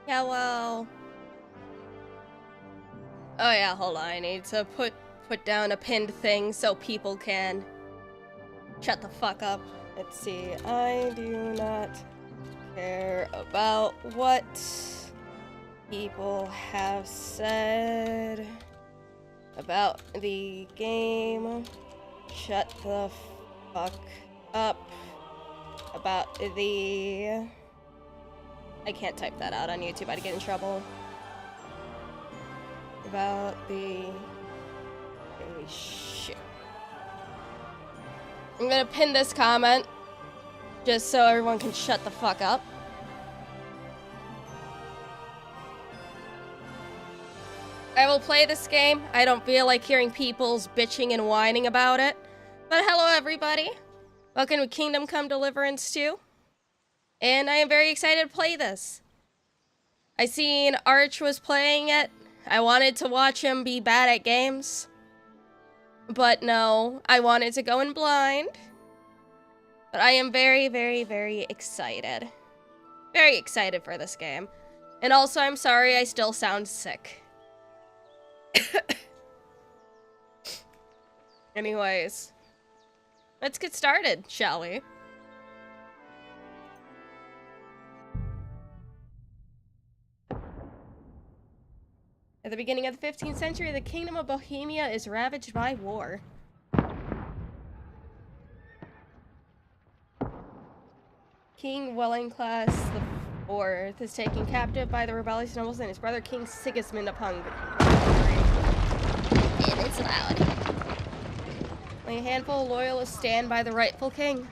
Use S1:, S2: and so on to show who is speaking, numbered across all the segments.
S1: Hello. Oh yeah, hold on. I need to put down a pinned thing so people can shut the fuck up. Let's see. I do not care about what people have said about the game. Shut the fuck up about the... I can't type that out on YouTube. I'd get in trouble. About the... Holy shit. I'm gonna pin this comment just so everyone can shut the fuck up. I will play this game. I don't feel like hearing people's bitching and whining about it. But hello everybody. Welcome to Kingdom Come Deliverance 2. And I am very excited to play this. I seen Arch was playing it. I wanted to watch him be bad at games. But no, I wanted to go in blind. But I am very, very, very excited. Very excited for this game. And also, I'm sorry I still sound sick. Anyways, let's get started, shall we? At the beginning of the 15th century, the Kingdom of Bohemia is ravaged by war. King Wellingklaus IV is taken captive by the rebellious nobles and his brother King Sigismund of Hungary. And it's loud. Only a handful of loyalists stand by the rightful king.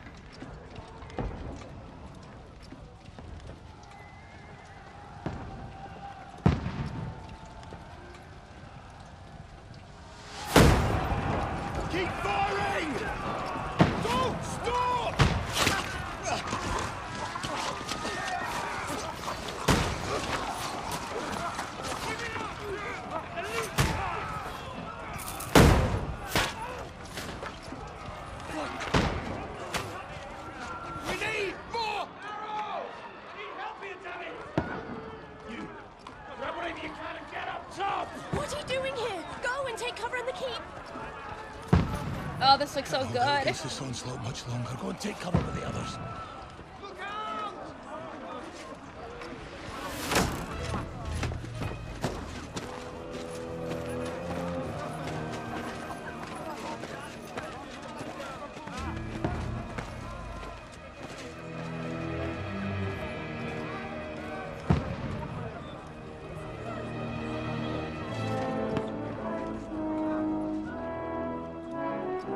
S2: Keep firing! Don't stop! We need more arrows! Need help here, damn it! You grab whatever you can and get up top!
S3: What are you doing here? Go and take cover in the keep.
S1: Oh, this looks so
S2: Don't
S1: good.
S2: face this onslaught much longer. Go and take cover with the others.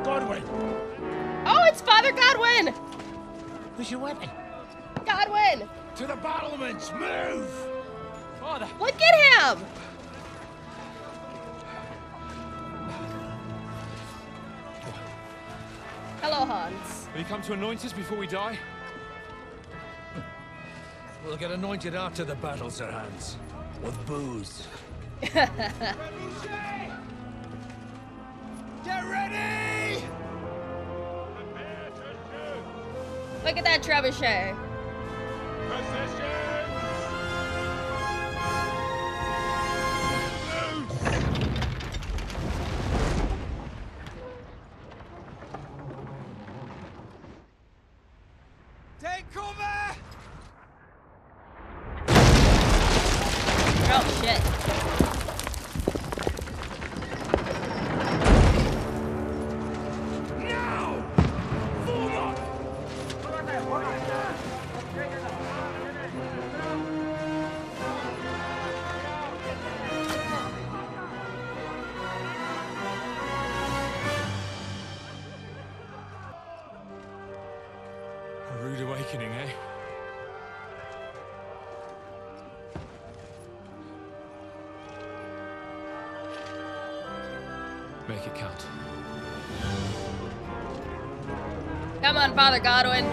S2: Godwin!
S1: Oh, it's Father Godwin!
S2: Where's your weapon?
S1: Godwin!
S2: To the battlements! Move!
S4: Father!
S1: Look at him! Hello, Hans.
S4: Will you come to anoint us before we die?
S5: We'll get anointed after the battles are hands. With booze.
S2: Get ready!
S1: Look at that trebuchet.
S2: Take cover!
S1: Oh, shit.
S2: Now! Form up!
S4: A rude awakening, eh? Make it count.
S1: Come on, Father Godwin.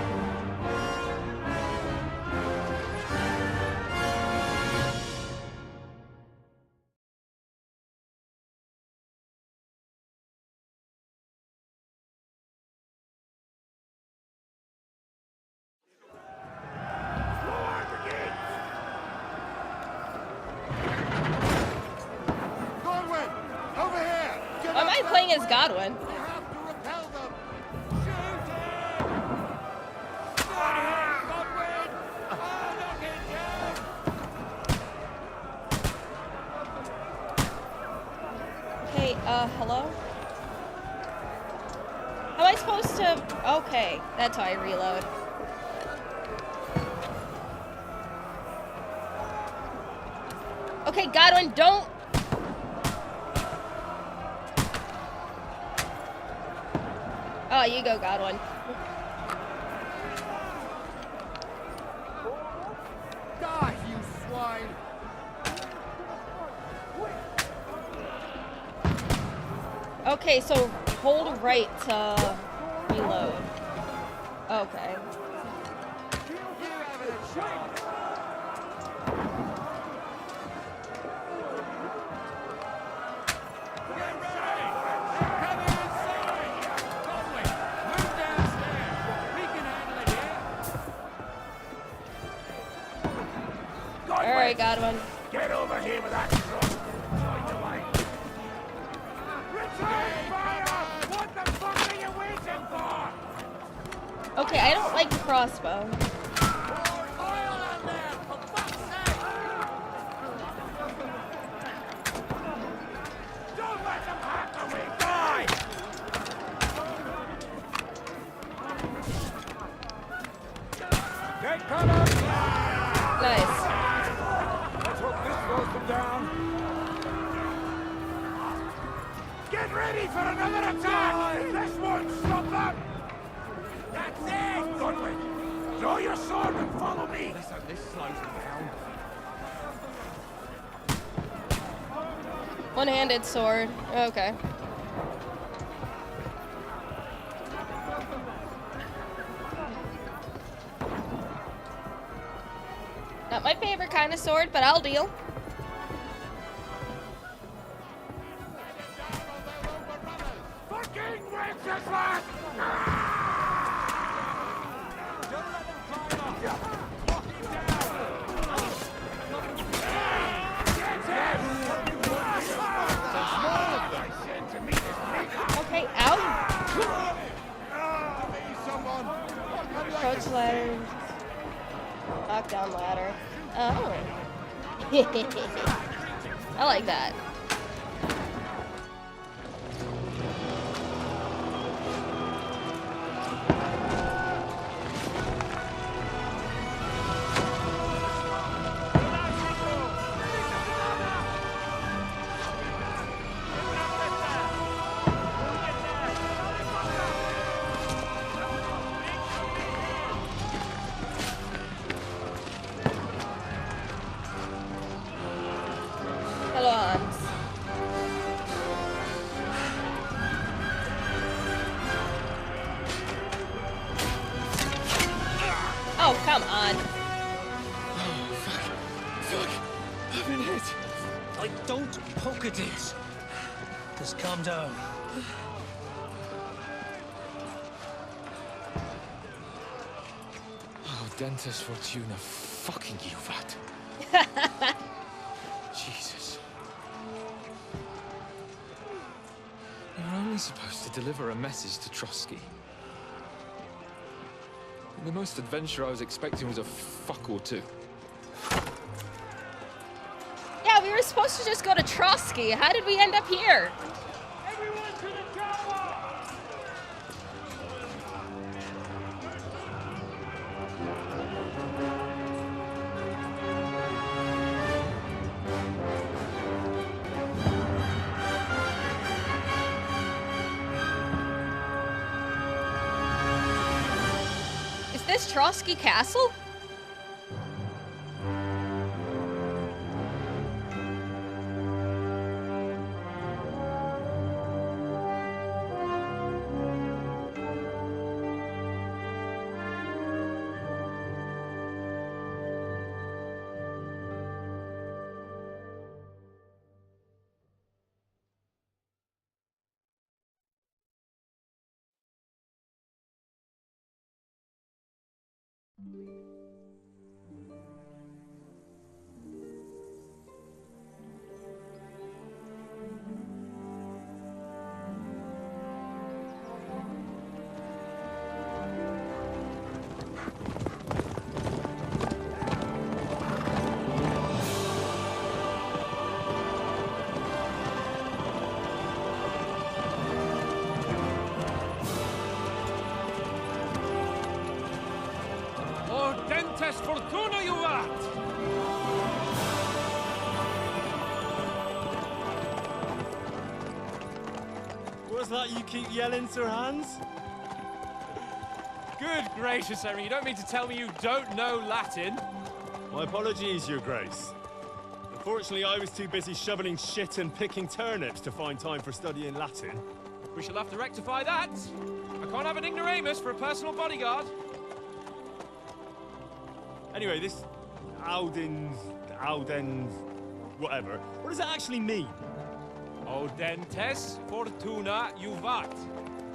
S1: thing is Godwin.
S2: You have to repel them. Shoot him! Good hit, Godwin! Oh, knock it down!
S1: Okay, hello? How am I supposed to... Okay, that's how I reload. Okay, Godwin, don't... Oh, you go, Godwin.
S2: Die, you swine!
S1: Okay, so hold right to reload. Okay.
S2: You have a shot! Get ready! Come inside! Godwin, move downstairs! We can handle it here!
S1: Alright, Godwin.
S2: Get over here with that truck! Join the way! Return fire! What the fuck are you waiting for?
S1: Okay, I don't like the crossbow.
S2: Pour oil on there, for fuck's sake! Don't let them hack the way! Die! Take cover!
S1: Nice.
S2: Let's hope this slows them down. Get ready for another attack! This won't stop them! That's it! Godwin, draw your sword and follow me! Listen, this slows them down.
S1: One-handed sword. Okay. Not my favorite kind of sword, but I'll deal.
S2: Fucking Wenceslas! Don't let them climb up! Lock him down! Get him! I said to meet his maker!
S1: Okay, ow.
S2: Me, someone!
S1: Approach ladder. Knockdown ladder. Oh. I like that. Hello, Hans. Oh, come on.
S5: Fuck! I've been hit! Don't poke at it! Just calm down.
S4: Oh, Dentes Fortuna, fucking you, that. Jesus. You're only supposed to deliver a message to Trosky. And the most adventure I was expecting was a fuck or two.
S1: Yeah, we were supposed to just go to Trosky. How did we end up here?
S2: Everyone to the tower!
S1: Is this Trosky Castle?
S2: Audentes fortuna juvat!
S6: What's that you keep yelling, Sir Hans?
S2: Good gracious, Henry, you don't mean to tell me you don't know Latin?
S6: My apologies, Your Grace. Unfortunately, I was too busy shoveling shit and picking turnips to find time for studying Latin.
S2: We shall have to rectify that. I can't have an ignoramus for a personal bodyguard.
S6: Anyway, this Audens, whatever. What does that actually mean?
S2: Audentes fortuna juvat.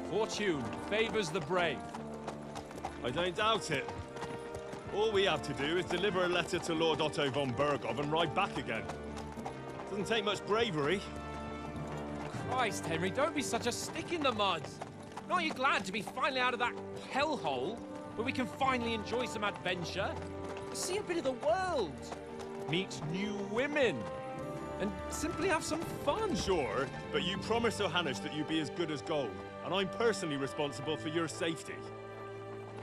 S2: Fortune favors the brave.
S6: I don't doubt it. All we have to do is deliver a letter to Lord Otto von Berghoff and ride back again. Doesn't take much bravery.
S2: Christ, Henry, don't be such a stick in the mud. Aren't you glad to be finally out of that hellhole where we can finally enjoy some adventure? See a bit of the world, meet new women, and simply have some fun.
S6: Sure, but you promised Johannes that you'd be as good as gold, and I'm personally responsible for your safety.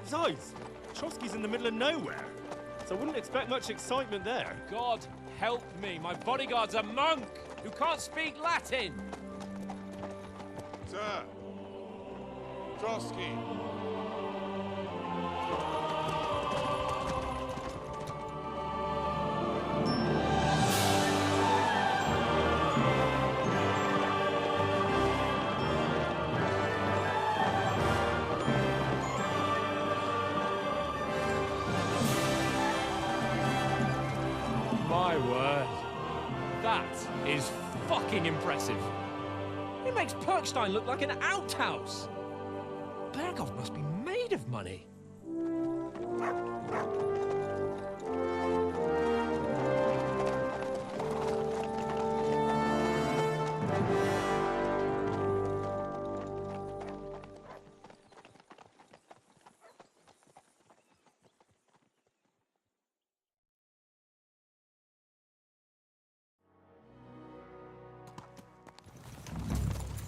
S6: Besides, Trosky's in the middle of nowhere, so I wouldn't expect much excitement there.
S2: God help me, my bodyguard's a monk who can't speak Latin.
S7: Sir, Trosky.
S2: My word, that is fucking impressive. It makes Perkstein look like an outhouse. Berghoff must be made of money.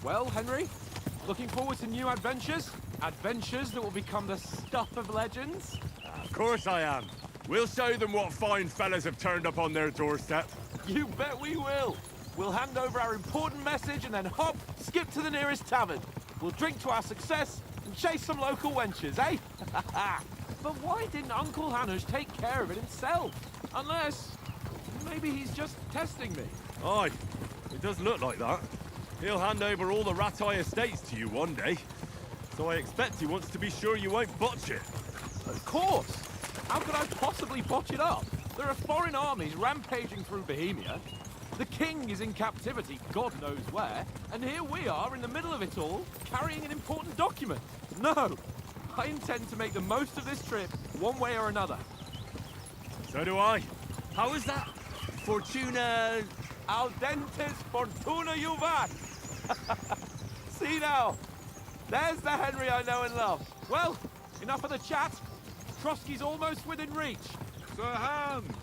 S2: Well, Henry, looking forward to new adventures? Adventures that will become the stuff of legends?
S7: Of course I am. We'll show them what fine fellas have turned up on their doorstep.
S2: You bet we will. We'll hand over our important message and then hop, skip to the nearest tavern. We'll drink to our success and chase some local wenches, eh? But why didn't Uncle Hanush take care of it himself? Unless, maybe he's just testing me.
S7: Aye, it does look like that. He'll hand over all the Ratai estates to you one day. So I expect he wants to be sure you won't botch it.
S2: Of course! How could I possibly botch it up? There are foreign armies rampaging through Bohemia. The king is in captivity, God knows where. And here we are in the middle of it all, carrying an important document. No! I intend to make the most of this trip, one way or another.
S7: So do I. How is that? Fortuna...
S2: Al dentes fortuna juvat! See now, there's the Henry I know and love. Well, enough of the chat. Trosky's almost within reach.
S7: Sir Hans,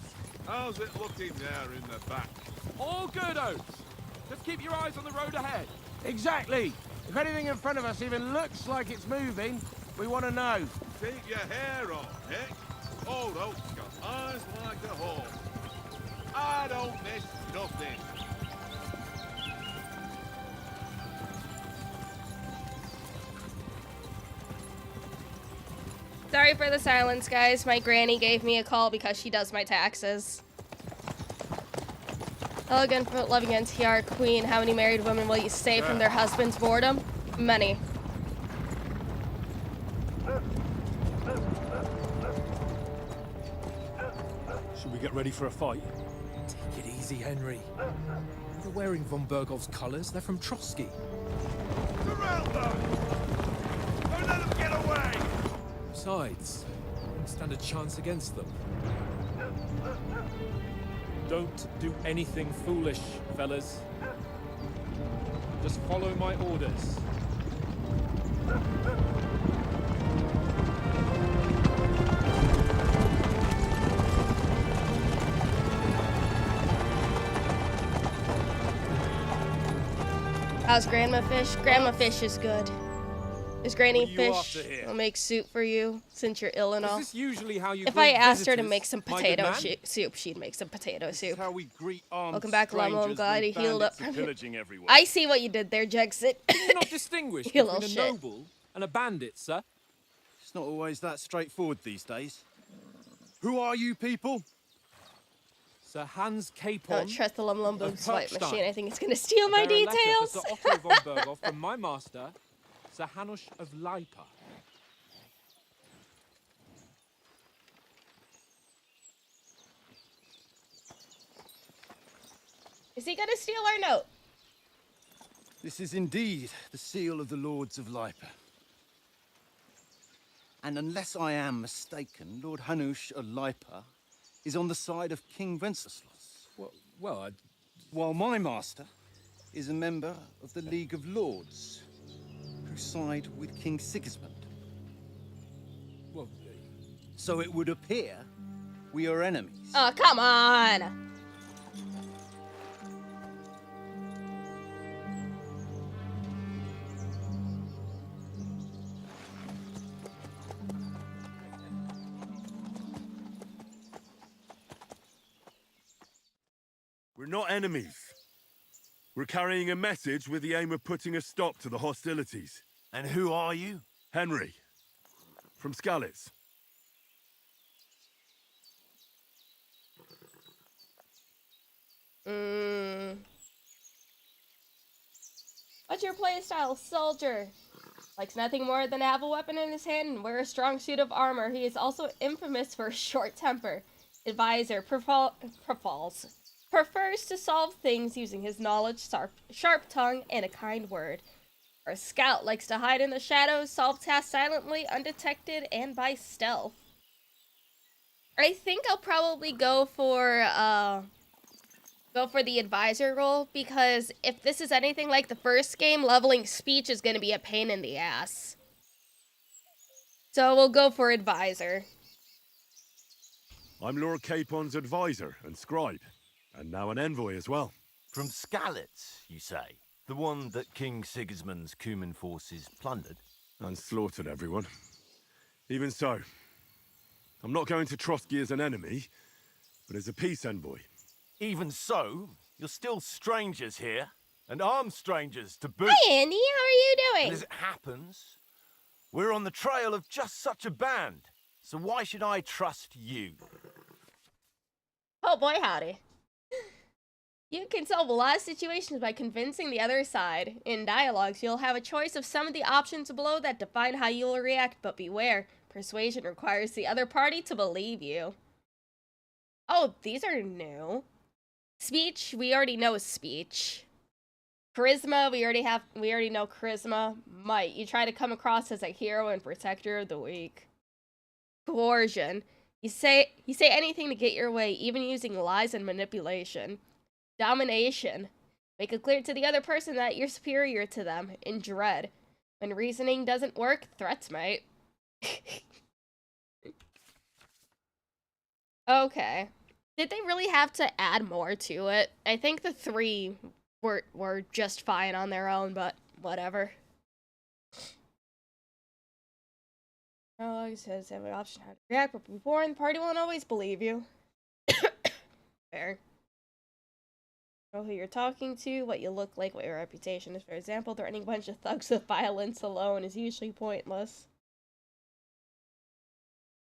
S7: how's it looking there in the back?
S2: All good, Oates. Just keep your eyes on the road ahead.
S8: Exactly. If anything in front of us even looks like it's moving, we want to know.
S7: Keep your hair on, Nick. Old Oak's got eyes like a hawk. I don't miss nothing.
S1: Sorry for the silence, guys. My granny gave me a call because she does my taxes. Elegant but loving NTR queen. How many married women will you save from their husband's boredom? Many.
S6: Should we get ready for a fight?
S4: Take it easy, Henry. They're wearing von Berghoff's colours. They're from Trosky.
S7: Surround them! Don't let them get away!
S4: Besides, we don't stand a chance against them.
S2: Don't do anything foolish, fellas. Just follow my orders.
S1: How's Grandma Fish? Grandma Fish is good. Is Granny
S7: What are you
S1: fish?
S7: after here?
S1: I'll make soup for you since you're ill and
S2: Is
S1: all.
S2: this usually how you
S1: If I
S2: greet
S1: asked her to
S2: visitors,
S1: make some
S2: my good
S1: potato
S2: man?
S1: soup, she'd make some potato
S7: This is
S1: soup.
S7: how we greet armed
S1: Welcome back, Lum. I'm
S7: strangers
S1: glad
S7: when
S1: he healed up
S7: bandits are
S1: from you.
S7: pillaging everywhere.
S1: I see what you did there, Jegsit.
S2: Do you not distinguish
S1: You
S2: between
S1: little
S2: a
S1: shit.
S2: noble and a bandit, sir?
S9: It's not always that straightforward these days. Who are you people?
S2: Sir Hans
S1: Don't
S2: Capon.
S1: trust the Lum Boom
S2: of
S1: swipe
S2: Perkstein.
S1: machine. I think it's gonna steal my
S2: Bear a letter
S1: details.
S2: for Sir Otto von Berghoff from my master, Sir Hanush of Leipa.
S1: Is he gonna steal our note?
S9: This is indeed the seal of the Lords of Lipa. And unless I am mistaken, Lord Hanush of Lipa is on the side of King Wenceslas.
S4: Well,
S9: While my master is a member of the League of Lords, who side with King Sigismund.
S4: well,
S9: So it would appear we are enemies.
S1: Oh, come on!
S7: We're not enemies. We're carrying a message with the aim of putting a stop to the hostilities.
S10: And who are you?
S7: Henry, from Skalitz.
S1: What's your playstyle, soldier? Likes nothing more than to have a weapon in his hand and wear a strong suit of armor. He is also infamous for a short temper. Advisor, prefers to solve things using his knowledge, sharp tongue, and a kind word. Our scout likes to hide in the shadows, solve tasks silently, undetected, and by stealth. I think I'll probably go for the advisor role, because if this is anything like the first game, leveling speech is going to be a pain in the ass. So we'll go for advisor.
S7: I'm Lord Capon's advisor and scribe, and now an envoy as well.
S10: From Skalitz, you say? The one that King Sigismund's Cuman forces plundered?
S7: And slaughtered everyone. Even so, I'm not going to Trosky as an enemy, but as a peace envoy.
S10: Even so, you're still strangers here, and armed strangers to boot.
S1: Hi, Andy. How are you
S10: And
S1: doing?
S10: as it happens, we're on the trail of just such a band. So why should I trust you?
S1: Oh boy, howdy. You can solve a lot of situations by convincing the other side. In dialogues, you'll have a choice of some of the options below that define how you will react, but beware. Persuasion requires the other party to believe you. Oh, these are new. Speech, we already know speech. Charisma, we already know charisma. Might, you try to come across as a hero and protector of the weak. Coercion, you say anything to get your way, even using lies and manipulation. Domination, make it clear to the other person that you're superior to them. In dread, when reasoning doesn't work, threats might. Okay. Did they really have to add more to it? I think the 3 were just fine on their own, but whatever. Oh, he says have an option how to react, but before the party won't always believe you. Fair. Know who you're talking to, what you look like, what your reputation is. For example, threatening a bunch of thugs with violence alone is usually pointless.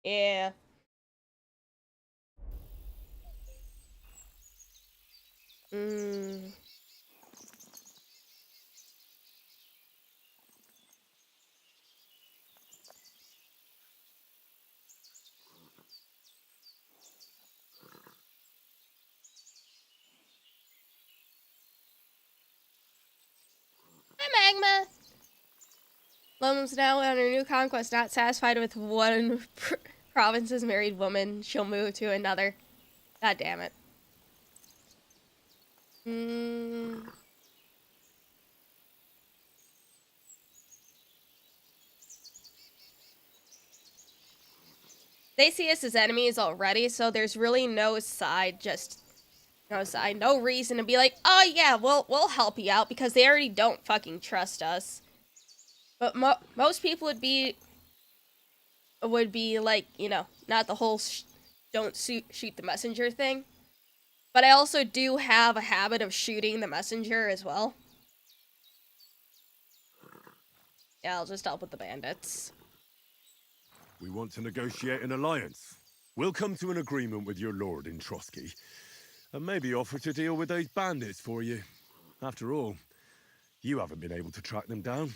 S1: Yeah. Hi, Magma! Lum's now on her new conquest, not satisfied with one province's married woman. She'll move to another. God damn it. They see us as enemies already, so there's really no side, no reason to be like, oh yeah, we'll help you out, because they already don't fucking trust us. But most people would be like, you know, not the whole don't shoot the messenger thing. But I also do have a habit of shooting the messenger as well. Yeah, I'll just help with the bandits.
S7: We want to negotiate an alliance. We'll come to an agreement with your lord in Trosky, and maybe offer to deal with those bandits for you. After all, you haven't been able to track them down.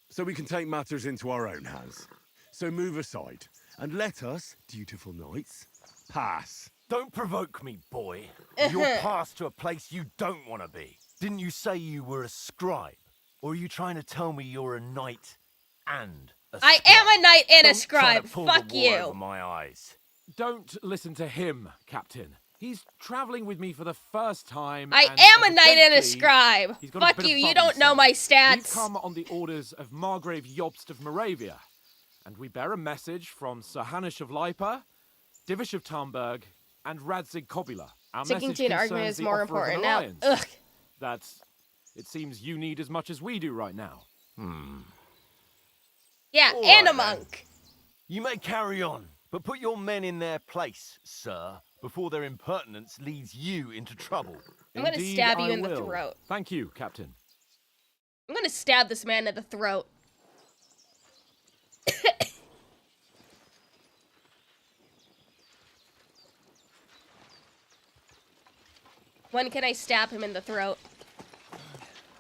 S7: So we can take matters into our own hands. So move aside, and let us, dutiful knights, pass.
S10: Don't provoke me, boy. You're passed to a place you don't want to be. Didn't you say you were a scribe? Or are you trying to tell me you're a knight and a scribe?
S1: I am a knight and a
S10: Don't try
S1: scribe.
S10: to pull
S1: Fuck
S10: the wool
S1: you.
S10: over my eyes.
S2: Don't listen to him, Captain. He's traveling with me for the first time.
S1: I
S2: and
S1: am a knight and a
S2: evidently,
S1: scribe.
S2: he's got a
S1: Fuck
S2: bit of
S1: you, you
S2: bum
S1: don't know
S2: himself.
S1: my
S2: We've
S1: stats.
S2: come on the orders of Margrave Jobst of Moravia, and we bear a message from Sir Hanush of Lipa, Divish of Tarnberg, and Radzig Kobula. Our
S1: Sticking
S2: message
S1: to an argument
S2: concerns
S1: is
S2: the
S1: more
S2: offer of an
S1: important now.
S2: alliance
S1: Ugh.
S2: that it seems you need as much as we do right now.
S1: Yeah,
S10: All
S1: and a
S10: right, then.
S1: monk.
S10: You may carry on, but put your men in their place, sir, before their impertinence leads you into trouble.
S1: I'm gonna
S2: Indeed,
S1: stab you
S2: I
S1: in the
S2: will.
S1: throat.
S2: Thank you, Captain.
S1: I'm gonna stab this man in the throat. When can I stab him in the throat?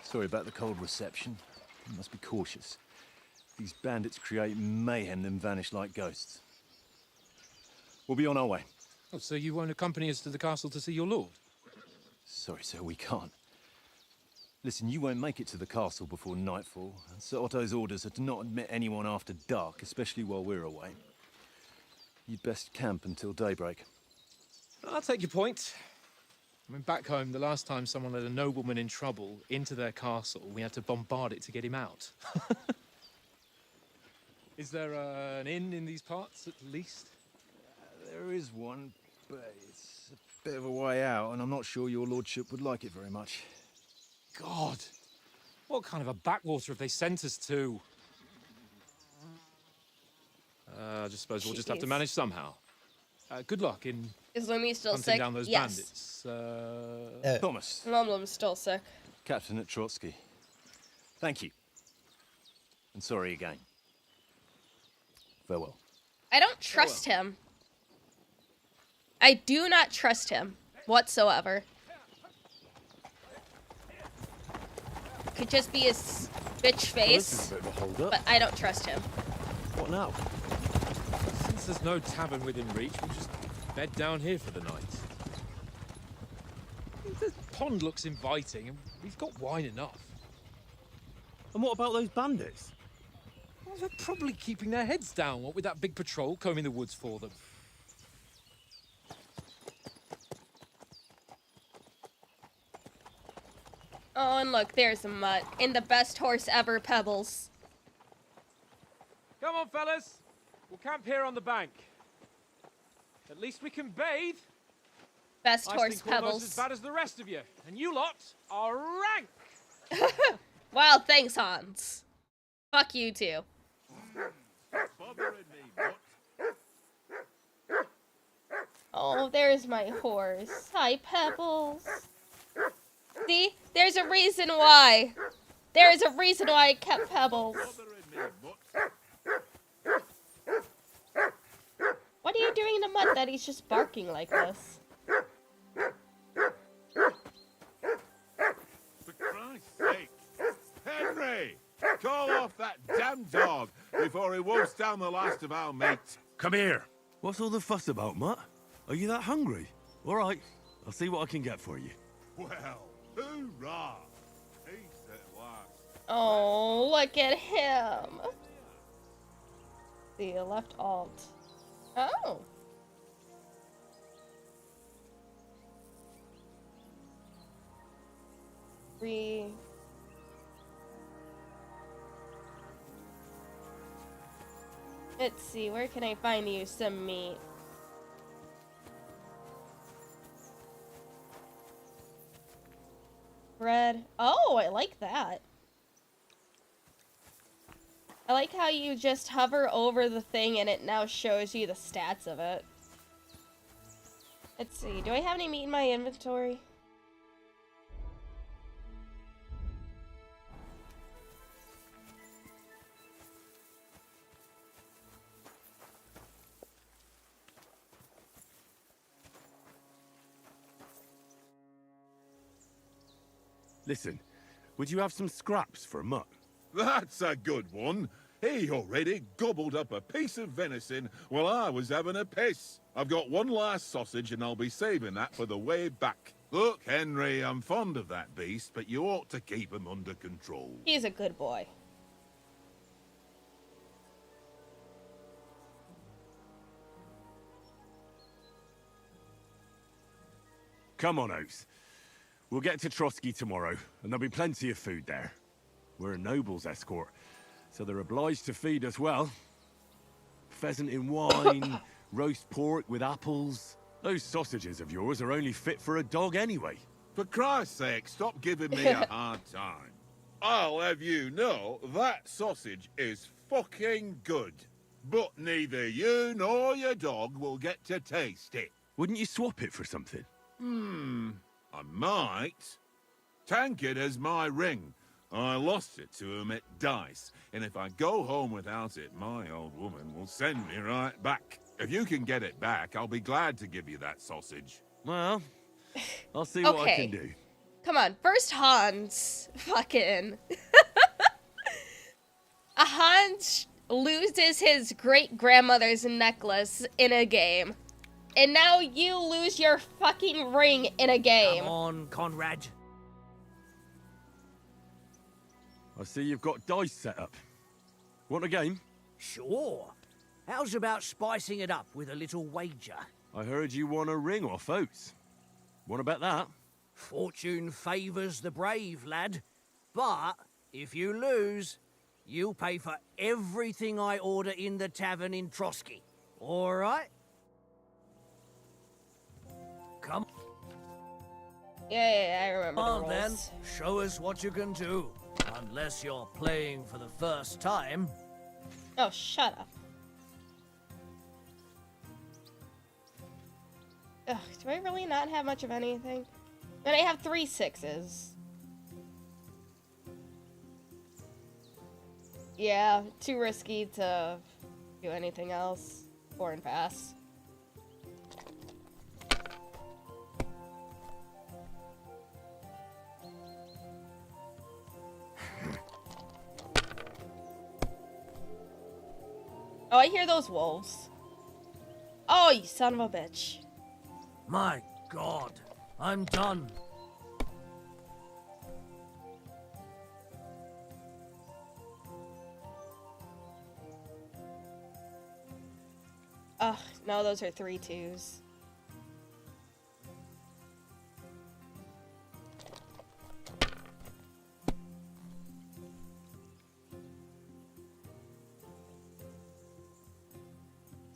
S11: Sorry about the cold reception. You must be cautious. These bandits create mayhem, then vanish like ghosts. We'll be on our way.
S4: Oh, so you won't accompany us to the castle to see your lord?
S11: Sorry, sir, we can't. Listen, you won't make it to the castle before nightfall, and Sir Otto's orders are to not admit anyone after dark, especially while we're away. You'd best camp until daybreak.
S4: I'll take your point. I mean, back home, the last time someone led a nobleman in trouble into their castle, we had to bombard it to get him out. Is there an inn in these parts, at least?
S11: There is one, but it's a bit of a way out, and I'm not sure your lordship would like it very much.
S4: God! What kind of a backwater have they sent us to? I just suppose we'll just have to
S1: Jeez.
S4: manage somehow. Good luck in
S1: Is Lumi still
S4: hunting
S1: sick?
S4: down those
S1: Yes.
S4: bandits.
S11: Thomas,
S1: Lumlum's still sick.
S11: Captain at Trotsky. Thank you. And sorry again. Farewell.
S1: I don't trust him. I do not trust him whatsoever. Could just be his bitch face,
S11: a bit of a hold-up.
S1: but I don't trust him.
S11: What now?
S4: Since there's no tavern within reach, we'll just bed down here for the night. The pond looks inviting, and we've got wine enough.
S7: And what about those bandits?
S4: Well, they're probably keeping their heads down, what with that big patrol combing the woods for them.
S1: Oh, and look, there's a Mutt. In the best horse ever, Pebbles.
S2: Come on, fellas. We'll camp here on the bank. At least we can bathe.
S1: Best
S2: I
S1: horse,
S2: think we're almost
S1: Pebbles.
S2: as bad as the rest of you. And you lot are rank.
S1: Wow, thanks, Hans. Fuck you, too. Oh, there's my horse. Hi, Pebbles. See? There's a reason why. There is a reason why I kept Pebbles. What are you doing to Mutt that he's just barking like this?
S12: For Christ's sake! Henry! Call off that damn dog before he wolfs down the last of our mates.
S7: Come here. What's all the fuss about, Mutt? Are you that hungry? All right, I'll see what I can get for you.
S12: Well, hoorah! Peace at last.
S1: Oh, look at him. See, left alt. Oh. Free. Let's see, where can I find you some meat? Bread. Oh, I like that. I like how you just hover over the thing and it now shows you the stats of it. Let's see, do I have any meat in my inventory?
S7: Listen, would you have some scraps for Mutt?
S12: That's a good one. He already gobbled up a piece of venison while I was having a piss. I've got one last sausage and I'll be saving that for the way back. Look, Henry, I'm fond of that beast, but you ought to keep him under control.
S1: He's a good boy.
S7: Come on, Oates. We'll get to Trosky tomorrow, and there'll be plenty of food there. We're a noble's escort, so they're obliged to feed us well. Pheasant in wine, roast pork with apples. Those sausages of yours are only fit for a dog anyway.
S12: For Christ's sake, stop giving me a hard time. I'll have you know that sausage is fucking good. But neither you nor your dog will get to taste it.
S7: Wouldn't you swap it for something?
S12: I might. Tankard has my ring. I lost it to him at dice, and if I go home without it, my old woman will send me right back. If you can get it back, I'll be glad to give you that sausage.
S7: Well, I'll see what I can do.
S1: Come on, first Hans. Fucking. A Hans loses his great-grandmother's necklace in a game. And now you lose your fucking ring in a game.
S5: Come on, Conrad.
S7: I see you've got dice set up. Want a game?
S5: Sure. How's about spicing it up with a little wager?
S7: I heard you won a ring off Oates. Want to bet that?
S5: Fortune favours the brave, lad. But if you lose, you'll pay for everything I order in the tavern in Trosky. All right? Come
S1: Yeah, I remember the
S5: on
S1: rules.
S5: then. Show us what you can do. Unless you're playing for the first time.
S1: Oh, shut up. Ugh, do I really not have much of anything? And I have 3 6s. Yeah, too risky to do anything else. Foreign pass. Oh, I hear those wolves. Oh, you son of a bitch.
S5: My God, I'm done.
S1: Ugh, no, those are 3 2s.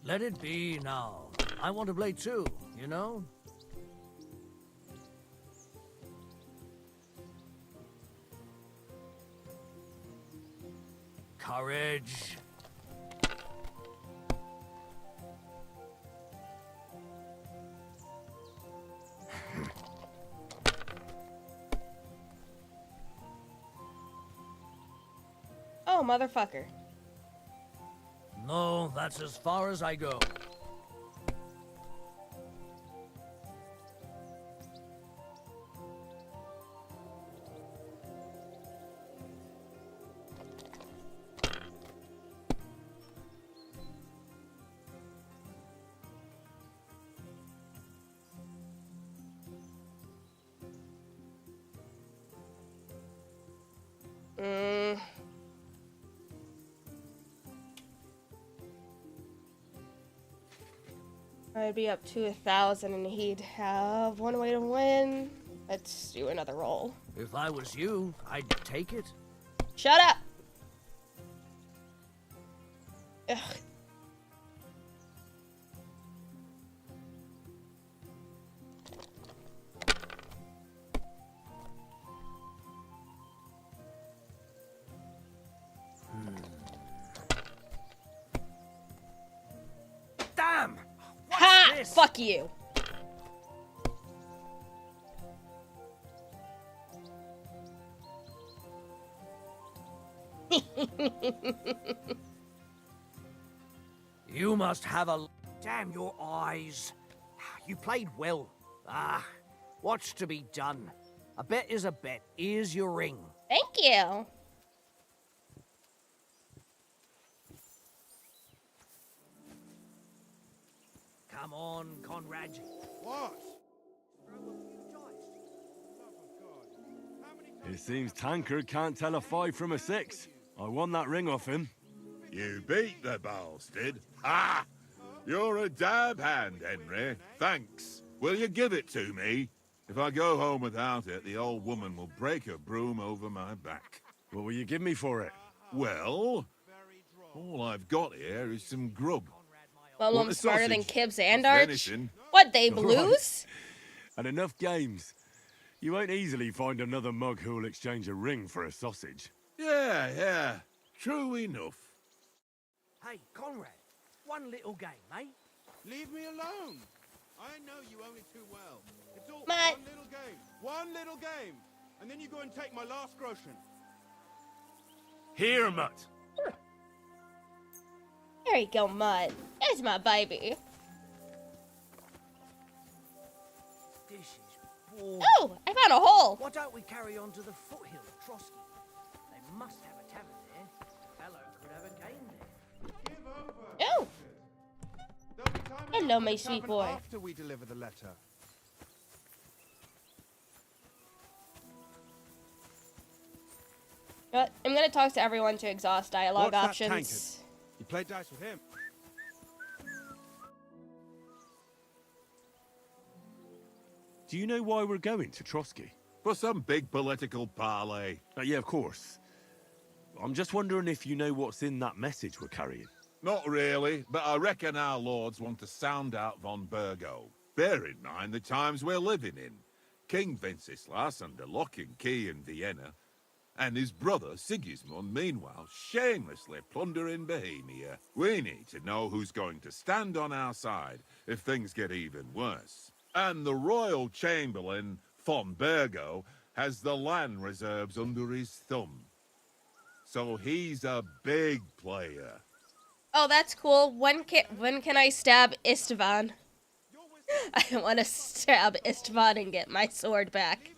S5: Let it be now. I want to play too, you know? Courage.
S1: Oh, motherfucker.
S5: No, that's as far as I go.
S1: I'd be up to 1,000 and he'd have one way to win. Let's do another roll.
S5: If I was you, I'd take it.
S1: Shut up! Ugh.
S3: this.
S1: Fuck you.
S5: You must have a... Damn your eyes. You played well. What's to be done? A bet is a bet. Here's your ring.
S1: Thank you.
S5: Come on, Conrad.
S8: What?
S7: It seems Tankard can't tell a 5 from a 6. I won that ring off him.
S12: You beat the bastard. Ha! You're a dab hand, Henry. Thanks. Will you give it to me? If I go home without it, the old woman will break her broom over my back.
S7: What will you give me for it?
S12: Well, all I've got here is some grub.
S1: Well,
S12: Want
S1: I'm
S12: a
S1: smarter than
S12: sausage?
S1: Kibbs and Arch.
S12: Venison?
S1: What, they
S7: Right.
S1: lose?
S7: And enough games. You won't easily find another mug who'll exchange a ring for a sausage.
S12: Yeah. True enough.
S5: Hey, Conrad. One little game, eh?
S8: Leave me alone. I know you only too well. It's all
S1: Mutt.
S8: one little game. One little game. And then you go and take my last groschen.
S11: Here, Mutt.
S1: There you go, Mutt. That's my baby.
S5: This is boring.
S1: Oh, I found a hole.
S5: Why don't we carry on to the foothill of Trosky? They must have a tavern there. Fellow could have a game there.
S8: Give over.
S1: Oh,
S8: There'll be time
S1: hello,
S8: enough
S1: my
S8: to
S1: sweet
S8: tavern
S1: boy.
S8: After we deliver the letter.
S1: But I'm gonna talk to everyone to exhaust dialogue
S8: What's that
S1: options.
S8: You played dice with him.
S7: Do you know why we're going to Trosky?
S12: For some big political parley.
S7: Yeah, of course. I'm just wondering if you know what's in that message we're carrying.
S12: Not really, but I reckon our lords want to sound out von Burgo. Bear in mind the times we're living in. King Wenceslas under lock and key in Vienna, and his brother Sigismund, meanwhile, shamelessly plundering Bohemia. We need to know who's going to stand on our side if things get even worse. And the royal chamberlain, von Burgo, has the land reserves under his thumb. So he's a big player.
S1: Oh, that's cool. When can I stab Istvan? I want to stab Istvan and get my sword back.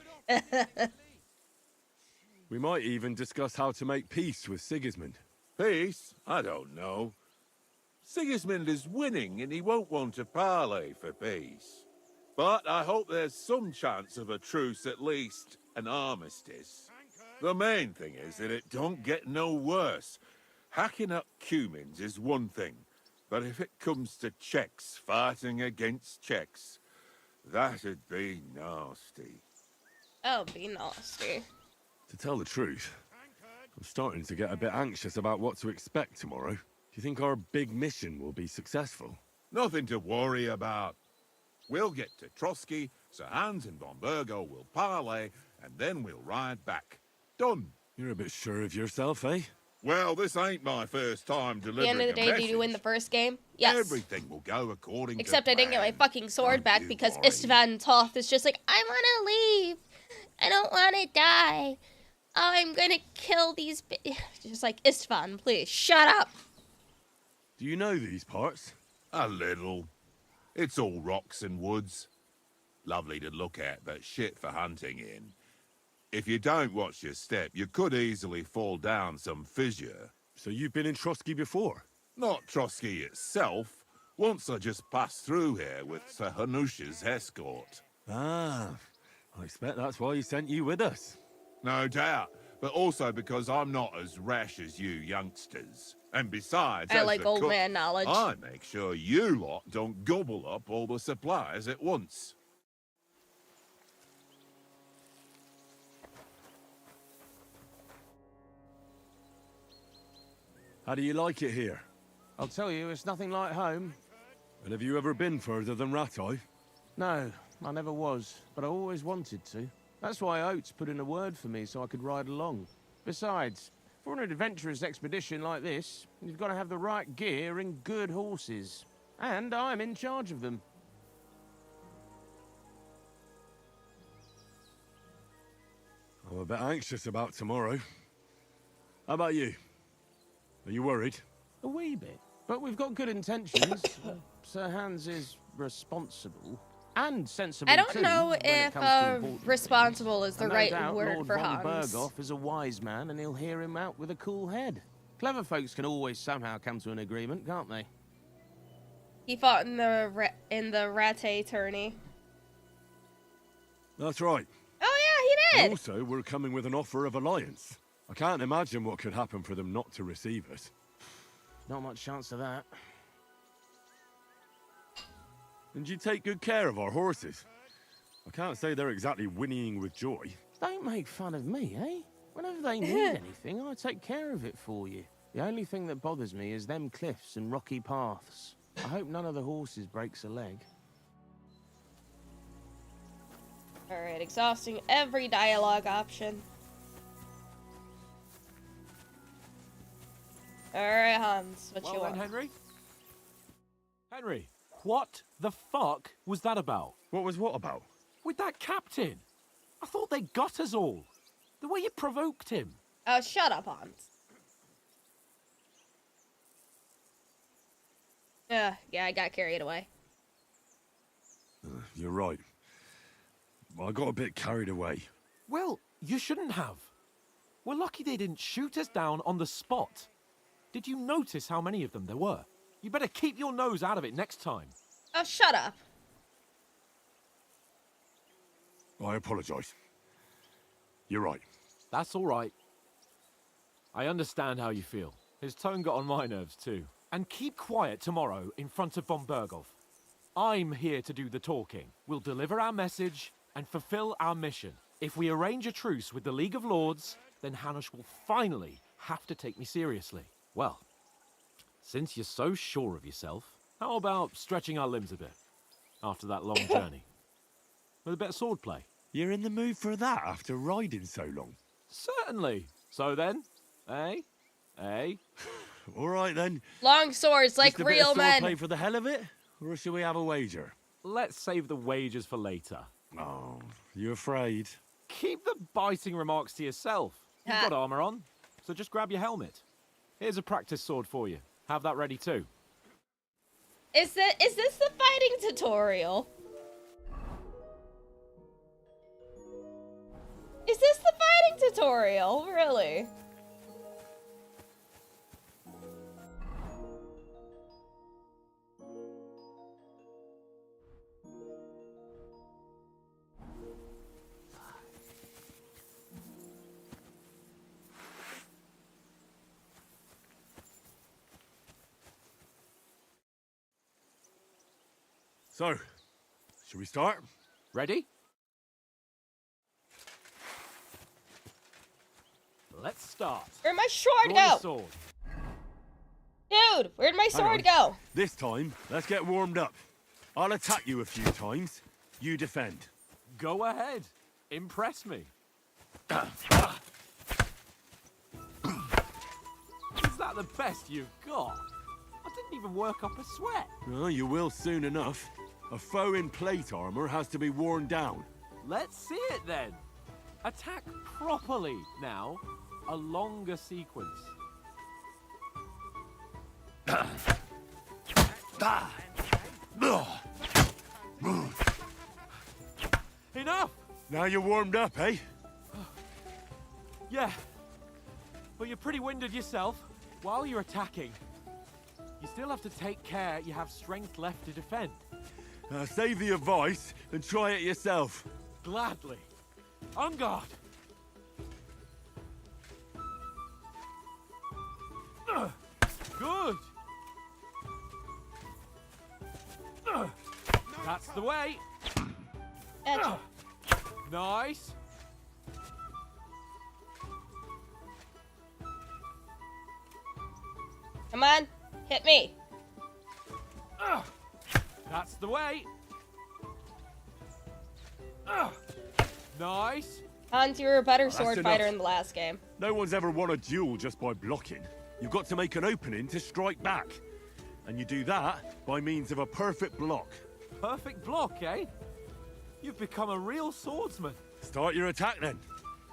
S7: We might even discuss how to make peace with Sigismund.
S12: Peace? I don't know. Sigismund is winning and he won't want to parley for peace. But I hope there's some chance of a truce, at least an armistice. The main thing is that it don't get no worse. Hacking up Cumins is one thing, but if it comes to Czechs fighting against Czechs, that'd be nasty.
S1: Oh, be nasty.
S7: To tell the truth, I'm starting to get a bit anxious about what to expect tomorrow. Do you think our big mission will be successful?
S12: Nothing to worry about. We'll get to Trosky, Sir Hans and von Burgo will parley, and then we'll ride back. Done.
S7: You're a bit sure of yourself, eh?
S12: Well, this ain't my first time
S1: At
S12: delivering
S1: the end of the day, did you win the first game? Yes.
S12: Everything will go according
S1: Except
S12: to
S1: I didn't get my
S12: plan.
S1: fucking sword
S12: Don't
S1: back
S12: you
S1: because
S12: worry.
S1: Istvan Toth is just like, I want to leave. I don't want to die. Oh, I'm going to kill these just like, Istvan, please, shut up.
S7: Do you know these parts?
S12: A little. It's all rocks and woods. Lovely to look at, but shit for hunting in. If you don't watch your step, you could easily fall down some fissure.
S7: So you've been in Trosky before?
S12: Not Trosky itself. Once I just passed through here with Sir Hanusha's escort.
S7: Ah, I expect that's why he sent you with us.
S12: No doubt, but also because I'm not as rash as you youngsters. And besides,
S1: I
S12: as
S1: like
S12: the
S1: old
S12: cook,
S1: man knowledge.
S12: I make sure you lot don't gobble up all the supplies at once.
S7: How do you like it here?
S8: I'll tell you, it's nothing like home.
S7: And have you ever been further than Ratay?
S8: No, I never was, but I always wanted to. That's why Oates put in a word for me so I could ride along. Besides, for an adventurous expedition like this, you've got to have the right gear and good horses. And I'm in charge of them.
S7: bit anxious about tomorrow. How about you? Are you worried?
S8: A wee bit. But we've got good intentions. Sir Hans is responsible and sensible.
S1: I don't
S8: too,
S1: know
S8: when it
S1: if
S8: comes to important
S1: responsible is the
S8: and no
S1: right
S8: doubt
S1: word
S8: Lord
S1: for
S8: von
S1: Hans.
S8: Berghoff is a wise man, and he'll hear him out with a cool head. Clever folks can always somehow come to an agreement, can't they?
S1: He fought in the Rattay tourney.
S7: That's right.
S1: Oh yeah, he
S7: And
S1: did.
S7: also, we're coming with an offer of alliance. I can't imagine what could happen for them not to receive us.
S8: Not much chance of that.
S7: And you take good care of our horses. I can't say they're exactly whinnying with joy.
S8: Don't make fun of me, eh? Whenever they need anything, I take care of it for you. The only thing that bothers me is them cliffs and rocky paths. I hope none of the horses breaks a leg.
S1: Alright, exhausting every dialogue option. Alright, Hans, what you
S2: Well then,
S1: want?
S2: Henry? Henry, what the fuck was that about?
S7: What was what about?
S2: With that captain? I thought they got us all. The way you provoked him.
S1: Oh, shut up, Hans. Yeah, I got carried away.
S7: You're right. I got a bit carried away.
S2: Well, you shouldn't have. We're lucky they didn't shoot us down on the spot. Did you notice how many of them there were? You better keep your nose out of it next time.
S1: Oh, shut up.
S7: I apologize. You're right.
S2: That's all right. I understand how you feel. His tone got on my nerves too. And keep quiet tomorrow in front of von Berghoff. I'm here to do the talking. We'll deliver our message and fulfill our mission. If we arrange a truce with the League of Lords, then Hanush will finally have to take me seriously. Well, since you're so sure of yourself, how about stretching our limbs a bit after that long journey? With a bit of swordplay.
S7: You're in the mood for that after riding so long?
S2: Certainly. So then, eh?
S7: All right then.
S1: Long swords like
S7: Just a bit
S1: real
S7: of
S1: men.
S7: swordplay for the hell of it? Or shall we have a wager?
S2: Let's save the wagers for later.
S7: Oh, you afraid?
S2: Keep the biting remarks to yourself. You've got armor on, so just grab your helmet. Here's a practice sword for you. Have that ready too.
S1: Is this the fighting tutorial? Is this the fighting tutorial? Really?
S7: So, should we start?
S2: Ready? Let's start.
S1: Where'd my sword
S2: Draw your
S1: go?
S2: sword.
S1: Dude, where'd my
S7: Hang
S1: sword
S7: on.
S1: go?
S7: This time, let's get warmed up. I'll attack you a few times. You defend.
S2: Go ahead. Impress me. Is that the best you've got? I didn't even work up a sweat.
S7: Oh, you will soon enough. A foe in plate armor has to be worn down.
S2: Let's see it then. Attack properly now. A longer sequence. Enough!
S7: Now you're warmed up, eh?
S2: Yeah. But you're pretty winded yourself. While you're attacking, you still have to take care you have strength left to defend.
S7: Save the advice and try it yourself.
S2: Gladly. On guard. Good. That's the way.
S1: Gotcha.
S2: Nice.
S1: Come on, hit me.
S2: That's the way. Nice.
S1: Hans, you were a better
S7: That's
S1: sword fighter
S7: enough.
S1: in the last game.
S7: No one's ever won a duel just by blocking. You've got to make an opening to strike back. And you do that by means of a perfect block.
S2: Perfect block, eh? You've become a real swordsman.
S7: Start your attack then.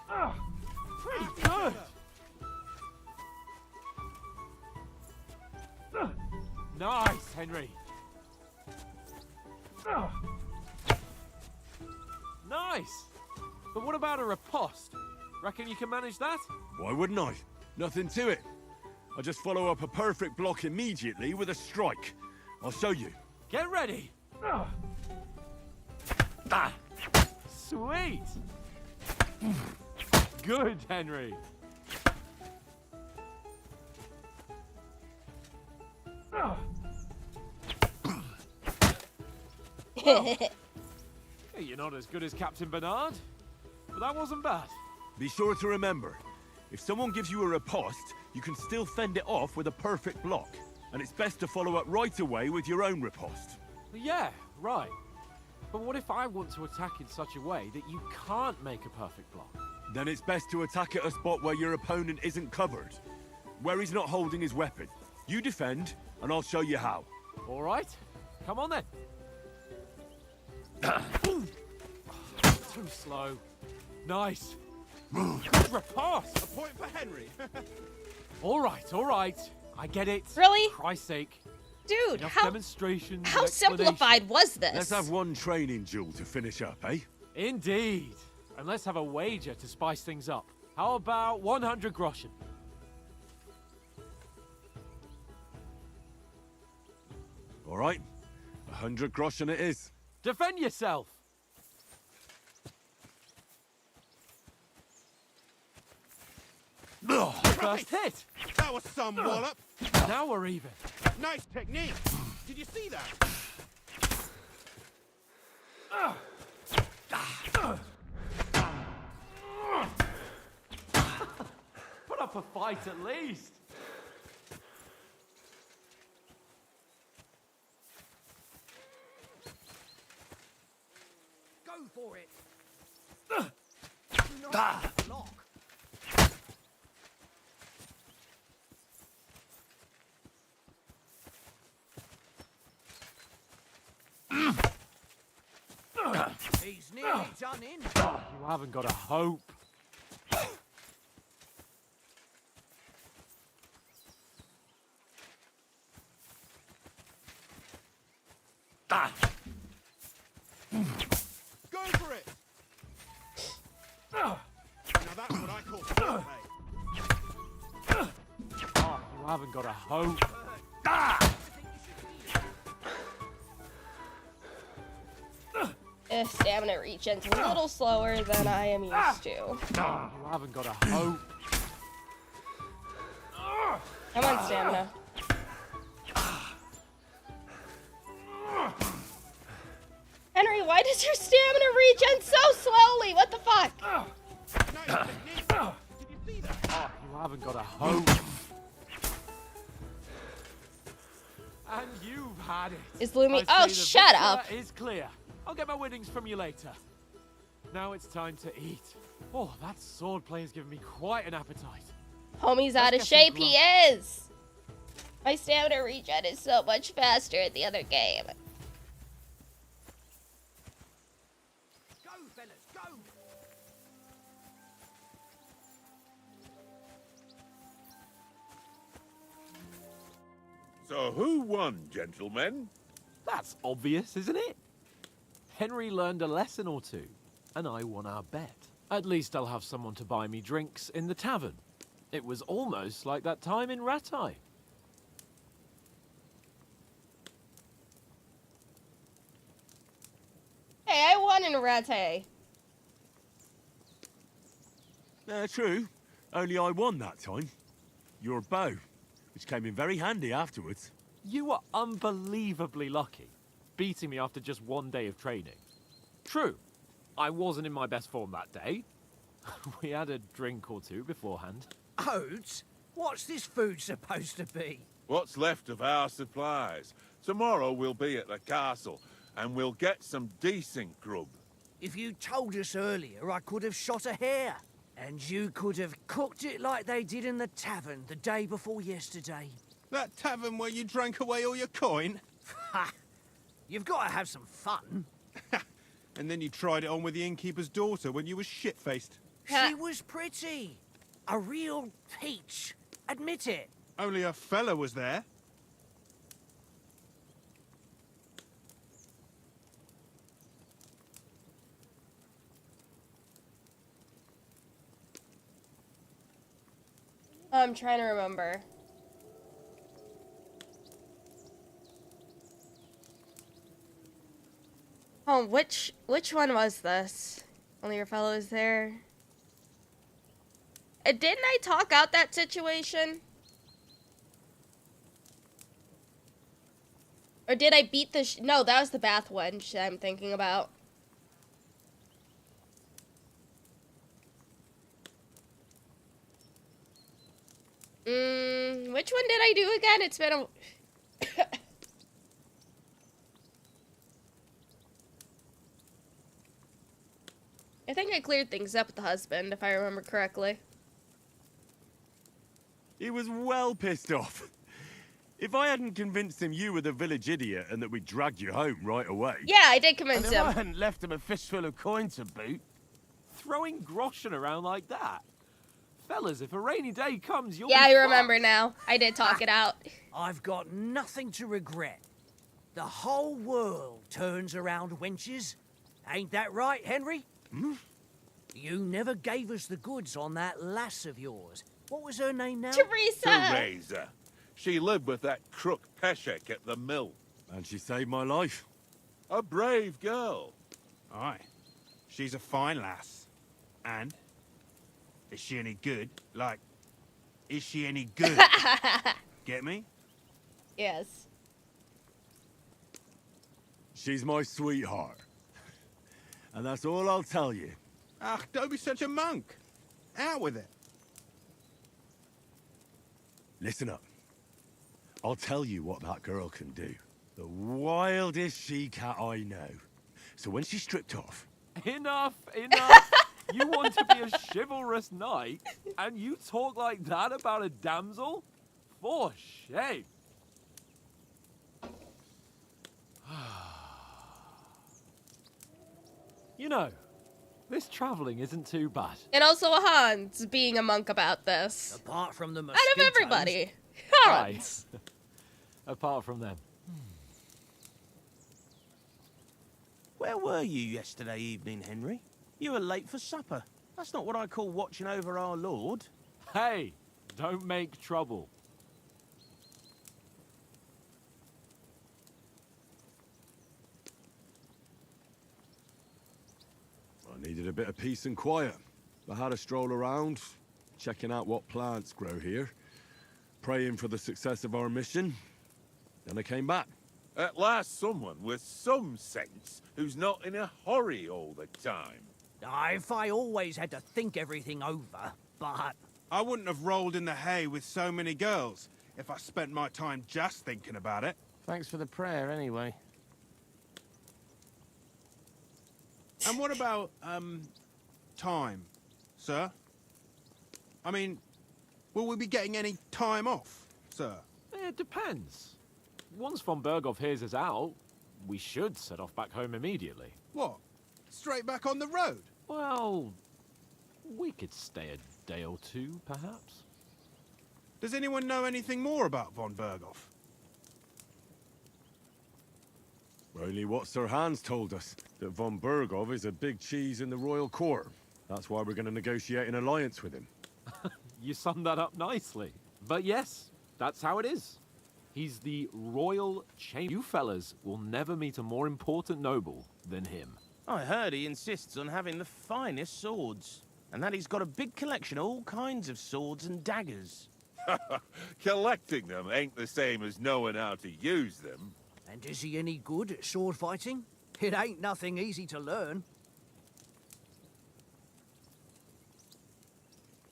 S2: Pretty good. Nice, Henry. Nice. But what about a riposte? Reckon you can manage that?
S7: Why wouldn't I? Nothing to it. I just follow up a perfect block immediately with a strike. I'll show you.
S2: Get ready. Sweet. Good, Henry. You're not as good as Captain Bernard, but that wasn't bad.
S7: Be sure to remember, if someone gives you a riposte, you can still fend it off with a perfect block. And it's best to follow up right away with your own riposte.
S2: Yeah, right. But what if I want to attack in such a way that you can't make a perfect block?
S7: Then it's best to attack at a spot where your opponent isn't covered. Where he's not holding his weapon. You defend, and I'll show you how.
S2: All right. Come on then. Too slow. Nice. Good riposte.
S12: A point for Henry.
S2: All right, all right. I get it.
S1: Really?
S2: For Christ's sake.
S1: Dude,
S2: Enough
S1: how
S2: demonstrations.
S1: how
S2: and
S1: simplified was this?
S7: Let's have one training duel to finish up, eh?
S2: Indeed. And let's have a wager to spice things up. How about 100 groschen?
S7: All right. 100 groschen it is.
S2: Defend yourself. First hit.
S12: That was some wallop.
S2: Now we're even.
S12: Nice technique. Did you see that?
S2: Put up a fight at least.
S5: Go for it. Lock. He's nearly done in.
S2: You haven't got a hope.
S12: Go for it. Now that's what I call fair play.
S2: You haven't got a hope.
S1: Stamina regen's a little slower than I am used to.
S2: You haven't got a hope.
S1: Come on, stamina. Henry, why does your stamina regen so slowly? What the fuck?
S12: Nice technique. Did you see that?
S2: You haven't got a hope. And you've had it.
S1: Is Lumi?
S2: I
S1: Oh,
S2: see the
S1: shut
S2: victor
S1: up.
S2: Is clear. I'll get my winnings from you later. Now it's time to eat. Oh, that swordplay has given me quite an appetite.
S1: Homie's out of shape. He is. My stamina regen is so much faster at the other game.
S5: Go, fellas, go.
S12: So who won, gentlemen?
S2: That's obvious, isn't it? Henry learned a lesson or two, and I won our bet. At least I'll have someone to buy me drinks in the tavern. It was almost like that time in Ratai.
S1: Hey, I won in Ratai.
S7: True. Only I won that time. Your bow, which came in very handy afterwards.
S2: You were unbelievably lucky, beating me after just one day of training. True, I wasn't in my best form that day. We had a drink or two beforehand.
S5: Oats? What's this food supposed to be?
S12: What's left of our supplies. Tomorrow we'll be at the castle, and we'll get some decent grub.
S5: If you told us earlier, I could have shot a hare. And you could have cooked it like they did in the tavern the day before yesterday.
S9: That tavern where you drank away all your coin?
S5: Ha! You've got to have some fun.
S9: And then you tried it on with the innkeeper's daughter when you were shit-faced.
S5: She was pretty. A real peach. Admit it.
S13: Only a fella was there.
S1: I'm trying to remember. Oh, which one was this? Only your fellow is there. Didn't I talk out that situation? Or did I beat the no, that was the bath wench that I'm thinking about. Which one did I do again? It's been a... I think I cleared things up with the husband, if I remember correctly.
S7: He was well pissed off. If I hadn't convinced him you were the village idiot and that we dragged you home right away...
S1: Yeah, I did convince
S8: and if
S1: him.
S8: I hadn't left him a fistful of coin to boot.
S2: Throwing groschen around like that? Fellas, if a rainy day comes, you'll
S1: Yeah,
S2: be
S1: I remember now. I did talk it out.
S5: I've got nothing to regret. The whole world turns around wenches. Ain't that right, Henry?
S7: Hmm?
S5: You never gave us the goods on that lass of yours. What was her name now?
S1: Teresa!
S12: Teresa. She lived with that crook Peshek at the mill.
S7: And she saved my life.
S12: A brave girl.
S13: Aye. She's a fine lass. And? Is she any good? Like, is she any good? Get me?
S1: Yes.
S7: She's my sweetheart. And that's all I'll tell you.
S13: Ah, don't be such a monk. Out with it.
S7: Listen up. I'll tell you what that girl can do. The wildest she-cat I know. So when she's stripped off...
S2: Enough, enough. You want to be a chivalrous knight, and you talk like that about a damsel? For shame. You know, this travelling isn't too bad.
S1: And also Hans being a monk about this.
S5: Apart from the
S1: Out
S5: mosquitoes.
S1: of everybody. Hans.
S2: Right. Apart from them.
S8: Where were you yesterday evening, Henry? You were late for supper. That's not what I call watching over our Lord.
S2: Hey, don't make trouble.
S7: I needed a bit of peace and quiet. I had a stroll around, checking out what plants grow here, praying for the success of our mission. Then I came back.
S12: At last someone with some sense who's not in a hurry all the time.
S5: If I always had to think everything over, but...
S13: I wouldn't have rolled in the hay with so many girls if I spent my time just thinking about it.
S8: Thanks for the prayer, anyway.
S13: And what about, time, sir? I mean, will we be getting any time off, sir?
S2: It depends. Once von Berghoff hears us out, we should set off back home immediately.
S13: What? Straight back on the road?
S2: Well, we could stay a day or two, perhaps.
S13: Does anyone know anything more about von Berghoff?
S7: Only what Sir Hans told us, that von Berghoff is a big cheese in the royal court. That's why we're going to negotiate an alliance with him.
S2: You summed that up nicely. But yes, that's how it is. He's the royal champion. You fellas will never meet a more important noble than him.
S8: I heard he insists on having the finest swords, and that he's got a big collection of all kinds of swords and daggers.
S12: Collecting them ain't the same as knowing how to use them.
S5: And is he any good at sword fighting? It ain't nothing easy to learn.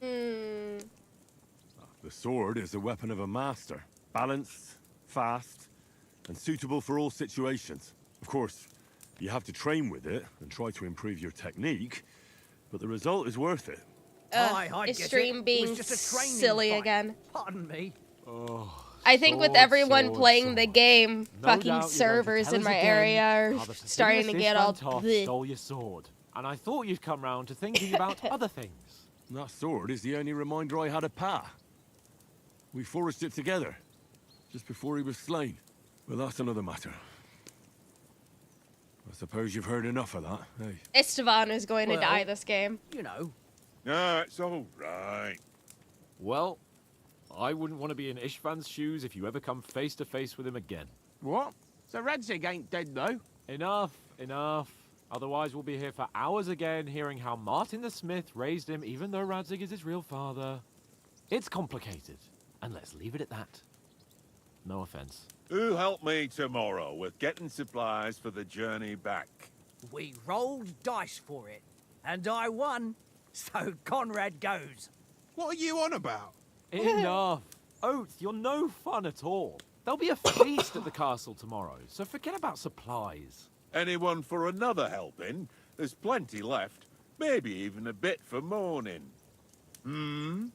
S7: The sword is the weapon of a master. Balanced, fast, and suitable for all situations. Of course, you have to train with it and try to improve your technique, but the result is worth it.
S5: I
S1: Extreme being silly
S5: fight.
S1: again.
S5: Pardon me.
S2: Oh,
S1: I think with everyone playing the game,
S2: No
S1: fucking
S2: doubt you're going to
S1: servers
S2: tell
S1: in
S2: us
S1: my
S2: again
S1: area are
S2: how the
S1: starting to
S2: fastidious
S1: get all...
S2: Van Toth
S1: bleh.
S2: stole your sword. And I thought you'd come round to thinking about other things.
S7: And that sword is the only reminder I had of Pa. We forged it together, just before he was slain. But that's another matter. I suppose you've heard enough of that, hey?
S1: Esteban is going to die this game.
S5: You know.
S12: No, it's all right.
S2: Well, I wouldn't want to be in Ishvan's shoes if you ever come face to face with him again.
S8: What? So Radzig ain't dead, though?
S2: Enough, enough. Otherwise, we'll be here for hours again, hearing how Martin the Smith raised him, even though Radzig is his real father. It's complicated, and let's leave it at that. No offense.
S12: Who'll help me tomorrow with getting supplies for the journey back?
S5: We rolled dice for it, and I won, so Conrad goes.
S13: What are you on about?
S2: Enough. Oath, you're no fun at all. There'll be a feast at the castle tomorrow, so forget about supplies.
S12: Anyone for another helping? There's plenty left. Maybe even a bit for morning. Hmm?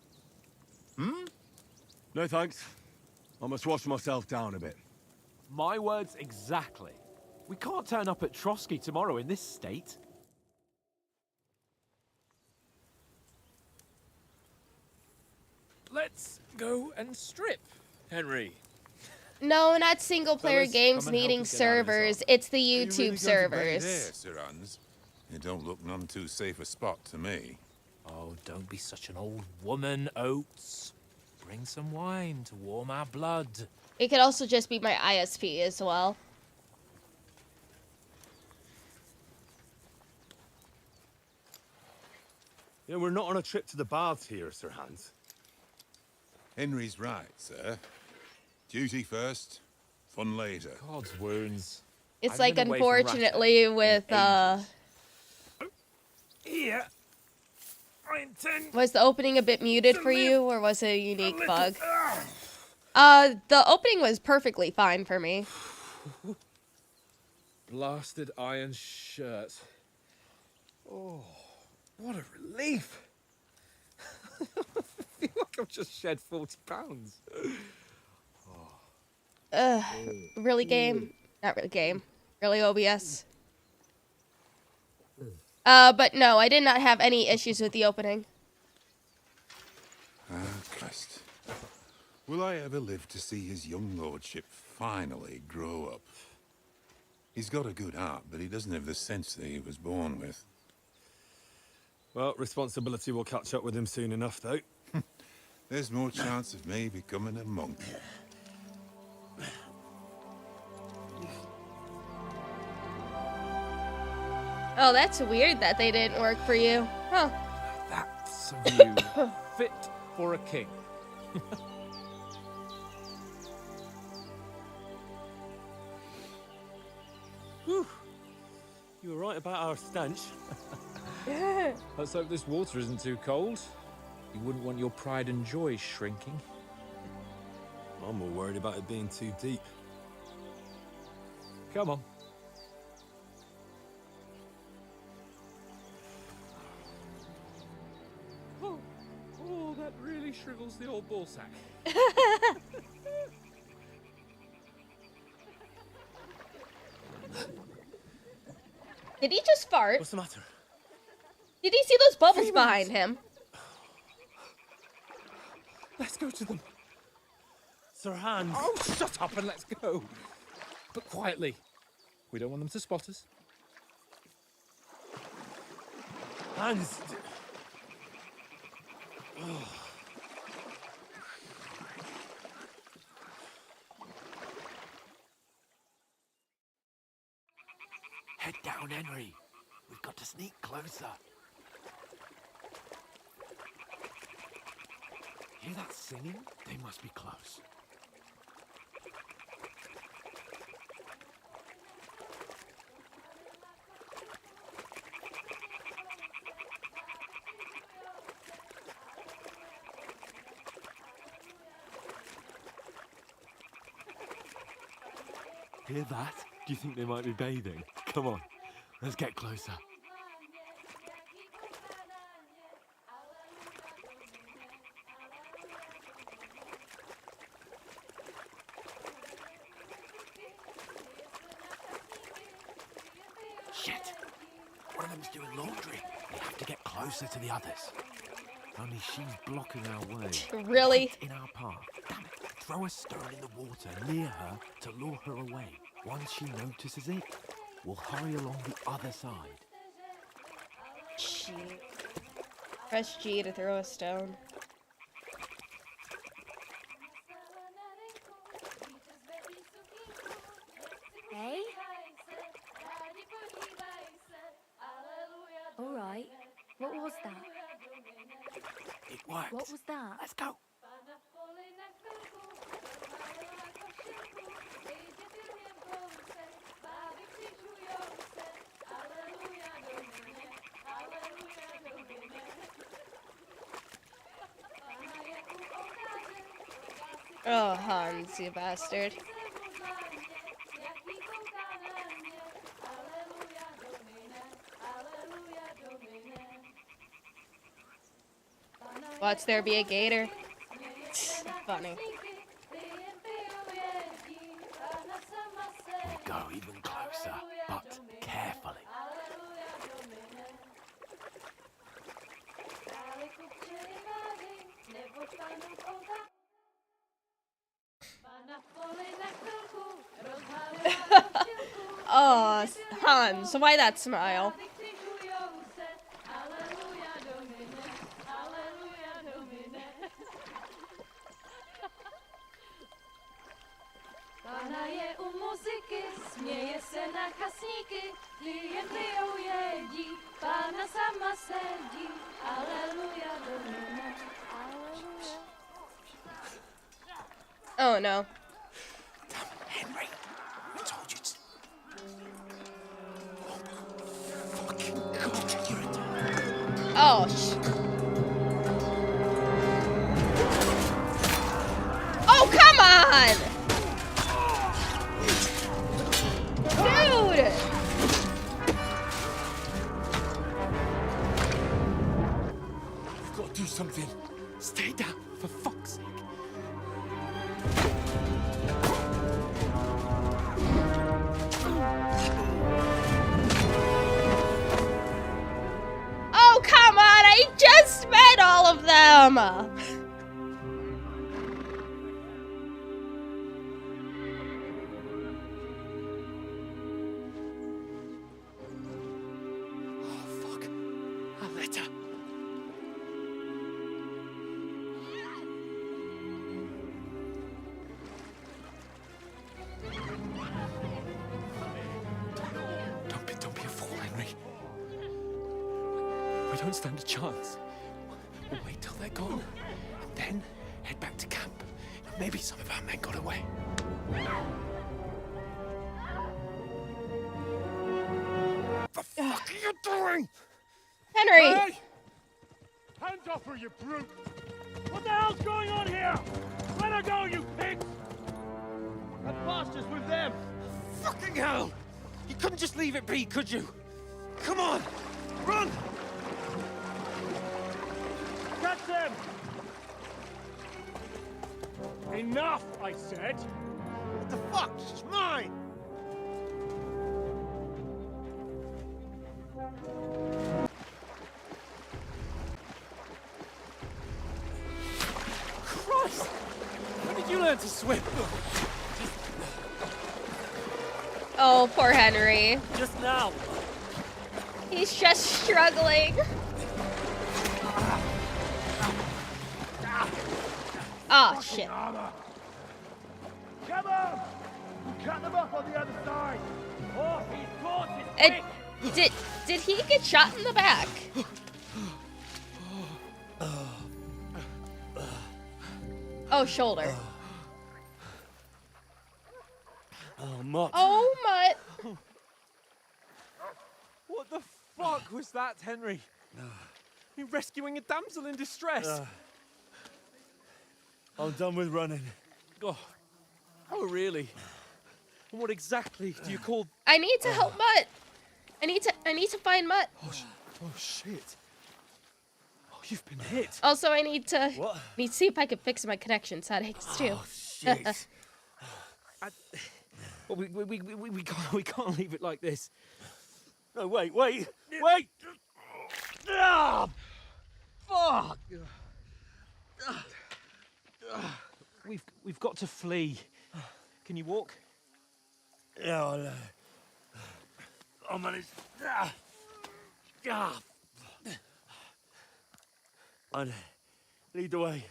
S7: No thanks. I must wash myself down a bit.
S2: My words exactly. We can't turn up at Trosky tomorrow in this state.
S4: Let's go and strip, Henry.
S1: No, not single-player
S4: Fellas,
S1: games
S4: come and help
S1: needing
S4: us get out of this
S1: servers. It's the
S12: Are you
S1: YouTube
S12: really going to
S1: servers.
S12: bait there, Sir Hans? It don't look none too safe a spot to me.
S4: Oh, don't be such an old woman, Oates. Bring some wine to warm our blood.
S1: It could also just be my ISP as well.
S6: Yeah, we're not on a trip to the baths here, Sir Hans.
S12: Henry's right, sir. Duty first, fun later.
S4: God's wounds.
S1: It's
S4: I've
S1: like,
S4: been away from
S1: unfortunately, with,
S4: Here. I intend...
S1: Was the opening a bit muted for you, or was it a unique bug? The opening was perfectly fine for me.
S4: Blasted iron shirt. Oh, what a relief. I feel like I've just shed 40 pounds.
S1: Really game? Not really game. Really OBS? But no, I did not have any issues with the opening.
S12: Ah, Christ. Will I ever live to see his young lordship finally grow up? He's got a good heart, but he doesn't have the sense that he was born with.
S6: Well, responsibility will catch up with him soon enough, though.
S12: There's more chance of me becoming a monk.
S1: Oh, that's weird that they didn't work for you. Huh.
S4: That's a view fit for a king.
S6: Whew. You were right about our stench.
S4: Let's hope this water isn't too cold. You wouldn't want your pride and joy shrinking.
S6: I'm more worried about it being too deep.
S4: Come on. Oh, that really shrivels the old ball sack.
S1: Did he just fart?
S6: What's the matter?
S1: Did he see those bubbles behind him?
S6: Let's go to them. Sir Hans.
S4: Oh, shut up and let's go. But quietly. We don't want them to spot us.
S6: Hans.
S2: Head down, Henry. We've got to sneak closer. Hear that singing? They must be close. Hear that? Do you think they might be bathing? Come on, let's get closer. Shit! One of them's doing laundry. We have to get closer to the others. Only she's blocking our way.
S1: Really?
S2: In our path. Damn it. Throw a stone in the water near her to lure her away. Once she notices it, we'll hurry along the other side.
S1: G. Press G to throw a stone.
S3: Hey? All right. What was that?
S2: It worked.
S3: What was that?
S2: Let's go.
S1: Oh, Hans, you bastard. Watch there be a gator. Funny.
S2: We'll go even closer, but carefully.
S1: Oh, Hans, why that smile? Oh no.
S2: Henry, I told you to.
S1: Oh, oh, come on! Dude!
S2: You've got to do something. Stay down, for fuck's sake.
S1: Oh, come on! I just met all of them!
S2: We don't stand a chance. We'll wait till they're gone, and then head back to camp. Maybe some of our men got away.
S12: What the fuck are you doing?
S1: Henry!
S6: Hey! Hands off her, you brute! What the hell's going on here? Let her go, you pigs!
S5: That bastard's with them!
S2: Fucking hell! You couldn't just leave it be, could you? Come on! Run!
S6: Catch them! Enough, I said!
S5: What the fuck? She's mine!
S2: Christ! When did you learn to swim?
S1: Oh, poor Henry.
S2: Just now.
S1: He's just struggling. Oh, shit.
S6: Come on! Cut them off on the other side! Oh, he's caught his
S1: Did he get shot in the back? Oh, shoulder.
S2: Oh, Mutt.
S1: Oh, Mutt.
S2: What the fuck was that, Henry? You rescuing a damsel in distress?
S11: I'm done with running.
S2: Oh really? And what exactly do you call...
S1: I need to help Mutt. I need to find Mutt.
S2: Oh, shit. Oh, you've been hit.
S1: Also, I need to see if I can fix my connection settings too.
S2: Oh, shit. Well, we can't leave it like this. No, wait! Ah!
S11: Fuck! We've got to flee. Can you walk?
S10: Yeah, I'll manage. And lead the way.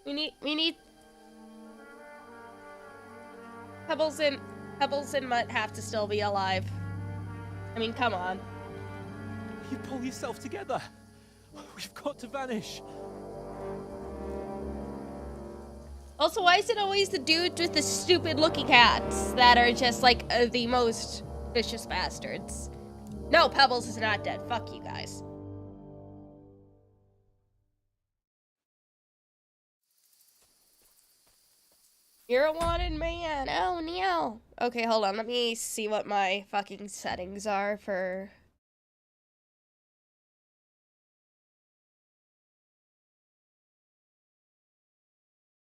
S1: We need Pebbles and Mutt have to still be alive. I mean, come on.
S11: You pull yourself together. We've got to vanish.
S1: Also, why is it always the dudes with the stupid looking hats that are just like the most vicious bastards? No, Pebbles is not dead. Fuck you guys. You're a wanted man. Oh no. Okay, hold on. Let me see what my fucking settings are for.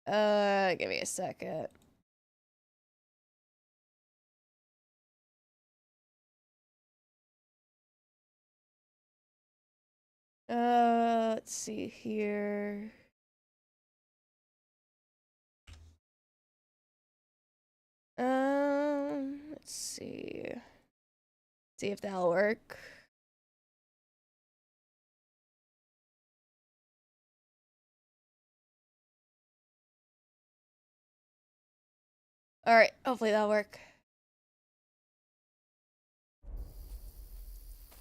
S1: Give me a second. Let's see here. Let's see. See if that'll work. Alright, hopefully that'll work.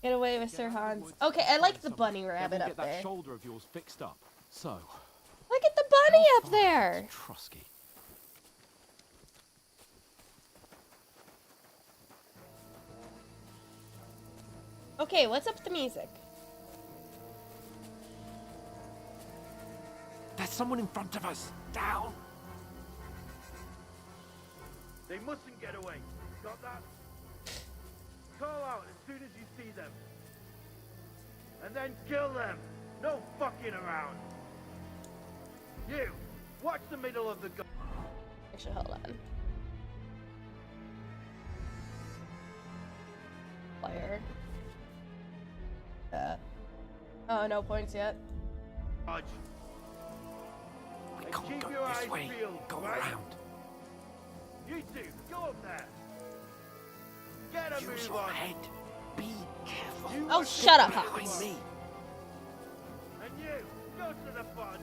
S1: Get away, Mr. Hans. Okay, I like the bunny rabbit up
S2: Get that
S1: there.
S2: shoulder of yours fixed up. So,
S1: Look at the bunny up there.
S2: Trosky.
S1: Okay, what's up with the music?
S2: There's someone in front of us. Down.
S10: They mustn't get away. Got that? Call out as soon as you see them. And then kill them. No fucking around. You, watch the middle of the gun.
S1: Actually, hold on. Player. Oh, no points yet.
S10: We
S2: can't go this way. Go around.
S10: You two, go up there. Get a
S2: Use
S10: move
S2: your
S10: on.
S2: head. Be careful.
S1: Oh, shut up,
S2: Behind
S1: Hans.
S2: me.
S10: And you, go to the fun.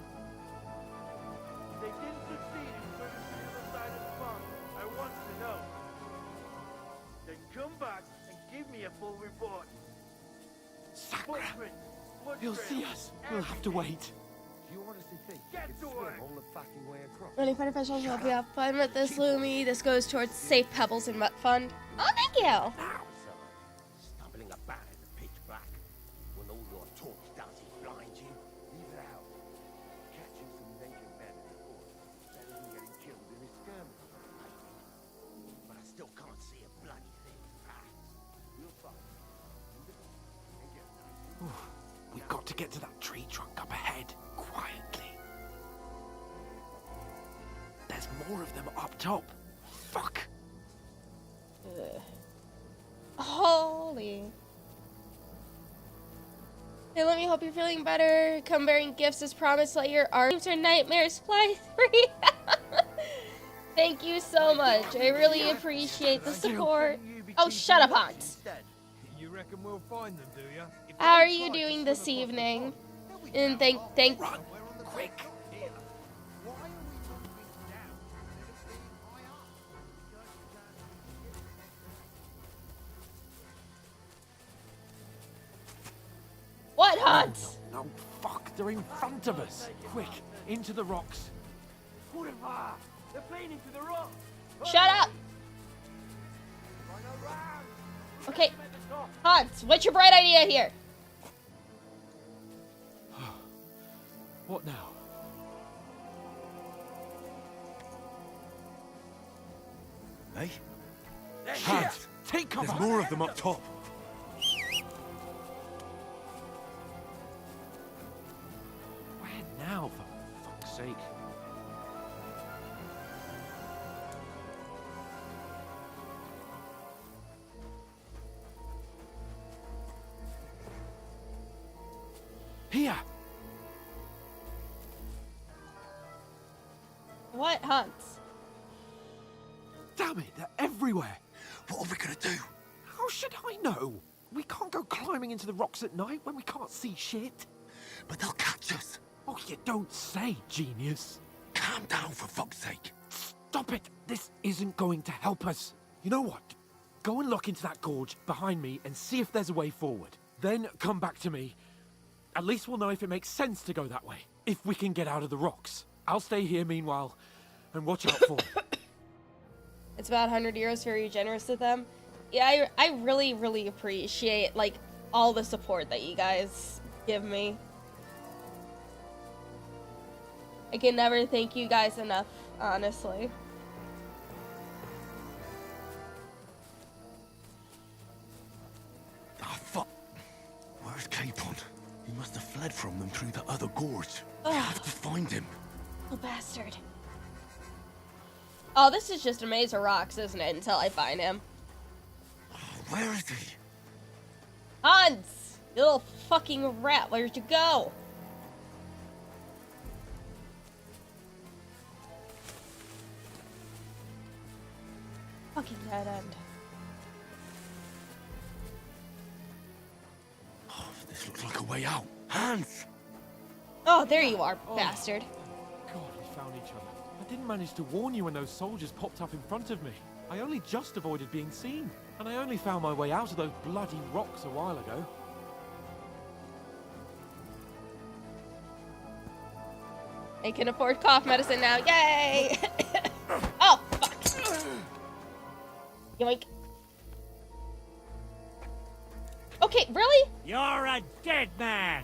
S10: They didn't succeed in moving to the other side of the pond. I want to know. Then come back and give me a full report.
S2: Sakura.
S10: Footprints, blood
S2: He'll
S10: trails,
S2: see us. We'll have to wait.
S14: Do you honestly think
S10: Get
S14: you
S10: to
S14: can swim
S10: work.
S14: all the fucking way across?
S1: Running fighter professionals will be off fun with this, Lumi. This goes towards Safe Pebbles and Mutt Fund. Oh, thank you.
S14: Stumbling about in the pitch black when all your talk does is blind you. Leave it out. Catching some naked men in the forest better than getting killed in a skirmish. But I still can't see a bloody thing. We'll fight.
S2: We've got to get to that tree trunk up ahead, quietly. There's more of them up top. Fuck.
S1: Holy. Hey, let me hope you're feeling better. Come bearing gifts as promised. Let your arms or nightmares fly free. Thank you so much. I really appreciate the support. Oh, shut up, Hans.
S13: You reckon we'll find them, do you?
S1: How are you doing this evening? And thank.
S2: Quick.
S1: What, Hans?
S2: No, fuck. They're in front of us. Quick, into the rocks.
S10: They're playing into the rock.
S1: Shut up. Okay, Hans, what's your bright idea here?
S2: What now?
S7: Hey?
S2: Hans, take cover.
S7: There's more of them up top.
S2: Where now, for fuck's sake?
S1: hunts.
S2: Damn it, they're everywhere.
S14: What are we gonna do?
S2: How should I know? We can't go climbing into the rocks at night when we can't see shit.
S14: But they'll catch us.
S2: Oh, you don't say, genius.
S14: Calm down, for fuck's sake.
S2: Stop it. This isn't going to help us. You know what? Go and look into that gorge behind me and see if there's a way forward. Then come back to me. At least we'll know if it makes sense to go that way. If we can get out of the rocks. I'll stay here meanwhile and watch out for them.
S1: It's about 100 euros. Very generous with them. Yeah, I really, really appreciate, like, all the support that you guys give me. I can never thank you guys enough, honestly.
S14: Ah, fuck. Where's Capon? He must have fled from them through the other gorge. I have to find him.
S1: Oh, bastard. Oh, this is just a maze of rocks, isn't it? Until I find him.
S14: Where is he?
S1: Hans! You little fucking rat, where'd you go? Fucking dead end.
S14: Oh, this looks like a way out. Hans!
S1: Oh, there you are, bastard.
S2: God, we found each other. I didn't manage to warn you when those soldiers popped up in front of me. I only just avoided being seen. And I only found my way out of those bloody rocks a while ago.
S1: I can afford cough medicine now. Yay! Oh, fuck. Yoink. Okay, really?
S5: You're a dead man!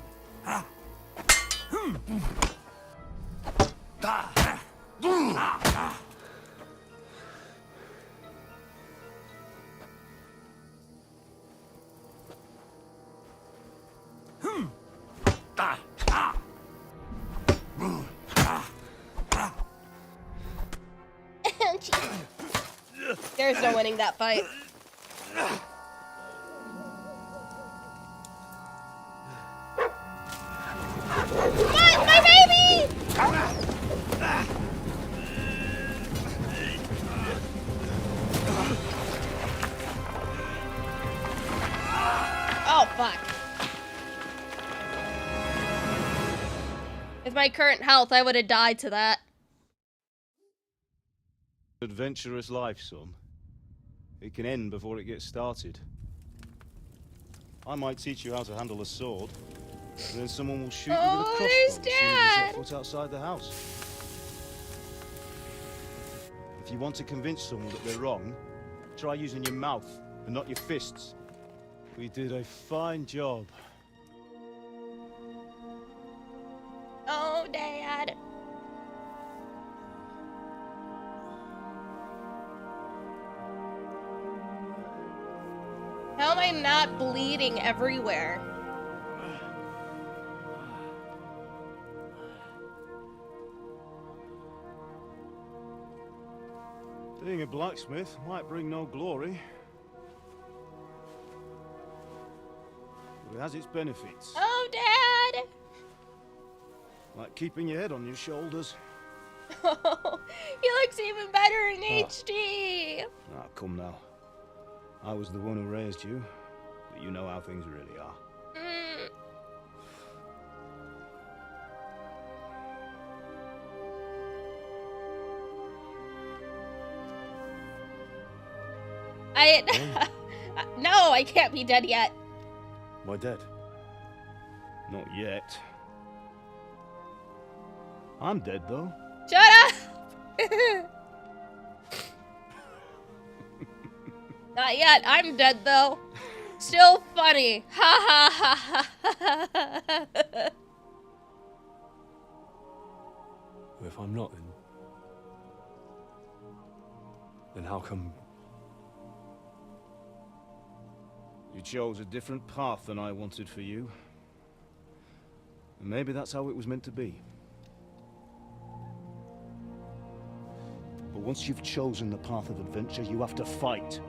S1: There's no winning that fight. What? My baby! Oh, fuck. With my current health, I would have died to that.
S15: Adventurous life, son. It can end before it gets started. I might teach you how to handle a sword, and then someone will shoot you with a crossbow as soon as you set foot outside the house. If you want to convince someone that they're wrong, try using your mouth and not your fists. We did a fine job.
S1: Oh, Dad. How am I not bleeding everywhere?
S15: Being a blacksmith might bring no glory, but it has its benefits.
S1: Oh, Dad!
S15: Like keeping your head on your shoulders.
S1: Oh, he looks even better in HD!
S15: Ah, come now. I was the one who raised you, but you know how things really are.
S1: No, I can't be dead yet.
S15: Why dead? Not yet. I'm dead, though.
S1: Shut up! Not yet. I'm dead, though. Still funny. Ha ha ha ha.
S7: If I'm not, then how come?
S15: You chose a different path than I wanted for you. And maybe that's how it was meant to be. But once you've chosen the path of adventure, you have to fight.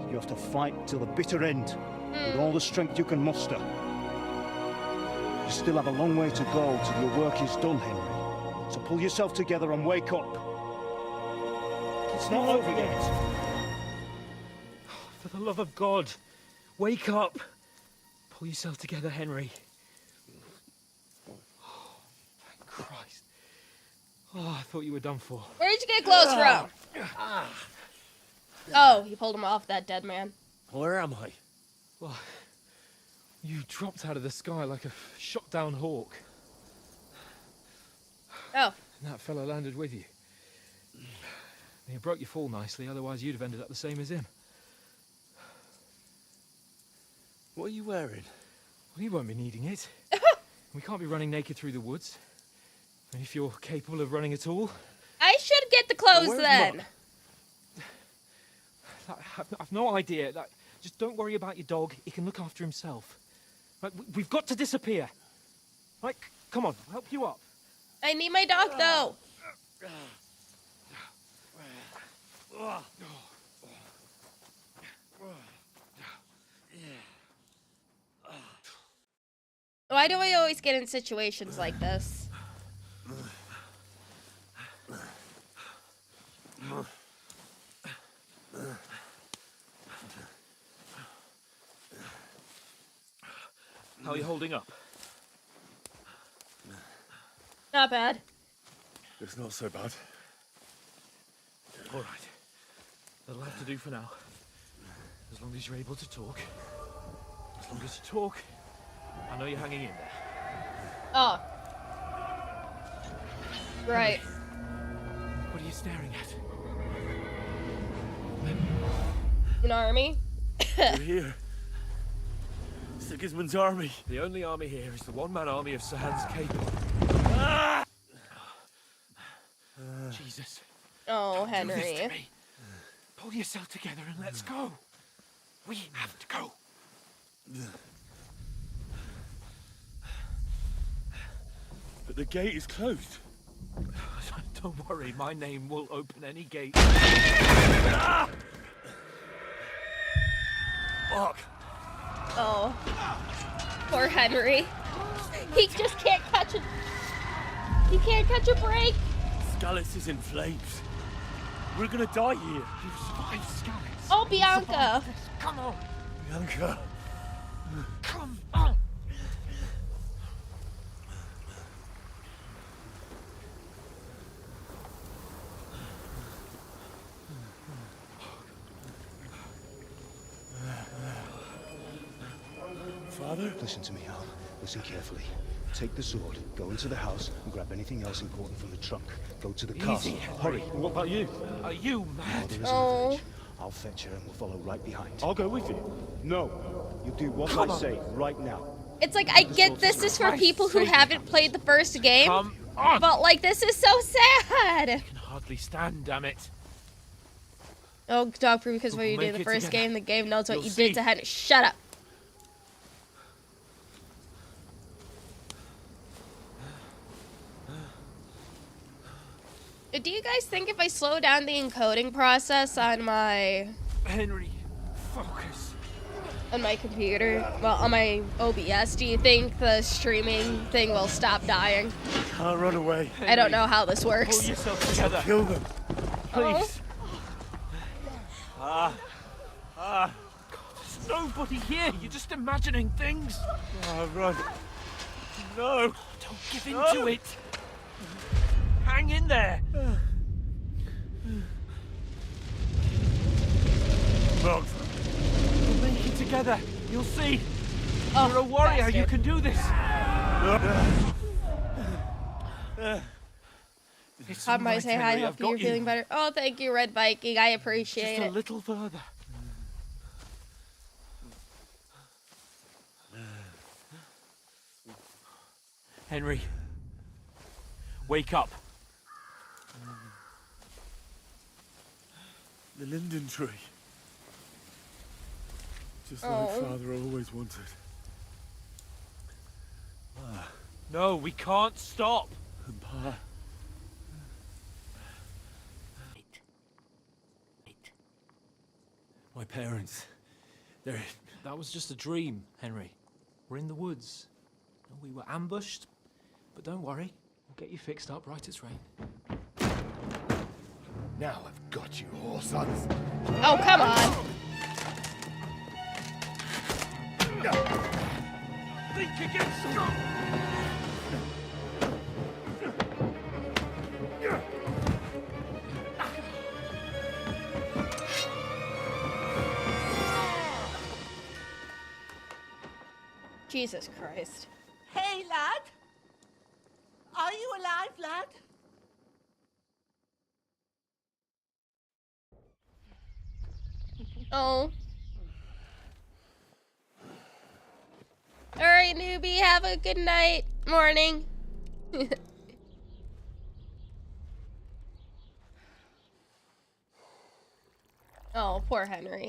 S15: You have to fight till the bitter end, with all the strength you can muster. You still have a long way to go till your work is done, Henry. So pull yourself together and wake up. It's not over yet.
S16: For the love of God, wake up. Pull yourself together, Henry. Oh, thank Christ. Oh, I thought you were done for.
S1: Where'd you get clothes from? Oh, he pulled him off, that dead man.
S16: Where am I? Well, you dropped out of the sky like a shot-down hawk.
S1: Oh.
S16: And that fella landed with you. You broke your fall nicely, otherwise you'd have ended up the same as him.
S8: What are you wearing?
S16: Well, you won't be needing it. We can't be running naked through the woods. And if you're capable of running at all...
S1: I should get the clothes then.
S16: I've no idea. Just don't worry about your dog. He can look after himself. We've got to disappear. Come on, I'll help you up.
S1: I need my dog, though. Why do I always get in situations like this?
S16: How are you holding up?
S1: Not bad.
S7: It's not so bad.
S16: All right. That'll have to do for now. As long as you're able to talk. As long as you talk, I know you're hanging in there.
S1: Oh. Right.
S16: What are you staring at?
S1: An army?
S7: We're here. Sigismund's army.
S16: The only army here is the one-man army of Sahan's Cape. Jesus.
S1: Oh,
S16: Don't do this to
S1: Henry.
S16: me. Pull yourself together and let's go. We have to go.
S7: But the gate is closed.
S16: Don't worry, my name will open any gate.
S7: Fuck.
S1: Oh. Poor Henry. He just can't catch it. He can't catch a break.
S7: Scallis is in flames. We're gonna die here.
S16: You survived Scallis.
S1: Oh, Bianca.
S16: Come on.
S7: Bianca.
S16: Come on.
S7: Father?
S15: Listen to me, Al. Listen carefully. Take the sword, go into the house, and grab anything else important from the trunk. Go to the castle. Hurry.
S7: What about you?
S16: Are you mad?
S15: Mother is in the village. I'll fetch her and we'll follow right behind.
S7: I'll go with you.
S15: No. You do what
S16: Come
S15: I
S16: on.
S15: say right now.
S1: It's like, I get this is for people who haven't played the first game.
S16: Come on.
S1: But, like, this is so sad.
S16: I can hardly stand, damn it.
S1: Oh, Dog, because what
S16: We'll
S1: you did
S16: make
S1: the
S16: it
S1: first
S16: together.
S1: game, the game knows what
S16: You'll
S1: you
S16: see.
S1: did to Henry. Shut up. Do you guys think if I slow down the encoding process on my
S16: Henry, focus.
S1: on my computer, well, on my OBS, do you think the streaming thing will stop dying?
S7: Can't run away.
S1: I don't know how this works.
S16: Pull yourself together.
S7: Kill them.
S16: Please. There's nobody here. You're just imagining things.
S7: Run. No.
S16: Don't give in to it. Hang in there.
S7: Mutt.
S16: We'll make it together. You'll see.
S1: Oh,
S16: You're a warrior.
S1: bastard.
S16: You can do this. It's
S1: How might I
S16: all
S1: say
S16: right,
S1: hi?
S16: Henry,
S1: Hope
S16: I've
S1: you're
S16: got you.
S1: feeling better. Oh, thank you, Red Viking. I appreciate
S16: Just a
S1: it.
S16: little further. Henry, wake up.
S7: The linden tree. Just
S1: Oh.
S7: like Father always wanted.
S16: No, we can't stop.
S7: And Pa. My parents. They're...
S16: That was just a dream, Henry. We're in the woods. We were ambushed, but don't worry. We'll get you fixed up right as rain.
S14: Now I've got you, whore sons.
S1: Oh, come on.
S2: Think again, Scott!
S1: Jesus Christ.
S17: Hey, lad. Are you alive, lad?
S1: Oh. Alright, newbie, have a good night, morning. Oh, poor Henry.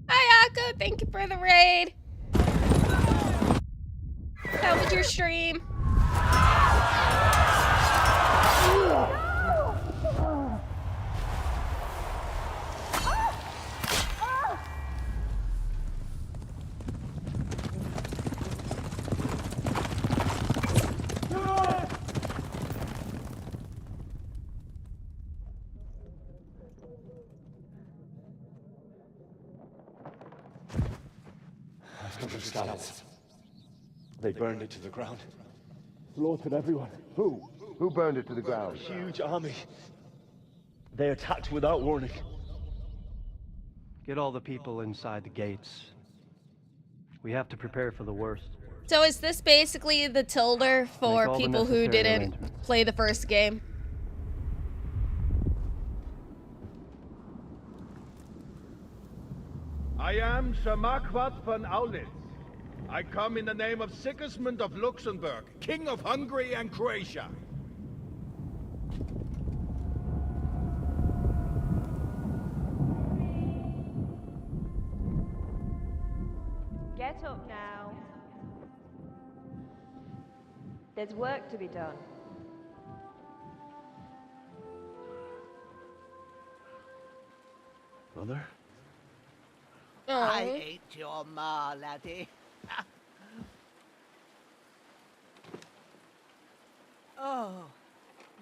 S1: Hi, Akko, thank you for the raid. How was your stream?
S14: Scallops. They burned it to the ground. Slaughtered everyone. Who? Who burned it to the ground? Huge army. They attacked without warning.
S18: Get all the people inside the gates. We have to prepare for the worst.
S1: So is this basically the tilder for people who didn't play the first game?
S10: I am Sir Marquardt von Aulitz. I come in the name of Sigismund of Luxembourg, King of Hungary and Croatia.
S19: Get up now. There's work to be done.
S14: Mother?
S17: I ain't your ma, laddie. Oh,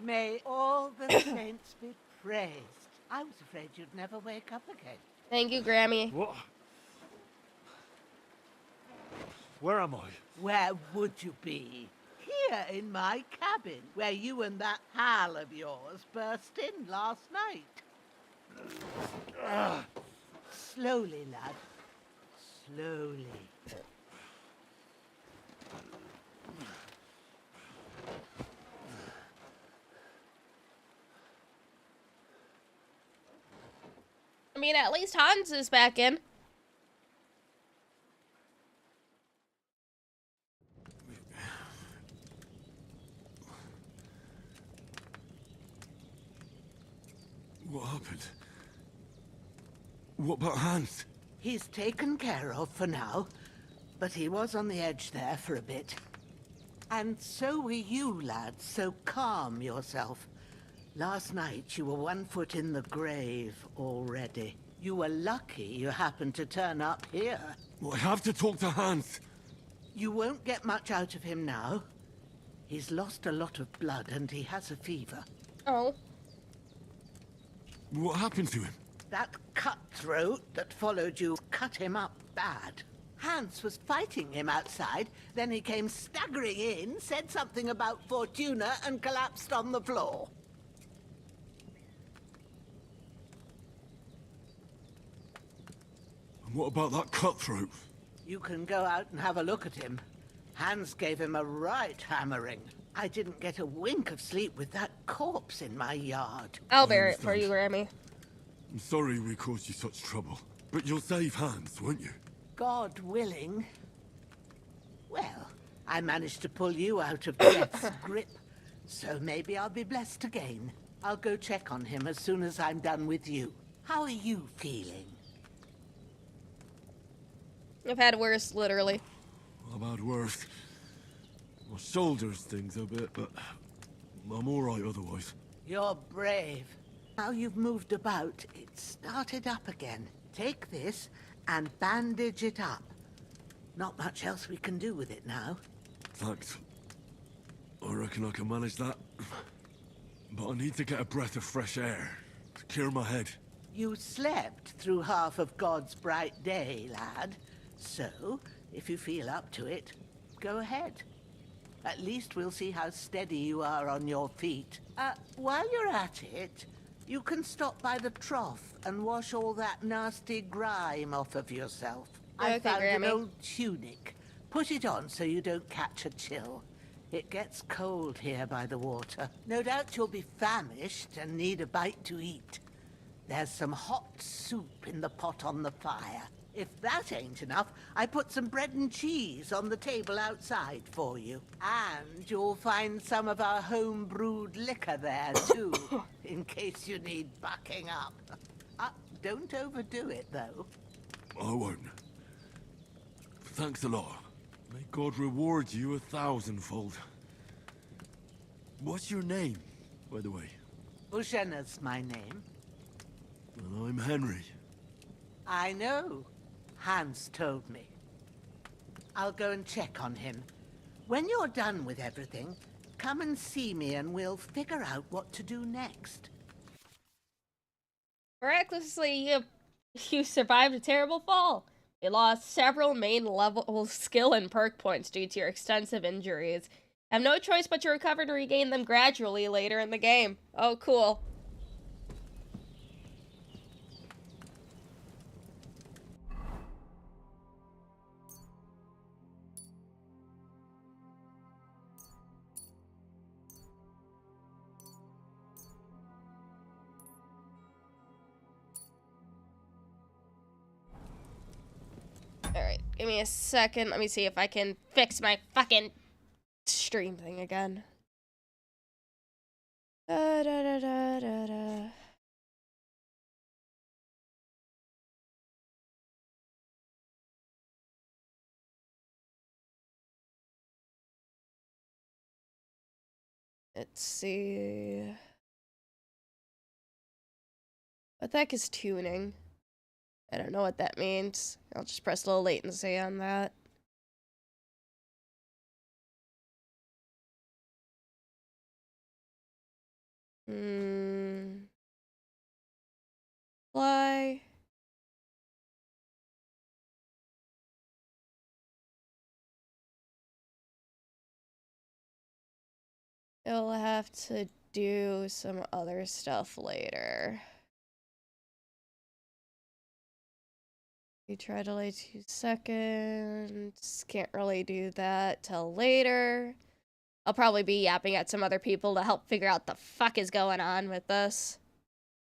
S17: may all the saints be praised. I was afraid you'd never wake up again.
S1: Thank you, Grammy.
S14: What? Where am I?
S17: Where would you be? Here in my cabin, where you and that pal of yours burst in last night. Slowly, lad. Slowly.
S1: I mean, at least Hans is back in.
S7: What happened? What about Hans?
S17: He's taken care of for now, but he was on the edge there for a bit. And so were you, lad, so calm yourself. Last night you were 1 foot in the grave already. You were lucky you happened to turn up here.
S7: Well, I have to talk to Hans.
S17: You won't get much out of him now. He's lost a lot of blood and he has a fever.
S1: Oh.
S7: What happened to him?
S17: That cutthroat that followed you cut him up bad. Hans was fighting him outside, then he came staggering in, said something about Fortuna, and collapsed on the floor.
S7: And what about that cutthroat?
S17: You can go out and have a look at him. Hans gave him a right hammering. I didn't get a wink of sleep with that corpse in my yard.
S1: I'll bear it for you, Grammy.
S7: I'm sorry we caused you such trouble, but you'll save Hans, won't you?
S17: God willing. Well, I managed to pull you out of death's grip, so maybe I'll be blessed again. I'll go check on him as soon as I'm done with you. How are you feeling?
S1: I've had worse, literally.
S7: I've had worse. My shoulders stings a bit, but I'm all right otherwise.
S17: You're brave. Now you've moved about, it started up again. Take this and bandage it up. Not much else we can do with it now.
S7: Thanks. I reckon I can manage that. But I need to get a breath of fresh air to clear my head.
S17: You slept through half of God's bright day, lad. So, if you feel up to it, go ahead. At least we'll see how steady you are on your feet. While you're at it, you can stop by the trough and wash all that nasty grime off of yourself. I
S1: Okay,
S17: found an
S1: Grammy.
S17: old tunic. Put it on so you don't catch a chill. It gets cold here by the water. No doubt you'll be famished and need a bite to eat. There's some hot soup in the pot on the fire. If that ain't enough, I put some bread and cheese on the table outside for you. And you'll find some of our home-brewed liquor there, too, in case you need bucking up. Don't overdo it, though.
S7: I won't. Thanks a lot. May God reward you 1,000-fold. What's your name, by the way?
S17: Ushena's my name.
S7: And I'm Henry.
S17: I know. Hans told me. I'll go and check on him. When you're done with everything, come and see me and we'll figure out what to do next.
S1: Miraculously, you survived a terrible fall. You lost several main level skill and perk points due to your extensive injuries. Have no choice but to recover and regain them gradually later in the game. Oh, cool. Alright, give me a second. Let me see if I can fix my fucking stream thing again. Da, da, da, da, da, da. Let's see. What the heck is tuning? I don't know what that means. I'll just press low latency on that. Fly. You'll have to do some other stuff later. You try to delay 2 seconds. Can't really do that till later. I'll probably be yapping at some other people to help figure out the fuck is going on with this.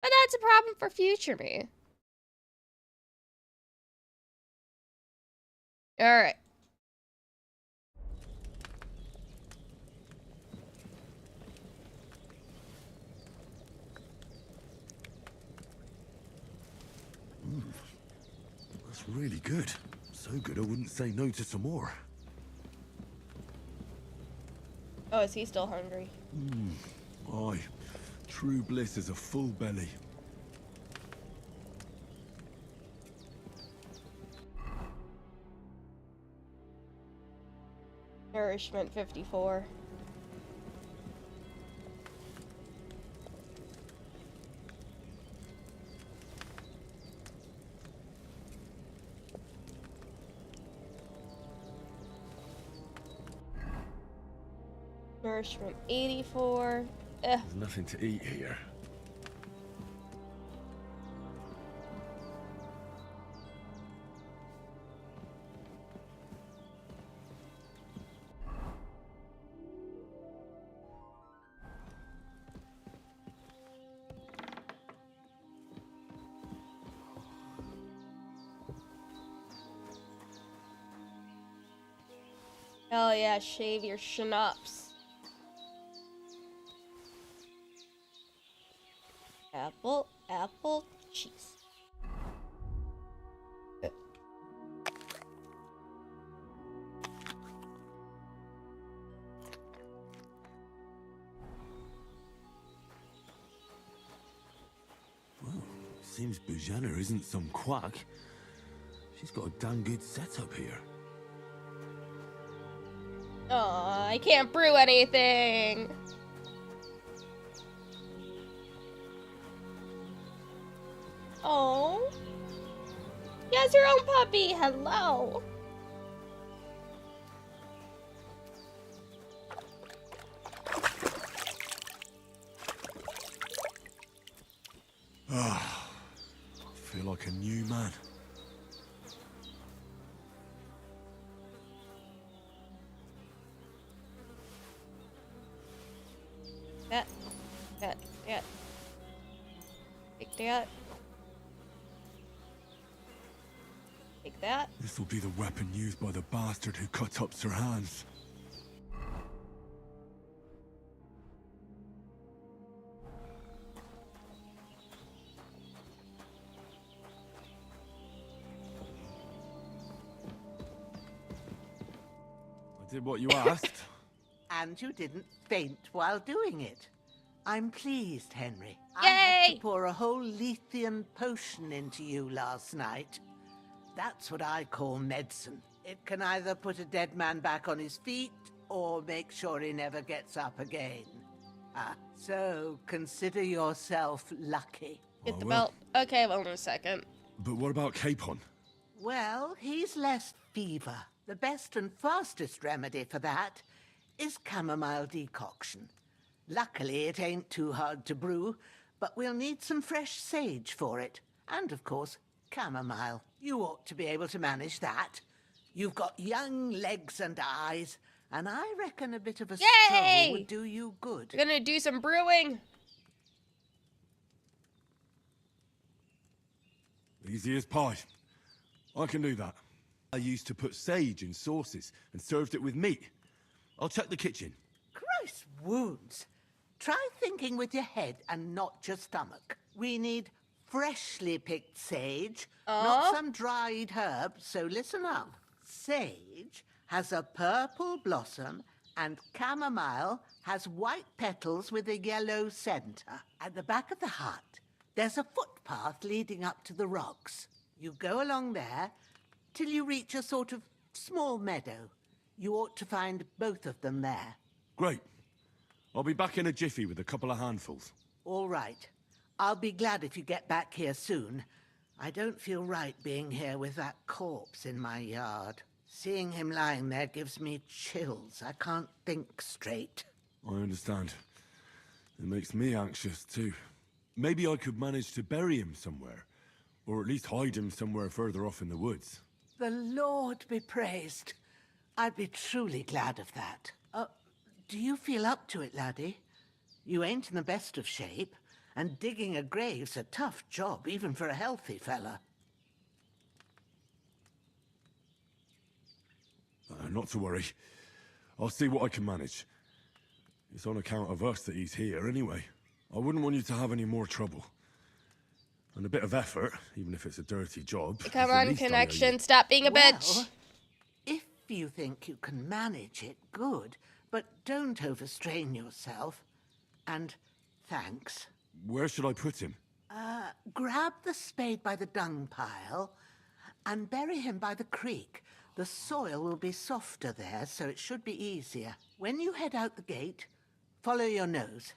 S1: But that's a problem for future me. Alright.
S7: That's really good. So good I wouldn't say no to some more.
S1: Oh, is he still hungry?
S7: Aye. True bliss is a full belly.
S1: Nourishment 54. Nourishment 84.
S7: There's nothing to eat here.
S1: Hell yeah, shave your schnapps. Apple, cheese.
S7: Well, seems Bujana isn't some quack. She's got a damn good setup here.
S1: Aw, I can't brew anything. Oh. He has your own puppy. Hello.
S7: Ah, I feel like a new man.
S1: That. Take that. Take that.
S7: This will be the weapon used by the bastard who cut up Sir Hans. I did what you asked.
S17: And you didn't faint while doing it. I'm pleased, Henry.
S1: Yay!
S17: I had to pour a whole Lethean potion into you last night. That's what I call medicine. It can either put a dead man back on his feet or make sure he never gets up again. So consider yourself lucky.
S1: Get the belt. Okay, hold on a second.
S7: But what about Capon?
S17: Well, he's less fever. The best and fastest remedy for that is chamomile decoction. Luckily, it ain't too hard to brew, but we'll need some fresh sage for it. And, of course, chamomile. You ought to be able to manage that. You've got young legs and eyes, and I reckon a bit of a stroll would do you good.
S1: We're gonna do some brewing.
S7: Easy as pie. I can do that. I used to put sage in sauces and served it with meat. I'll check the kitchen.
S17: Christ wounds. Try thinking with your head and not your stomach. We need freshly picked sage, not some dried herb, so listen up. Sage has a purple blossom and chamomile has white petals with a yellow center. At the back of the hut, there's a footpath leading up to the rocks. You go along there till you reach a sort of small meadow. You ought to find both of them there.
S7: Great. I'll be back in a jiffy with a couple of handfuls.
S17: All right. I'll be glad if you get back here soon. I don't feel right being here with that corpse in my yard. Seeing him lying there gives me chills. I can't think straight.
S7: I understand. It makes me anxious, too. Maybe I could manage to bury him somewhere. Or at least hide him somewhere further off in the woods.
S17: The Lord be praised. I'd be truly glad of that. Do you feel up to it, laddie? You ain't in the best of shape, and digging a grave's a tough job, even for a healthy fella.
S7: Not to worry. I'll see what I can manage. It's on account of us that he's here, anyway. I wouldn't want you to have any more trouble. And a bit of effort, even if it's a dirty job.
S1: Come on, connection. Stop being a bitch.
S17: If you think you can manage it, good. But don't overstrain yourself. And thanks.
S7: Where should I put him?
S17: Grab the spade by the dung pile and bury him by the creek. The soil will be softer there, so it should be easier. When you head out the gate, follow your nose.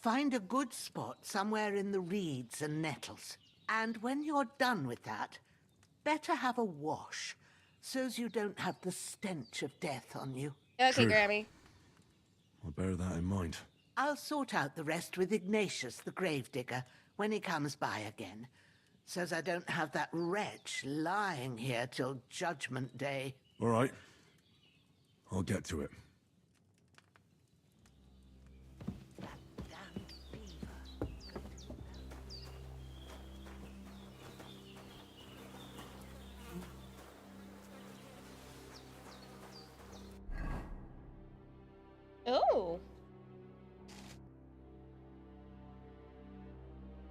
S17: Find a good spot somewhere in the reeds and nettles. And when you're done with that, better have a wash, so's you don't have the stench of death on you.
S1: Okay, Grammy.
S7: I'll bear that in mind.
S17: I'll sort out the rest with Ignatius, the gravedigger, when he comes by again, so's I don't have that wretch lying here till Judgment Day.
S7: All right. I'll get to it.
S1: Oh.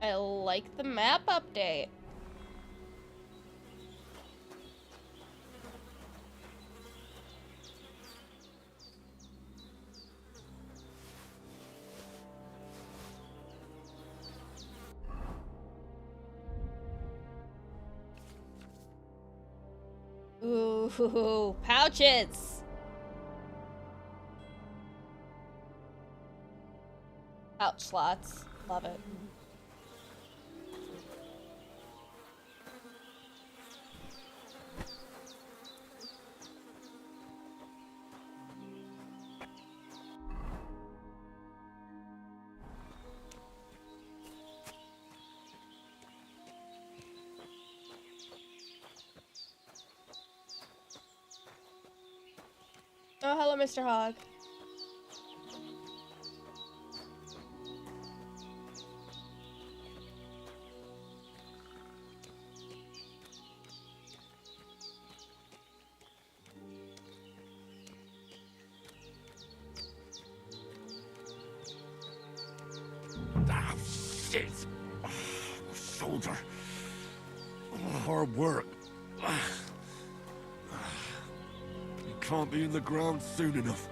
S1: I like the map update. Ooh, pouches. slots. Love it. Oh, hello, Mr. Hogg.
S7: Ah, shit! Oh, my shoulder. Oh, hard work. You can't be in the ground soon enough.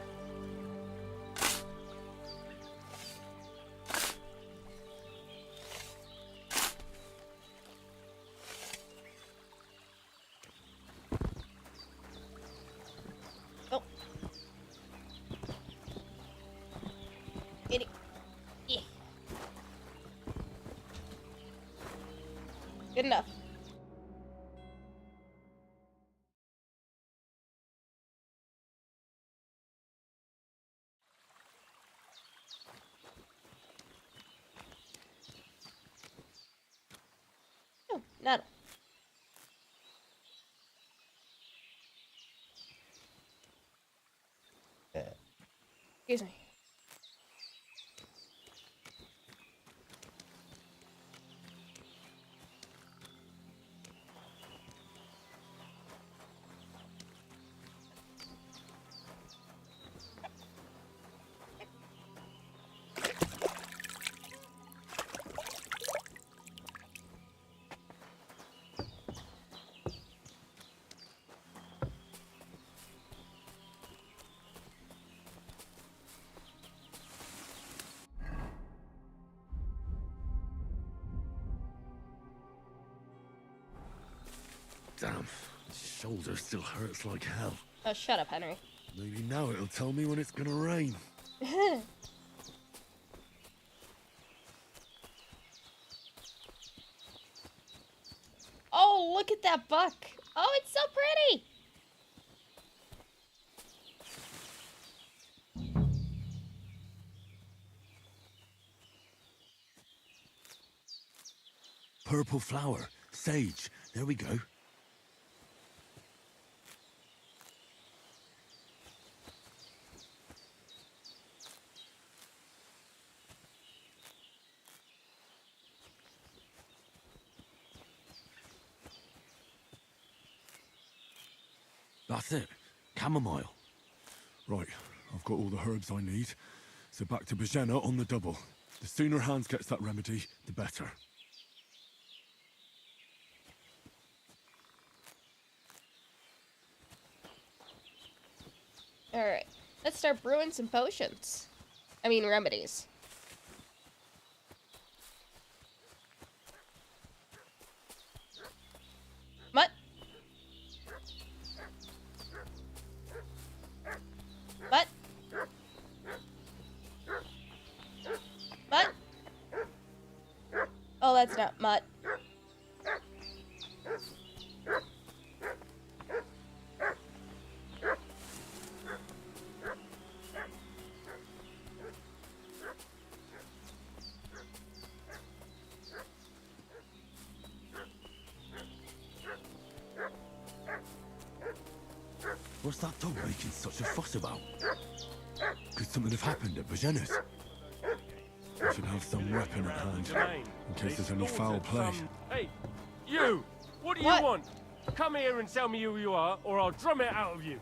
S1: Oh. Get it. Yeah. Good enough. Oh, nettle. Excuse me.
S7: Damn, my shoulder still hurts like hell.
S1: Oh, shut up, Henry.
S7: Maybe now it'll tell me when it's gonna rain.
S1: Oh, look at that buck. Oh, it's so pretty.
S7: Purple flower, sage. There we go. That's it. Chamomile. Right, I've got all the herbs I need. So back to Bajena on the double. The sooner Hans gets that remedy, the better.
S1: Alright, let's start brewing some potions. I mean, remedies. Mutt? Mutt? Mutt? Oh, that's not Mutt.
S7: What's that dog making such a fuss about? Could something have happened at Bajena's? I should have some weapon at hand, in case there's any foul play.
S10: Hey, you! What do you want? Come here and tell me who you are, or I'll drum it out of you.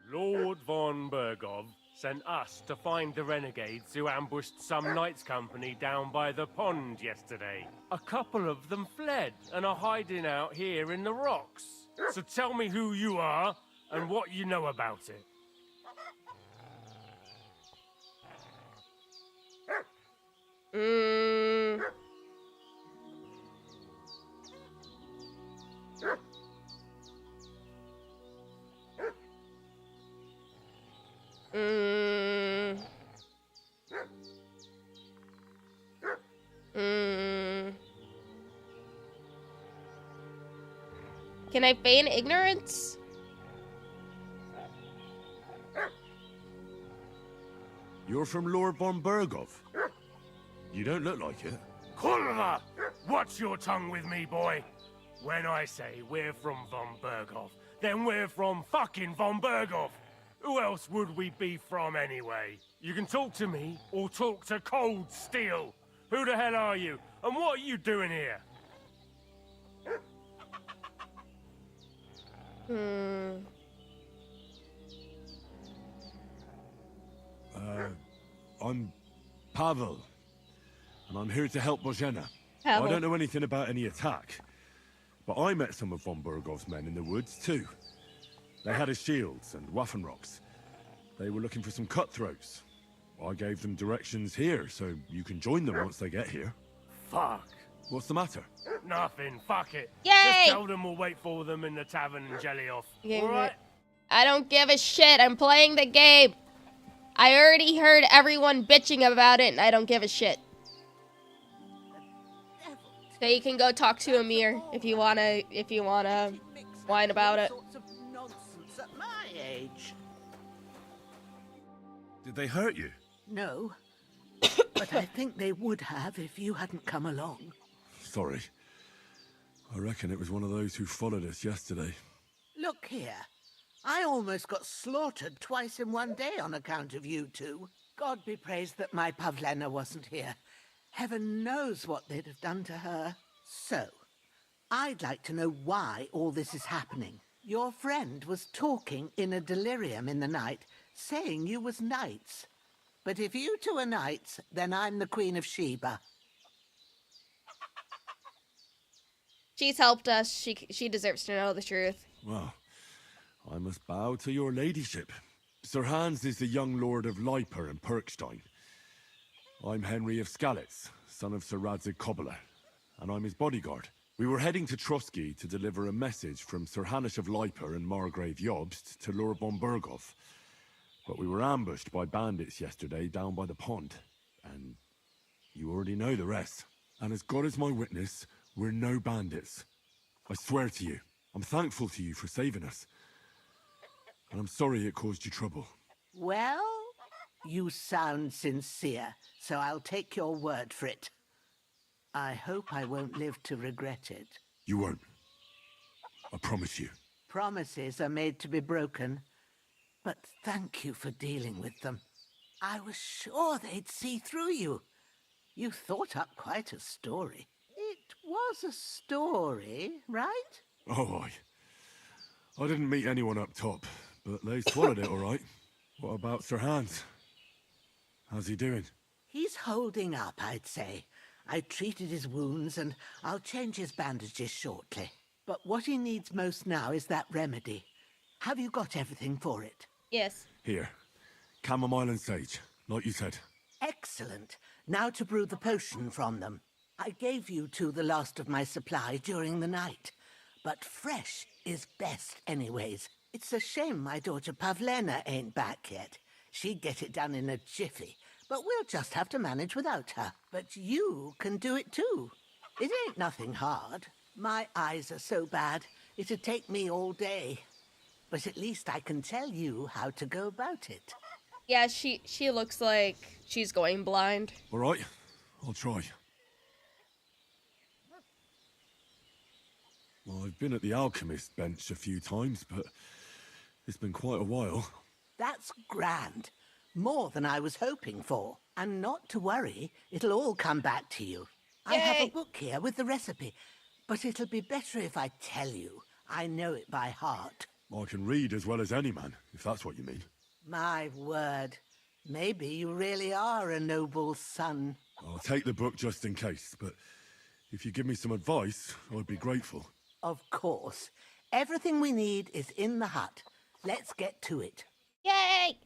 S10: Lord von Bergov sent us to find the renegades who ambushed some knights' company down by the pond yesterday. A couple of them fled and are hiding out here in the rocks. So tell me who you are and what you know about it.
S1: Can I feign ignorance?
S7: You're from Lord von Berghoff. You don't look like it.
S10: Kulva! Watch your tongue with me, boy. When I say we're from von Berghoff, then we're from fucking von Berghoff. Who else would we be from anyway? You can talk to me or talk to Cold Steel. Who the hell are you? And what are you doing here?
S7: I'm Pavel, and I'm here to help Bozhena.
S1: Pavel.
S7: I don't know anything about any attack, but I met some of von Bergoff's men in the woods too. They had his shields and Waffenrocks. They were looking for some cutthroats. I gave them directions here, so you can join them once they get here.
S10: Fuck.
S7: What's the matter?
S10: Nothing. Fuck it.
S1: Yay!
S10: Just tell them we'll wait for them in the tavern and jelly off. Alright?
S1: I don't give a shit. I'm playing the game. I already heard everyone bitching about it, and I don't give a shit. So you can go talk to Amir if you wanna whine about it.
S17: Nonsense at my age.
S7: Did they hurt you?
S17: No, but I think they would have if you hadn't come along.
S7: Sorry. I reckon it was one of those who followed us yesterday.
S17: Look here. I almost got slaughtered twice in one day on account of you two. God be praised that my Pavlena wasn't here. Heaven knows what they'd have done to her. So, I'd like to know why all this is happening. Your friend was talking in a delirium in the night, saying you was knights. But if you two are knights, then I'm the Queen of Sheba.
S1: She's helped us. She deserves to know the truth.
S7: Well, I must bow to your ladyship. Sir Hans is the young lord of Leiper and Perkstein. I'm Henry of Skalitz, son of Sir Radzig Kobyla, and I'm his bodyguard. We were heading to Trosky to deliver a message from Sir Hanush of Leiper and Margrave Jobst to Lord von Berghoff. But we were ambushed by bandits yesterday down by the pond, and you already know the rest. And as God is my witness, we're no bandits. I swear to you, I'm thankful to you for saving us. And I'm sorry it caused you trouble.
S17: Well, you sound sincere, so I'll take your word for it. I hope I won't live to regret it.
S7: You won't. I promise you.
S17: Promises are made to be broken, but thank you for dealing with them. I was sure they'd see through you. You thought up quite a story. It was a story, right?
S7: Oh, I didn't meet anyone up top, but they swallowed it all right. What about Sir Hans? How's he doing?
S17: He's holding up, I'd say. I treated his wounds, and I'll change his bandages shortly. But what he needs most now is that remedy. Have you got everything for it?
S1: Yes.
S7: Here. Chamomile and sage, like you said.
S17: Excellent. Now to brew the potion from them. I gave you two the last of my supply during the night. But fresh is best anyways. It's a shame my daughter Pavlena ain't back yet. She'd get it done in a jiffy. But we'll just have to manage without her. But you can do it too. It ain't nothing hard. My eyes are so bad, it'd take me all day. But at least I can tell you how to go about it.
S1: Yeah, she looks like she's going blind.
S7: All right, I'll try. Well, I've been at the alchemist bench a few times, but it's been quite a while.
S17: That's grand. More than I was hoping for. And not to worry, it'll all come back to you. I have a book here with the recipe, but it'll be better if I tell you. I know it by heart.
S7: I can read as well as any man, if that's what you mean.
S17: My word. Maybe you really are a noble son.
S7: I'll take the book just in case, but if you give me some advice, I'd be grateful.
S17: Of course. Everything we need is in the hut. Let's get to it.
S1: Yay!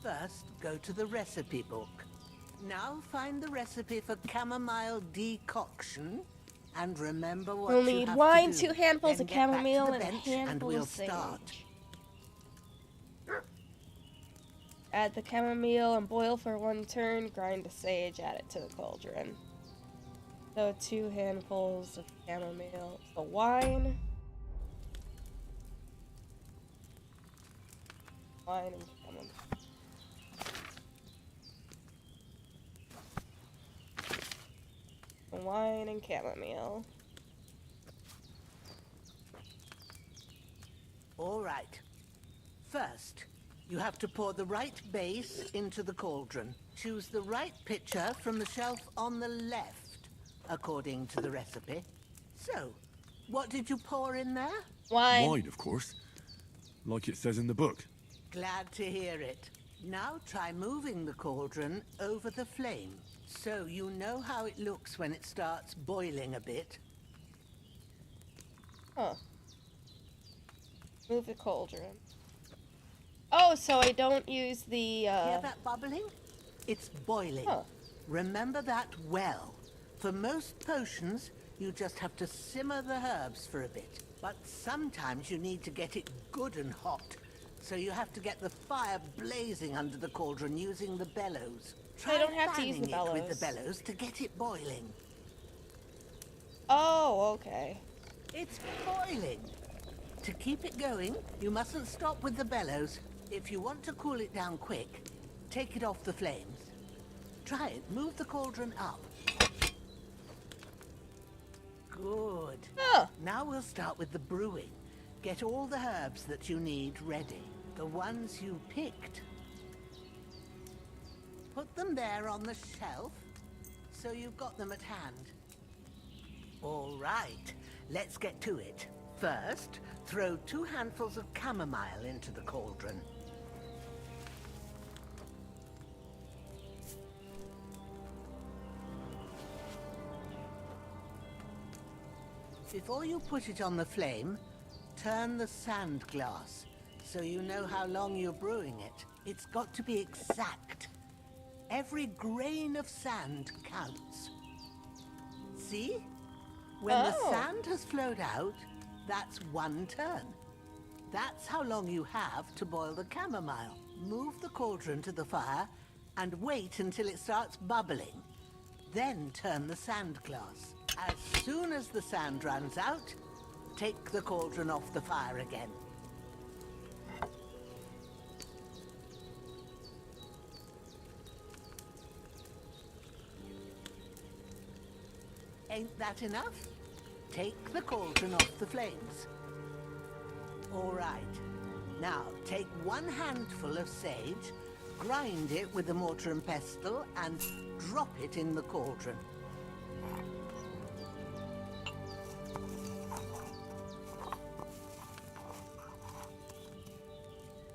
S17: First, go to the recipe book. Now find the recipe for chamomile decoction, and remember what
S1: We'll
S17: you
S1: need
S17: have
S1: wine,
S17: to do.
S1: 2 handfuls
S17: Then
S1: of
S17: get back to
S1: chamomile,
S17: the
S1: and a
S17: bench
S1: handful
S17: we'll
S1: of sage.
S17: start.
S1: Add the chamomile and boil for 1 turn. Grind the sage, add it to the cauldron. So 2 handfuls of chamomile. The wine. Wine and chamomile. Wine and chamomile.
S17: All right. First, you have to pour the right base into the cauldron. Choose the right pitcher from the shelf on the left, according to the recipe. So, what did you pour in there?
S1: Wine.
S7: Wine, of course. Like it says in the book.
S17: Glad to hear it. Now try moving the cauldron over the flame, so you know how it looks when it starts boiling a bit.
S1: Huh. Move the cauldron. Oh, so I don't use the,
S17: Hear that bubbling? It's boiling.
S1: Huh.
S17: Remember that well. For most potions, you just have to simmer the herbs for a bit. But sometimes you need to get it good and hot. So you have to get the fire blazing under the cauldron using the bellows. Try
S1: I don't have to use the
S17: fanning it with the
S1: bellows.
S17: bellows to get it boiling.
S1: Oh, okay.
S17: It's boiling. To keep it going, you mustn't stop with the bellows. If you want to cool it down quick, take it off the flames. Try it. Move the cauldron up. Good. Now we'll start with the brewing. Get all the herbs that you need ready. The ones you picked. Put them there on the shelf, so you've got them at hand. All right, let's get to it. First, throw 2 handfuls of chamomile into the cauldron. Before you put it on the flame, turn the sand glass, so you know how long you're brewing it. It's got to be exact. Every grain of sand counts. See? When the sand has flowed out, that's 1 turn. That's how long you have to boil the chamomile. Move the cauldron to the fire and wait until it starts bubbling. Then turn the sand glass. As soon as the sand runs out, take the cauldron off the fire again. Ain't that enough? Take the cauldron off the flames. All right. Now, take 1 handful of sage, grind it with a mortar and pestle, and drop it in the cauldron.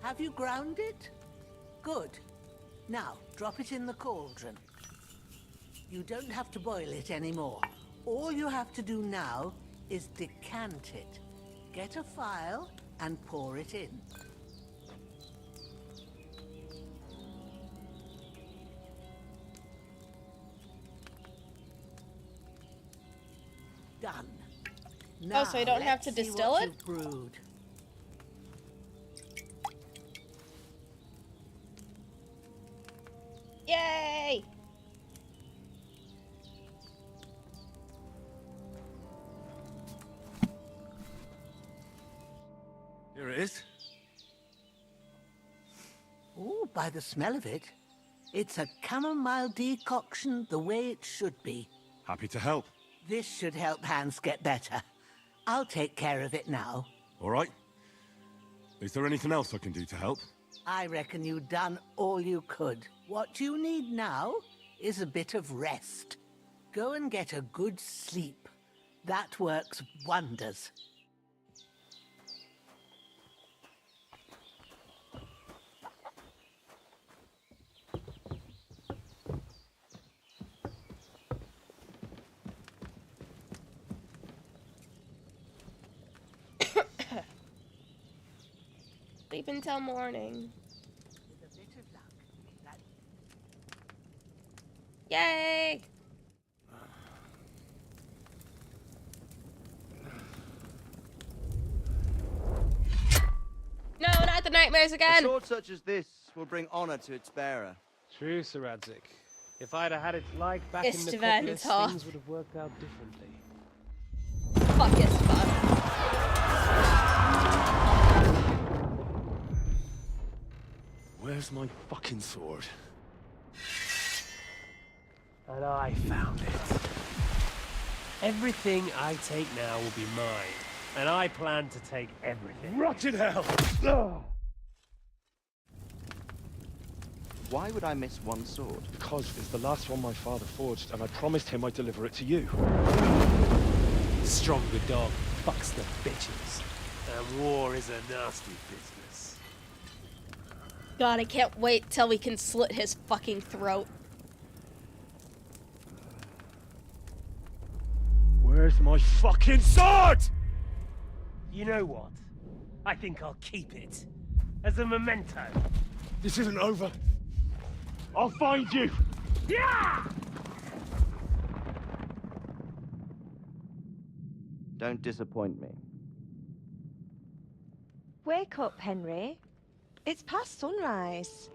S17: Have you ground it? Good. Now, drop it in the cauldron. You don't have to boil it anymore. All you have to do now is decant it. Get a phial and pour it in. Done. Now,
S1: so I don't have to
S17: let's see
S1: distill
S17: what
S1: it?
S17: you've brewed.
S1: Yay!
S7: Here it is.
S17: Ooh, by the smell of it, it's a chamomile decoction the way it should be.
S7: Happy to help.
S17: This should help Hans get better. I'll take care of it now.
S7: All right. Is there anything else I can do to help?
S17: I reckon you've done all you could. What you need now is a bit of rest. Go and get a good sleep. That works wonders.
S1: Sleep until morning.
S17: With a bit of luck,
S1: Yay! No, not the nightmares
S15: A
S1: again!
S15: sword such as this
S20: will bring honor to its bearer.
S16: True, Sir Radzik. If I'd have had its like back
S1: It's
S16: in the
S1: Van
S16: Necropolis,
S1: Toth.
S16: things would have worked out differently.
S1: Fuck Istvan.
S7: Where's my fucking sword?
S16: And I found it. Everything I take now will be mine. And I plan to take everything.
S7: Rotted hell!
S20: Why would I miss one sword?
S7: Because it's the last one my father forged, and I promised him I'd deliver it to you.
S16: Stronger dog fucks the bitches. And war is a nasty business.
S1: God, I can't wait till we can slit his fucking throat.
S7: Where's my fucking sword?
S16: You know what? I think I'll keep it. As a memento.
S7: This isn't over. I'll find you!
S16: Yeah!
S20: Don't disappoint me.
S19: Wake up, Henry. It's past sunrise.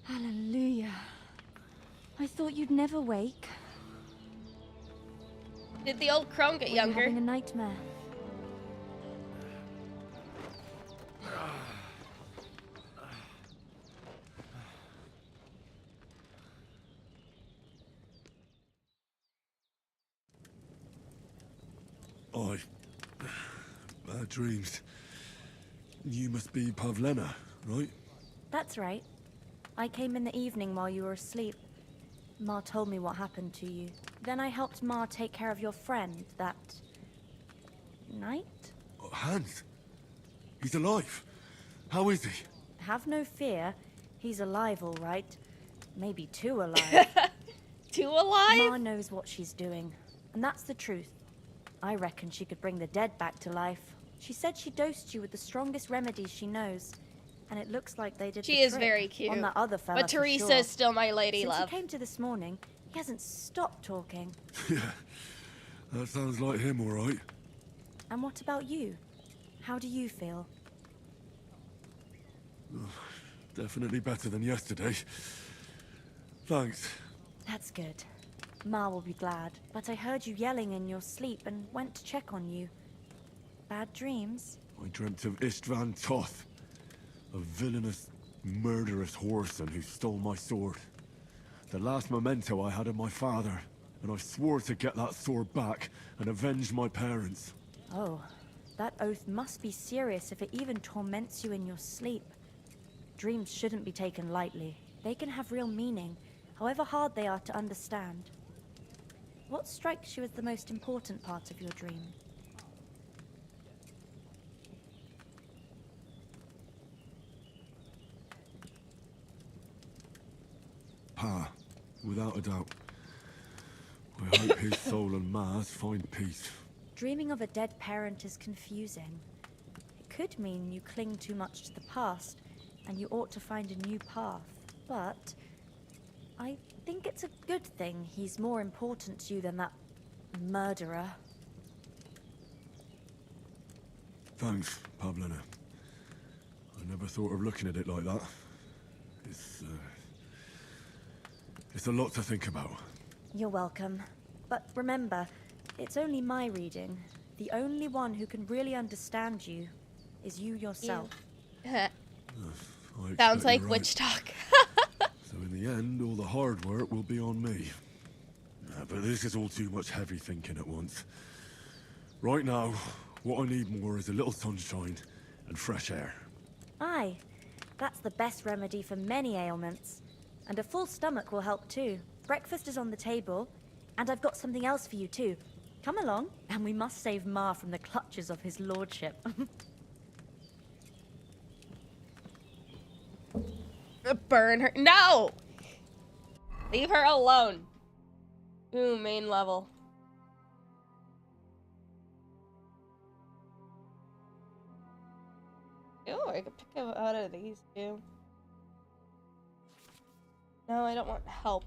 S3: Hallelujah. I thought you'd never wake.
S1: Did the old crone get
S3: Were you
S1: younger?
S3: having a nightmare?
S7: Bad dreams. You must be Pavlena, right?
S3: That's right. I came in the evening while you were asleep. Ma told me what happened to you. Then I helped Ma take care of your friend that night?
S7: Hans? He's alive. How is he?
S3: Have no fear. He's alive, all right. Maybe too alive.
S1: Too alive?
S3: Ma knows what she's doing. And that's the truth. I reckon she could bring the dead back to life. She said she dosed you with the strongest remedies she knows. And it looks like they did
S1: She
S3: the
S1: is
S3: trick
S1: very cute.
S3: on that other fella,
S1: But
S3: for
S1: Teresa
S3: sure.
S1: is still my lady
S3: Since
S1: love.
S3: he came to this morning, he hasn't stopped talking.
S7: Yeah, that sounds like him, all right.
S3: And what about you? How do you feel?
S7: Definitely better than yesterday. Thanks.
S3: That's good. Ma will be glad. But I heard you yelling in your sleep and went to check on you. Bad dreams?
S7: I dreamt of Istvan Toth, a villainous, murderous whoreson who stole my sword. The last memento I had of my father, and I swore to get that sword back and avenge my parents.
S3: Oh, that oath must be serious if it even torments you in your sleep. Dreams shouldn't be taken lightly. They can have real meaning, however hard they are to understand. What strikes you as the most important part of your dream?
S7: Pa, without a doubt. I hope his soul and Ma's find peace.
S3: Dreaming of a dead parent is confusing. It could mean you cling too much to the past, and you ought to find a new path. But I think it's a good thing he's more important to you than that murderer.
S7: Thanks, Pavlena. I never thought of looking at it like that. It's a lot to think about.
S3: You're welcome. But remember, it's only my reading. The only one who can really understand you is you yourself.
S1: Sounds like
S7: you're right.
S1: witch talk.
S7: So in the end, all the hard work will be on me. But this is all too much heavy thinking at once. Right now, what I need more is a little sunshine and fresh air.
S3: Aye, that's the best remedy for many ailments. And a full stomach will help too. Breakfast is on the table, and I've got something else for you too. Come along, and we must save Ma from the clutches of his lordship.
S1: Burn her. No! Leave her alone. Ooh, main level. Ooh, I could pick out of these two. No, I don't want help.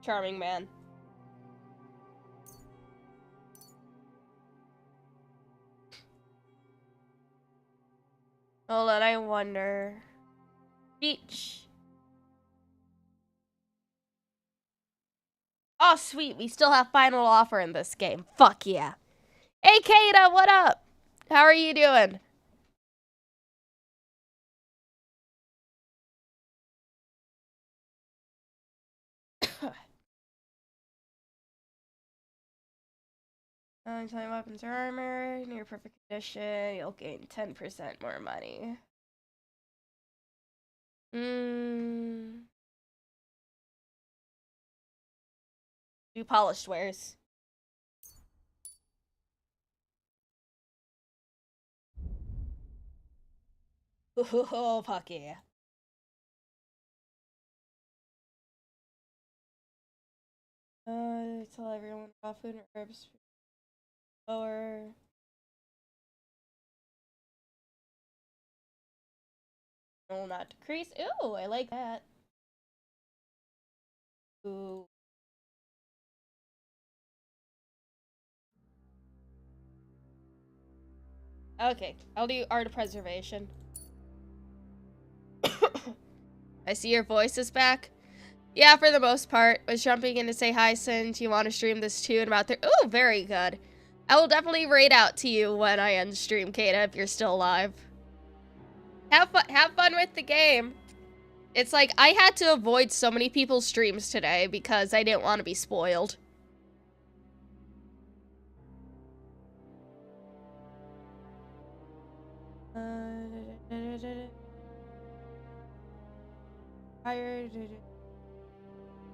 S1: charming man. Hold on, I wonder. Beach. Oh, sweet. We still have final offer in this game. Fuck yeah. Hey, Kata, what up? How are you doing? Time weapons or armor, near perfect condition, you'll gain 10% more money. Do polished wares. Oh, fuck yeah. Tell everyone raw food and herbs lower. Will not decrease. Ooh, I like that. Ooh. Okay, I'll do art of preservation. I see your voice is back. Yeah, for the most part. Was jumping in to say hi since you want to stream this too in about Ooh, very good. I will definitely raid out to you when I end stream, Kata, if you're still alive. Have fun with the game. It's like, I had to avoid so many people's streams today because I didn't want to be spoiled.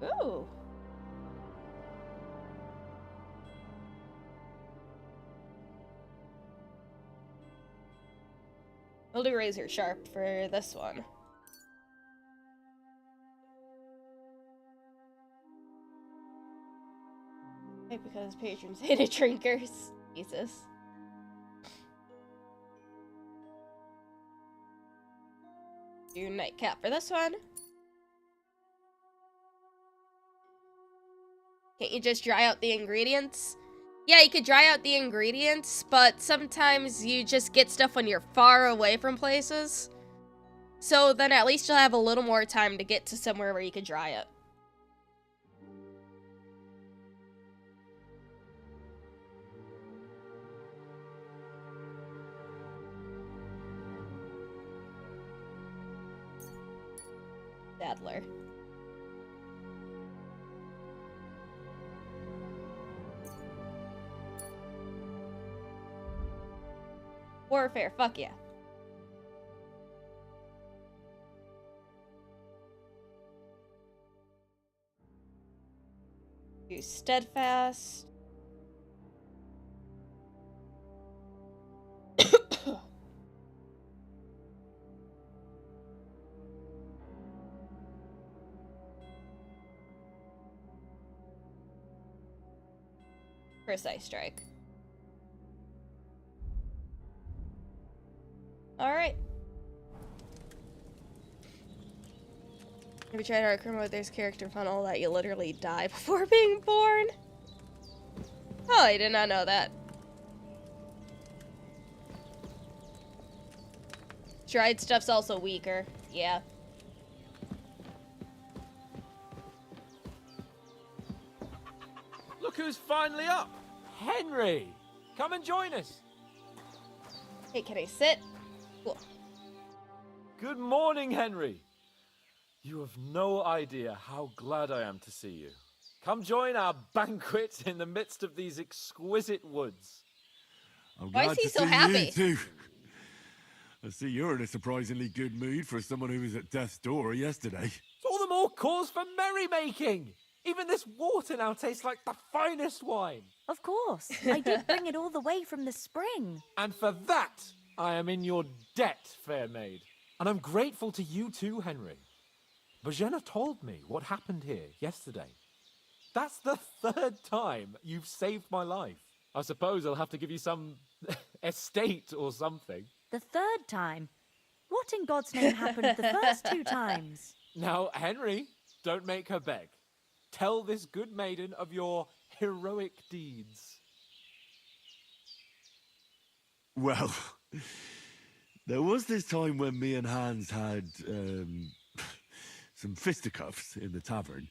S1: Ooh. We'll do razor sharp for this one. Because patrons hated drinkers. Jesus. Do nightcap for this one. Can't you just dry out the ingredients? Yeah, you could dry out the ingredients, but sometimes you just get stuff when you're far away from places. So then at least you'll have a little more time to get to somewhere where you could dry it. Sadler. Warfare, fuck yeah. Do steadfast. Precise strike. Alright. Have you tried Arkham with this character funnel that you literally die before being born? Oh, I did not know that. Dried stuff's also weaker. Yeah.
S2: Look who's finally up! Henry! Come and join us!
S1: Hey, can I sit? Cool.
S2: Good morning, Henry! You have no idea how glad I am to see you. Come join our banquet in the midst of these exquisite woods.
S1: Why is he so happy?
S7: You too. I see you're in a surprisingly good mood for someone who was at death's door yesterday.
S2: It's all the more cause for merrymaking! Even this water now tastes like the finest wine.
S3: Of course. I did bring it all the way from the spring.
S2: And for that, I am in your debt, fair maid. And I'm grateful to you too, Henry. Bojena told me what happened here yesterday. That's the third time you've saved my life. I suppose I'll have to give you some estate or something.
S3: The third time? What in God's name happened the first two times?
S2: Now, Henry, don't make her beg. Tell this good maiden of your heroic deeds.
S7: Well, there was this time when me and Hans had some fisticuffs in the tavern,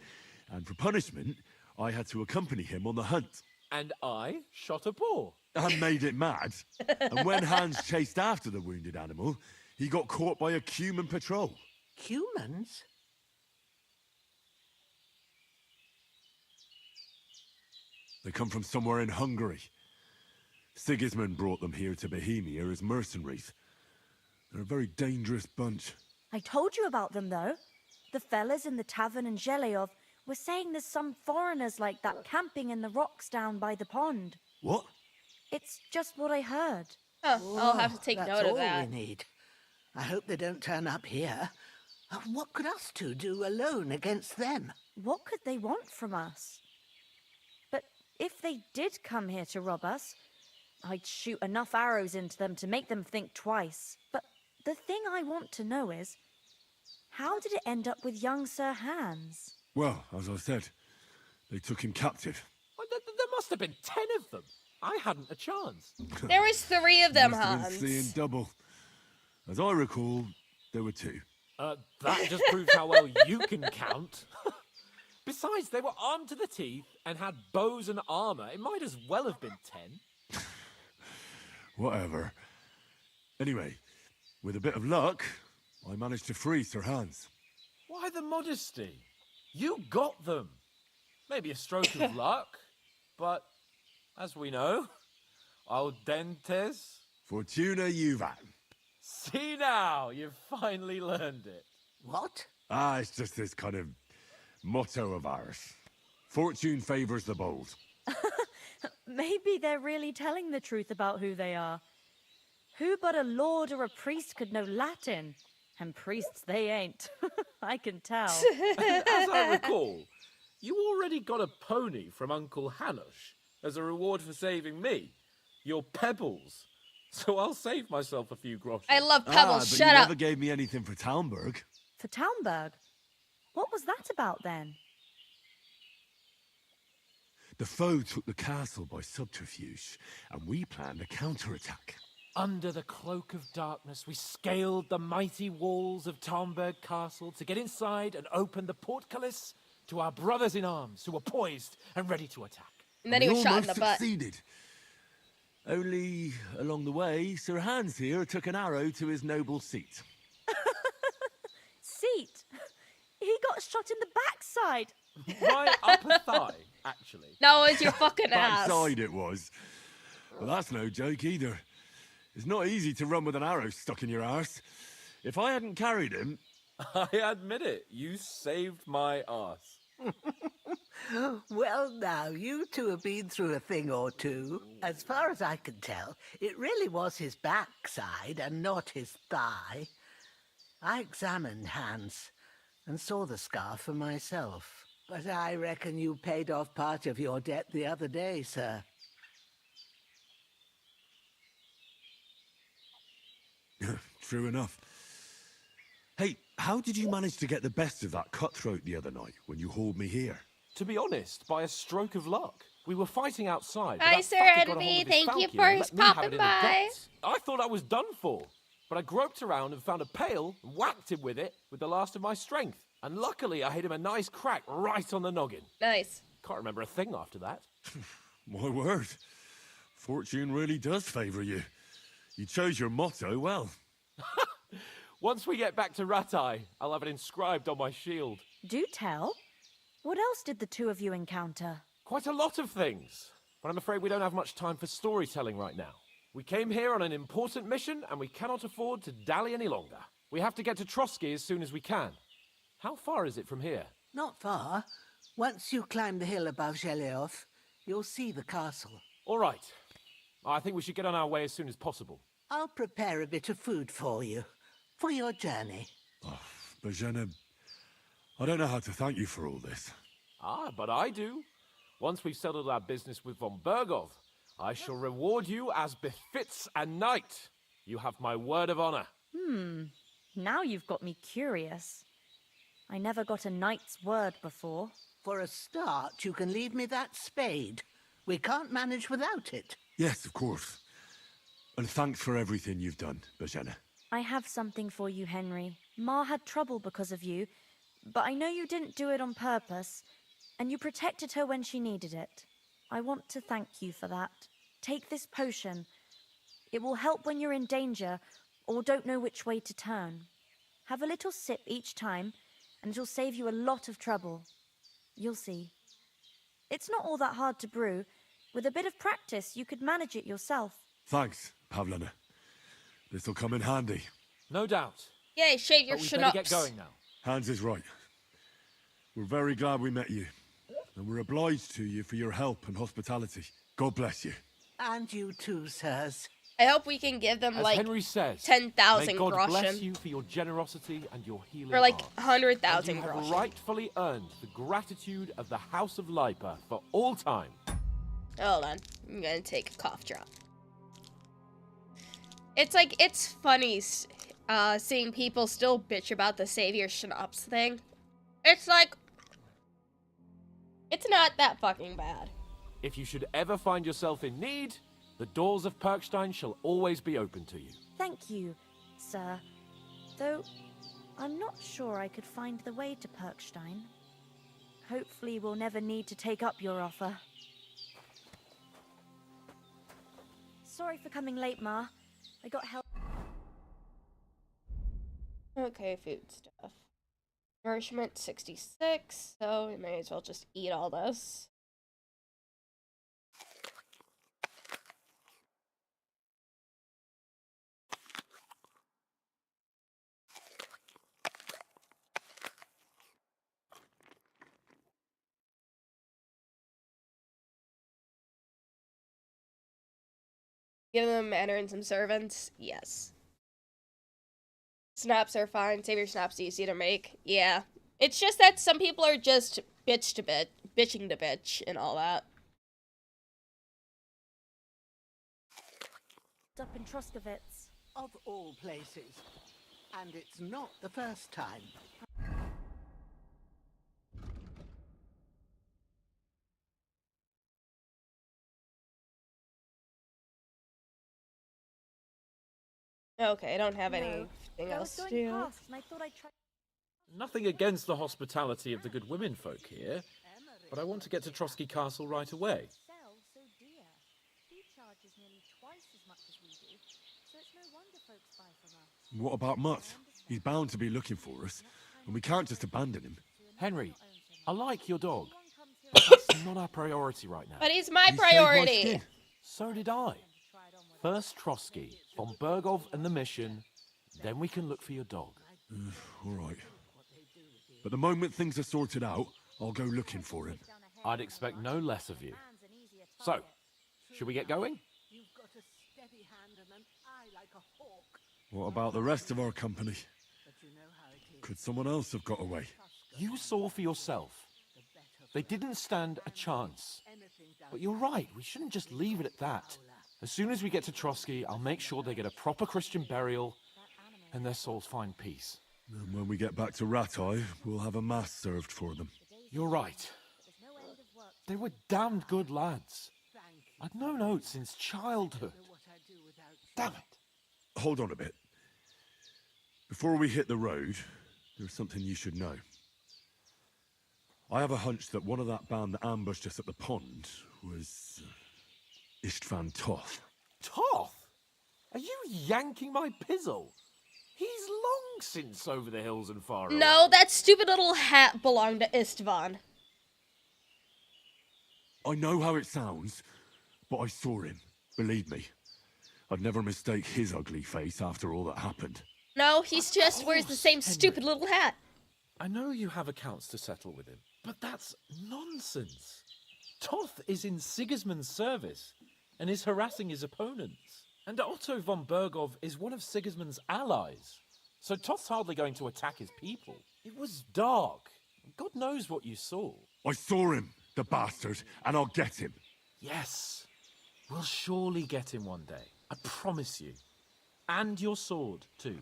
S7: and for punishment, I had to accompany him on the hunt.
S2: And I shot a boar.
S7: And made it mad. And when Hans chased after the wounded animal, he got caught by a human patrol.
S17: Humans?
S7: They come from somewhere in Hungary. Sigismund brought them here to Bohemia as mercenaries. They're a very dangerous bunch.
S3: I told you about them, though. The fellas in the tavern in Zheleov were saying there's some foreigners like that camping in the rocks down by the pond.
S7: What?
S3: It's just what I heard.
S1: Oh, I'll have to take
S17: that's
S1: note of
S17: all
S1: that.
S17: we need. I hope they don't turn up here. What could us two do alone against them?
S3: What could they want from us? But if they did come here to rob us, I'd shoot enough arrows into them to make them think twice. But the thing I want to know is, how did it end up with young Sir Hans?
S7: Well, as I said, they took him captive.
S2: Well, there must have been 10 of them. I hadn't a chance.
S1: There was 3 of them,
S7: Must have been
S1: Hans.
S7: seeing double. As I recall, there were 2.
S2: That just proves how well you can count. Besides, they were armed to the teeth and had bows and armor. It might as well have been 10.
S7: Whatever. Anyway, with a bit of luck, I managed to free Sir Hans.
S2: Why the modesty? You got them. Maybe a stroke of luck, but as we know, al dentes.
S7: Fortuna juvat.
S2: See now, you've finally learned it.
S17: What?
S7: It's just this kind of motto of ours. Fortune favors the bold.
S3: Maybe they're really telling the truth about who they are. Who but a lord or a priest could know Latin? And priests they ain't. I can tell.
S2: As I recall, you already got a pony from Uncle Hanush as a reward for saving me. Your pebbles. So I'll save myself a few groschen.
S1: I love pebbles.
S7: But
S1: Shut
S7: you
S1: up.
S7: never gave me anything for Talmberg.
S3: For Talmberg? What was that about then?
S7: The foe took the castle by subterfuge, and we planned a counterattack.
S2: Under the cloak of darkness, we scaled the mighty walls of Talmberg Castle to get inside and open the portcullis to our brothers in arms who were poised and ready to attack.
S1: And then he was shot in the butt.
S7: Succeeded. Only along the way, Sir Hans here took an arrow to his noble seat.
S3: Seat? He got shot in the backside.
S2: My upper thigh, actually.
S1: No, it's your fucking ass.
S7: Backside it was. Well, that's no joke either. It's not easy to run with an arrow stuck in your arse. If I hadn't carried him...
S2: I admit it, you saved my arse.
S17: Well, now, you two have been through a thing or two. As far as I can tell, it really was his backside and not his thigh. I examined Hans and saw the scar for myself. But I reckon you paid off part of your debt the other day, sir.
S7: True enough. Hey, how did you manage to get the best of that cutthroat the other night when you hauled me here?
S2: To be honest, by a stroke of luck. We were fighting outside. but
S1: Hi,
S2: that
S1: Sir
S2: fucker got a hold
S1: Envy.
S2: of his
S1: Thank you
S2: falchion
S1: for
S2: and
S1: his
S2: let me have
S1: popping
S2: it in the
S1: by.
S2: guts. I thought I was done for, but I groped around and found a pail and whacked him with it with the last of my strength. And luckily, I hit him a nice crack right on the noggin.
S1: Nice.
S2: Can't remember a thing after that.
S7: My word. Fortune really does favour you. You chose your motto well.
S2: Once we get back to Ratai, I'll have it inscribed on my shield.
S3: Do tell. What else did the two of you encounter?
S2: Quite a lot of things, but I'm afraid we don't have much time for storytelling right now. We came here on an important mission, and we cannot afford to dally any longer. We have to get to Trosky as soon as we can. How far is it from here?
S17: Not far. Once you climb the hill above Zheleov, you'll see the castle.
S2: All right. I think we should get on our way as soon as possible.
S17: I'll prepare a bit of food for you, for your journey.
S7: Bozhena, I don't know how to thank you for all this.
S2: But I do. Once we've settled our business with von Bergov, I shall reward you as befits a knight. You have my word of honor.
S3: Now you've got me curious. I never got a knight's word before.
S17: For a start, you can leave me that spade. We can't manage without it.
S7: Yes, of course. And thanks for everything you've done, Bajana.
S3: I have something for you, Henry. Ma had trouble because of you, but I know you didn't do it on purpose, and you protected her when she needed it. I want to thank you for that. Take this potion. It will help when you're in danger or don't know which way to turn. Have a little sip each time, and it'll save you a lot of trouble. You'll see. It's not all that hard to brew. With a bit of practice, you could manage it yourself.
S7: Thanks, Pavlana. This'll come in handy.
S2: No doubt.
S1: Yay, shave your
S2: But we
S1: schnapps.
S2: better get going now.
S7: Hans is right. We're very glad we met you. And we're obliged to you for your help and hospitality. God bless you.
S17: And you too, sirs.
S1: I hope we can give them
S2: As
S1: like
S2: Henry says,
S1: 10,000
S2: may God bless
S1: groschen.
S2: you for your generosity and your healing
S1: Or like
S2: arts.
S1: 100,000
S2: And you have
S1: groschen.
S2: rightfully earned the gratitude of the House of Lipa for all time.
S1: Hold on. I'm gonna take a cough drop. It's like, it's funny seeing people still bitch about the Savior Schnapps thing. It's like, it's not that fucking bad.
S2: If you should ever find yourself in need, the doors of Perkstein shall always be open to you.
S3: Thank you, sir. Though, I'm not sure I could find the way to Perkstein. Hopefully we'll never need to take up your offer. Sorry for coming late, Ma. I got help.
S1: Okay, food stuff. Nourishment 66, so we may as well just eat all this. Give them manner and some servants? Yes. Snaps are fine. Savior snaps easy to make. Yeah. It's just that some people are just bitching to bitch and all that.
S3: Up in Troskowitz.
S17: Of all places. And it's not the first time.
S1: Okay, I don't have anything else to do.
S3: Past and I thought I'd try.
S2: Nothing against the hospitality of the good women folk here, but I want to get to Trosky Castle right away.
S3: Sell so dear. He charges nearly twice as much as we do, so it's no wonder folks buy from us.
S7: What about Mutt? He's bound to be looking for us, and we can't just abandon him.
S2: Henry, I like your dog, but that's not our priority right now.
S1: But he's my priority.
S2: So did I. First Trosky, von Bergov and the mission, then we can look for your dog.
S7: All right. But the moment things are sorted out, I'll go looking for him.
S2: I'd expect no less of you. So, should we get going?
S17: You've got a steady hand and an eye like a hawk.
S7: What about the rest of our company? Could someone else have got away?
S2: You saw for yourself. They didn't stand a chance. But you're right, we shouldn't just leave it at that. As soon as we get to Trosky, I'll make sure they get a proper Christian burial and their souls find peace.
S7: And when we get back to Ratai, we'll have a mass served for them.
S2: You're right. They were damned good lads. I'd known Oates since childhood. Damn it.
S7: Hold on a bit. Before we hit the road, there's something you should know. I have a hunch that one of that band that ambushed us at the pond was Istvan Toth.
S2: Toth? Are you yanking my pizzle? He's long since over the hills and far away.
S1: No, that stupid little hat belonged to Istvan.
S7: I know how it sounds, but I saw him. Believe me. I'd never mistake his ugly face after all that happened.
S1: No, he's just wears the same stupid little hat.
S2: I know you have accounts to settle with him, but that's nonsense. Toth is in Sigismund's service and is harassing his opponents. And Otto von Bergov is one of Sigismund's allies. So Toth's hardly going to attack his people. It was dark. God knows what you saw.
S7: I saw him, the bastard, and I'll get him.
S2: Yes. We'll surely get him one day. I promise you. And your sword, too.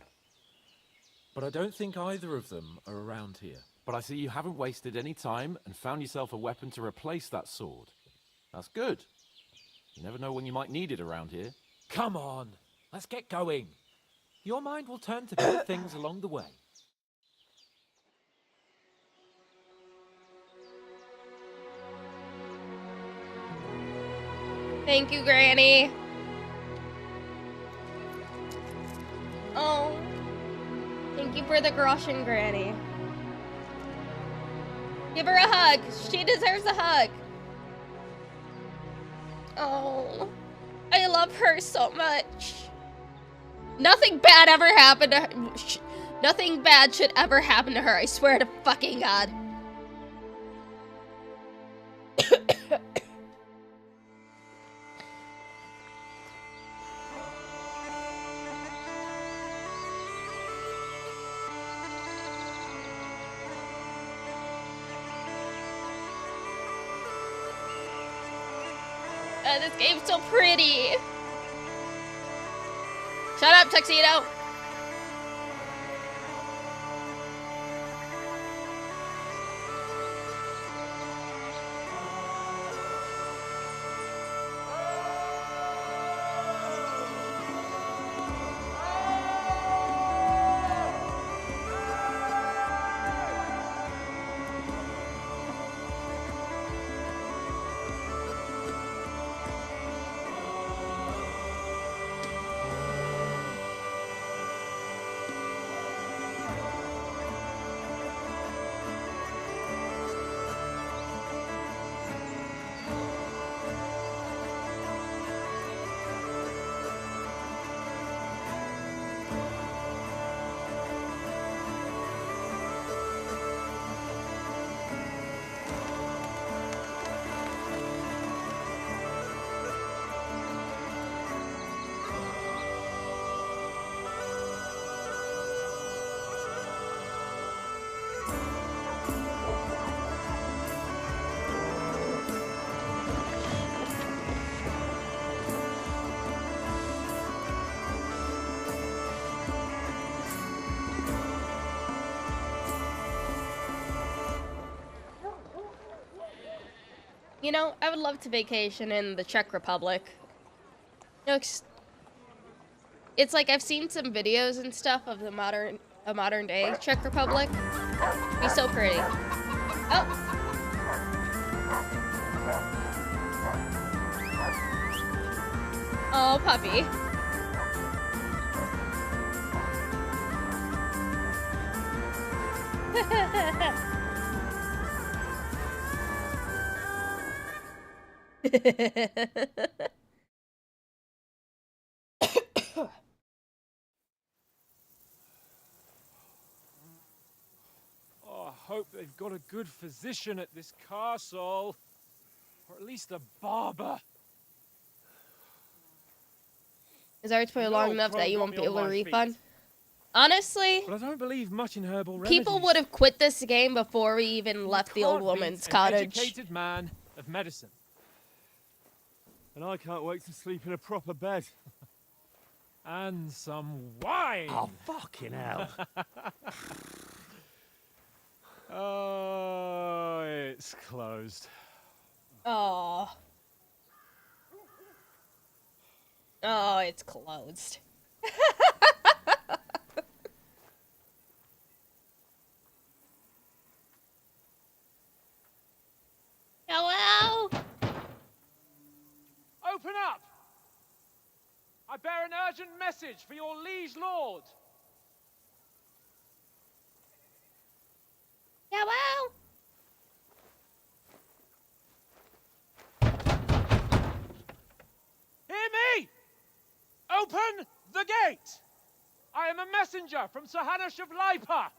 S2: But I don't think either of them are around here. But I see you haven't wasted any time and found yourself a weapon to replace that sword. That's good. You never know when you might need it around here.
S21: Come on, let's get going. Your mind will turn to good things along the way.
S1: Thank you, Granny. Oh. Thank you for the groschen, Granny. Give her a hug. She deserves a hug. Oh. I love her so much. Nothing bad ever happened to her. Nothing bad should ever happen to her. I swear to fucking God. This game's so pretty. Shut up, Tuxedo. You know, I would love to vacation in the Czech Republic. You know, it's like I've seen some videos and stuff of the modern day Czech Republic. It'd be so pretty. Oh. Oh, puppy.
S22: Oh, I hope they've got a good physician at this castle. Or at least a barber.
S1: Is ours for long enough that you won't be able to refund? Honestly,
S22: but I don't believe much in herbal remedies.
S1: People would have quit this game before we even left the old woman's cottage.
S22: An educated man of medicine.
S6: And I can't wait to sleep in a proper bed.
S22: And some wine!
S5: Oh, fucking hell.
S22: Oh, it's closed.
S1: Oh. Oh, it's closed. Hello?
S22: Open up! I bear an urgent message for your liege lord.
S1: Hello?
S22: Hear me! Open the gate! I am a messenger from Sir Hanush of Lipa.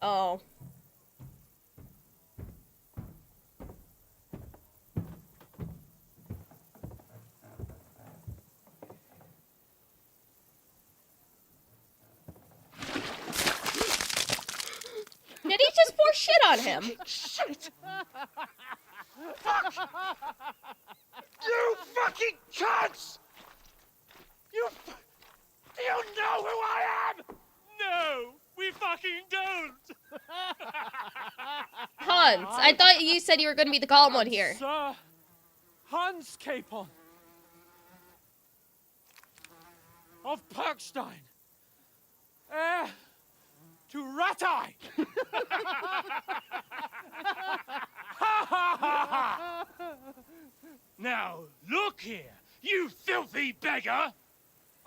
S1: Oh. Did he just pour shit on him?
S22: Shit! Fuck! You fucking cunts! fucking don't!
S1: Hans, I thought you said you were going to be the calm one here.
S22: Sir Hans Capon of Perkstein, heir to Ratai.
S4: Now, look here, you filthy beggar!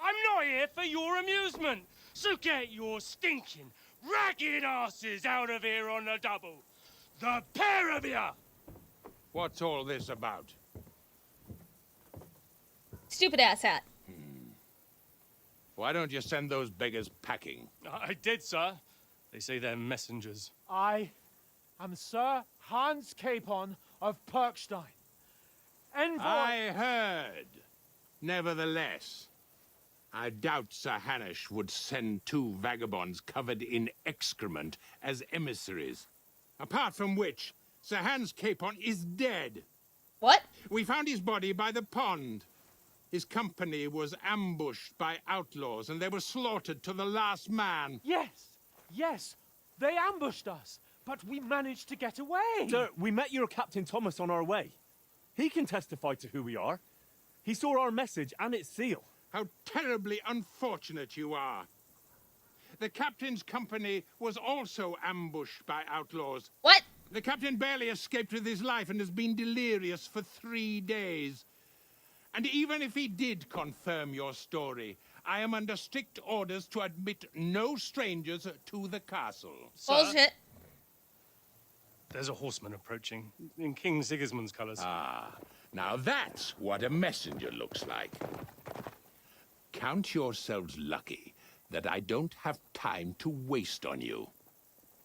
S4: I'm not here for your amusement, so get your stinking, ragged asses out of here on the double. The pair of you!
S9: What's all this about?
S1: Stupid ass hat.
S9: Why don't you send those beggars packing?
S4: I did, sir. They say they're messengers.
S22: I am Sir Hans Capon of Perkstein. Envoy.
S9: I heard. Nevertheless, I doubt Sir Hanush would send two vagabonds covered in excrement as emissaries. Apart from which, Sir Hans Capon is dead.
S1: What?
S9: We found his body by the pond. His company was ambushed by outlaws, and they were slaughtered to the last man.
S22: Yes, they ambushed us, but we managed to get away.
S6: Sir, we met your Captain Thomas on our way. He can testify to who we are. He saw our message and its seal.
S9: How terribly unfortunate you are. The captain's company was also ambushed by outlaws.
S1: What?
S9: The captain barely escaped with his life and has been delirious for 3 days. And even if he did confirm your story, I am under strict orders to admit no strangers to the castle.
S1: Bullshit.
S4: There's a horseman approaching, in King Sigismund's colours.
S9: Ah, now that's what a messenger looks like. Count yourselves lucky that I don't have time to waste on you.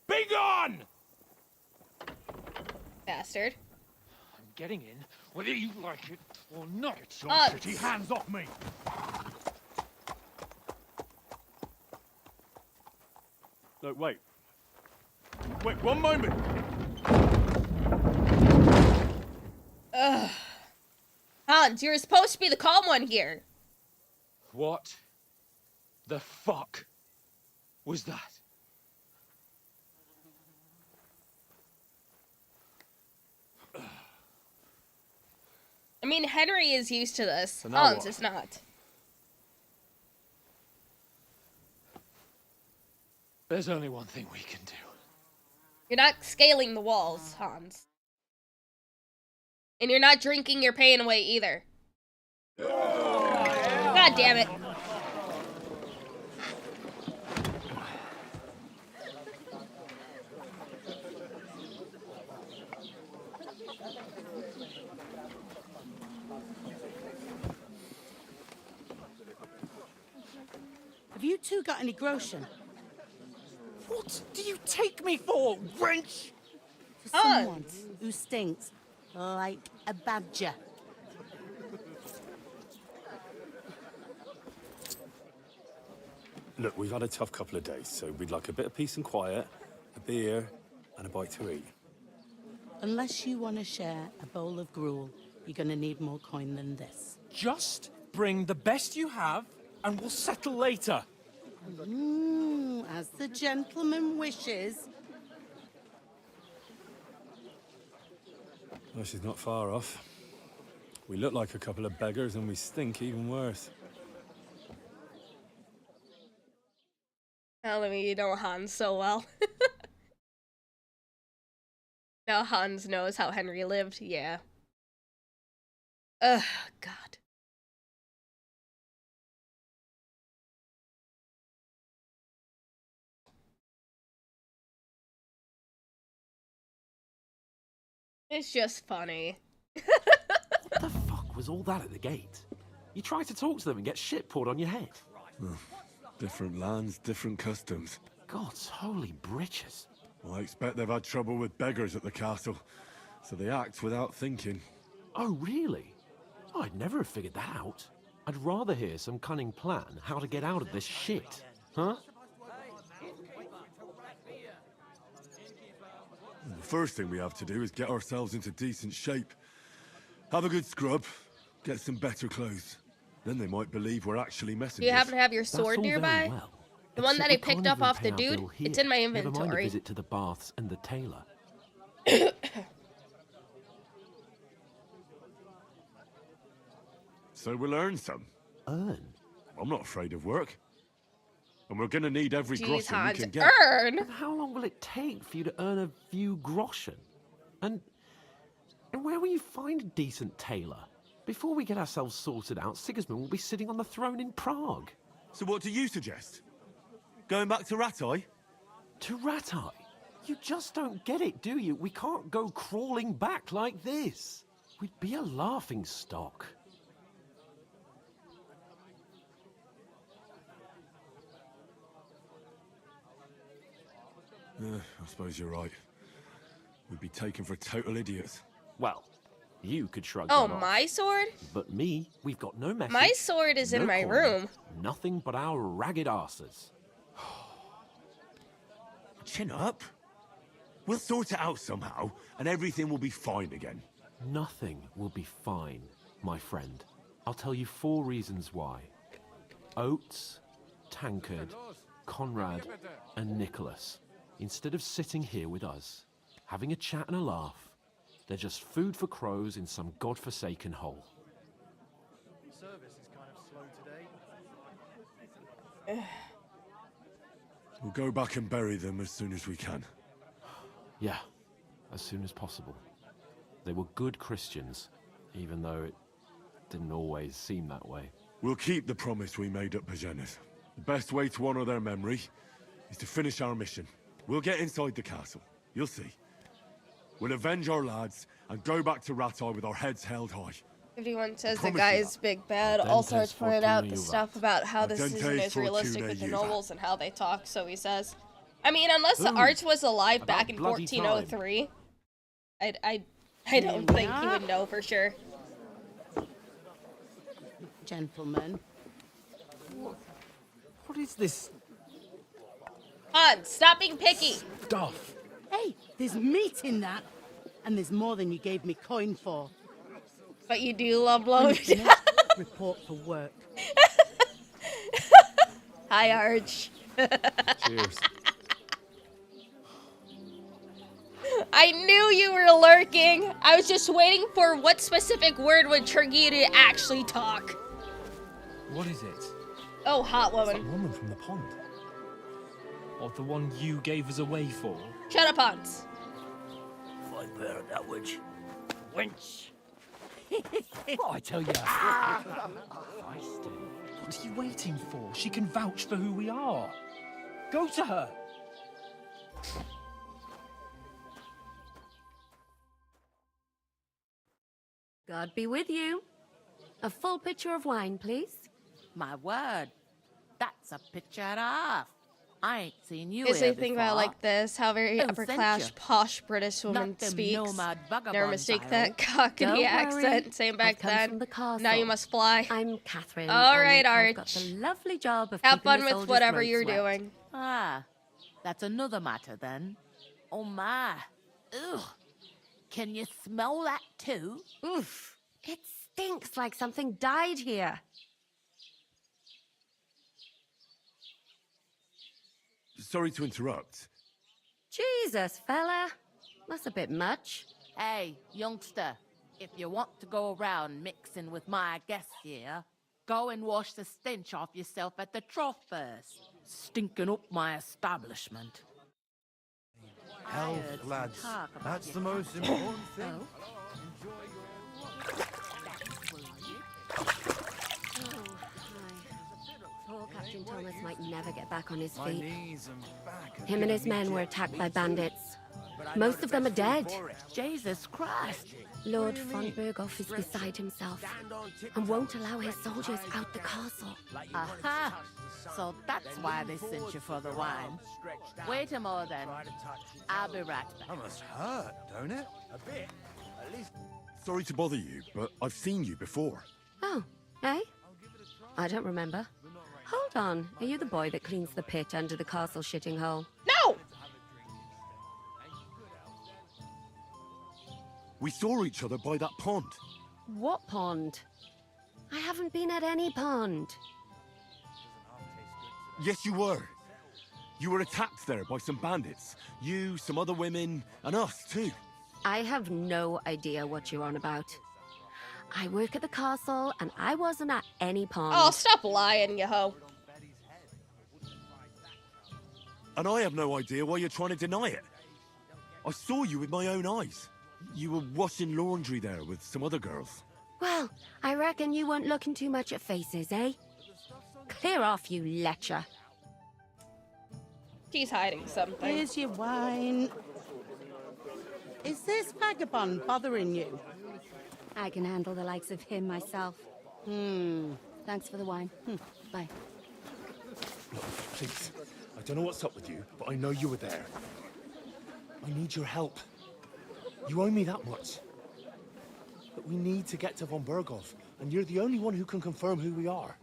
S9: Be gone!
S1: Bastard.
S22: I'm getting in, whether you like it or not.
S1: Get your
S22: shitty hands off me!
S6: No, wait. Wait, one moment!
S1: Ugh. Hans, you're supposed to be the calm one here.
S22: What the fuck was that?
S1: I mean, Henry is used to this.
S22: So now
S1: Hans
S22: what?
S1: is not.
S22: There's only one thing we can do.
S1: You're not scaling the walls, Hans. And you're not drinking your pain away either. God damn it.
S17: Have you two got any groschen?
S22: What do you take me for, wench?
S17: For someone who stinks like a badger.
S6: Look, we've had a tough couple of days, so we'd like a bit of peace and quiet, a beer, and a bite to eat.
S17: Unless you want to share a bowl of gruel, you're going to need more coin than this.
S22: Just bring the best you have, and we'll settle later.
S17: As the gentleman wishes.
S6: Well, she's not far off. We look like a couple of beggars, and we stink even worse.
S1: Telling me you know Hans so well. Now Hans knows how Henry lived, yeah. Ugh, God. It's just funny.
S21: What the fuck was all that at the gate? You try to talk to them and get shit poured on your head.
S7: Different lands, different customs.
S21: God's holy britches.
S7: Well, I expect they've had trouble with beggars at the castle, so they act without thinking.
S21: Oh, really? Oh, I'd never have figured that out. I'd rather hear some cunning plan how to get out of this shit. Huh?
S7: The first thing we have to do is get ourselves into decent shape. Have a good scrub, get some better clothes. Then they might believe we're actually messengers.
S1: Do you happen to have your
S21: That's
S1: sword
S21: all very
S1: nearby?
S21: well.
S1: The one that I
S21: Except we
S1: picked
S21: can't
S1: up
S21: even
S1: off
S21: pay
S1: the
S21: our
S1: dude,
S21: bill here.
S1: it's in my
S21: Never mind a
S1: inventory.
S21: visit to the baths and the tailor.
S7: So we'll earn some.
S21: Earn?
S7: I'm not afraid of work. And we're gonna need every
S1: Jeez,
S7: groschen we
S1: Hans,
S7: can get.
S1: earn?
S21: And how long will it take for you to earn a few groschen? And where will you find a decent tailor? Before we get ourselves sorted out, Sigismund will be sitting on the throne in Prague.
S7: So what do you suggest? Going back to Ratai?
S21: To Ratai? You just don't get it, do you? We can't go crawling back like this. We'd be a laughing stock.
S7: I suppose you're right. We'd be taken for total idiots.
S21: Well, you could shrug
S1: Oh,
S21: that off.
S1: my sword?
S21: But me, we've got no message.
S1: My sword is in
S21: no
S1: my
S21: corner,
S1: room.
S21: Nothing but our ragged arses.
S7: Chin up. We'll sort it out somehow, and everything will be fine again.
S21: Nothing will be fine, my friend. I'll tell you 4 reasons why. Oates, Tankard, Conrad, and Nicholas, instead of sitting here with us, having a chat and a laugh, they're just food for crows in some godforsaken hole.
S10: Service is kind of slow today.
S7: We'll go back and bury them as soon as we can.
S21: Yeah, as soon as possible. They were good Christians, even though it didn't always seem that way.
S7: We'll keep the promise we made at Pagenes. The best way to honor their memory is to finish our mission. We'll get inside the castle. You'll see. We'll avenge our lads and go back to Ratai with our heads held high.
S1: 51 says the
S7: Promise
S1: guy
S7: you
S1: is big bad.
S21: Dentes
S1: Also, it's pointed out the
S21: fortuna
S1: stuff about how this
S7: Dentes
S1: isn't as realistic
S7: fortuna
S1: with the
S7: juva.
S1: nobles and how they talk, so he says. I mean, unless the
S21: Ooh,
S1: Arch was alive
S21: about
S1: back in
S21: bloody
S1: 1403, I don't think he would know for sure.
S17: Gentlemen.
S16: What is this
S1: Hans, stop being picky.
S16: stuff?
S11: Hey, there's meat in that. And there's more than you gave me coin for.
S1: But you do love blowing.
S11: Report for work.
S1: Hi, Arch.
S21: Cheers.
S1: I knew you were lurking. I was just waiting for what specific word would trigger you to actually talk.
S22: What is it?
S1: Oh, hot
S22: That
S1: woman.
S22: woman from the pond. Or the one you gave us away for?
S1: Shut up, Hans.
S5: Fine bear at that witch. Wench.
S22: What I tell you? What are you waiting for? She can vouch for who we are. Go to her.
S12: God be with you. A full pitcher of wine, please.
S23: My word. That's a picture and a half. I ain't seen you
S1: Is
S23: here
S1: they think
S23: before.
S1: about like this, how very
S23: Who
S1: upper
S23: sent
S1: class,
S23: you?
S1: posh British woman
S23: Not them
S1: speaks.
S23: nomad
S1: Never
S23: vagabonds,
S1: mistake
S23: I
S1: that
S23: hope.
S1: cockney
S12: Don't
S1: accent.
S12: worry.
S1: Same back
S12: I've come
S1: then.
S12: from the castle.
S1: Now you must fly.
S12: I'm Catherine.
S1: All
S12: and
S1: right,
S12: I've got
S1: Arch.
S12: the lovely job of
S1: Have
S12: keeping
S1: fun
S12: the
S1: with
S12: soldiers'
S1: whatever
S12: throats
S1: you're
S12: wet.
S1: doing.
S23: Ah, that's another matter then. Oh my. Ugh. Can you smell that too?
S12: Oof. It stinks like something died here.
S7: Sorry to interrupt.
S12: Jesus, fella. That's a bit much.
S23: Hey, youngster, if you want to go around mixing with my guests here, go and wash the stench off yourself at the trough first. Stinking up my establishment.
S10: Health, lads. That's the most important thing.
S12: Poor Captain Thomas might never get back on his
S10: My
S12: feet.
S10: knees and back. are
S12: Him and his
S10: giving me
S12: men were
S10: jip.
S12: attacked by bandits. Most of them are dead.
S23: Jesus Christ.
S12: Lord von Berghoff is beside himself and won't allow his soldiers out the castle.
S23: Aha! So that's why they sent you for the wine. Wait a moment then. I'll be right back.
S10: That must hurt, don't it? A bit. At least.
S7: Sorry to bother you, but I've seen you before.
S12: Oh, eh? I don't remember. Hold on. Are you the boy that cleans the pit under the castle shitting hole?
S1: No!
S7: We saw each other by that pond.
S12: What pond? I haven't been at any pond.
S7: Yes, you were. You were attacked there by some bandits. You, some other women, and us too.
S12: I have no idea what you're on about. I work at the castle, and I wasn't at any pond.
S1: Oh, stop lying, you hoe.
S7: And I have no idea why you're trying to deny it. I saw you with my own eyes. You were washing laundry there with some other girls.
S12: Well, I reckon you weren't looking too much at faces, eh? Clear off, you lecher.
S1: She's hiding something.
S11: Here's your wine. Is this vagabond bothering you?
S12: I can handle the likes of him myself. Thanks for the wine. Bye.
S6: Look, please. I don't know what's up with you, but I know you were there. I need your help. You owe me that much. But we need to get to von Berghoff, and you're the only one who can confirm who we are.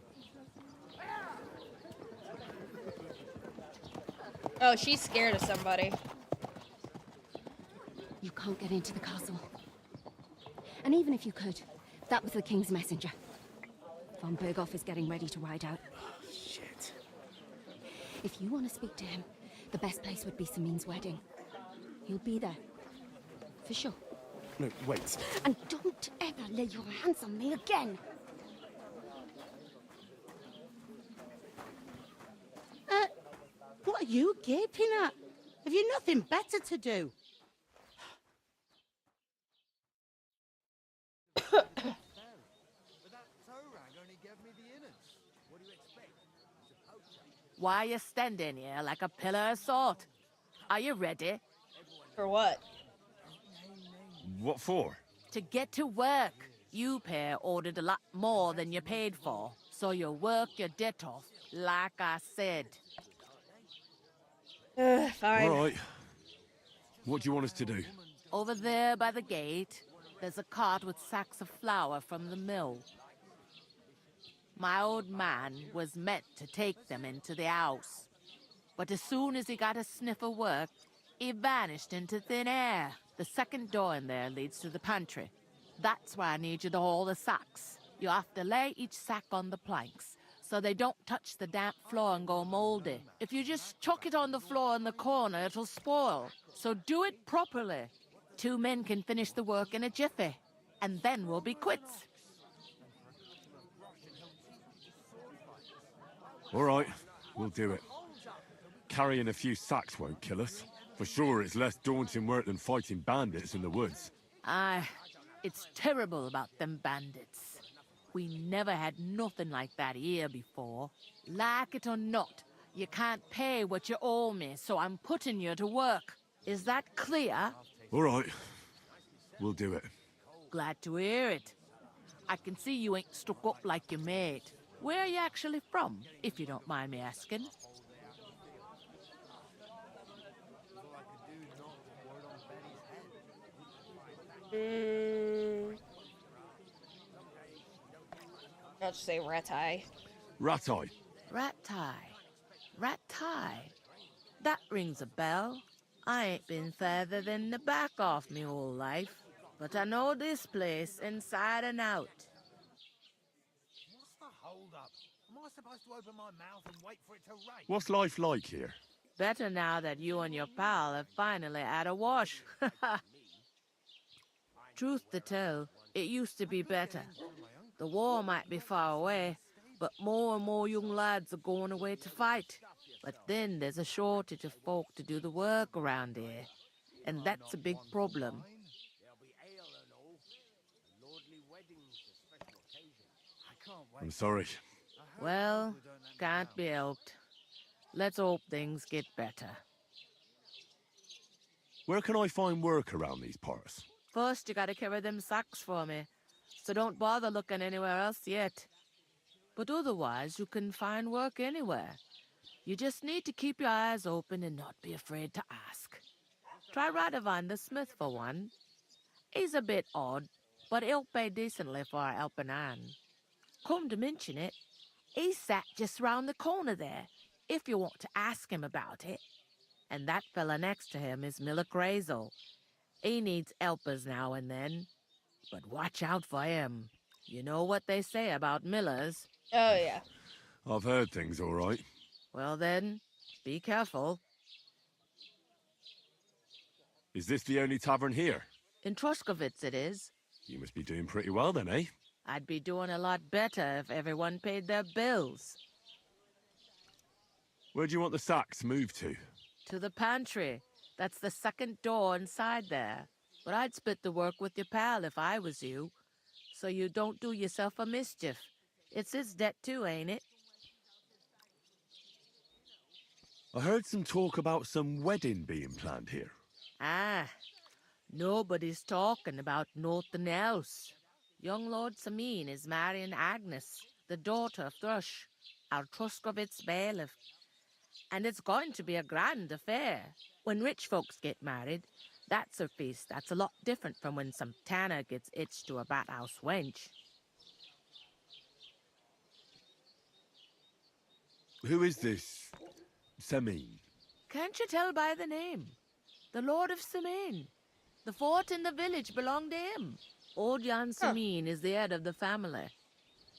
S1: Oh, she's scared of somebody.
S12: You can't get into the castle. And even if you could, that was the king's messenger. Von Berghoff is getting ready to ride out.
S6: Shit.
S12: If you want to speak to him, the best place would be Samin's wedding. He'll be there. For sure.
S6: No, wait.
S12: And don't ever lay your hands on me again!
S11: What are you gaping at? Have you nothing better to do?
S23: Why you standing here like a pillar of salt? Are you ready?
S1: For what?
S7: What for?
S23: To get to work. You pair ordered a lot more than you paid for, so you'll work your debt off, like I said.
S1: Fine.
S7: All right. What do you want us to do?
S23: Over there by the gate, there's a cart with sacks of flour from the mill. My old man was meant to take them into the house. But as soon as he got a sniff of work, he vanished into thin air. The second door in there leads to the pantry. That's why I need you to haul the sacks. You have to lay each sack on the planks, so they don't touch the damp floor and go moldy. If you just chuck it on the floor in the corner, it'll spoil. So do it properly. 2 men can finish the work in a jiffy, and then we'll be quits.
S7: All right, we'll do it. Carrying a few sacks won't kill us. For sure, it's less daunting work than fighting bandits in the woods.
S23: Aye, it's terrible about them bandits. We never had nothing like that here before. Like it or not, you can't pay what you owe me, so I'm putting you to work. Is that clear?
S7: All right, we'll do it.
S23: Glad to hear it. I can see you ain't stuck up like your mate. Where are you actually from, if you don't mind me asking?
S1: I'll just say Ratai.
S7: Ratai.
S23: Ratai. Ratai. That rings a bell. I ain't been further than the back off me whole life, but I know this place inside and out.
S14: What's the hold up? Am I supposed to open my mouth and wait for it to rain?
S7: What's life like here?
S23: Better now that you and your pal have finally had a wash. Truth to tell, it used to be better. The war might be far away, but more and more young lads are going away to fight. But then there's a shortage of folk to do the work around here, and that's a big problem.
S7: I'm sorry.
S23: Well, can't be helped. Let's hope things get better.
S7: Where can I find work around these parts?
S23: First, you gotta carry them sacks for me, so don't bother looking anywhere else yet. But otherwise, you can find work anywhere. You just need to keep your eyes open and not be afraid to ask. Try Radovan the smith for one. He's a bit odd, but he'll pay decently for a helping hand. Come to mention it, he's sat just round the corner there, if you want to ask him about it. And that fella next to him is Miller Crazel. He needs helpers now and then, but watch out for him. You know what they say about Millers.
S1: Oh, yeah.
S7: I've heard things all right.
S23: Well then, Be careful.
S7: Is this the only tavern here?
S23: In Troskovitz it is.
S7: You must be doing pretty well then, eh?
S23: I'd be doing a lot better if everyone paid their bills.
S7: Where do you want the sacks moved to?
S23: To the pantry. That's the second door inside there. But I'd split the work with your pal if I was you. So you don't do yourself a mischief. It's his debt too, ain't it?
S7: I heard some talk about some wedding being planned here.
S23: Ah, nobody's talking about nothing else. Young Lord Samin is marrying Agnes, the daughter of Thrush, our Troskovitz bailiff. And it's going to be a grand affair. When rich folks get married, that's a feast that's a lot different from when some tanner gets hitched to a bathhouse wench.
S7: Who is this Samin?
S23: Can't you tell by the name? The Lord of Samin. The fort in the village belonged to him. Old Jan Samin is the head of the family.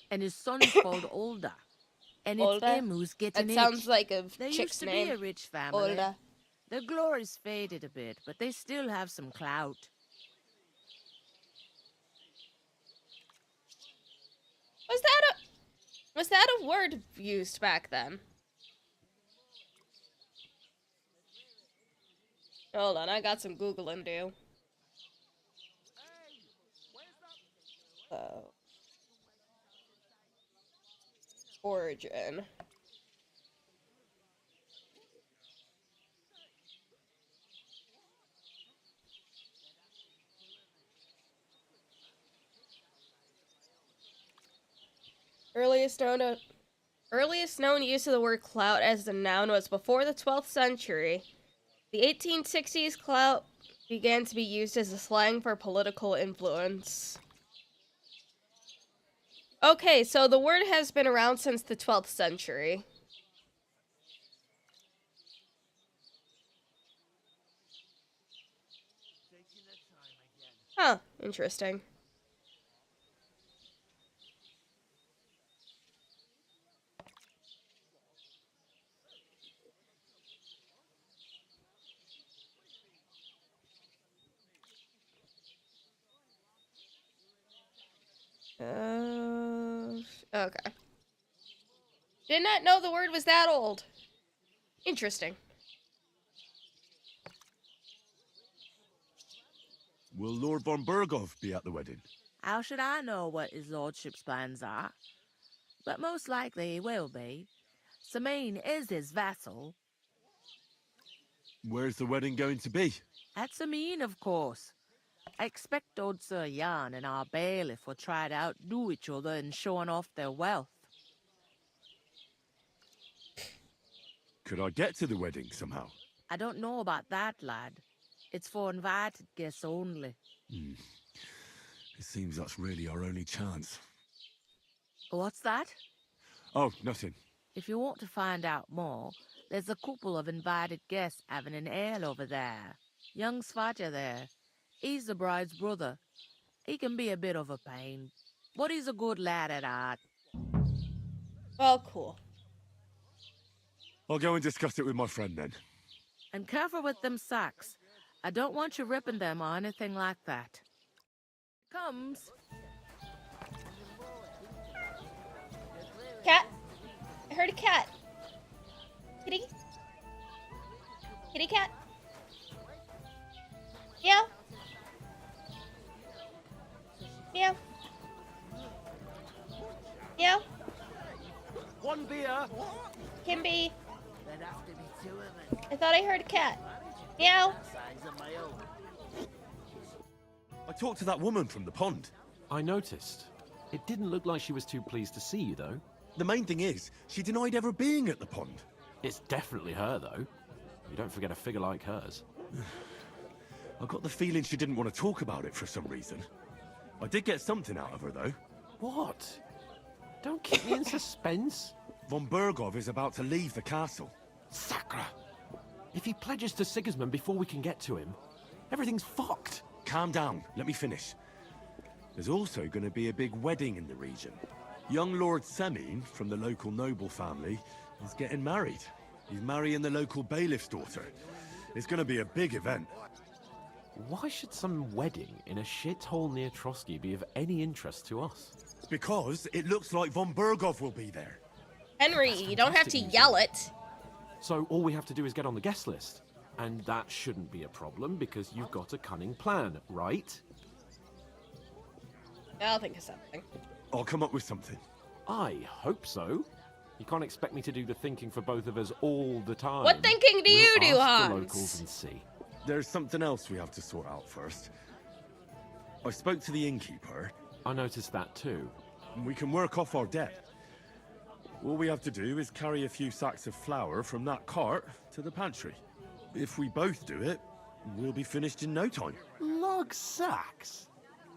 S23: And his son's called Olda. And it's
S1: Olda?
S23: him who's getting
S1: That sounds like a
S23: They
S1: chick's
S23: used to
S1: name.
S23: be a rich family.
S1: Olda.
S23: Their glory's faded a bit, but they still have some clout.
S1: Was that a word used back then? Hold on, I got some Googling to do. Origin. Earliest known use of the word clout as a noun was before the 12th century. The 1860s, clout began to be used as a slang for political influence. Okay, so the word has been around since the 12th century. Huh, interesting. Okay. Did not know the word was that old. Interesting.
S7: Will Lord von Berghoff be at the wedding?
S23: How should I know what his lordship's plans are? But most likely he will be. Samin is his vassal.
S7: Where's the wedding going to be?
S23: At Samin, of course. I expect old Sir Jan and our bailiff will try to outdo each other in showing off their wealth.
S7: Could I get to the wedding somehow?
S23: I don't know about that, lad. It's for invited guests only.
S7: It seems that's really our only chance.
S23: What's that?
S7: Oh, nothing.
S23: If you want to find out more, there's a couple of invited guests having an ale over there. Young Svaja there. He's the bride's brother. He can be a bit of a pain, but he's a good lad at heart.
S1: Well, cool.
S7: I'll go and discuss it with my friend then.
S23: And careful with them sacks. I don't want you ripping them or anything like that. Comes.
S1: Cat? I heard a cat. Kitty? Kitty cat? Meow? Meow? Meow?
S5: One beer.
S1: Kimby?
S5: There'd have to be two of them.
S1: I thought I heard a cat. Meow?
S5: Size of my own.
S7: I talked to that woman from the pond.
S21: I noticed. It didn't look like she was too pleased to see you, though.
S7: The main thing is, she denied ever being at the pond.
S21: It's definitely her, though. You don't forget a figure like hers.
S7: I got the feeling she didn't want to talk about it for some reason. I did get something out of her, though.
S21: What? Don't keep me in suspense.
S7: Von Berghoff is about to leave the castle.
S21: Sacra! If he pledges to Sigismund before we can get to him, everything's fucked.
S7: Calm down, let me finish. There's also going to be a big wedding in the region. Young Lord Samin, from the local noble family, is getting married. He's marrying the local bailiff's daughter. It's gonna be a big event.
S21: Why should some wedding in a shithole near Trosky be of any interest to us?
S7: Because it looks like von Berghoff will be there.
S1: Henry, you don't have to yell it.
S21: So all we have to do is get on the guest list. And that shouldn't be a problem because you've got a cunning plan, right?
S1: I'll think of something.
S7: I'll come up with something.
S21: I hope so. You can't expect me to do the thinking for both of us all the time.
S1: What thinking do you do,
S21: ask the
S1: Hans?
S21: locals and see.
S7: There's something else we have to sort out first. I spoke to the innkeeper.
S21: I noticed that too.
S7: We can work off our debt. All we have to do is carry a few sacks of flour from that cart to the pantry. If we both do it, we'll be finished in no time.
S21: Lug sacks?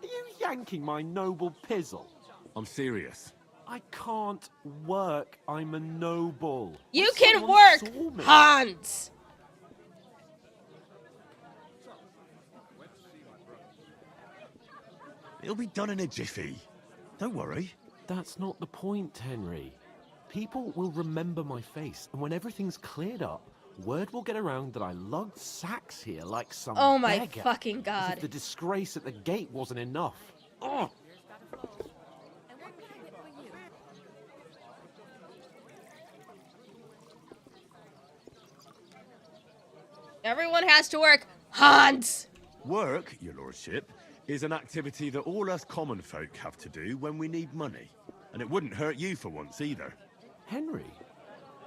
S21: Are you yanking my noble pizzle?
S7: I'm serious.
S21: I can't work. I'm a noble.
S1: You can work, Hans!
S7: It'll be done in a jiffy. Don't worry.
S21: That's not the point, Henry. People will remember my face, and when everything's cleared up, word will get around that I lugged sacks here like some
S1: Oh my
S21: beggar.
S1: fucking
S21: As
S1: god.
S21: if the disgrace at the gate wasn't enough. Oh!
S1: Everyone has to work, Hans!
S7: Work, your lordship, is an activity that all us common folk have to do when we need money. And it wouldn't hurt you for once either.
S21: Henry,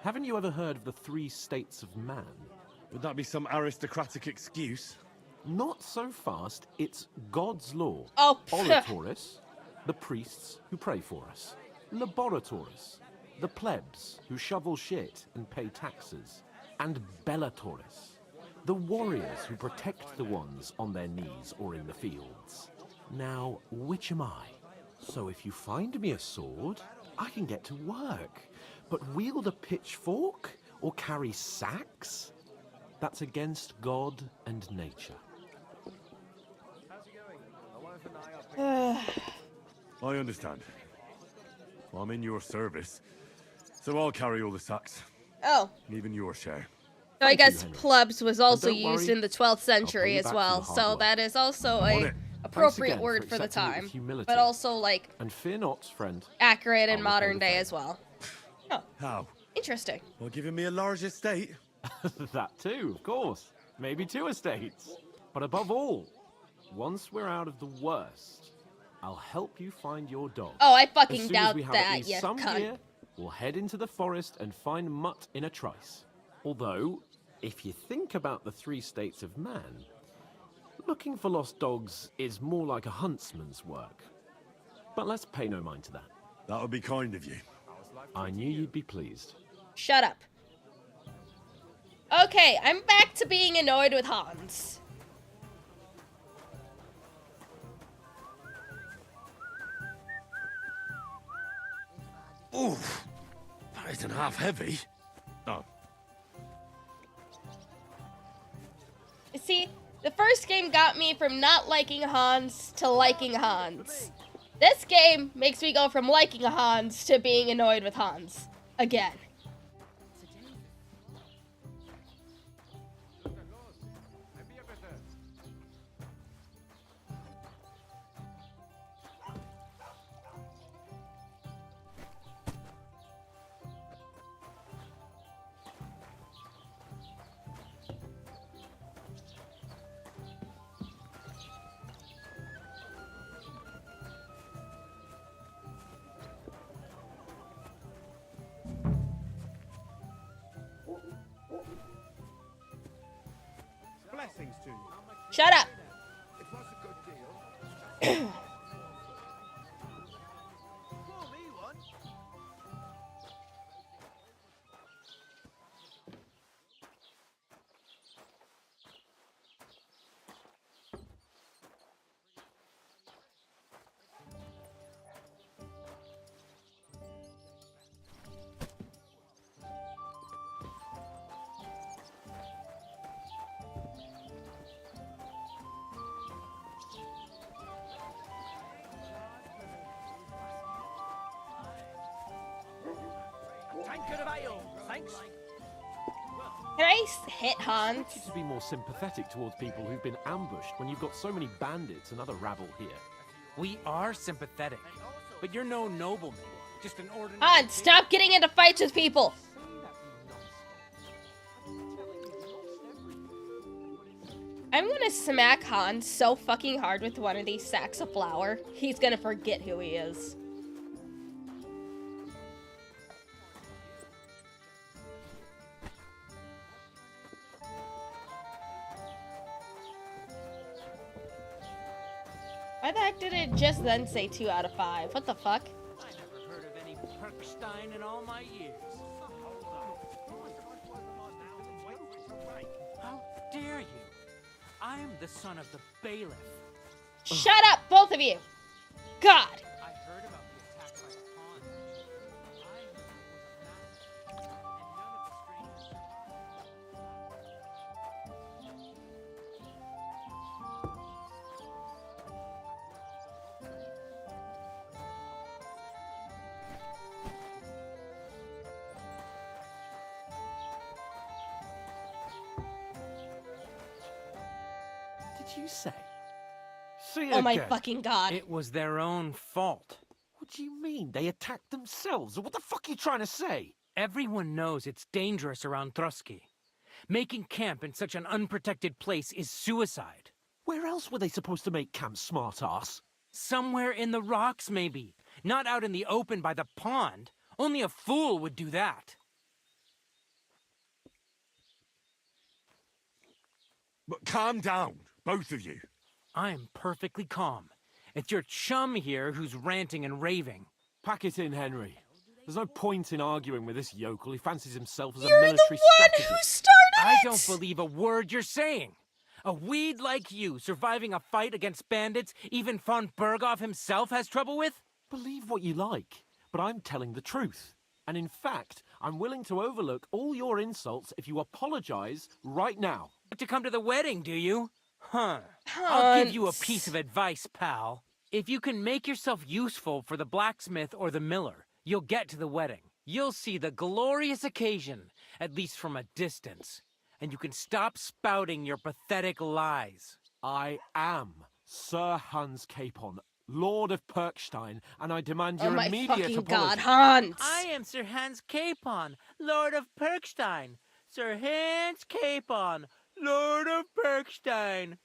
S21: haven't you ever heard of the 3 states of man?
S7: Would that be some aristocratic excuse?
S21: Not so fast. It's God's law.
S1: Oh,
S21: Oratoris, the priests who pray for us. Laboratoris, the plebs who shovel shit and pay taxes. And Bellatoris, the warriors who protect the ones on their knees or in the fields. Now, which am I? So if you find me a sword, I can get to work. But wield a pitchfork or carry sacks? That's against God and nature.
S7: I understand. I'm in your service, so I'll carry all the sacks.
S1: Oh.
S7: Even your share.
S1: So I guess plebs was also
S7: don't
S1: used
S7: worry,
S1: in the 12th century
S21: you
S1: as
S21: back
S1: well,
S21: for the
S1: so
S21: hard work.
S1: that is also
S21: On
S1: a
S21: it.
S1: appropriate
S21: Thanks again
S1: word for the
S21: accepting it with
S1: time,
S21: humility.
S1: but also like
S21: And fear not, friend.
S1: accurate in
S21: I'll
S1: modern
S21: repay the
S1: day
S21: favour.
S1: as well. Oh,
S7: How?
S1: interesting.
S7: Well, giving me a large estate?
S21: That too, of course. Maybe 2 estates. But above all, once we're out of the worst, I'll help you find your dog.
S1: Oh, I
S21: As
S1: fucking
S21: soon
S1: doubt
S21: as we have
S1: that,
S21: at least
S1: you
S21: some
S1: cunt.
S21: gear, we'll head into the forest and find Mutt in a trice. Although, if you think about the 3 states of man, looking for lost dogs is more like a huntsman's work. But let's pay no mind to that.
S7: That would be kind of you.
S21: I knew you'd be pleased.
S1: Shut up. Okay, I'm back to being annoyed with Hans.
S7: Oof. That isn't half heavy. Oh.
S1: You see, the first game got me from not liking Hans to liking Hans. This game makes me go from liking Hans to being annoyed with Hans. Again.
S14: Blessings to you.
S1: Shut up.
S14: It was a good deal. Call me one.
S5: Tankard of ale, thanks.
S1: Can I hit Hans?
S21: I need you to be more sympathetic towards people who've been ambushed when you've got so many bandits and other rabble here.
S8: We are sympathetic, but you're no nobleman. Just an ordinary...
S1: Hans, stop getting into fights with people! I'm gonna smack Hans so fucking hard with one of these sacks of flour, he's gonna forget who he is. Why the heck did it just then say 2 out of 5? What the fuck?
S5: I never heard of any Perkstein in all my years. How dare you? I am the son of the bailiff.
S1: Shut up, both of you! God!
S5: I heard about the attack by the pond. I heard it was a massacre, and none of the strangers
S21: Did you say?
S1: Oh my fucking god.
S8: It was their own fault.
S21: What do you mean? They attacked themselves? What the fuck are you trying to say?
S8: Everyone knows it's dangerous around Trosky. Making camp in such an unprotected place is suicide.
S21: Where else were they supposed to make camp, smartass?
S8: Somewhere in the rocks, maybe. Not out in the open by the pond. Only a fool would do that.
S7: But calm down, both of you.
S8: I'm perfectly calm. It's your chum here who's ranting and raving.
S21: Pack it in, Henry. There's no point in arguing with this yokel. He fancies himself as
S1: You're
S21: a military
S1: the one
S21: strategist.
S1: who started
S8: I
S1: it!
S8: don't believe a word you're saying. A weed like you surviving a fight against bandits even von Berghoff himself has trouble with?
S21: Believe what you like, but I'm telling the truth. And in fact, I'm willing to overlook all your insults if you apologize right now.
S8: To come to the wedding, do you? Huh. I'll give you a piece of advice, pal. If you can make yourself useful for the blacksmith or the miller, you'll get to the wedding. You'll see the glorious occasion, at least from a distance. And you can stop spouting your pathetic lies.
S21: I am Sir Hans Capon, Lord of Perkstein, and I demand your immediate apology.
S1: Oh my fucking god, Hans!
S8: I am Sir Hans Capon, Lord of Perkstein. Sir Hans Capon, Lord of Perkstein.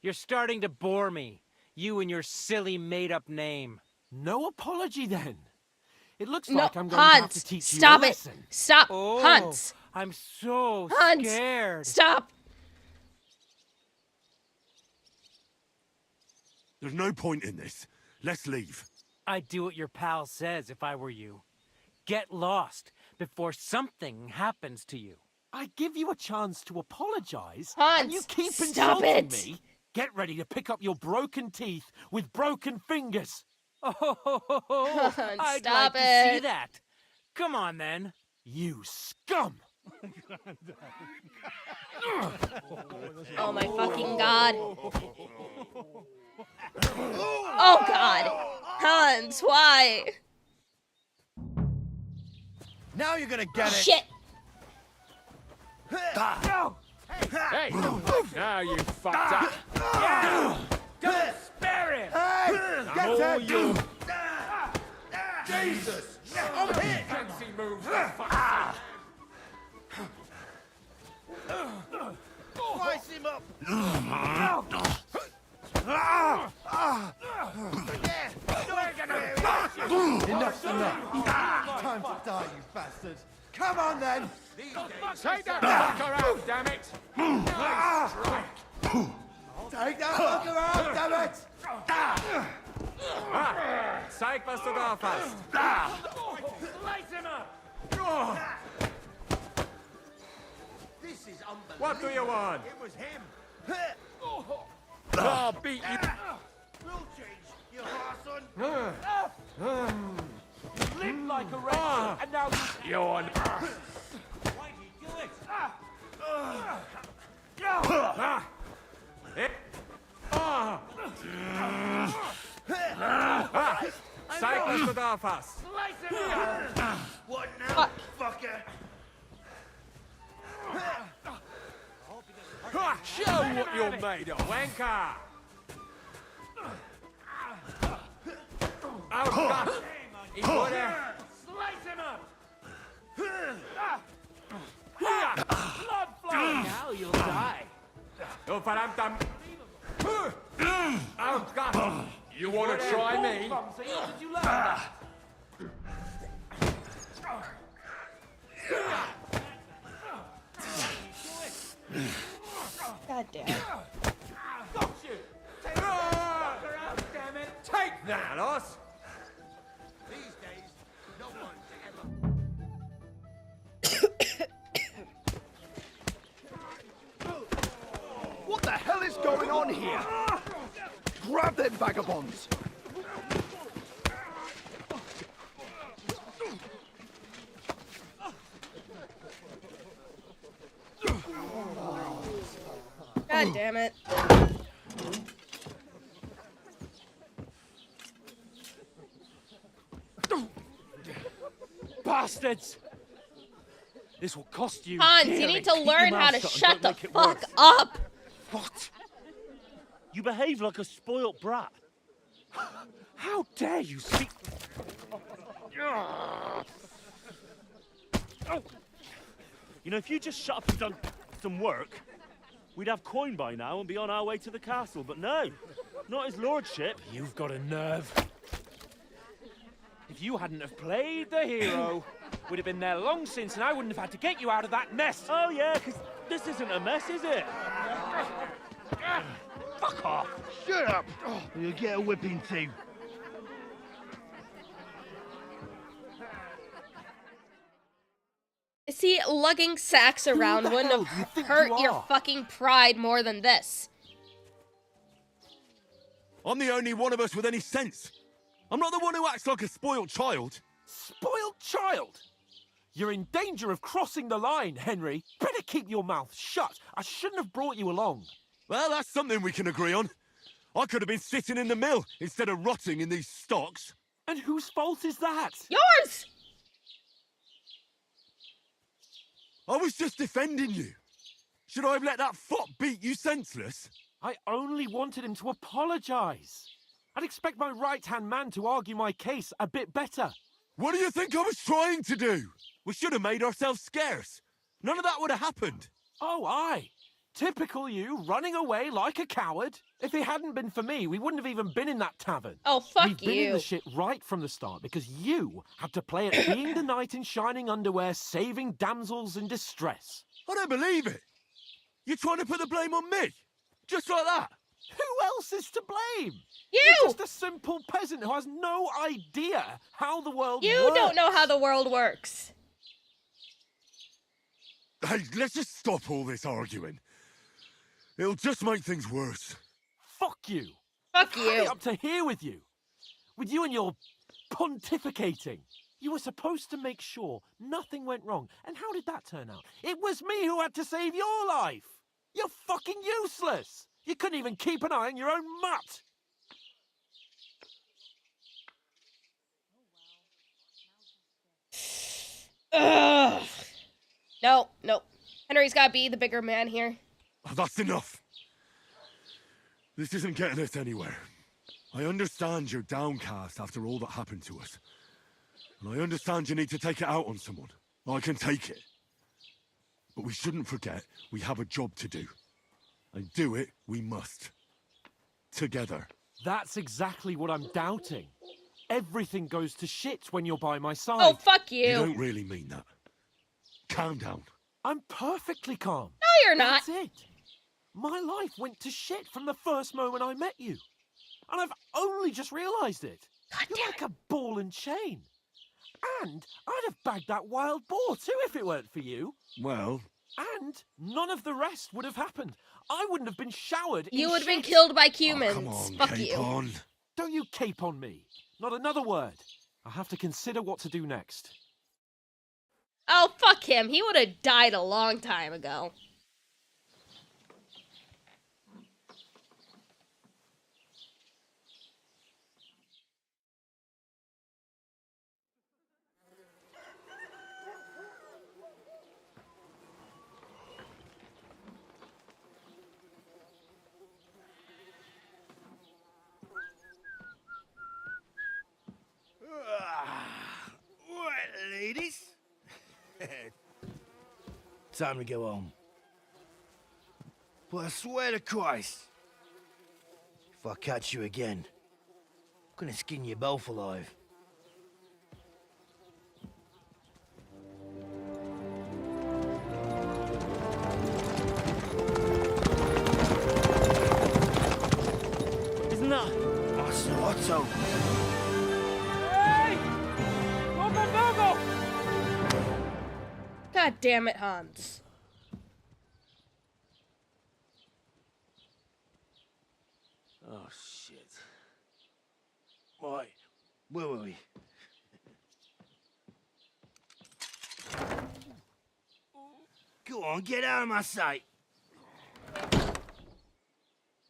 S8: You're starting to bore me. You and your silly made-up name.
S21: No apology, then. It looks
S1: No,
S21: like I'm going
S1: Hans,
S21: to have to teach you
S1: stop
S21: a
S1: it.
S21: lesson.
S1: Stop,
S8: Oh,
S1: Hans.
S8: I'm so
S1: Hans,
S8: scared.
S1: stop.
S7: There's no point in this. Let's leave.
S8: I'd do what your pal says if I were you. Get lost before something happens to you.
S21: I give you a chance to apologize,
S1: Hans,
S21: and you keep
S1: stop
S21: insulting
S1: it.
S21: me. Get ready to pick up your broken teeth with broken fingers.
S8: Oh, I'd
S1: Stop
S8: like to see
S1: it.
S8: that. Come on, then.
S21: You scum!
S1: Oh my fucking god. Oh god. Hans, why?
S14: Now you're gonna get it.
S1: Shit.
S2: Hey! Now you fucked up.
S14: Don't spare him! Hey!
S2: I'm all you.
S14: Jesus! I'm hit!
S2: Fancy moves, for fuck's sake.
S14: Slice him up! Enough's enough. Time to die, you bastard. Come on, then!
S2: Take that fucker out, damn it! Nice strike.
S14: Take that fucker out, damn it!
S2: Zeig, was du drauf hast.
S14: Slice him up! This is unbelievable.
S2: What do you want?
S14: It was him.
S2: I'll beat you.
S14: Rule change, you arson.
S2: You lived like a wretch, and now you're...
S14: Why'd he do it?
S2: Zeig, was du drauf hast.
S14: Slice him up! What now, fucker?
S2: Show what you're made of.
S13: Wanker!
S2: Oh, God! He would have.
S13: Slice him up!
S2: Blood flowing!
S13: Now you'll die.
S2: Oh, but I'm done. Oh, God! You want to try me?
S13: What did you learn that?
S1: God damn.
S13: Got you! Take the fucker out, damn it!
S2: Take that, us!
S14: These days, no one's ever...
S15: What the hell is going on here? Grab them vagabonds!
S1: God damn it.
S22: Bastards! This will cost you.
S1: Hans, you
S22: dearly.
S1: need to
S22: Keep
S1: learn
S22: your
S1: how
S22: mouth
S1: to
S22: shut and
S1: shut the
S22: don't make it
S1: fuck
S22: worse.
S1: up.
S22: What?
S4: You behave like a spoilt brat.
S22: How dare you speak?
S4: You know, if you just shut up and done some work, we'd have coin by now and be on our way to the castle. But no, not his lordship.
S22: You've got a nerve. If you hadn't have played the hero, we'd have been there long since, and I wouldn't have had to get you out of that mess.
S4: Oh yeah, because this isn't a mess, is it?
S22: Fuck off!
S15: Shut up! You'll get a whipping too.
S1: See, lugging sacks around
S22: the
S1: wouldn't
S22: hell
S1: have
S22: do you think
S1: hurt
S22: you
S1: your
S22: are?
S1: fucking pride more than this.
S7: I'm the only one of us with any sense. I'm not the one who acts like a spoiled child.
S2: Spoiled child? You're in danger of crossing the line, Henry. Better keep your mouth shut. I shouldn't have brought you along.
S7: Well, that's something we can agree on. I could have been sitting in the mill instead of rotting in these stocks.
S2: And whose fault is that?
S1: Yours!
S7: I was just defending you. Should I have let that fop beat you senseless?
S2: I only wanted him to apologise. I'd expect my right-hand man to argue my case a bit better.
S7: What do you think I was trying to do? We should have made ourselves scarce. None of that would have happened.
S2: Oh, aye. Typical you, running away like a coward. If it hadn't been for me, we wouldn't have even been in that tavern.
S1: Oh, fuck
S2: We've been in
S1: you.
S2: the shit right from the start because you had to play at being the knight in shining underwear, saving damsels in distress.
S7: I don't believe it. You're trying to put the blame on me? Just like that?
S2: Who else is to blame?
S1: You!
S2: You're just a simple peasant who has no idea how the world
S1: You
S2: works.
S1: don't know how the world works.
S7: Hey, let's just stop all this arguing. It'll just make things worse.
S2: Fuck you.
S1: Fuck
S2: Had it
S1: you.
S2: up to here with you. With you and your pontificating. You were supposed to make sure nothing went wrong. And how did that turn out? It was me who had to save your life. You're fucking useless. You couldn't even keep an eye on your own mutt.
S1: Ugh. No, no. Henry's gotta be the bigger man here.
S7: Oh, that's enough. This isn't getting us anywhere. I understand you're downcast after all that happened to us. And I understand you need to take it out on someone. I can take it. But we shouldn't forget we have a job to do. And do it we must. Together.
S2: That's exactly what I'm doubting. Everything goes to shit when you're by my side.
S1: Oh, fuck
S7: You
S1: you.
S7: don't really mean that. Calm down.
S2: I'm perfectly calm.
S1: No, you're not.
S2: That's it. My life went to shit from the first moment I met you. And I've only just realised it. You're like a ball and chain. And I'd have bagged that wild boar too if it weren't for you.
S7: Well,
S2: And none of the rest would have happened. I wouldn't have been showered in
S1: You would have been
S2: shit.
S1: killed by humans.
S7: come on,
S1: Fuck
S7: cape
S1: you.
S7: on.
S2: Don't you cape on me. Not another word. I have to consider what to do next.
S1: Oh, fuck him. He would have died a long time ago.
S10: time to go home. But I swear to Christ, if I catch you again, I'm gonna skin you both alive.
S4: Isn't that?
S10: Otto, Otto.
S4: Hey! Lord Bonbogo!
S1: God damn it, Hans.
S10: Oh, shit. Right, where were we? Go on, get out of my sight.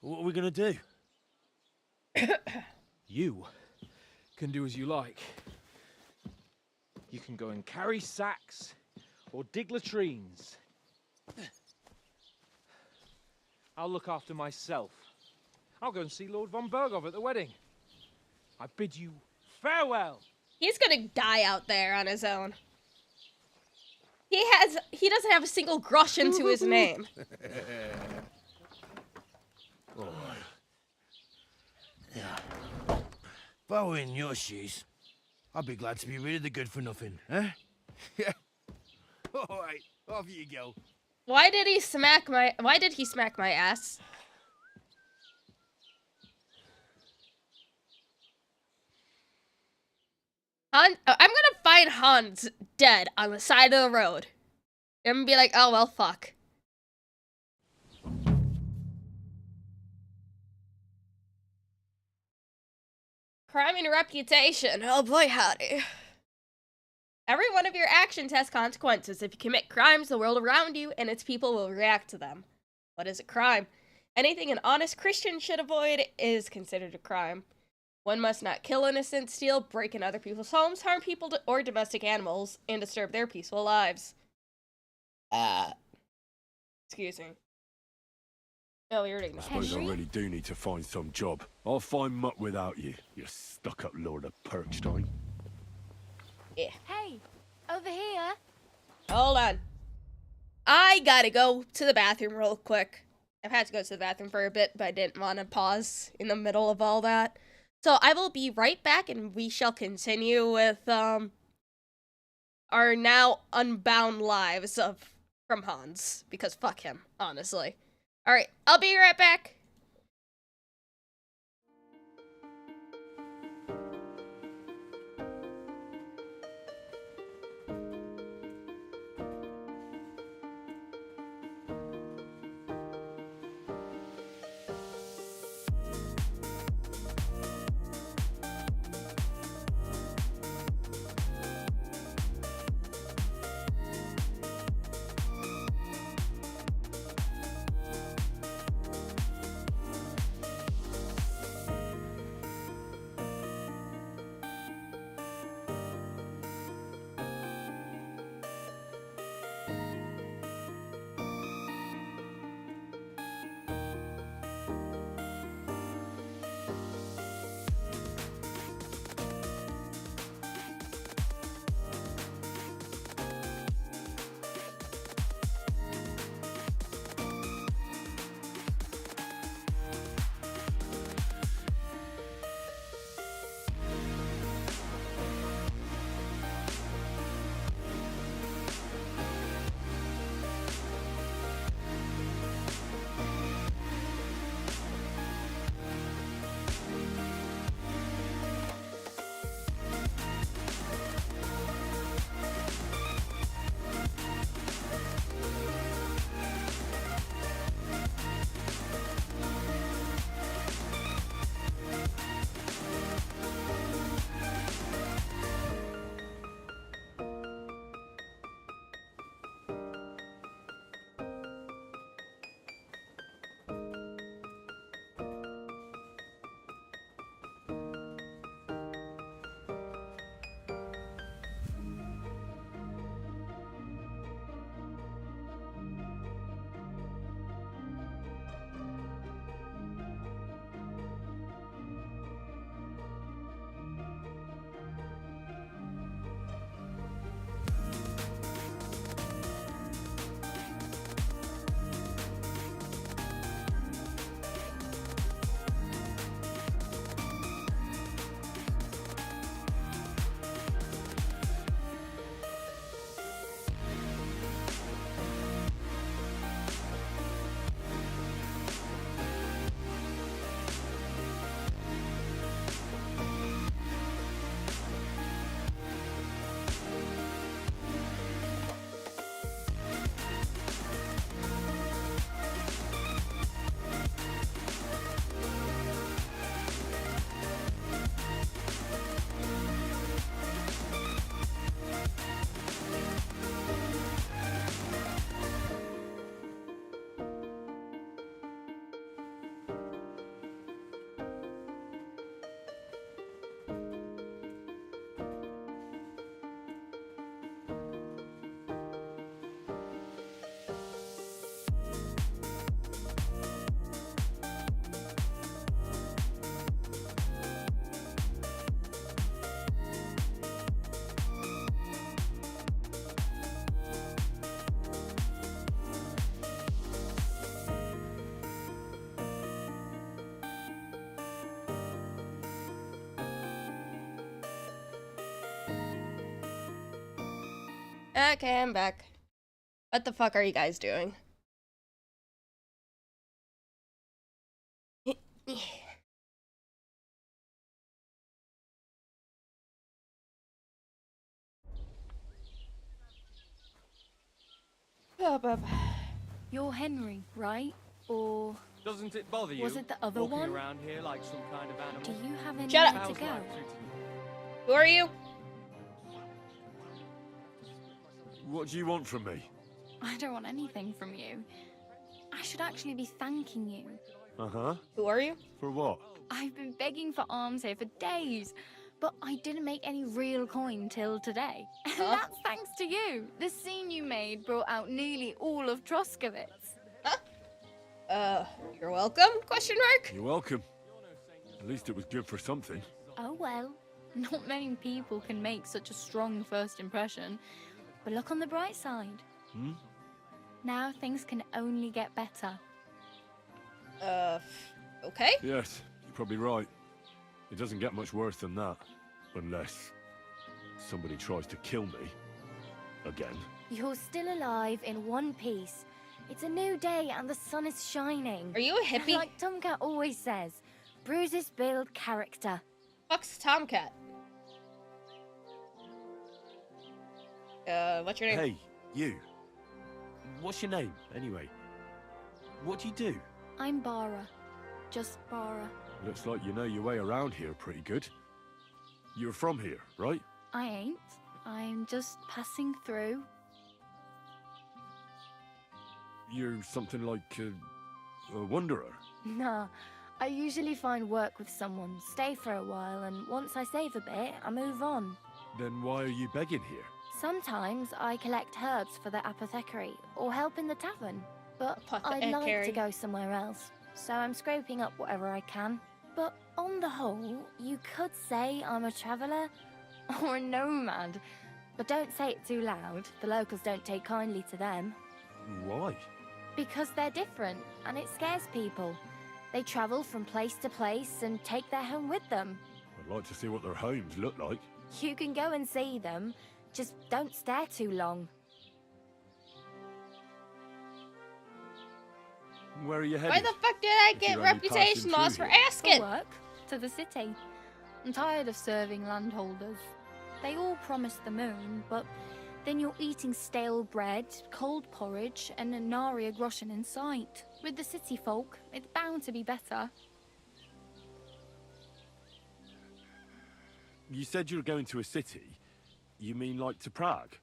S22: What are we gonna do? You can do as you like. You can go and carry sacks or dig latrines. I'll look after myself. I'll go and see Lord von Berghoff at the wedding. I bid you farewell.
S1: He's gonna die out there on his own. He doesn't have a single groschen to his name.
S10: Oh. Yeah. If I were in your shoes, I'd be glad to be rid of the good for nothing, huh? Yeah. All right, off you go.
S1: Why did he smack my ass? I'm gonna find Hans dead on the side of the road. I'm gonna be like, oh well, fuck. Crime and reputation. Oh boy, howdy. Every one of your actions has consequences. If you commit crimes, the world around you and its people will react to them. What is a crime? Anything an honest Christian should avoid is considered a crime. One must not kill innocent, steal, break in other people's homes, harm people or domestic animals, and disturb their peaceful lives. Excuse me. Oh, we already know.
S7: I suppose I really do need to find some job. I'll find Mutt without you, you stuck-up Lord of Perkstein.
S1: Yeah.
S3: Hey, over here.
S1: Hold on. I gotta go to the bathroom real quick. I've had to go to the bathroom for a bit, but I didn't want to pause in the middle of all that. So I will be right back, and we shall continue with our now unbound lives from Hans, because fuck him, honestly. All right, I'll be right back. Okay, I'm back. What the fuck are you guys doing?
S3: You're Henry, right? Or
S22: Doesn't it bother you?
S3: was it the other
S22: walking
S3: one?
S22: around here like some kind of animal?
S3: Do you have any
S1: Shut up.
S3: way to
S22: How's
S3: go?
S22: life treating you?
S1: Who are you?
S7: What do you want from me?
S3: I don't want anything from you. I should actually be thanking you.
S7: Uh-huh.
S1: Who are you?
S7: For what?
S3: I've been begging for alms here for days, but I didn't make any real coin till today. And that's thanks to you. The scene you made brought out nearly all of Troskowitz.
S1: You're welcome? Question mark?
S7: You're welcome. At least it was good for something.
S3: Oh well. Not many people can make such a strong first impression. But look on the bright side.
S7: Hmm?
S3: Now things can only get better.
S1: Okay.
S7: Yes, you're probably right. It doesn't get much worse than that. Unless somebody tries to kill me. Again.
S3: You're still alive in one piece. It's a new day and the sun is shining.
S1: Are you a hippie?
S3: Like Tomcat always says, bruises build character.
S1: Fuck's Tomcat? What's your name?
S7: Hey, you. What's your name, anyway? What do you do?
S3: I'm Bara. Just Bara.
S7: Looks like you know your way around here pretty good. You're from here, right?
S3: I ain't. I'm just passing through.
S7: You're something like a wanderer.
S3: Nah, I usually find work with someone, stay for a while, and once I save a bit, I move on.
S7: Then why are you begging here?
S3: Sometimes I collect herbs for the apothecary, or help in the tavern. But I'd like
S1: Apothecary.
S3: to go somewhere else, so I'm scraping up whatever I can. But on the whole, you could say I'm a traveller, or a nomad. But don't say it too loud, the locals don't take kindly to them.
S7: Why?
S3: Because they're different, and it scares people. They travel from place to place and take their home with them.
S7: I'd like to see what their homes look like.
S3: You can go and see them, just don't stare too long.
S7: Where are you headed?
S1: Why the fuck did I
S7: If
S1: get
S7: you're only
S1: reputation
S7: passing
S1: loss
S7: through
S1: for
S7: here.
S1: asking?
S3: For work, to the city. I'm tired of serving landholders. They all promise the moon, but then you're eating stale bread, cold porridge, and a nary a groschen in sight. With the city folk, it's bound to be better.
S7: You said you were going to a city. You mean like to Prague?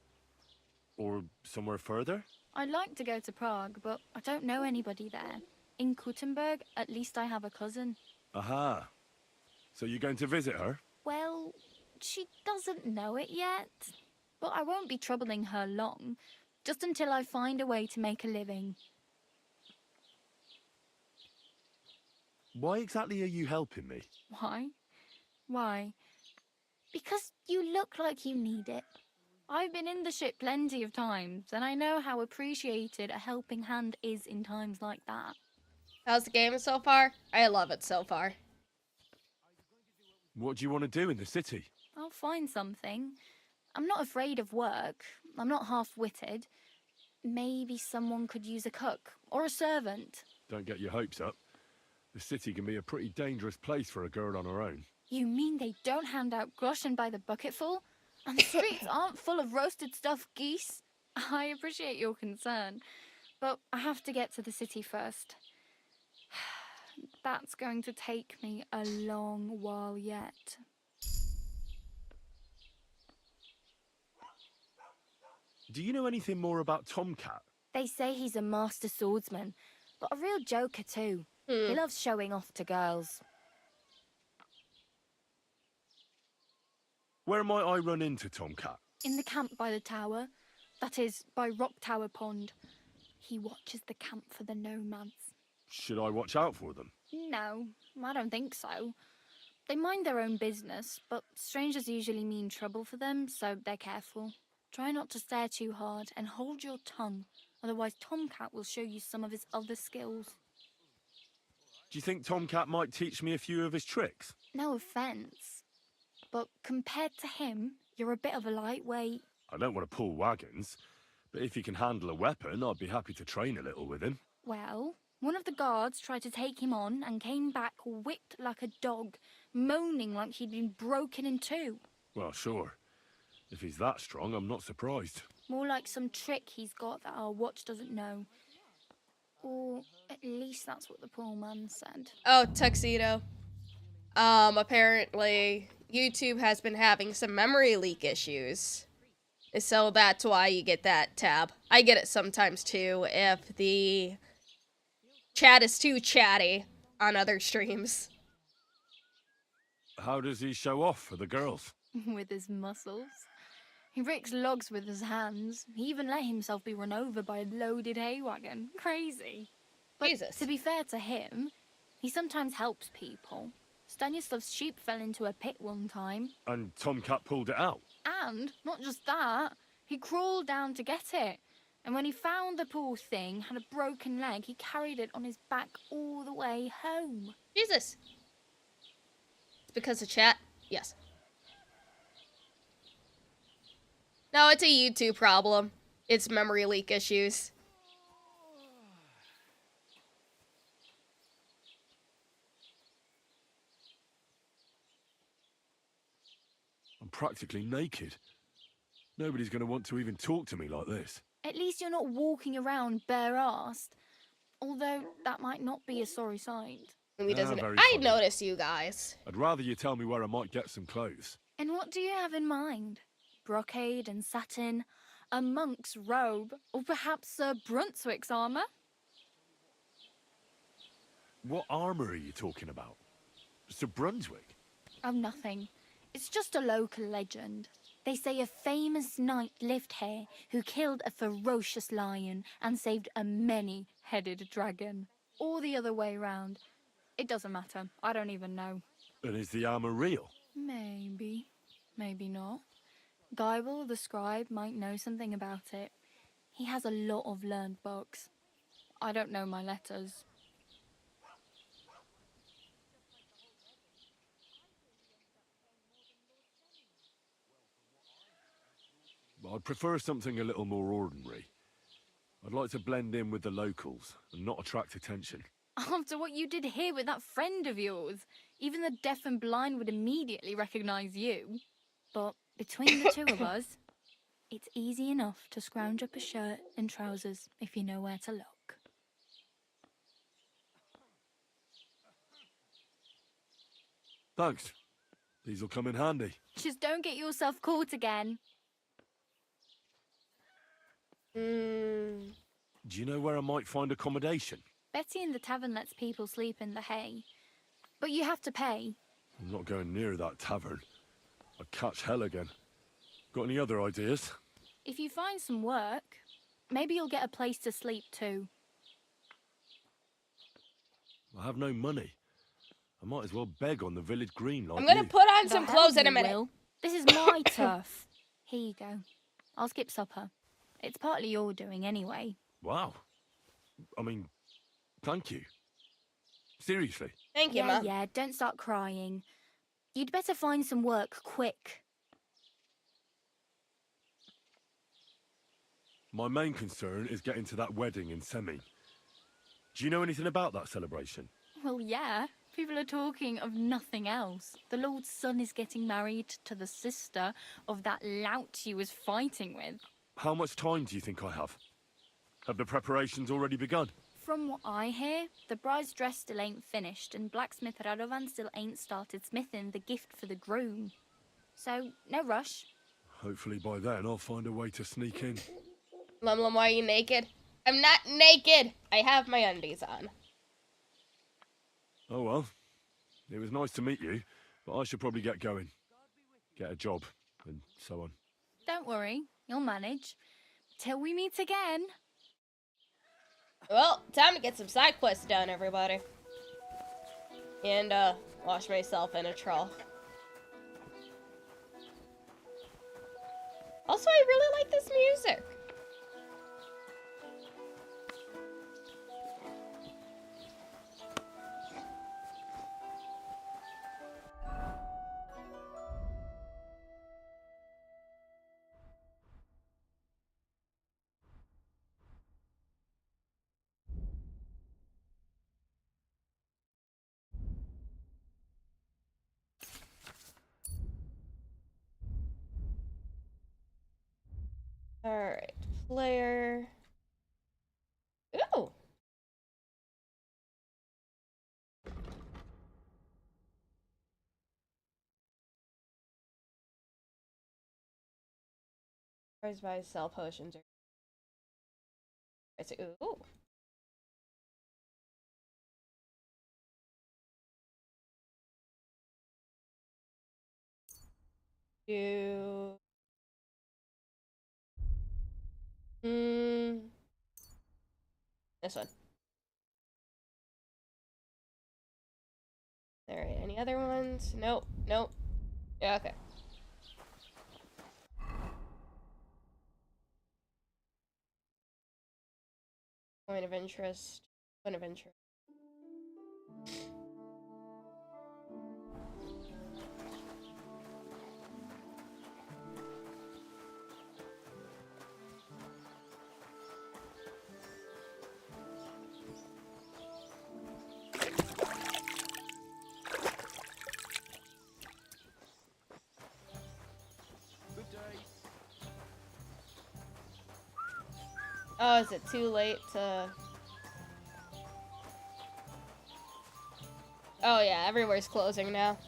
S7: Or somewhere further?
S3: I'd like to go to Prague, but I don't know anybody there. In Kuttenberg, at least I have a cousin.
S7: Aha. So you're going to visit her?
S3: Well, she doesn't know it yet. But I won't be troubling her long, just until I find a way to make a living.
S7: Why exactly are you helping me?
S3: Why? Why? Because you look like you need it. I've been in the ship plenty of times, and I know how appreciated a helping hand is in times like that.
S1: How's the game so far? I love it so far.
S7: What do you want to do in the city?
S3: I'll find something. I'm not afraid of work. I'm not half-witted. Maybe someone could use a cook or a servant.
S7: Don't get your hopes up. The city can be a pretty dangerous place for a girl on her own.
S3: You mean they don't hand out groschen by the bucketful? And the streets aren't full of roasted stuffed geese? I appreciate your concern, but I have to get to the city first. That's going to take me a long while yet.
S7: Do you know anything more about Tomcat?
S3: They say he's a master swordsman, but a real joker too. He loves showing off to girls.
S7: Where might I run into Tomcat?
S3: In the camp by the tower. That is, by Rock Tower Pond. He watches the camp for the nomads.
S7: Should I watch out for them?
S3: No, I don't think so. They mind their own business, but strangers usually mean trouble for them, so they're careful. Try not to stare too hard and hold your tongue, otherwise Tomcat will show you some of his other skills.
S7: Do you think Tomcat might teach me a few of his tricks?
S3: No offence, but compared to him, you're a bit of a lightweight.
S7: I don't want to pull wagons, but if he can handle a weapon, I'd be happy to train a little with him.
S18: Well, one of the guards tried to take him on and came back whipped like a dog, moaning like he'd been broken in two.
S7: Well, sure. If he's that strong, I'm not surprised.
S18: More like some trick he's got that our watch doesn't know. Or at least that's what the poor man said.
S1: Oh, Tuxedo. Apparently, YouTube has been having some memory leak issues. So that's why you get that tab. I get it sometimes too if the chat is too chatty on other streams.
S7: How does he show off for the girls?
S18: With his muscles. He ricks logs with his hands. He even let himself be run over by a loaded hay wagon. Crazy. But
S1: Jesus.
S18: To be fair to him, he sometimes helps people. Stanislav's sheep fell into a pit one time.
S7: And Tomcat pulled it out?
S18: And, not just that, he crawled down to get it. And when he found the poor thing had a broken leg, he carried it on his back all the way home.
S1: Jesus. It's because of chat? Yes. No, it's a YouTube problem. It's memory leak issues.
S7: I'm practically naked. Nobody's going to want to even talk to me like this.
S18: At least you're not walking around bare-assed. Although, that might not be a sorry sight.
S1: He doesn't.
S7: Very
S1: I
S7: funny.
S1: notice you guys.
S7: I'd rather you tell me where I might get some clothes.
S18: And what do you have in mind? Brocade and satin, a monk's robe, or perhaps Sir Brunswick's armour?
S7: What armour are you talking about? Sir Brunswick?
S18: Oh, nothing. It's just a local legend. They say a famous knight lived here who killed a ferocious lion and saved a many-headed dragon. Or the other way round. It doesn't matter. I don't even know.
S7: And is the armour real?
S18: Maybe. Maybe not. Geibel, the scribe, might know something about it. He has a lot of learned books. I don't know my letters.
S7: I'd prefer something a little more ordinary. I'd like to blend in with the locals and not attract attention.
S18: After what you did here with that friend of yours, even the deaf and blind would immediately recognize you. But between the two of us, it's easy enough to scrounge up a shirt and trousers if you know where to look.
S7: Thanks. These'll come in handy.
S18: Just don't get yourself caught again.
S7: Do you know where I might find accommodation?
S18: Betty in the tavern lets people sleep in the hay. But you have to pay.
S7: I'm not going near that tavern. I'd catch hell again. Got any other ideas?
S18: If you find some work, maybe you'll get a place to sleep too.
S7: I have no money. I might as well beg on the village green like
S1: I'm gonna
S7: you.
S1: put on some clothes in a minute.
S18: Will. This is my turf. Here you go. I'll skip supper. It's partly your doing anyway.
S7: Wow. I mean, thank you. Seriously.
S1: Thank you, Mum.
S18: Yeah, don't start crying. You'd better find some work quick.
S7: My main concern is getting to that wedding in Semi. Do you know anything about that celebration?
S18: Well, yeah. People are talking of nothing else. The Lord's son is getting married to the sister of that lout you was fighting with.
S7: How much time do you think I have? Have the preparations already begun?
S18: From what I hear, the bride's dress still ain't finished, and blacksmith Radovan still ain't started smithing the gift for the groom. So, no rush.
S7: Hopefully by then I'll find a way to sneak in.
S1: Lum, why are you naked? I'm not naked! I have my undies on.
S7: Oh well. It was nice to meet you, but I should probably get going. Get a job, and so on.
S18: Don't worry, you'll manage. Till we meet again.
S1: Well, time to get some side quests done, everybody. And, wash myself in a trough. Also, I really like this music. Player. Ooh. Price buy, sell potions. It's ooh. Do. This one. Alright, any other ones? Nope, nope. Yeah, okay. Point of interest. Point of interest. Oh, is it too late to... Oh yeah, everywhere's closing now.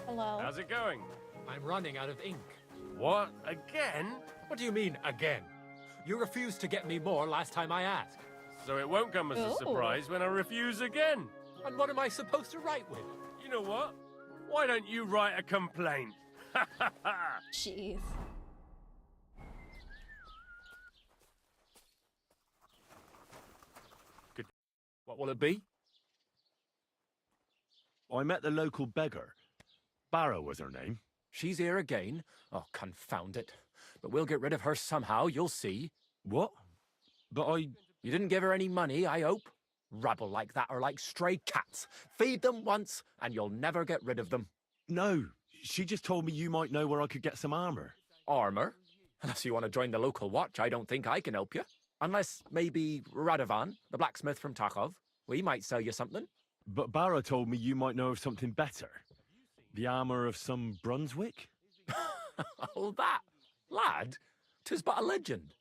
S1: Hello.
S9: How's it going?
S19: I'm running out of ink.
S9: What? Again?
S19: What do you mean, again? You refused to get me more last time I asked.
S9: So it won't come as a surprise when I refuse again.
S19: And what am I supposed to write with?
S9: You know what? Why don't you write a complaint?
S1: Jeez.
S9: Good. What will it be?
S7: I met the local beggar. Barrow was her name.
S19: She's here again? Oh, confound it. But we'll get rid of her somehow, you'll see.
S7: What? But I...
S19: You didn't give her any money, I hope? Rabble like that are like stray cats. Feed them once, and you'll never get rid of them.
S7: No, she just told me you might know where I could get some armor.
S19: Armor? Unless you want to join the local watch, I don't think I can help you. Unless, maybe, Radovan, the blacksmith from Takov. We might sell you something.
S7: But Barrow told me you might know of something better. The armor of some Brunswick?
S19: All that? Lad, 'tis but a legend.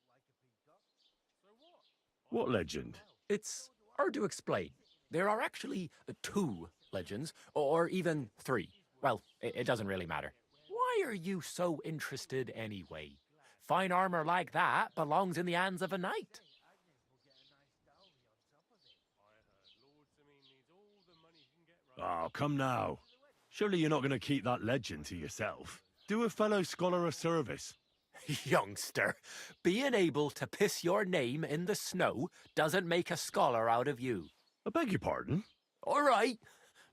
S7: What legend?
S19: It's hard to explain. There are actually 2 legends, or even 3. Well, it doesn't really matter. Why are you so interested anyway? Fine armor like that belongs in the hands of a knight.
S7: Oh, come now. Surely you're not going to keep that legend to yourself. Do a fellow scholar a service.
S19: Youngster, being able to piss your name in the snow doesn't make a scholar out of you.
S7: I beg your pardon?
S19: All right.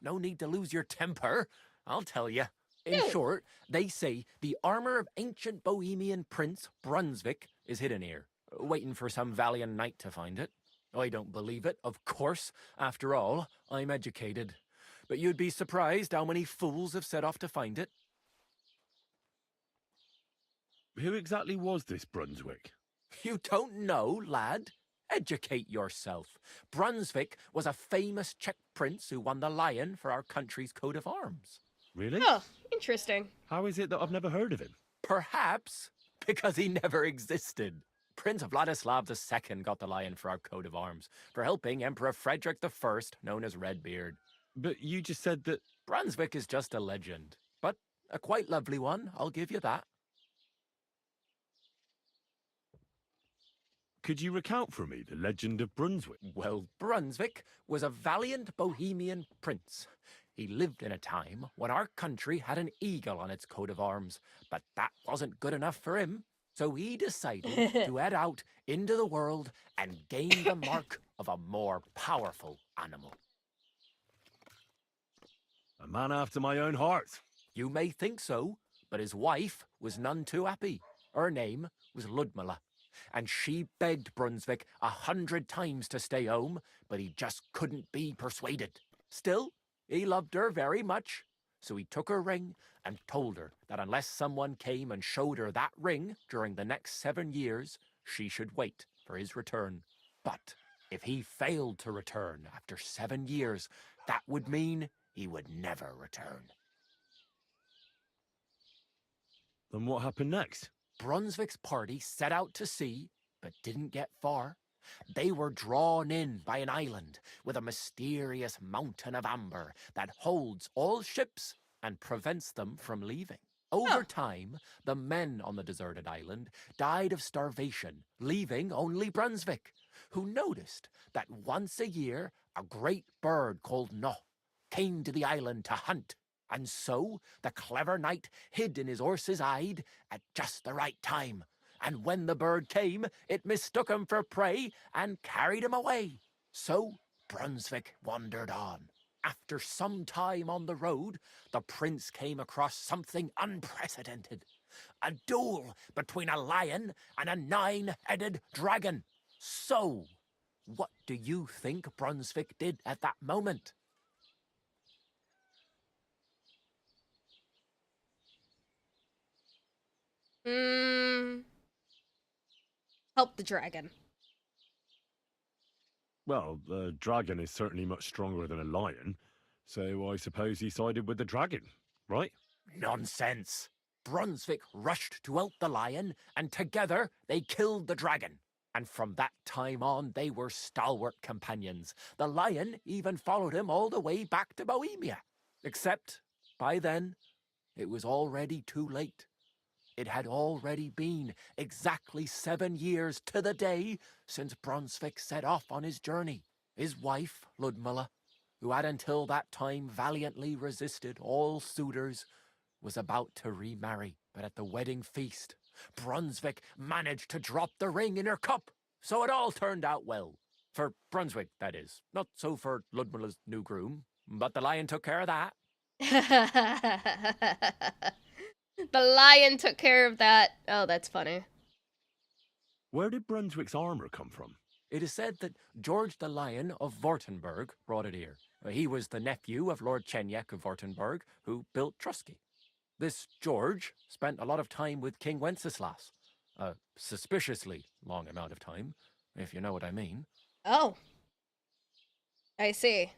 S19: No need to lose your temper. I'll tell you. In short, they say the armor of ancient Bohemian Prince Brunswick is hidden here, waiting for some valiant knight to find it. I don't believe it, of course. After all, I'm educated. But you'd be surprised how many fools have set off to find it.
S7: Who exactly was this Brunswick?
S19: You don't know, lad? Educate yourself. Brunswick was a famous Czech prince who won the lion for our country's coat of arms.
S7: Really?
S1: Oh, interesting.
S7: How is it that I've never heard of him?
S19: Perhaps because he never existed. Prince Vladislav II got the lion for our coat of arms for helping Emperor Frederick I, known as Redbeard.
S7: But you just said that...
S19: Brunswick is just a legend, but a quite lovely one, I'll give you that.
S7: Could you recount for me the legend of Brunswick?
S19: Well, Brunswick was a valiant Bohemian prince. He lived in a time when our country had an eagle on its coat of arms, but that wasn't good enough for him. So he decided to head out into the world and gain the mark of a more powerful animal.
S7: A man after my own heart.
S19: You may think so, but his wife was none too happy. Her name was Ludmilla, and she begged Brunswick 100 times to stay home, but he just couldn't be persuaded. Still, he loved her very much, so he took her ring and told her that unless someone came and showed her that ring during the next 7 years, she should wait. for his return. But if he failed to return after 7 years, that would mean he would never return.
S7: Then what happened next?
S19: Brunswick's party set out to sea, but didn't get far. They were drawn in by an island with a mysterious mountain of amber that holds all ships and prevents them from leaving. Over time, the men on the deserted island died of starvation, leaving only Brunswick, who noticed that once a year a great bird called Mutt came to the island to hunt. And so the clever knight hid in his horse's hide at just the right time. And when the bird came, it mistook him for prey and carried him away. So Brunswick wandered on. After some time on the road, the prince came across something unprecedented. A duel between a lion and a 9-headed dragon. So, what do you think Brunswick did at that moment?
S1: Help the dragon.
S7: Well, the dragon is certainly much stronger than a lion, so I suppose he sided with the dragon, right?
S19: Nonsense! Brunswick rushed to help the lion, and together they killed the dragon. And from that time on, they were stalwart companions. The lion even followed him all the way back to Bohemia. Except, by then, it was already too late. It had already been exactly 7 years to the day since Brunswick set off on his journey. His wife, Ludmilla, who had until that time valiantly resisted all suitors, was about to remarry. But at the wedding feast, Brunswick managed to drop the ring in her cup. So it all turned out well. For Brunswick, that is. Not so for Ludmilla's new groom, but the lion took care of that.
S1: The lion took care of that. Oh, that's funny.
S7: Where did Brunswick's armor come from?
S19: It is said that George the Lion of Württemberg brought it here. He was the nephew of Lord Chenyak of Württemberg, who built Trosky. This George spent a lot of time with King Wenceslas. A suspiciously long amount of time, if you know what I mean.
S1: Oh. I see.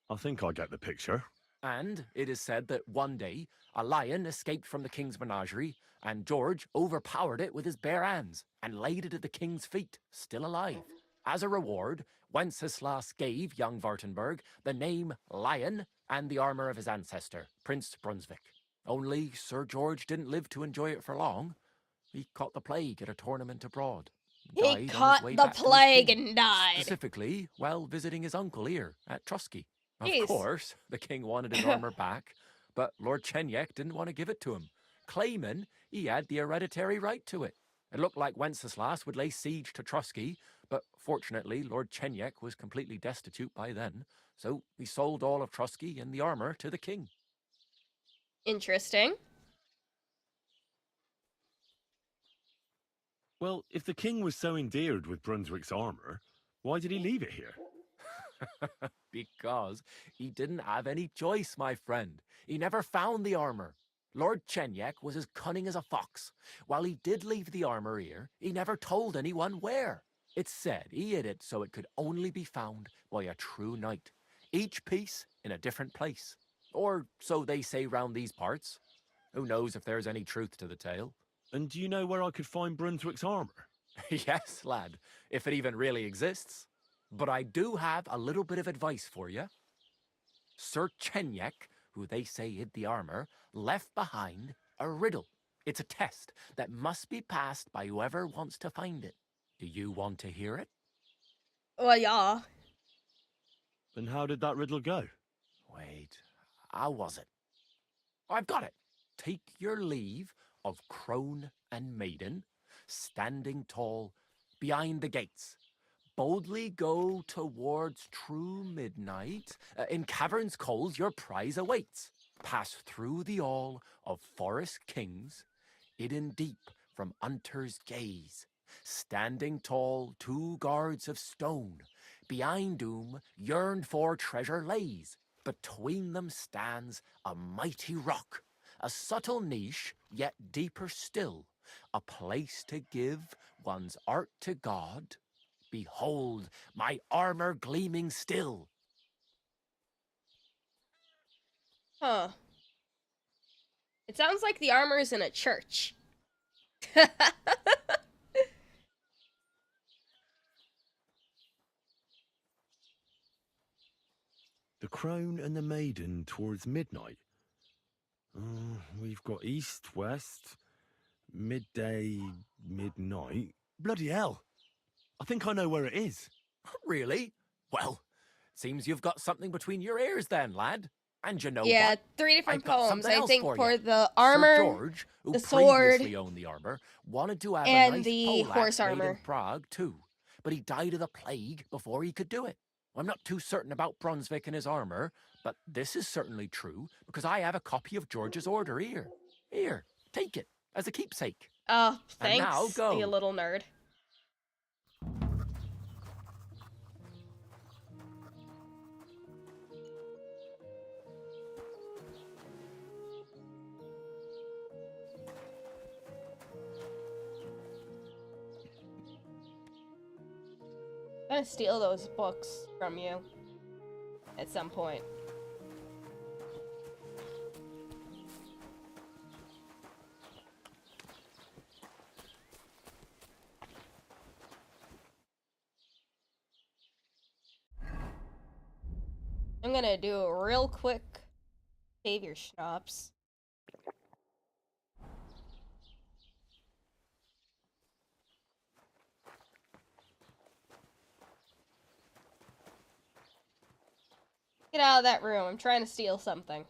S7: I think I get the picture.
S19: And it is said that one day, a lion escaped from the king's menagerie, and George overpowered it with his bare hands and laid it at the king's feet, still alive. As a reward, Wenceslas gave young Württemberg the name Lion and the armor of his ancestor, Prince Brunswick. Only Sir George didn't live to enjoy it for long. He caught the plague at a tournament abroad.
S1: He caught the plague and died.
S19: Specifically, while visiting his uncle here at Trosky. Of
S1: Jeez.
S19: course, the king wanted his armor back, but Lord Chenyak didn't want to give it to him, claiming he had the hereditary right to it. It looked like Wenceslas would lay siege to Trosky, but fortunately Lord Chenyak was completely destitute by then, so he sold all of Trosky and the armor to the king.
S1: Interesting.
S7: Well, if the king was so endeared with Brunswick's armor, why did he leave it here?
S19: Because he didn't have any choice, my friend. He never found the armor. Lord Chenyak was as cunning as a fox. While he did leave the armor here, he never told anyone where. It's said he hid it so it could only be found by a true knight, each piece in a different place. Or so they say round these parts. Who knows if there's any truth to the tale?
S7: And do you know where I could find Brunswick's armor?
S19: Yes, lad, if it even really exists. But I do have a little bit of advice for you. Sir Chenyak, who they say hid the armor, left behind a riddle. It's a test that must be passed by whoever wants to find it. Do you want to hear it?
S1: Well, yeah.
S7: Then how did that riddle go?
S19: Wait, how was it? I've got it. Take your leave of crone and maiden, standing tall behind the gates. Boldly go towards true midnight. In caverns cold your prize awaits. Pass through the all of forest kings, hidden deep from hunter's gaze. Standing tall, 2 guards of stone, behind whom yearned for treasure lays. Between them stands a mighty rock, a subtle niche, yet deeper still, a place to give one's art to God. Behold, my armor gleaming still.
S1: Huh. It sounds like the armor is in a church.
S7: The crone and the maiden towards midnight. We've got east, west, midday, midnight. Bloody hell. I think I know where it is.
S19: Really? Well, seems you've got something between your ears then, lad. And you know
S1: Yeah,
S19: what?
S1: 3 different
S19: I've got
S1: poems.
S19: something
S1: I
S19: else
S1: think
S19: for
S1: for
S19: you.
S1: the armor,
S19: Sir George, who
S1: the sword,
S19: previously owned the armor, wanted to have
S1: and
S19: a nice
S1: the
S19: poleaxe
S1: horse
S19: made
S1: armor.
S19: in Prague too, but he died of the plague before he could do it. I'm not too certain about Brunswick and his armor, but this is certainly true because I have a copy of George's order here. Here, take it as a keepsake.
S1: Oh,
S19: And now
S1: thanks,
S19: go.
S1: you little nerd. I'm gonna steal those books from you at some point. I'm gonna do a real quick save your schnapps. Get out of that room. I'm trying to steal something.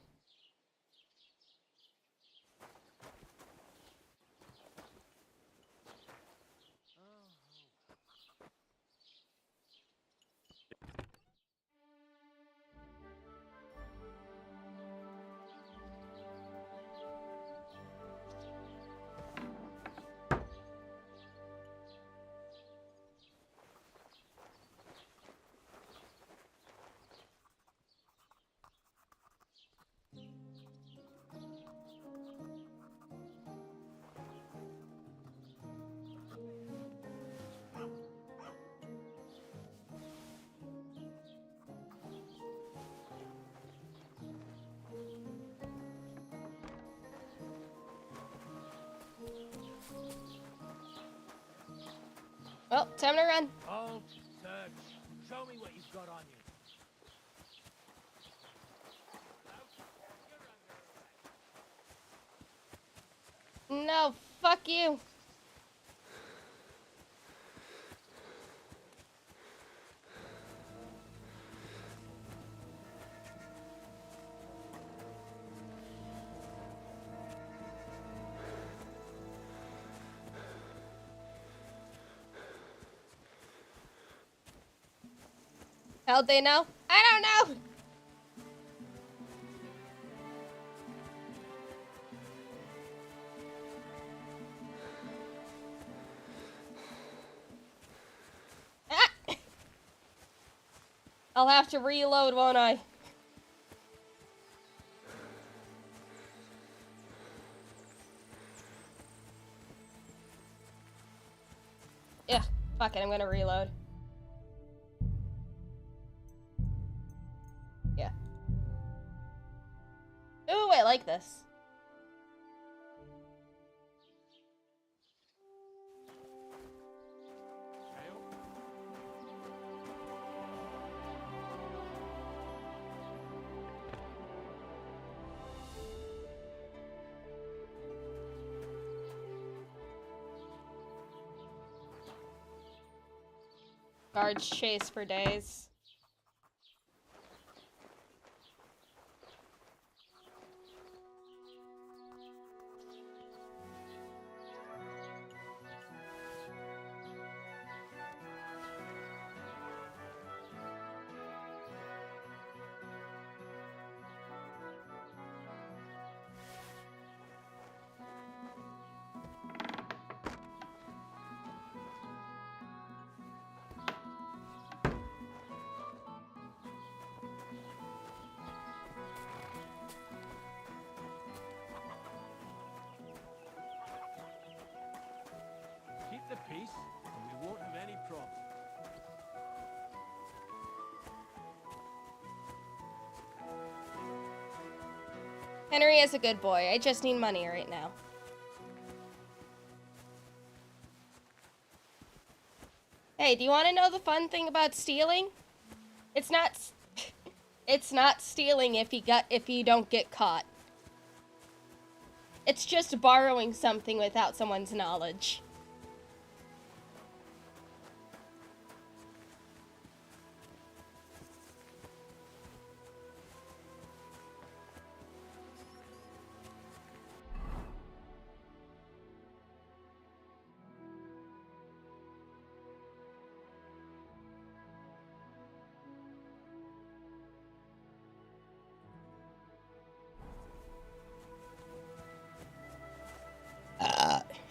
S1: Well, time to run.
S5: Hold, search. Show me what you've got on you.
S1: No, fuck you. How'd they know? I don't know! Ah! I'll have to reload, won't I? Yeah, fuck it, I'm gonna reload. Yeah. Ooh, I like this. Guards chase for days. Henry is a good boy. I just need money right now. Hey, do you want to know the fun thing about stealing? It's not it's not stealing if you don't get caught. It's just borrowing something without someone's knowledge.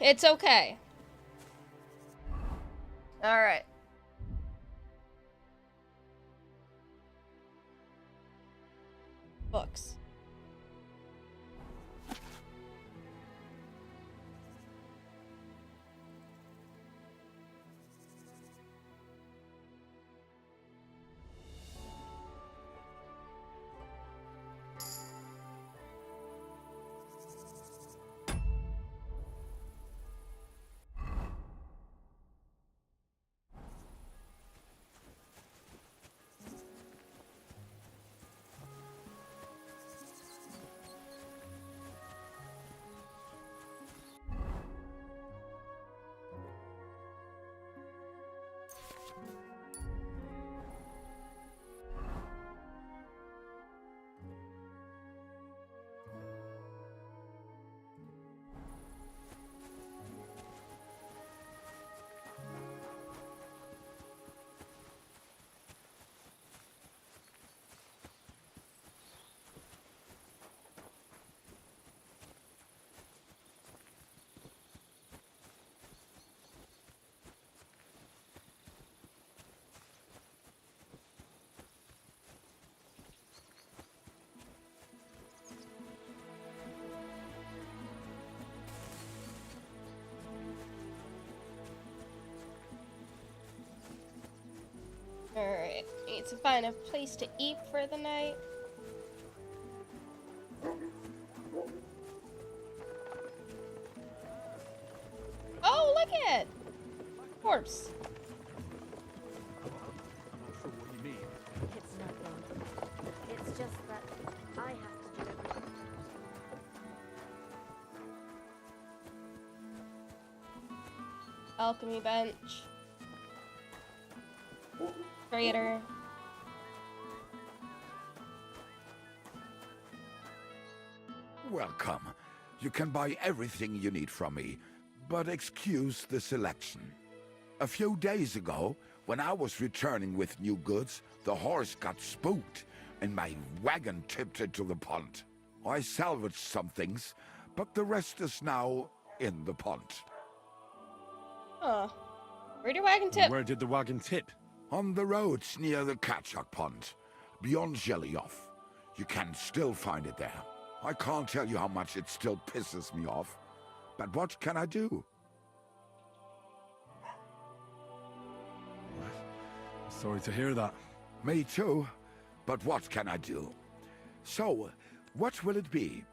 S1: It's okay. Alright. Books. Alright, need to find a place to eat for the night. Oh, look at it! Corpse.
S3: It's nothing. It's just that I have to do everything.
S1: Alchemy bench. Trader.
S16: Welcome. You can buy everything you need from me, but excuse the selection. A few days ago, when I was returning with new goods, the horse got spooked and my wagon tipped into the pond. I salvaged some things, but the rest is now in the pond.
S1: Oh. Where did wagon tip?
S7: Where did the wagon tip?
S16: On the roads near the Catchuck Pond, beyond Jellyoff. You can still find it there. I can't tell you how much it still pisses me off, but what can I do?
S7: Sorry to hear that.
S16: Me too, but what can I do? So, what will it be?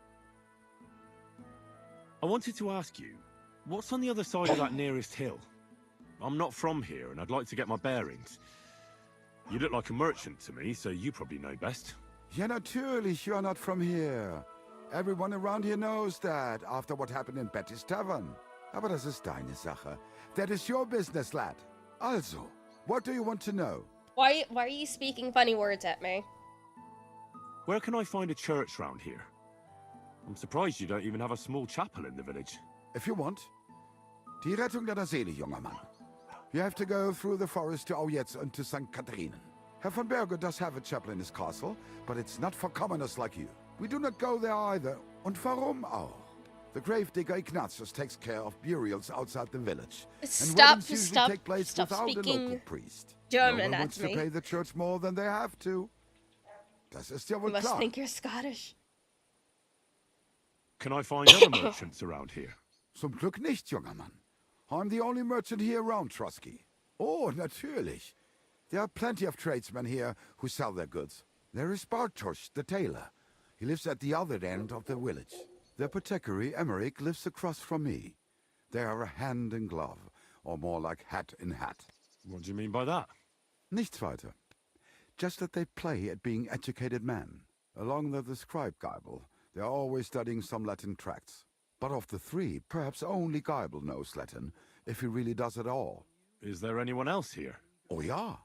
S7: I wanted to ask you, what's on the other side of that nearest hill? I'm not from here, and I'd like to get my bearings. You look like a merchant to me, so you probably know best.
S16: Ja, natürlich, you're not from here. Everyone around here knows that, after what happened in Betty's Tavern. Aber das ist deine Sache. That is your business, lad. Also, what do you want to know?
S1: Why are you speaking funny words at me?
S7: Where can I find a church round here? I'm surprised you don't even have a small chapel in the village.
S16: If you want. Die Rettung deiner Seele, junger Mann. You have to go through the forest to Aujetz and to St. Catharinen. Herr von Berger does have a chapel in his castle, but it's not for commoners like you. We do not go there either. Und warum auch? The gravedigger Ignatius takes care of burials outside the village.
S1: Stop
S16: take place without a local
S1: speaking
S16: priest.
S1: German
S16: no one
S1: at
S16: wants
S1: me.
S16: to pay the church more than they have to. Das ist ja wohl
S1: You must
S16: klar.
S1: think you're Scottish.
S7: Can I find other merchants around here?
S16: Zum Glück nicht, junger Mann. I'm the only merchant here around Trosky. Oh, natürlich. There are plenty of tradesmen here who sell their goods. There is Bartosz, the tailor. He lives at the other end of the village. The apothecary, Emmerich, lives across from me. They are a hand in glove, or more like hat in hat.
S7: What do you mean by that?
S16: Nichts weiter. Just that they play at being educated men. Along with the scribe Geibel, they are always studying some Latin tracts. But of the three, perhaps only Geibel knows Latin, if he really does at all.
S7: Is there anyone else here?
S16: Oh yeah.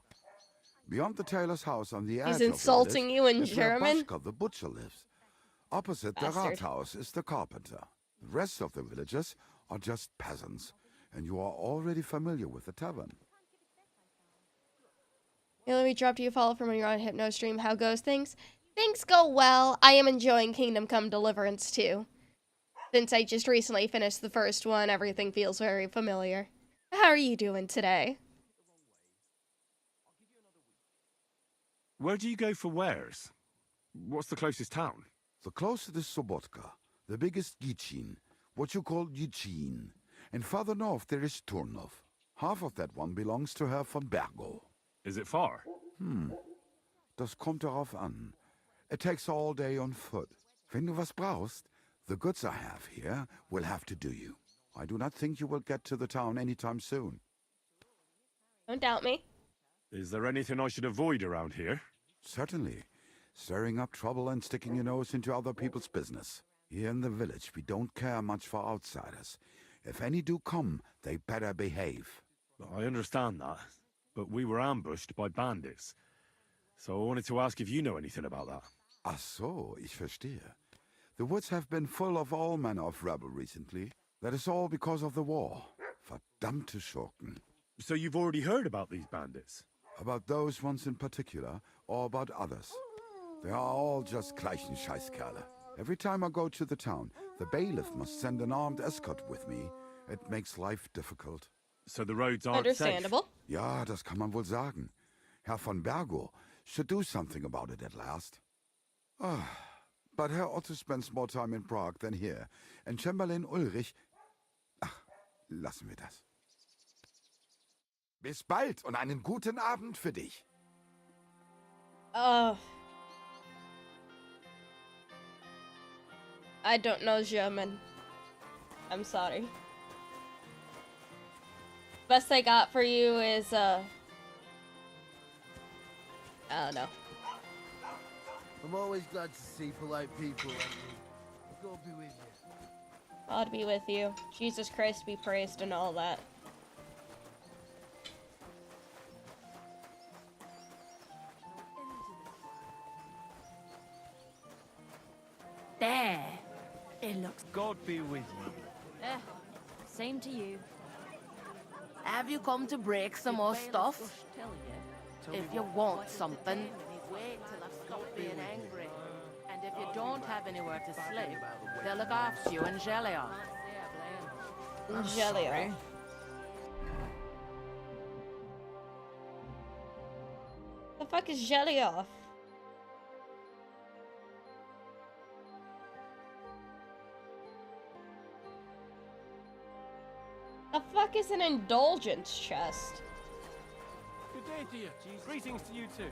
S16: Beyond the tailor's house on the edge
S1: He's
S16: of the
S1: insulting
S16: village
S1: you in
S16: is where
S1: German?
S16: Boschka, the butcher, lives. Opposite the
S1: Bastard.
S16: Rathaus is the carpenter. The rest of the villagers are just peasants, and you are already familiar with the tavern.
S1: Hey, let me drop you a follow from when you're on Hypno stream. How goes things? Things go well. I am enjoying Kingdom Come Deliverance too. Since I just recently finished the first one, everything feels very familiar. How are you doing today?
S7: Where do you go for wares? What's the closest town?
S16: The closest is Sobotka, the biggest Gichin, what you call Gichin. And farther north there is Turnov. Half of that one belongs to Herr von Bergo.
S7: Is it far?
S16: Das kommt darauf an. It takes all day on foot. Wenn du was brauchst, the goods I have here will have to do you. I do not think you will get to the town anytime soon.
S1: Don't doubt me.
S7: Is there anything I should avoid around here?
S16: Certainly. Stirring up trouble and sticking your nose into other people's business. Here in the village, we don't care much for outsiders. If any do come, they better behave.
S7: I understand that, but we were ambushed by bandits. So I wanted to ask if you know anything about that.
S16: Ach so, ich verstehe. The woods have been full of all manner of rebel recently. That is all because of the war. Verdammte Schurken.
S7: So you've already heard about these bandits?
S16: About those ones in particular, or about others. They are all just gleichen Scheißkerle. Every time I go to the town, the bailiff must send an armed escort with me. It makes life difficult.
S7: So the roads aren't
S1: Understandable.
S7: safe?
S16: Ja, das kann man wohl sagen. Herr von Bergo should do something about it at last. But Herr Otto spends more time in Prague than here, and Chamberlain Ulrich... Ach, lassen wir das. Bis bald und einen guten Abend für dich.
S1: I don't know German. I'm sorry. Best I got for you is, I don't know.
S10: I'm always glad to see polite people like you. God be with you.
S1: God be with you. Jesus Christ be praised and all that.
S18: There. It looks...
S9: God be with you.
S3: Same to you.
S23: Have you come to break some more stuff? If you want something, wait till I stop being angry. And if you don't have anywhere to sleep, they'll look after you in Gelia.
S1: Gelia. The fuck is Gelia? The fuck is an indulgence chest?
S2: Good day to you. Greetings to you too.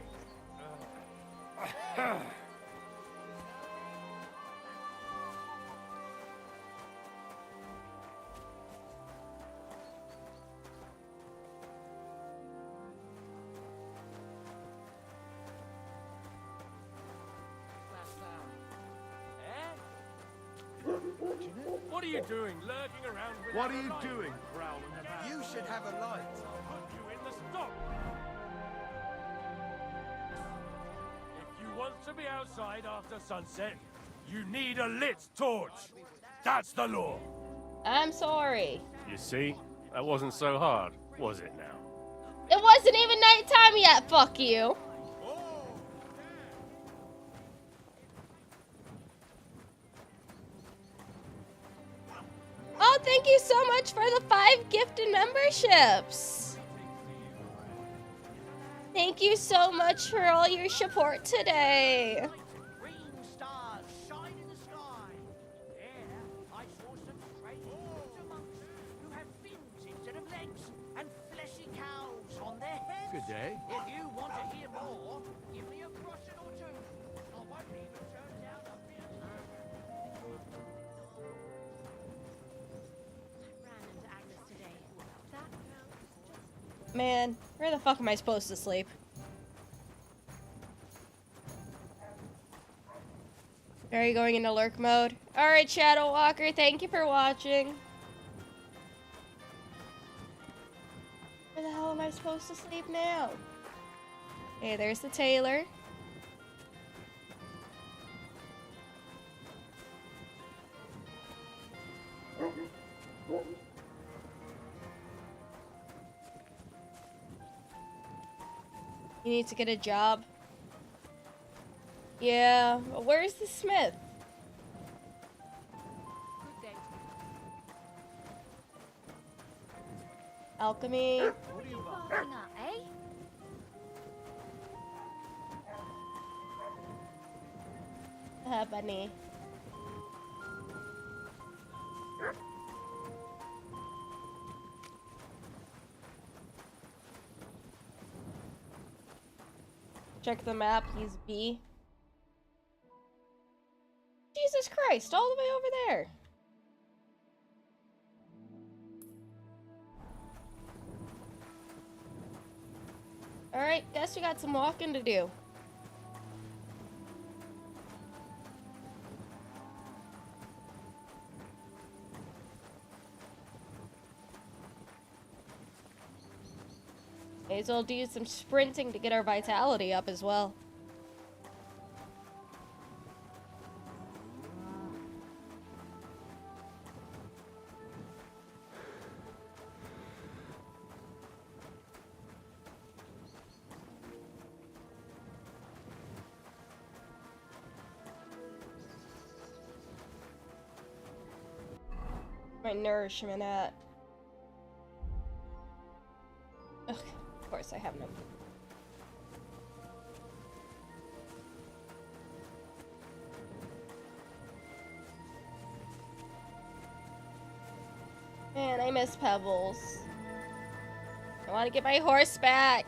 S9: What are you doing, lurking around with
S15: What are you doing?
S9: growling about?
S15: You should have a light.
S9: I'll put you in the stop. If you want to be outside after sunset, you need a lit torch. That's the law.
S1: I'm sorry.
S9: You see, that wasn't so hard, was it now?
S1: It wasn't even nighttime yet, fuck you. Oh, thank you so much for the 5 gifted memberships. Thank you so much for all your support today.
S5: Green stars shine in the sky. There, I saw some strange water monks who have fins instead of legs and fleshy cows on their heads.
S19: Good day.
S5: If you want to hear more, give me a groschen or two. I won't even turn down a
S1: Man, where the fuck am I supposed to sleep? Are you going into lurk mode? Alright, Shadow Walker, thank you for watching. Where the hell am I supposed to sleep now? Okay, there's the tailor. You need to get a job. Yeah, where's the smith? Alchemy.
S18: What are you barking at, eh?
S1: Bunny. Check the map, he's B. Jesus Christ, all the way over there. Alright, guess we got some walking to do. May as well do some sprinting to get our vitality up as well. My nourishment at. Ugh, of course I have no food. Man, I miss Pebbles. I want to get my horse back.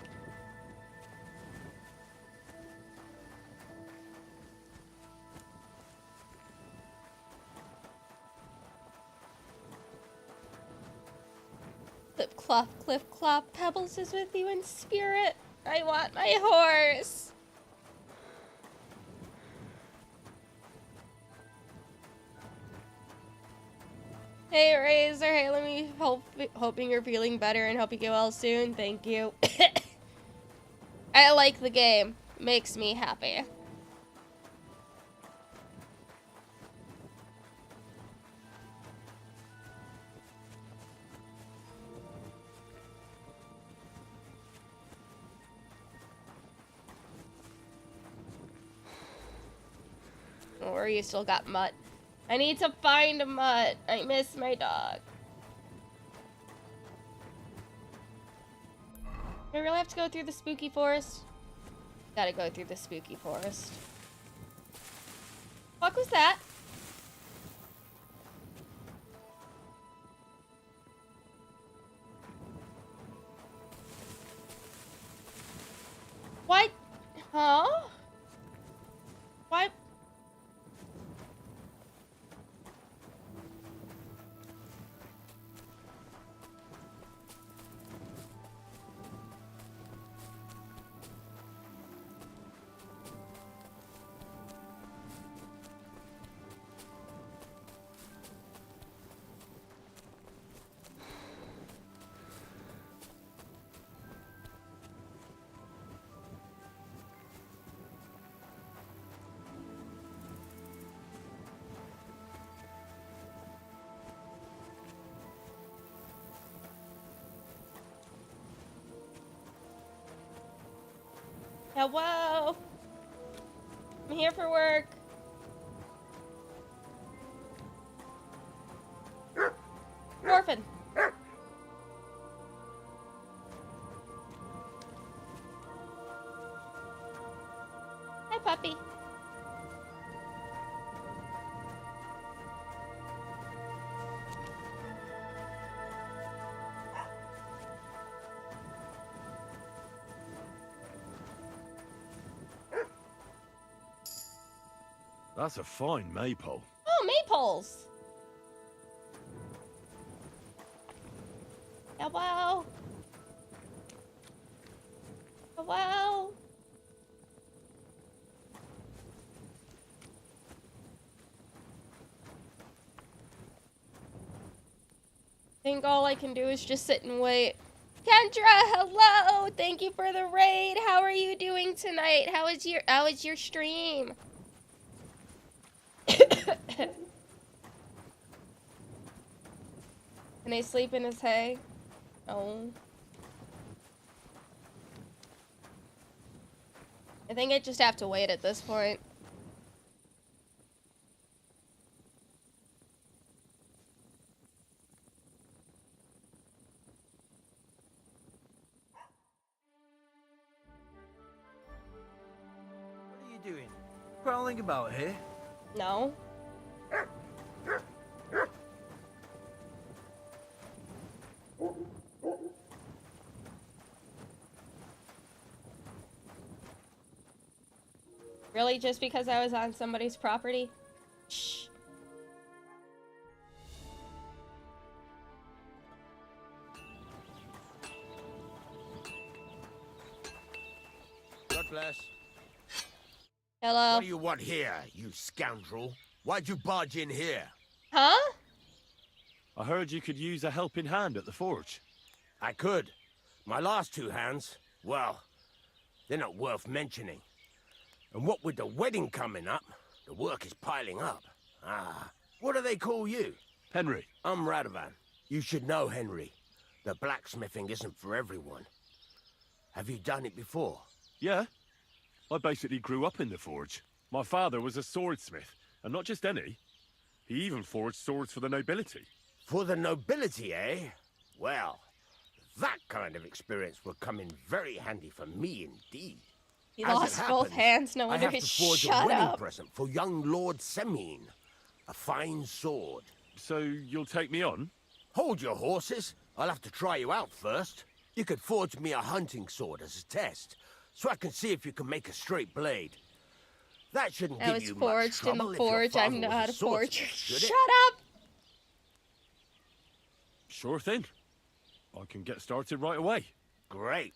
S1: Clip clop, clip clop, Pebbles is with you in spirit. I want my horse. Hey Razor, hey, let me hoping you're feeling better and hope you get well soon. Thank you. I like the game. Makes me happy. Or you still got Mutt. I need to find a Mutt. I miss my dog. Do I really have to go through the spooky forest? Gotta go through the spooky forest. What was that? What? Huh? What? Hello? I'm here for work. Orphan. Hi, puppy.
S7: That's a fine maypole.
S1: Oh, maypoles. Hello. Wow. I think all I can do is just sit and wait. Kendra, hello! Thank you for the raid. How are you doing tonight? How is your stream? Can I sleep in his hay? No. I think I just have to wait at this point.
S5: What are you doing? Prowling about here?
S1: No. Really? Just because I was on somebody's property? Shh.
S14: God bless.
S1: Hello.
S14: What do you want here, you scoundrel? Why'd you barge in here?
S1: Huh?
S7: I heard you could use a helping hand at the forge.
S14: I could. My last two hands, well, they're not worth mentioning. And what with the wedding coming up, the work is piling up. Ah, what do they call you?
S7: Henry.
S14: I'm Radovan. You should know, Henry. The blacksmithing isn't for everyone. Have you done it before?
S7: Yeah. I basically grew up in the forge. My father was a swordsmith, and not just any. He even forged swords for the nobility.
S14: For the nobility, eh? Well, that kind of experience will come in very handy for me indeed.
S1: He
S14: As
S1: lost
S14: it
S1: both
S14: happens,
S1: hands, no
S14: I
S1: wonder
S14: have
S1: he
S14: to forge
S1: shut
S14: a wedding
S1: up.
S14: present for young Lord Semine. A fine sword.
S7: So you'll take me on?
S14: Hold your horses. I'll have to try you out first. You could forge me a hunting sword as a test, so I can see if you can make a straight blade. That shouldn't
S1: I
S14: give
S1: was
S14: you much
S1: forged in
S14: trouble
S1: the
S14: if your
S1: forge.
S14: father
S1: I'm
S14: was
S1: not a forger.
S14: swordsmith, should it?
S1: Shut up!
S7: Sure thing. I can get started right away.
S14: Great.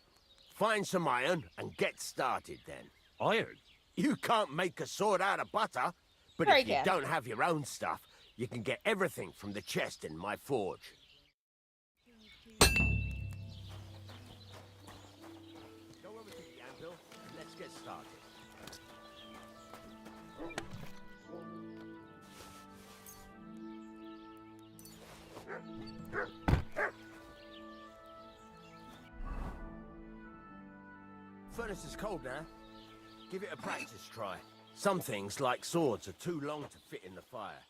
S14: Find some iron and get started then.
S7: Iron?
S14: You can't make a sword out of butter, but
S1: Sure
S14: if
S1: I
S14: you
S1: can.
S14: don't have your own stuff, you can get everything from the chest in my forge. Go over to the anvil and let's get started. Furnace is cold now. Give it a practice try. Some things, like swords, are too long to fit in the fire.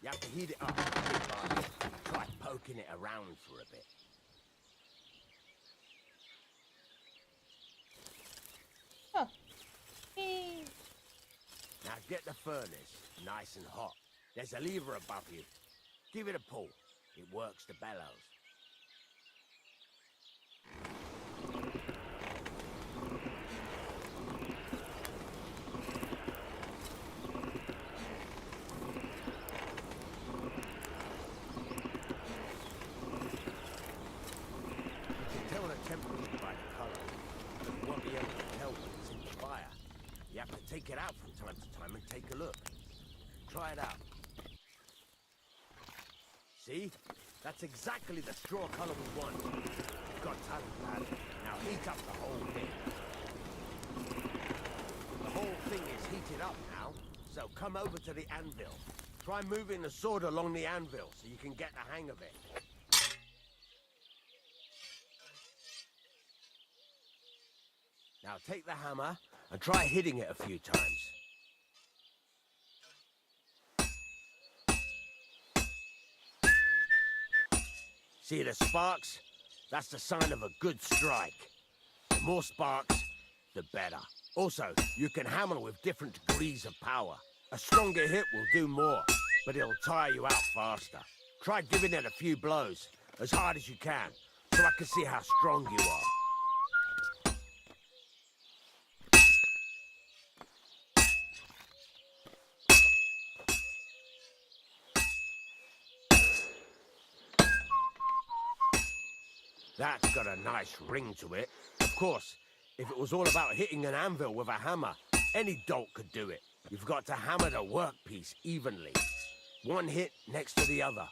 S14: You have to heat it up. Try poking it around for a bit.
S1: Huh.
S14: Now get the furnace nice and hot. There's a lever above you. Give it a pull. It works the bellows. Tell the temperature by the color, but you won't be able to tell when it's in the fire. You have to take it out from time to time and take a look. Try it out. See? That's exactly the straw color we want. You've got talent, lad. Now heat up the whole thing. The whole thing is heated up now, so come over to the anvil. Try moving the sword along the anvil so you can get the hang of it. Now take the hammer and try hitting it a few times. See the sparks? That's the sign of a good strike. The more sparks, the better. Also, you can hammer with different degrees of power. A stronger hit will do more, but it'll tire you out faster. Try giving it a few blows, as hard as you can, so I can see how strong you are. That's got a nice ring to it. Of course, If it was all about hitting an anvil with a hammer, any dolt could do it. You've got to hammer the workpiece evenly. One hit next to the other.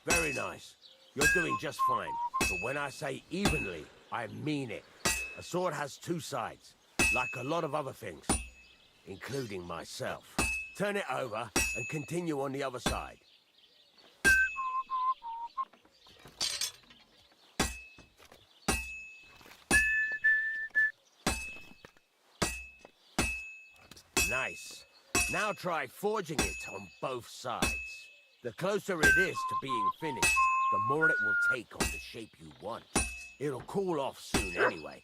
S14: Very nice. You're doing just fine. But when I say evenly, I mean it. A sword has two sides, like a lot of other things, including myself. Turn it over and continue on the other side. Nice. Now try forging it on both sides. The closer it is to being finished, the more it will take on the shape you want. It'll cool off soon anyway.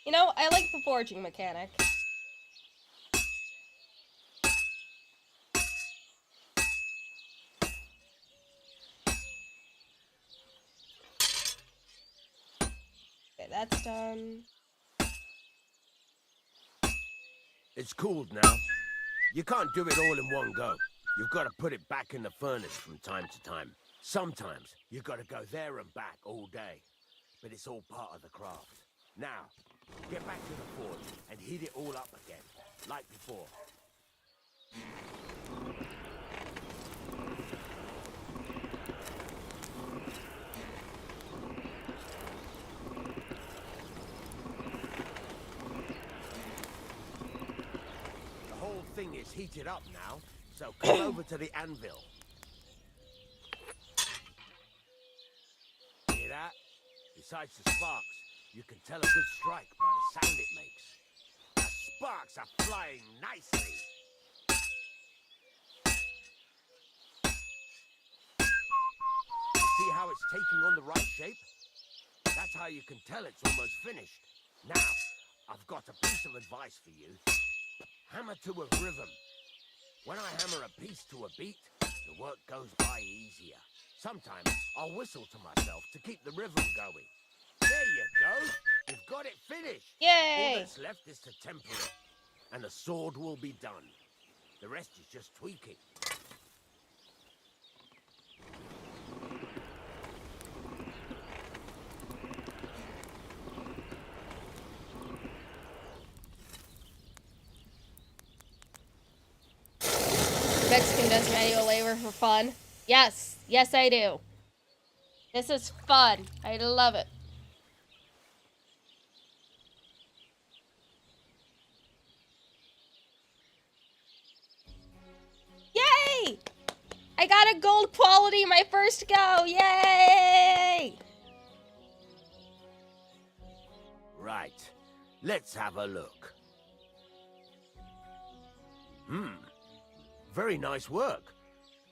S1: You know, I like the forging mechanic. Okay, that's done.
S14: It's cooled now. You can't do it all in one go. You've got to put it back in the furnace from time to time. Sometimes you've got to go there and back all day. But it's all part of the craft. Now, get back to the forge and heat it all up again, like before. The whole thing is heated up now, so come over to the anvil. Hear that? Besides the sparks, you can tell a good strike by the sound it makes. The sparks are flying nicely. You see how it's taking on the right shape? That's how you can tell it's almost finished. Now, I've got a piece of advice for you. Hammer to a rhythm. When I hammer a piece to a beat, the work goes by easier. Sometimes I'll whistle to myself to keep the rhythm going. There you go. You've got it finished.
S1: Yay!
S14: All that's left is to temper it, and the sword will be done. The rest is just tweaking.
S1: Mexican does manual labor for fun. Yes, yes I do. This is fun. I love it. Yay! I got a gold quality my first go. Yay!
S14: Right. Let's have a look. Very nice work.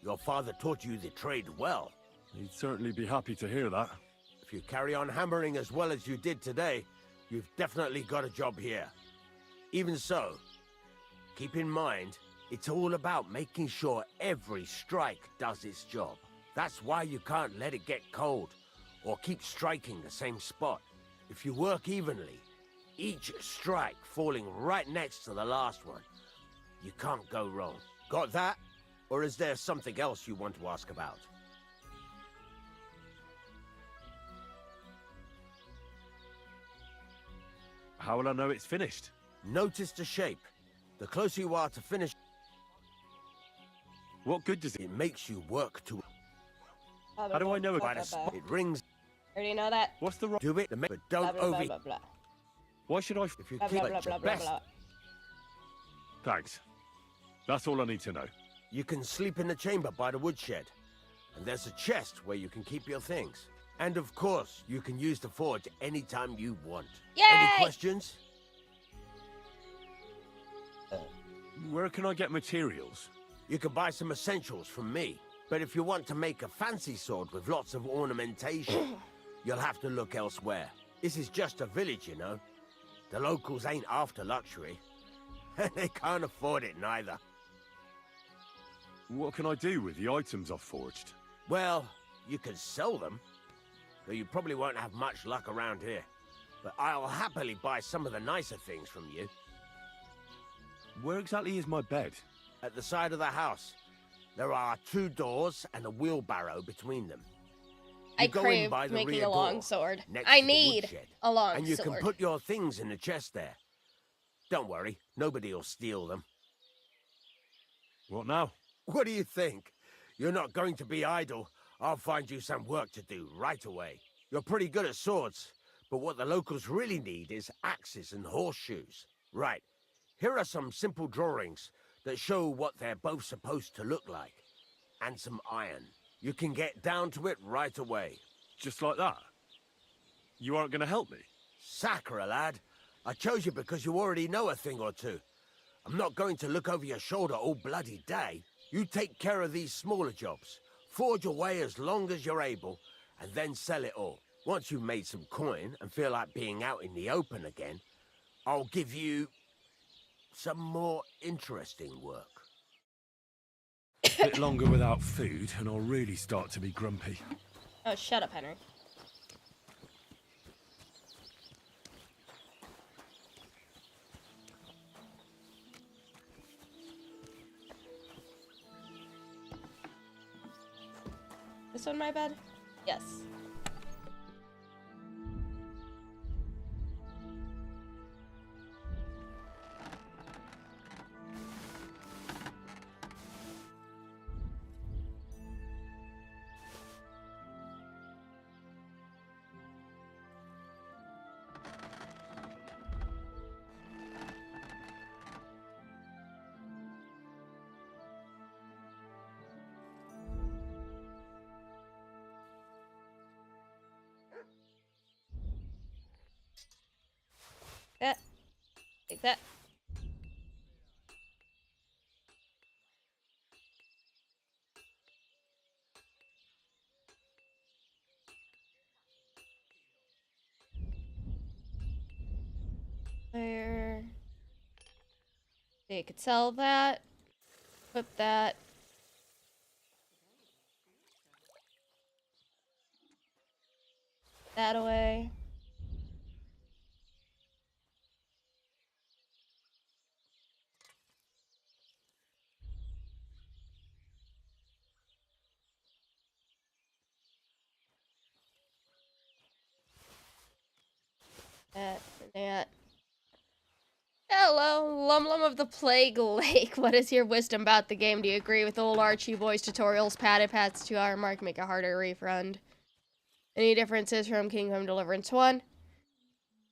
S14: Your father taught you the trade well.
S7: He'd certainly be happy to hear that.
S14: If you carry on hammering as well as you did today, you've definitely got a job here. Even so, keep in mind, it's all about making sure every strike does its job. That's why you can't let it get cold, or keep striking the same spot. If you work evenly, each strike falling right next to the last one, you can't go wrong. Got that? Or is there something else you want to ask about?
S7: How will I know it's finished?
S14: Notice the shape. The closer you are to finish...
S7: What good does it...
S14: It makes you work to...
S7: How do I know
S14: by the spot? It rings...
S1: Already know that.
S7: What's the...
S14: Do it, but don't over...
S7: Why should I...
S14: If you keep it your best...
S7: Thanks. That's all I need to know.
S14: You can sleep in the chamber by the woodshed. And there's a chest where you can keep your things. And of course, you can use the forge anytime you want.
S1: Yay!
S14: Any questions?
S7: Where can I get materials?
S14: You can buy some essentials from me. But if you want to make a fancy sword with lots of ornamentation, you'll have to look elsewhere. This is just a village, you know. The locals ain't after luxury. They can't afford it neither.
S7: What can I do with the items I've forged?
S14: Well, you can sell them, though you probably won't have much luck around here. But I'll happily buy some of the nicer things from you.
S7: Where exactly is my bed?
S14: At the side of the house. There are 2 doors and a wheelbarrow between them.
S1: I crave making a longsword. I need a longsword.
S14: And you can put your things in the chest there. Don't worry, nobody'll steal them.
S7: What now?
S14: What do you think? You're not going to be idle. I'll find you some work to do right away. You're pretty good at swords, but what the locals really need is axes and horseshoes. Right, here are some simple drawings that show what they're both supposed to look like. And some iron. You can get down to it right away.
S7: Just like that? You aren't going to help me?
S14: Sacre, lad. I chose you because you already know a thing or two. I'm not going to look over your shoulder all bloody day. You take care of these smaller jobs. Forge away as long as you're able, and then sell it all. Once you've made some coin and feel like being out in the open again, I'll give you some more interesting work.
S7: A bit longer without food, and I'll really start to be grumpy.
S1: Oh, shut up, Henry. This one my bed? Yes. That. Take that. There. You could sell that. Put that. That away. That. Hello, Lum of the Plague Lake. What is your wisdom about the game? Do you agree with old Archie Boy's tutorials? Padded paths 2-hour mark make a harder refund. Any differences from Kingdom Deliverance 1?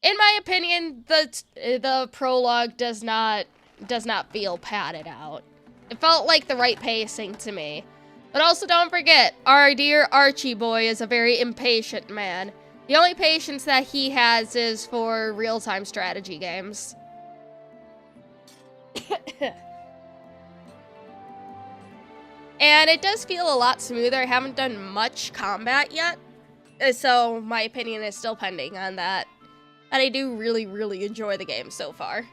S1: In my opinion, the prologue does not feel padded out. It felt like the right pacing to me. But also don't forget, our dear Archie Boy is a very impatient man. The only patience that he has is for real-time strategy games. And it does feel a lot smoother. I haven't done much combat yet, so my opinion is still pending on that. And I do really, really enjoy the game so far.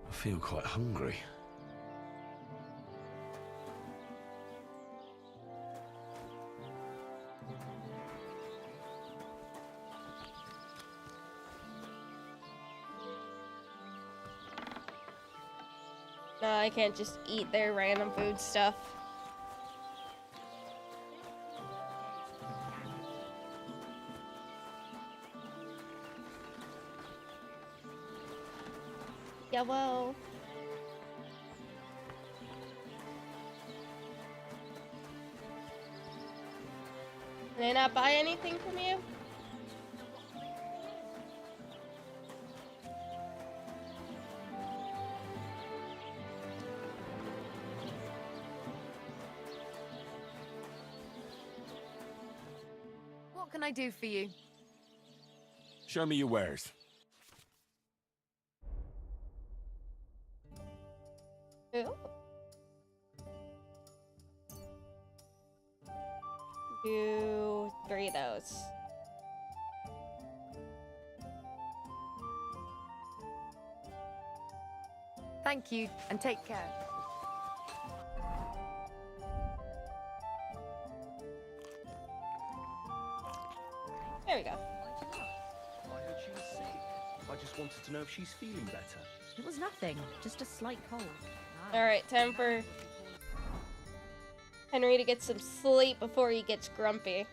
S7: I feel quite hungry.
S1: No, I can't just eat their random food stuff. Yeah, well. Can I not buy anything from you?
S6: What can I do for you?
S7: Show me your wares.
S1: Ooh. Do 3 of those.
S6: Thank you, and take care.
S1: There we go.
S17: I heard she was sick. I just wanted to know if she's feeling better.
S3: It was nothing, just a slight cold.
S1: Alright, time for Henry to get some sleep before he gets grumpy.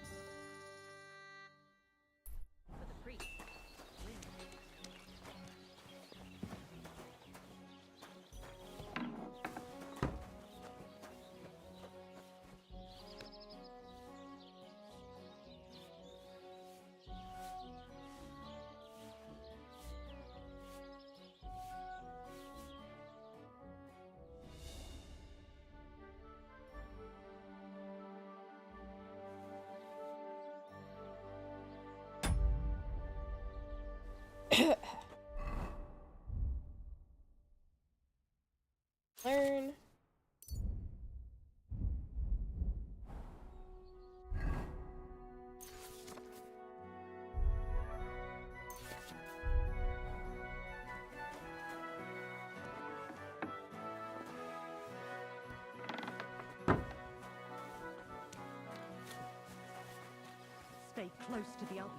S1: Learn.
S11: Stay close to the others.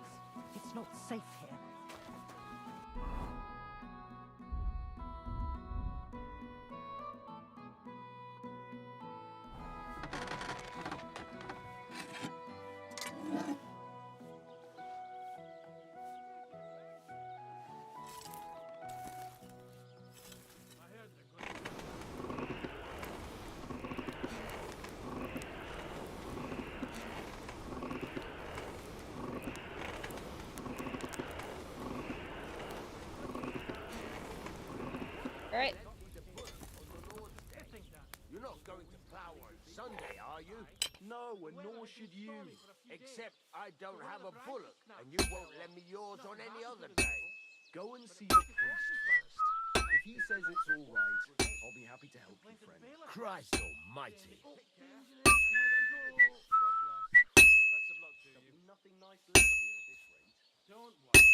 S11: It's not safe here.
S1: Alright.
S14: You're not going to plow on Sunday, are you?
S17: No, and nor should you.
S14: Except I don't have a bullock, and you won't lend me yours on any other day.
S17: Go and see the priest first. If he says it's all right, I'll be happy to help you, friend.
S14: Christ almighty.
S17: Nothing nice left here at this rate. Don't worry.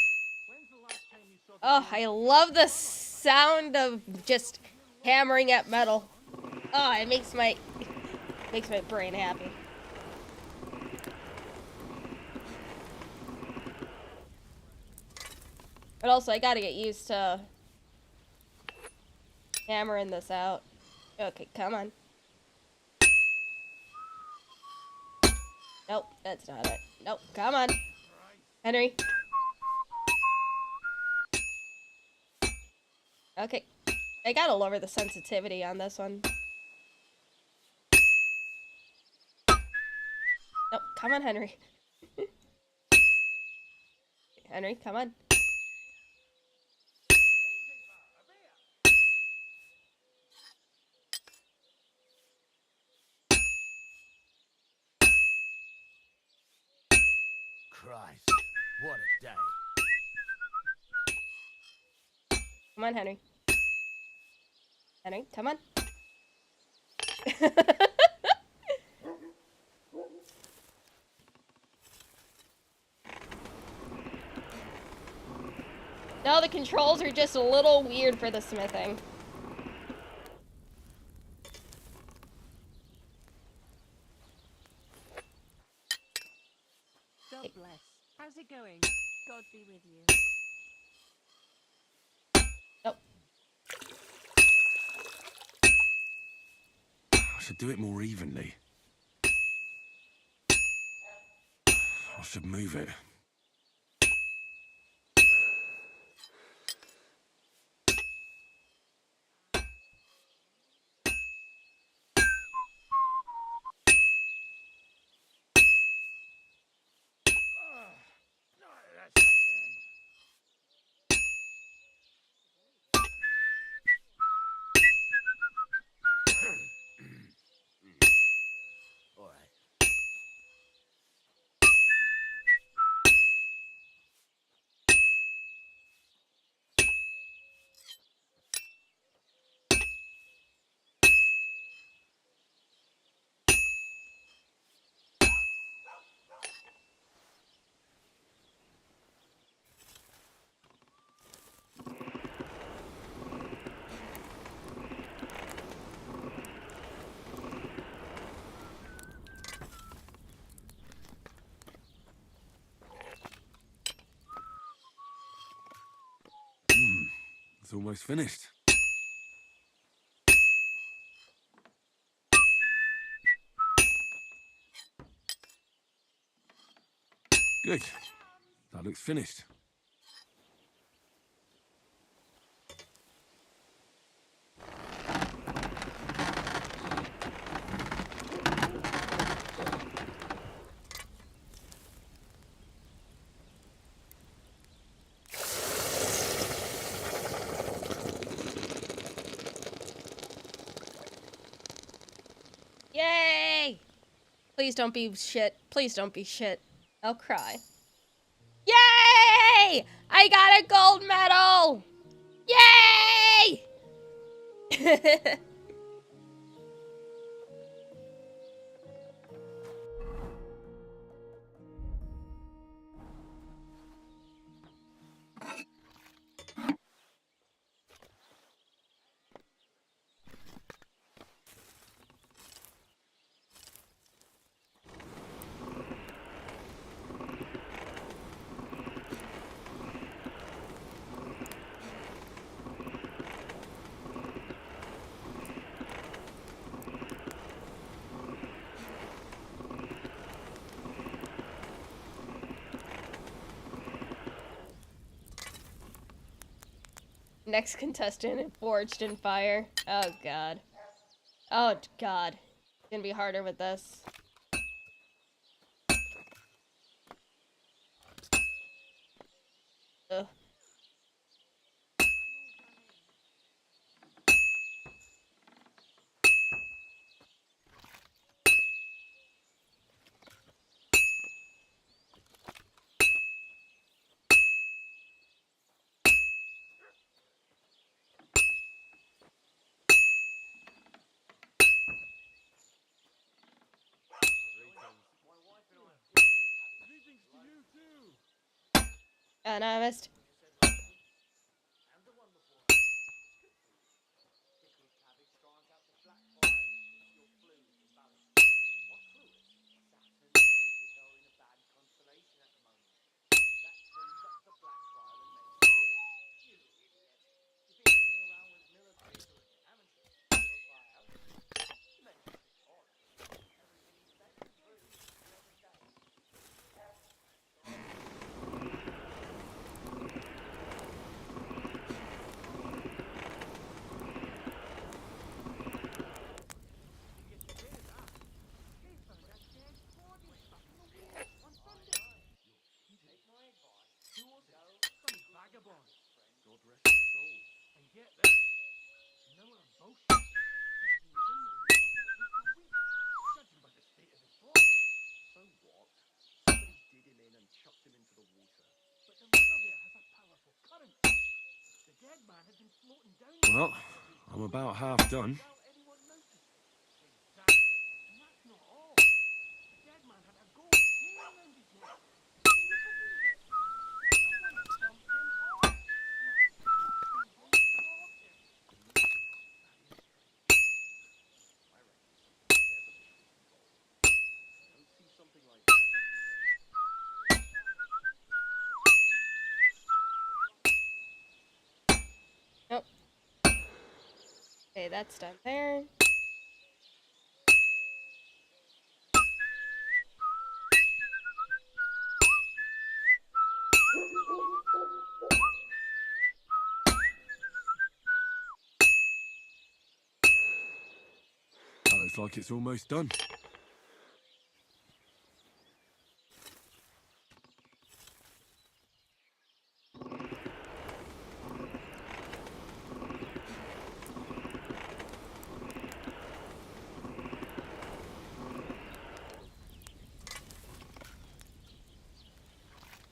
S17: When's the last time you saw
S1: Oh, I love the sound of just hammering at metal. Oh, it makes my brain happy. But also, I gotta get used to hammering this out. Okay, come on. Nope, that's not it. Nope, come on. Henry. Okay, I gotta lower the sensitivity on this one. Nope, come on, Henry. Henry, come on.
S14: Christ, what a day.
S1: Come on, Henry. Henry, come on. No, the controls are just a little weird for the smithing.
S11: God bless. How's it going?
S18: God be with you.
S1: Nope.
S7: I should do it more evenly. I should move it. It's almost finished. Good. That looks finished.
S1: Yay! Please don't be shit. Please don't be shit. I'll cry. Yay! I got a gold medal! Yay! Next contestant, forged in fire. Oh god. Oh god. It's gonna be harder with this. Ugh. And I missed.
S10: God rest his soul. And get this. You know what a bullshit is? He was in the water at least a week, judging by the state of his body. So what? Somebody did him in and chucked him into the water. But the river there has a powerful current. The dead man had been floating down.
S7: Well, I'm about half done.
S10: Without anyone noticing. Exactly. And that's not all. The dead man had a gold chain around his neck. Can you believe it? Someone bumped him off. Something like that.
S1: Nope. Okay, that's done there.
S7: That looks like it's almost done.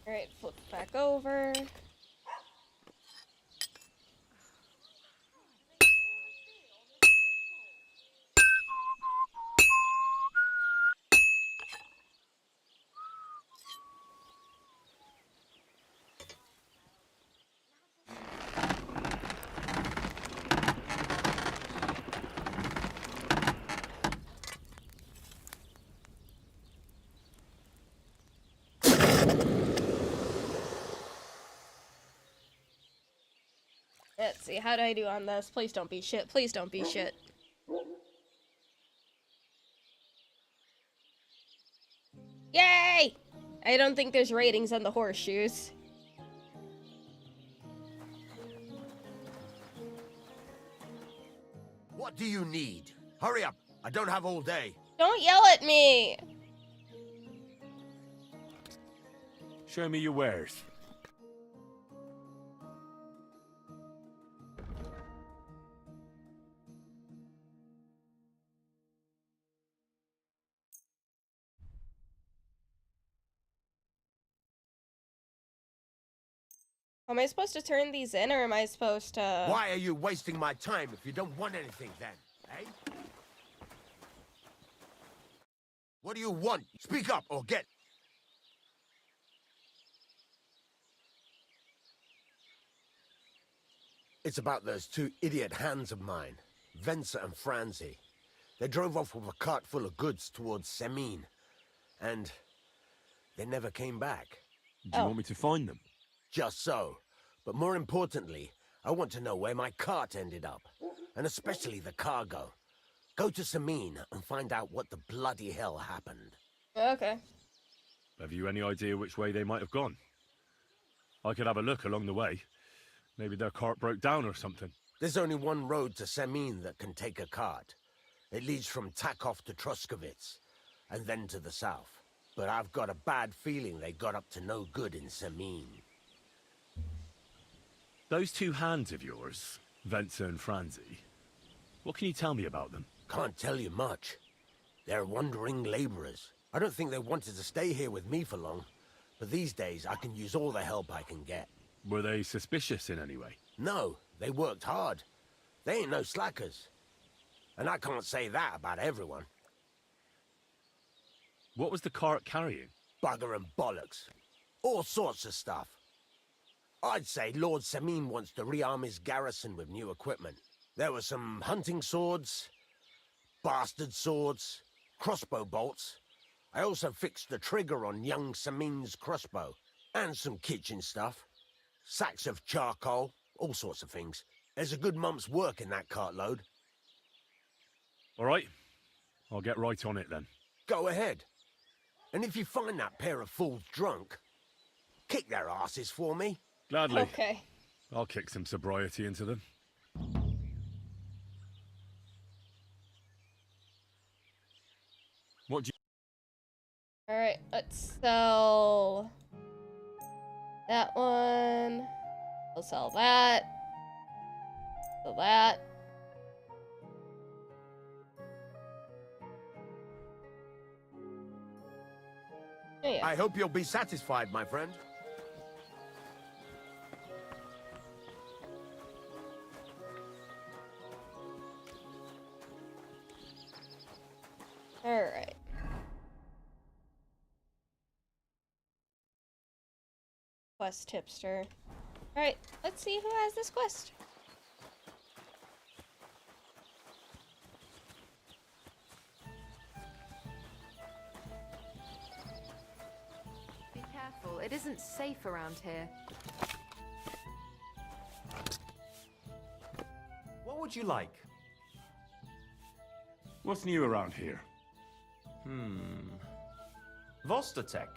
S1: Alright, flip it back over. Let's see, how do I do on this? Please don't be shit. Please don't be shit. Yay! I don't think there's ratings on the horseshoes.
S14: What do you need? Hurry up. I don't have all day.
S1: Don't yell at me!
S7: Show me your wares.
S1: Am I supposed to turn these in, or am I supposed to...
S14: Why are you wasting my time if you don't want anything then, eh? What do you want? Speak up or get... It's about those two idiot hands of mine, Venser and Franzi. They drove off with a cart full of goods towards Semin, and they never came back.
S7: Do you want me to find them?
S14: Just so. But more importantly, I want to know where my cart ended up, and especially the cargo. Go to Semin and find out what the bloody hell happened.
S1: Okay.
S7: Have you any idea which way they might have gone? I could have a look along the way. Maybe their cart broke down or something.
S14: There's only one road to Semin that can take a cart. It leads from Takov to Troskovitz, and then to the south. But I've got a bad feeling they got up to no good in Semin.
S7: Those two hands of yours, Venser and Franzi, what can you tell me about them?
S14: Can't tell you much. They're wandering laborers. I don't think they wanted to stay here with me for long, but these days I can use all the help I can get.
S7: Were they suspicious in any way?
S14: No, they worked hard. They ain't no slackers. And I can't say that about everyone.
S7: What was the cart carrying?
S14: Bugger and bollocks. All sorts of stuff. I'd say Lord Semin wants to rearm his garrison with new equipment. There were some hunting swords, bastard swords, crossbow bolts. I also fixed the trigger on young Semin's crossbow. And some kitchen stuff. Sacks of charcoal, all sorts of things. There's a good month's work in that cartload.
S7: All right. I'll get right on it then.
S14: Go ahead. And if you find that pair of fools drunk, kick their asses for me.
S7: Gladly.
S1: Okay.
S7: I'll kick some sobriety into them. What do you...
S1: Alright, let's sell... that one. We'll sell that. Sell that. Yeah.
S14: I hope you'll be satisfied, my friend.
S1: Alright. Quest tipster. Alright, let's see who has this quest.
S6: Be careful, it isn't safe around here.
S8: What would you like?
S7: What's new around here?
S8: Vostotek.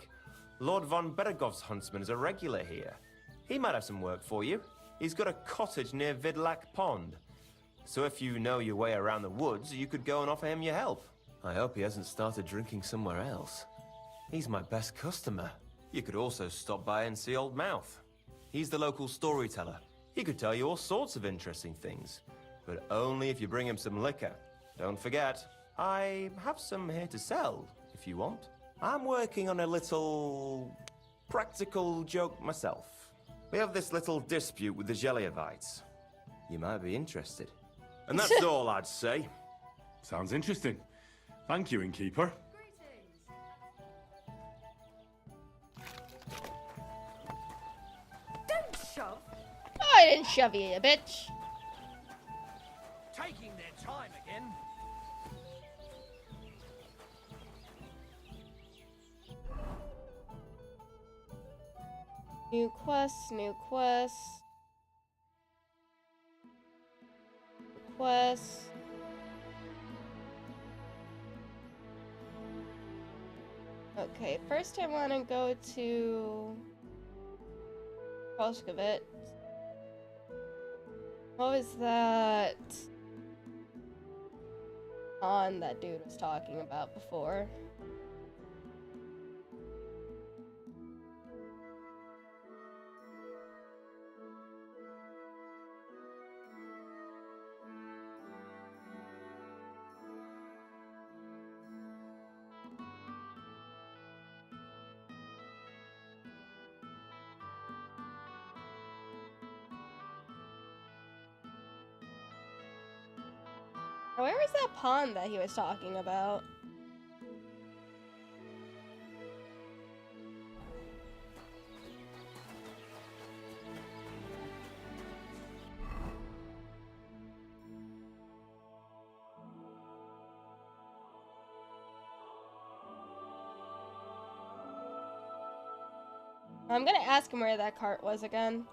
S8: Lord von Beregov's huntsman is a regular here. He might have some work for you. He's got a cottage near Vidlak Pond. So if you know your way around the woods, you could go and offer him your help. I hope he hasn't started drinking somewhere else. He's my best customer. You could also stop by and see Old Mouth. He's the local storyteller. He could tell you all sorts of interesting things, but only if you bring him some liquor. Don't forget, I have some here to sell, if you want. I'm working on a little practical joke myself. We have this little dispute with the Zhelyevites. You might be interested. And that's all I'd say.
S7: Sounds interesting. Thank you, innkeeper.
S6: Don't shove!
S1: Oh, I didn't shove you, you bitch.
S5: Taking their time again.
S1: New quest, new quest. quest. Okay, first I want to go to Trosky. What was that pond that dude was talking about before? Where was that pond that he was talking about? I'm gonna ask him where that cart was again.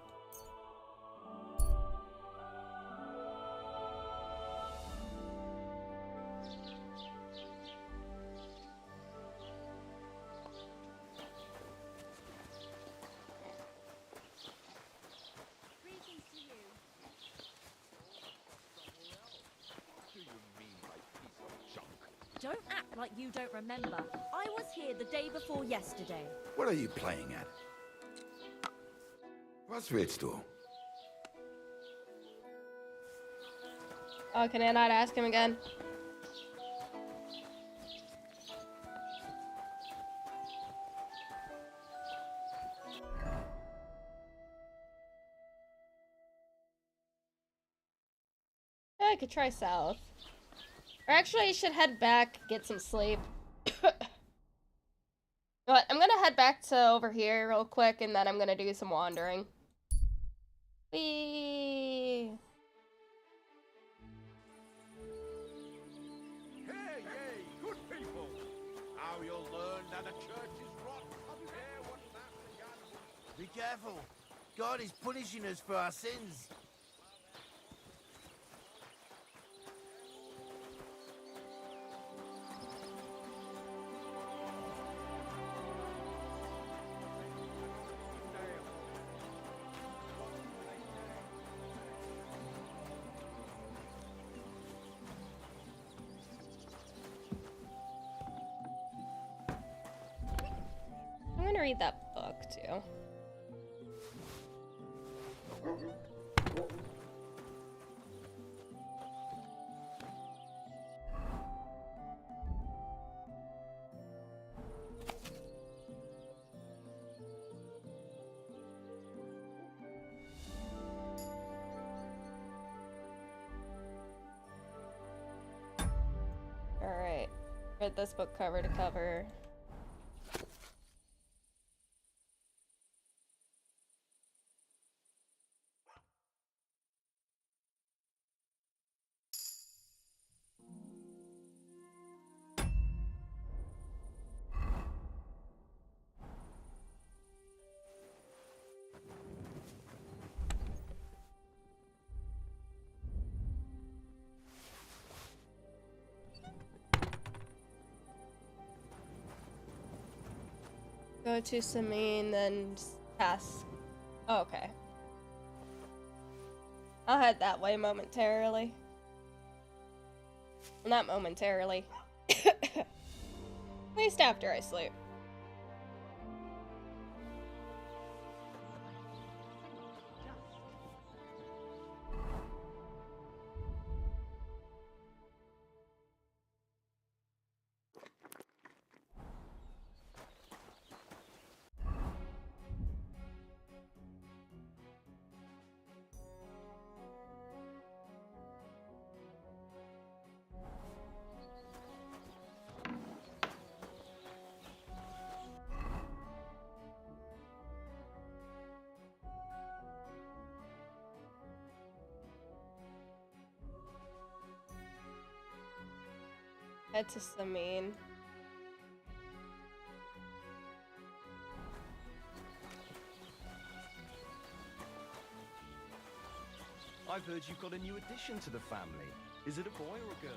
S3: Don't act like you don't remember. I was here the day before yesterday.
S16: What are you playing at? Was willst du?
S1: Oh, can I not ask him again? I could try south. Or actually, I should head back, get some sleep. But I'm gonna head back to over here real quick, and then I'm gonna do some wandering. Whee!
S14: Hey, yay, good people! Now you'll learn that the church is rotten. Hey, what's that?
S5: Be careful. God is punishing us for our sins.
S1: I'm gonna read that book too. Alright, read this book cover to cover. Go to Samin, then pass. Oh, okay. I'll head that way momentarily. Well, not momentarily. At least after I sleep. Head to Samin.
S17: I've heard you've got a new addition to the family. Is it a boy or a girl?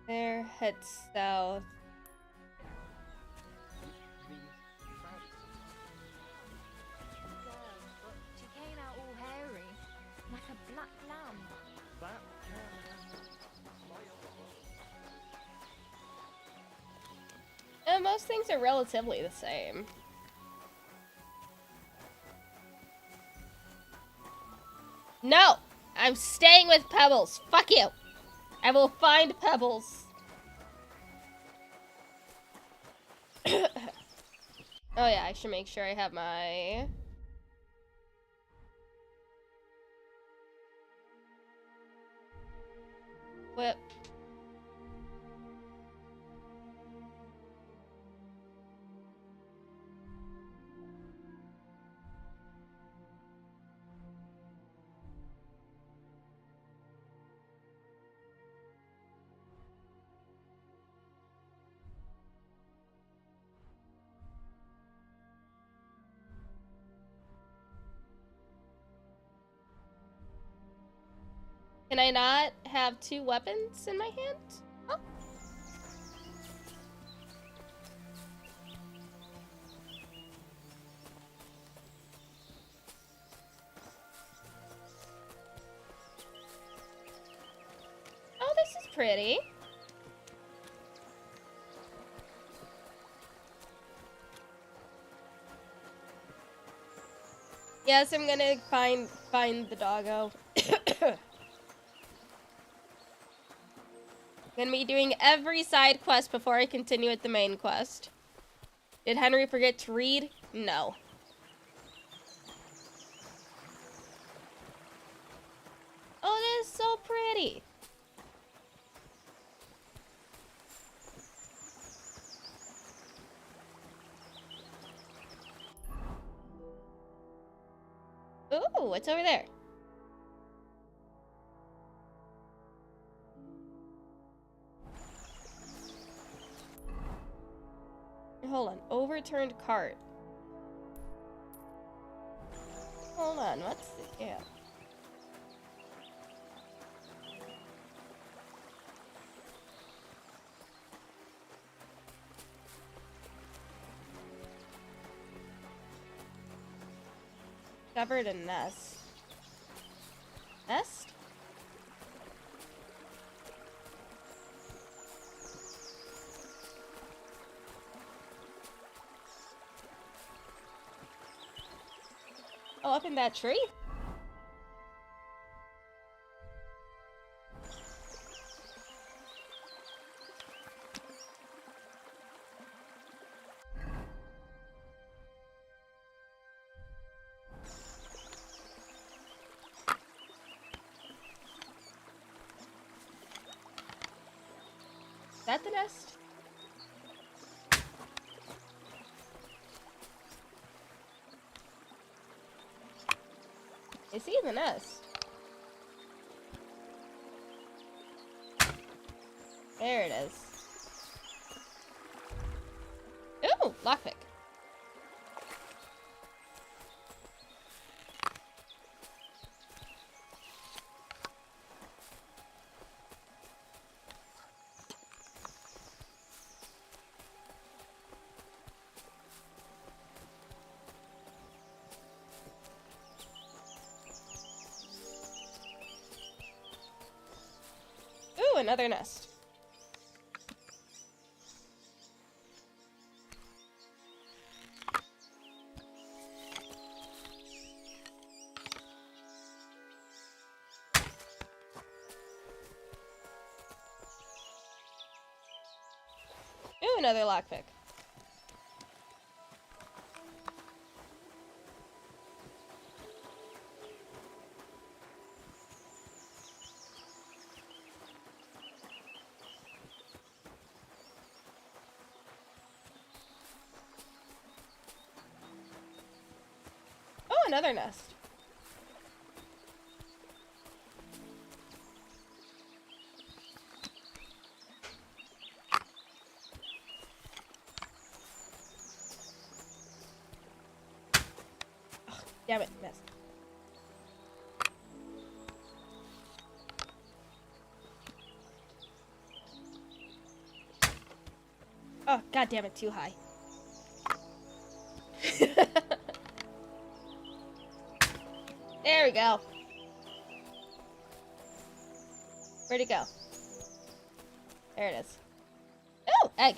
S1: There, head south.
S3: She came out all hairy, like a black lamb.
S1: Most things are relatively the same. No! I'm staying with Pebbles. Fuck you! I will find Pebbles. Oh yeah, I should make sure I have my... whip. Can I not have two weapons in my hand? Oh. Oh, this is pretty. Yes, I'm gonna find the doggo. Gonna be doing every side quest before I continue with the main quest. Did Henry forget to read? No. Oh, this is so pretty. Ooh, what's over there? Hold on, overturned cart. Hold on, what's the... yeah. Discovered a nest. Nest? Oh, up in that tree? Is that the nest? I see the nest. There it is. Ooh, lockpick. Ooh, another nest. Ooh, another lockpick. Oh, another nest. Damn it, missed. Oh, god damn it, too high. There we go. Where'd it go? There it is. Oh, egg.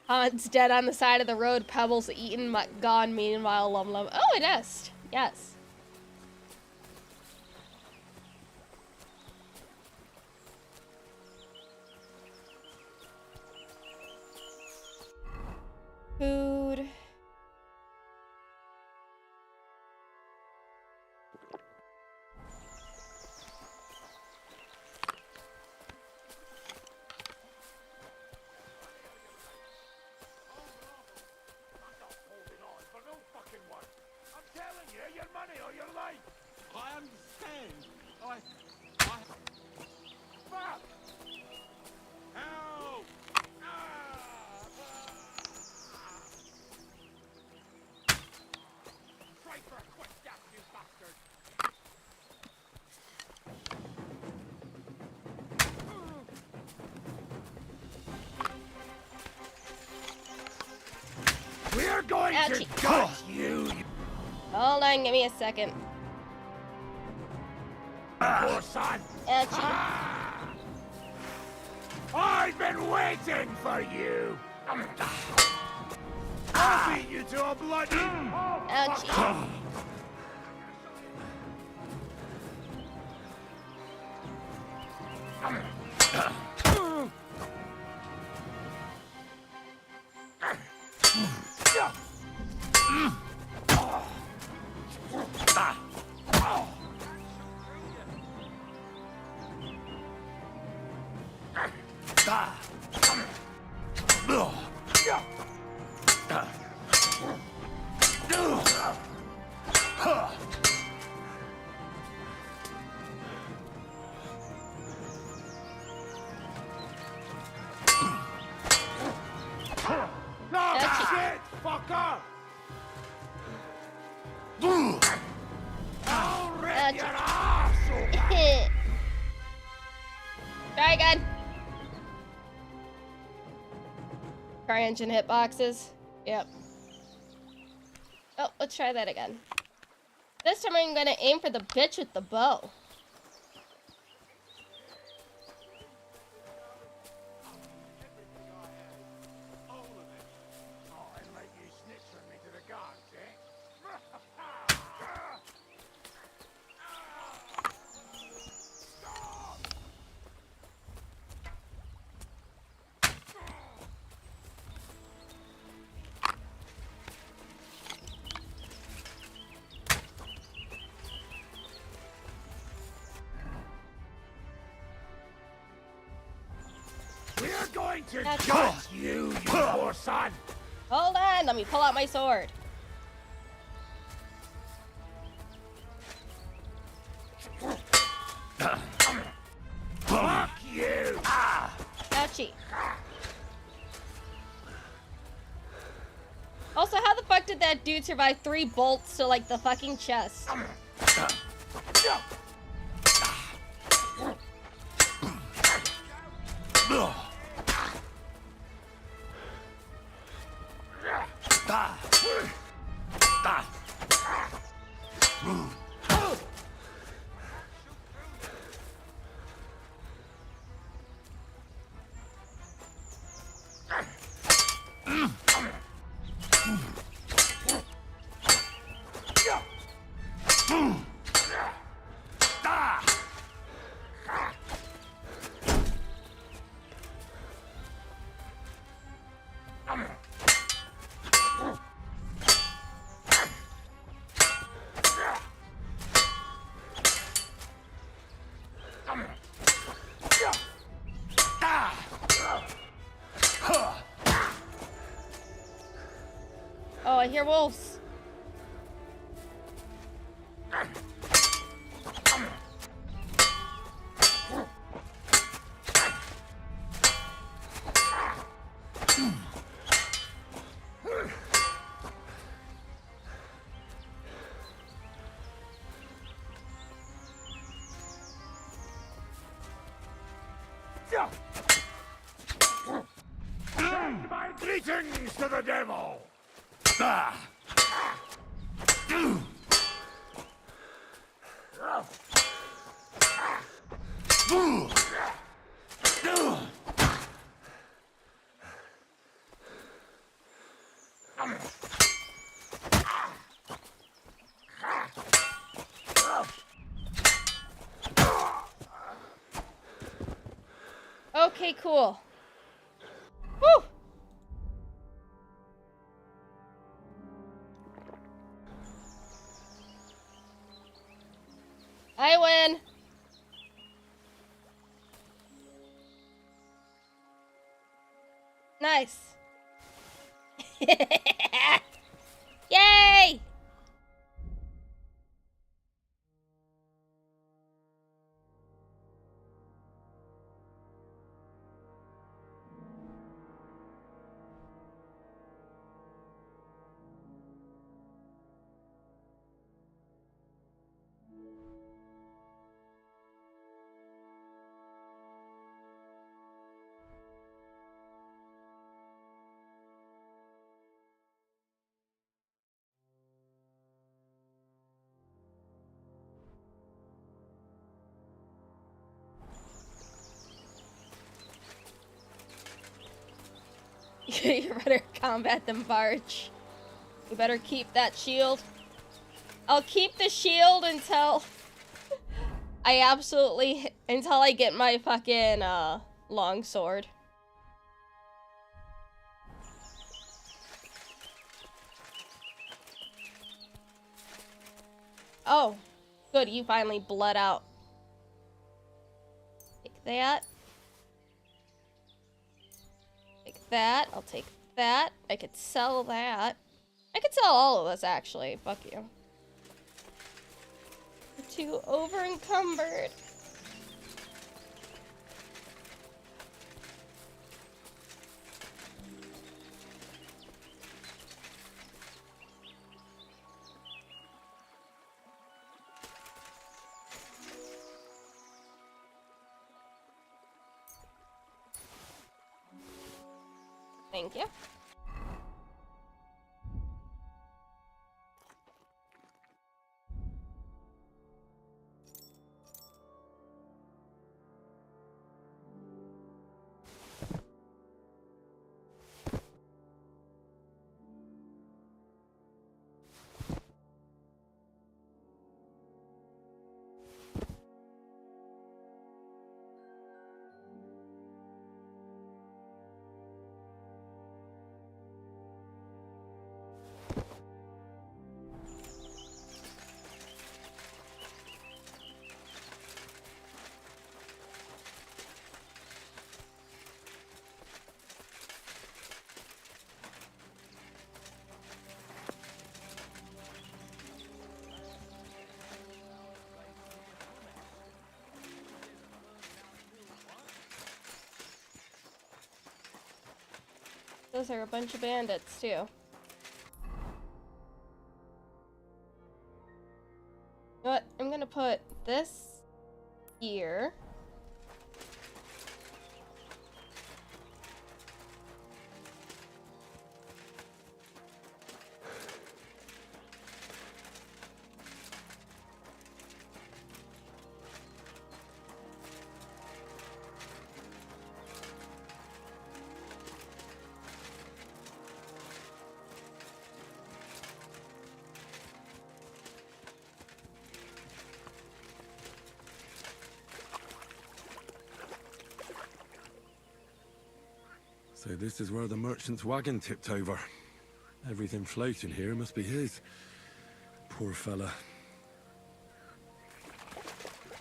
S1: Han's dead on the side of the road. Pebbles eaten, Mutt gone. Meanwhile, Lum Lum. Oh, a nest. Yes. Food.
S2: I understand. Fuck! Help! Traitor! Quit that, you bastard!
S14: We're going
S1: Ouchie.
S14: to gut you!
S1: Hold on, give me a second.
S14: Poor son!
S1: Ouchie.
S14: I've been waiting for you! I'll beat you to a bloody...
S1: Ouchie.
S14: No, shit, fucker! I'll rip your arsehole!
S1: Try again. Car engine hitboxes. Yep. Oh, let's try that again. This time I'm gonna aim for the bitch with the bow.
S14: We're going to gut you, you poor son!
S1: Hold on, let me pull out my sword.
S14: Fuck you!
S1: Ouchie. Also, how the fuck did that dude survive 3 bolts to, like, the fucking chest? Oh, I hear wolves.
S14: Send my greetings to the devil!
S1: Okay, cool. Woo! I win. Nice. Yay! You better combat them, Barge. You better keep that shield. I'll keep the shield until until I get my fucking long sword. Oh, good, you finally bled out. Take that. Take that. I'll take that. I could sell that. I could sell all of this, actually. Fuck you. You're too over-encumbered. Thank you. Those are a bunch of bandits, too. You know what? I'm gonna put this here.
S7: So this is where the merchant's wagon tipped over. Everything floating here must be his. Poor fella.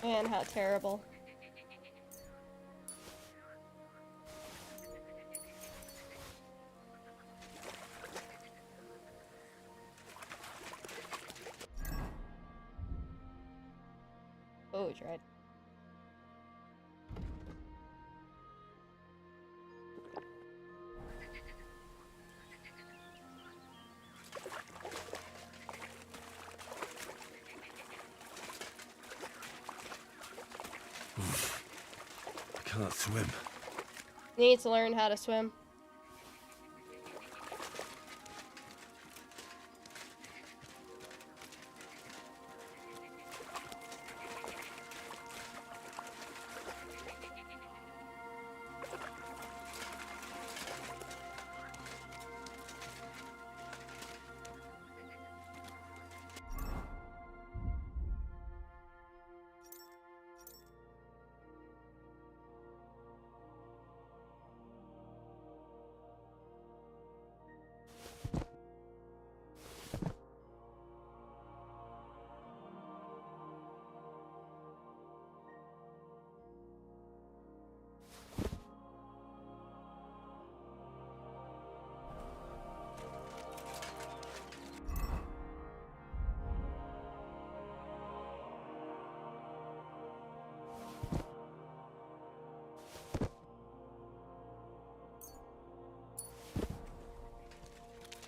S1: Man, how terrible. Oh, dread.
S7: I can't swim.
S1: Need to learn how to swim.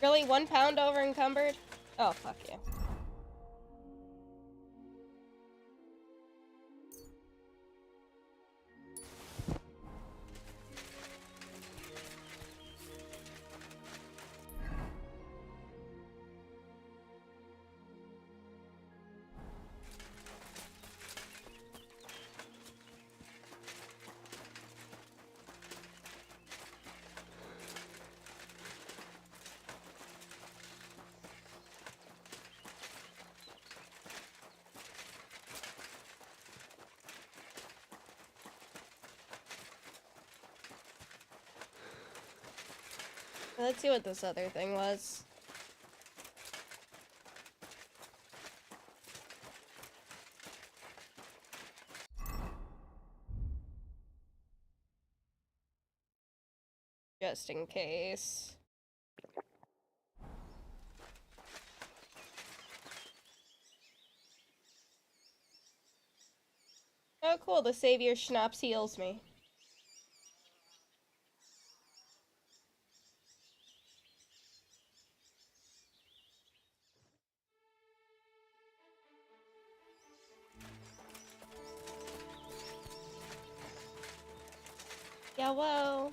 S1: Really? 1 pound over encumbered? Oh, fuck you. Let's see what this other thing was. Just in case. Oh cool, the Savior Schnapps heals me. Yeah, whoa.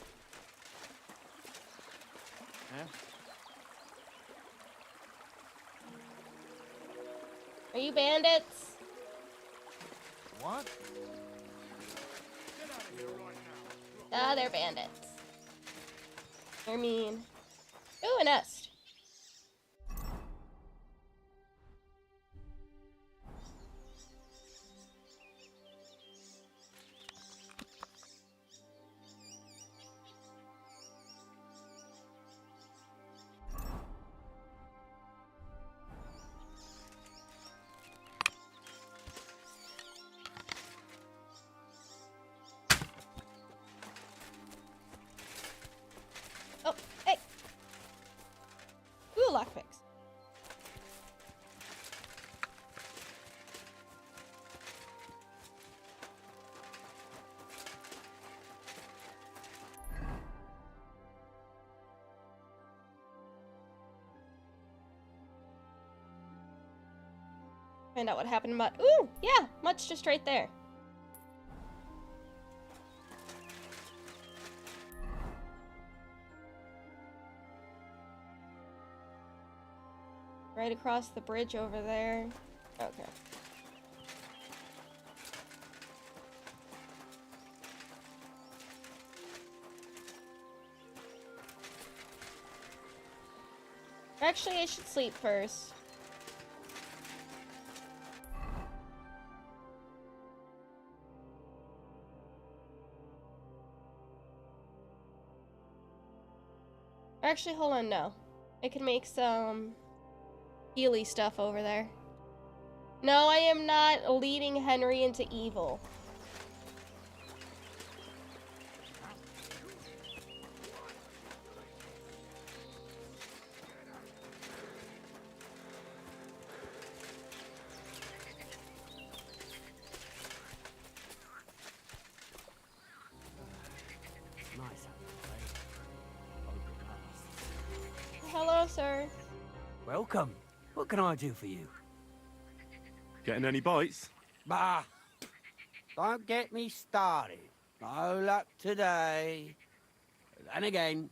S2: Huh?
S1: Are you bandits?
S2: What?
S1: Ah, they're bandits. They're mean. Ooh, a nest. Oh, hey. Ooh, lockpicks. Find out what happened to Mutt. Ooh, yeah, Mutt's just right there. Right across the bridge over there. Okay. Actually, I should sleep first. Actually, hold on, no. I can make some Healy stuff over there. No, I am not leading Henry into evil. Hello, sir.
S5: Welcome. What can I do for you?
S7: Getting any bites?
S5: Bah! Don't get me started. No luck today.
S12: Then again,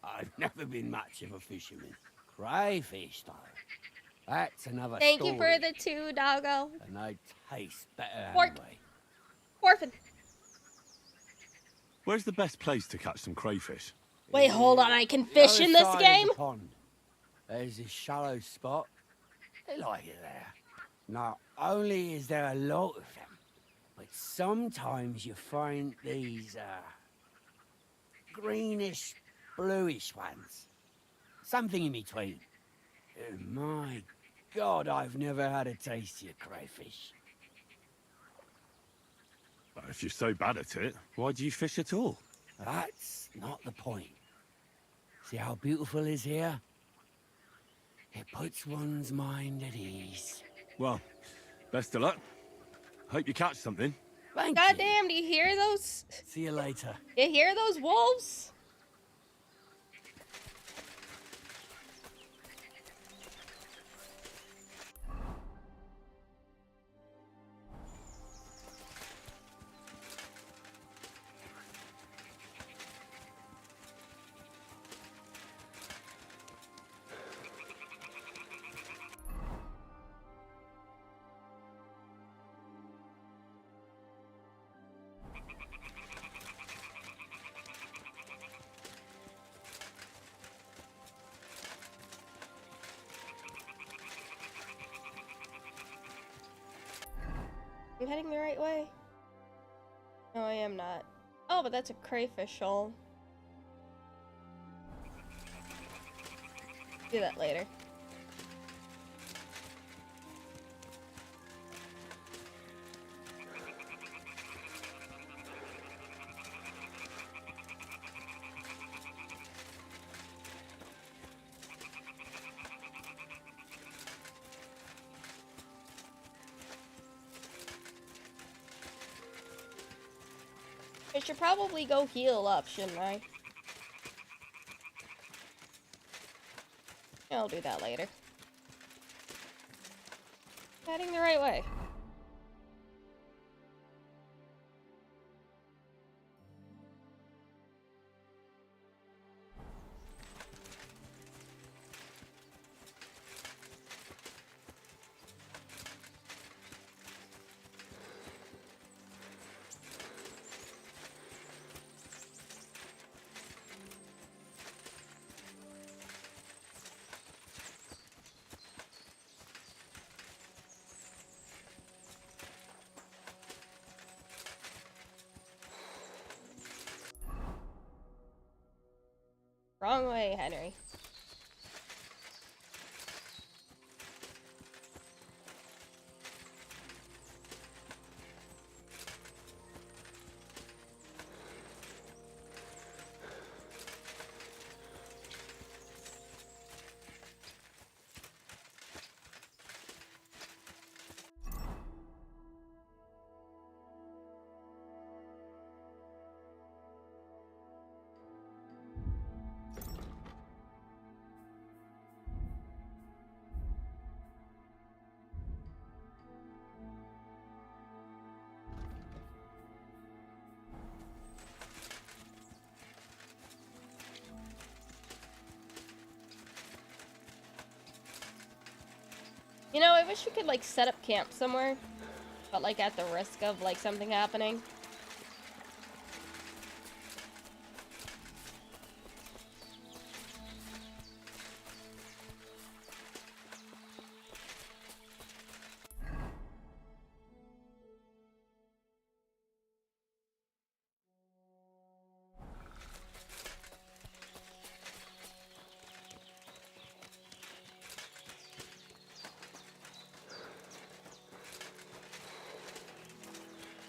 S12: I've never been much of a fisherman. Crayfish, though. That's another
S1: Thank
S12: story.
S1: you for the 2, doggo.
S12: And they taste better
S1: Fork.
S12: anyway.
S1: Orphan.
S7: Where's the best place to catch some crayfish?
S1: Wait, hold on. I can
S12: The
S1: fish
S12: other
S1: in this
S12: side of
S1: game?
S12: the pond. There's this shallow spot. They like it there. Not only is there a lot of them, but sometimes you find these, greenish, bluish ones. Something in between. My God, I've never had a taste of your crayfish.
S7: Well, if you're so bad at it, why do you fish at all?
S12: That's not the point. See how beautiful is here? It puts one's mind at ease.
S7: Well, best of luck. Hope you catch something.
S12: Thank
S1: God
S12: you.
S1: damn, do you hear those?
S12: See you later.
S1: You hear those wolves? I'm heading the right way. No, I am not. Oh, but that's a crayfish shoal. Do that later. I should probably go heal up, shouldn't I? I'll do that later. Heading the right way. Wrong way, Henry. You know, I wish we could, like, set up camp somewhere, but, like, at the risk of, like, something happening.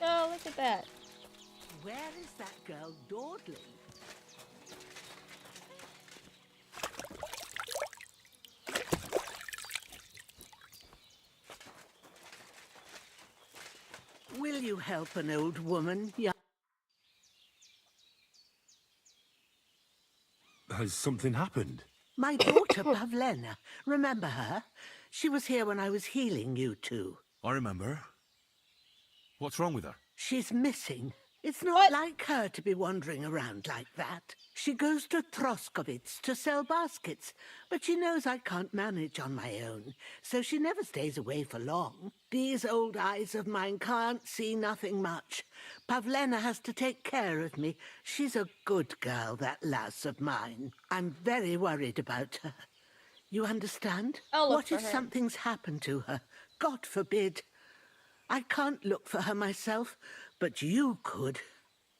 S1: Oh, look at that.
S11: Where is that girl dawdling? Will you help an old woman? Yeah.
S7: Has something happened?
S11: My daughter, Pavlena. Remember her? She was here when I was healing you two.
S7: I remember. What's wrong with her?
S11: She's missing. It's not like her to be wandering around like that. She goes to Troskovitz to sell baskets, but she knows I can't manage on my own, so she never stays away for long. These old eyes of mine can't see nothing much. Pavlena has to take care of me. She's a good girl, that lass of mine. I'm very worried about her. You understand? What if something's happened to her? God forbid. I can't look for her myself, but you could.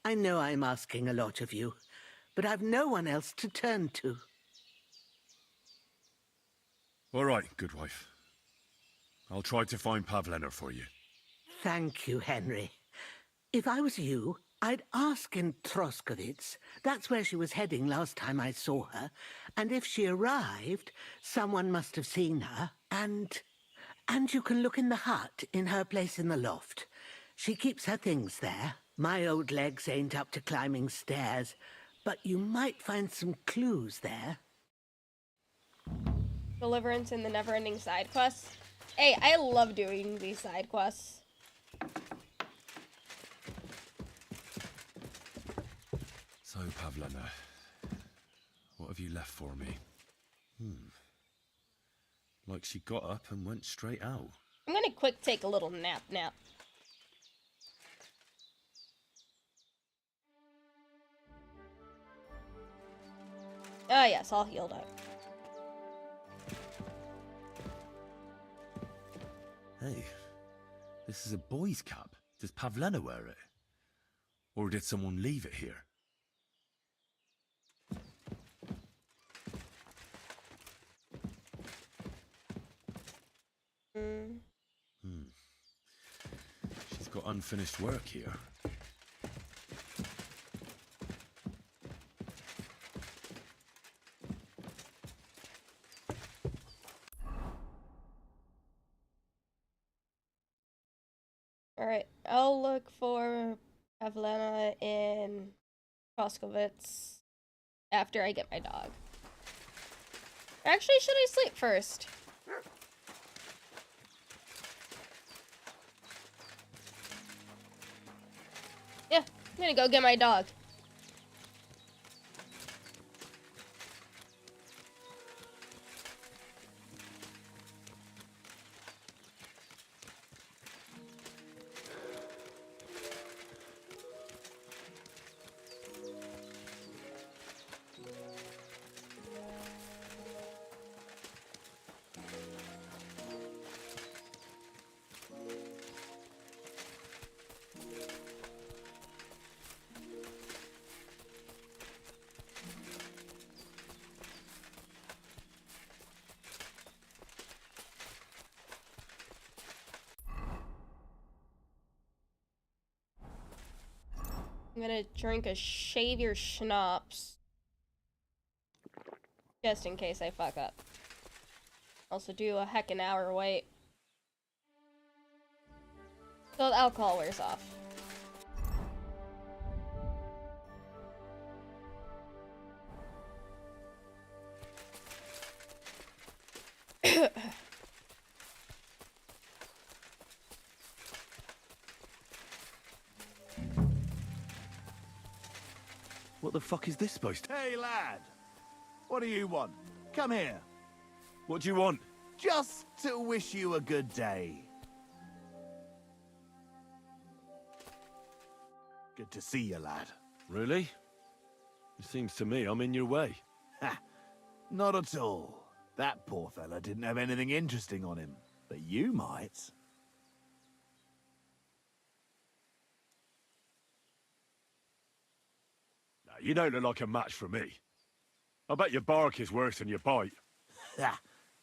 S11: I know I'm asking a lot of you, but I've no one else to turn to.
S7: All right, good wife. I'll try to find Pavlena for you.
S11: Thank you, Henry. If I was you, I'd ask in Troskovitz. That's where she was heading last time I saw her. And if she arrived, someone must have seen her. And you can look in the hut in her place in the loft. She keeps her things there. My old legs ain't up to climbing stairs, but you might find some clues there.
S1: Deliverance and the never-ending side quests. Hey, I love doing these side quests.
S7: So, Pavlena, what have you left for me? Like she got up and went straight out.
S1: I'm gonna quick take a little nap. Oh yes, all healed up.
S7: Hey, this is a boy's cap. Does Pavlena wear it? Or did someone leave it here? She's got unfinished work here.
S1: Alright, I'll look for Pavlena in Troskovitz after I get my dog. Actually, should I sleep first? Yeah, I'm gonna go get my dog. I'm gonna drink a shave your schnapps. Just in case I fuck up. Also do a heckin' hour wait. So the alcohol wears off.
S15: What the fuck is this supposed to...
S10: Hey, lad. What do you want? Come here.
S7: What do you want?
S10: Just to wish you a good day. Good to see you, lad.
S7: Really? It seems to me I'm in your way.
S10: Ha! Not at all. That poor fella didn't have anything interesting on him. But you might.
S7: You don't look like a match for me. I bet your bark is worse than your bite.
S10: Ha!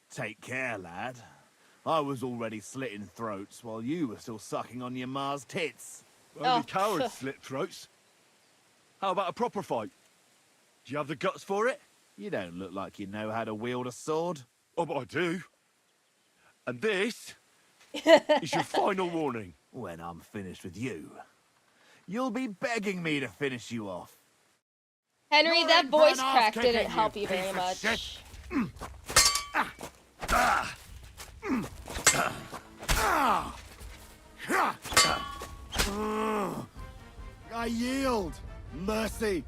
S10: Take care, lad. I was already slitting throats while you were still sucking on your ma's tits.
S7: Only cowards slit throats. How about a proper fight? Do you have the guts for it?
S10: You don't look like you know how to wield a sword.
S7: Oh, but I do. And this is your final warning.
S10: When I'm finished with you, you'll be begging me to finish you off.
S1: Henry, that voice crack didn't help you very much.
S15: I yield. Mercy.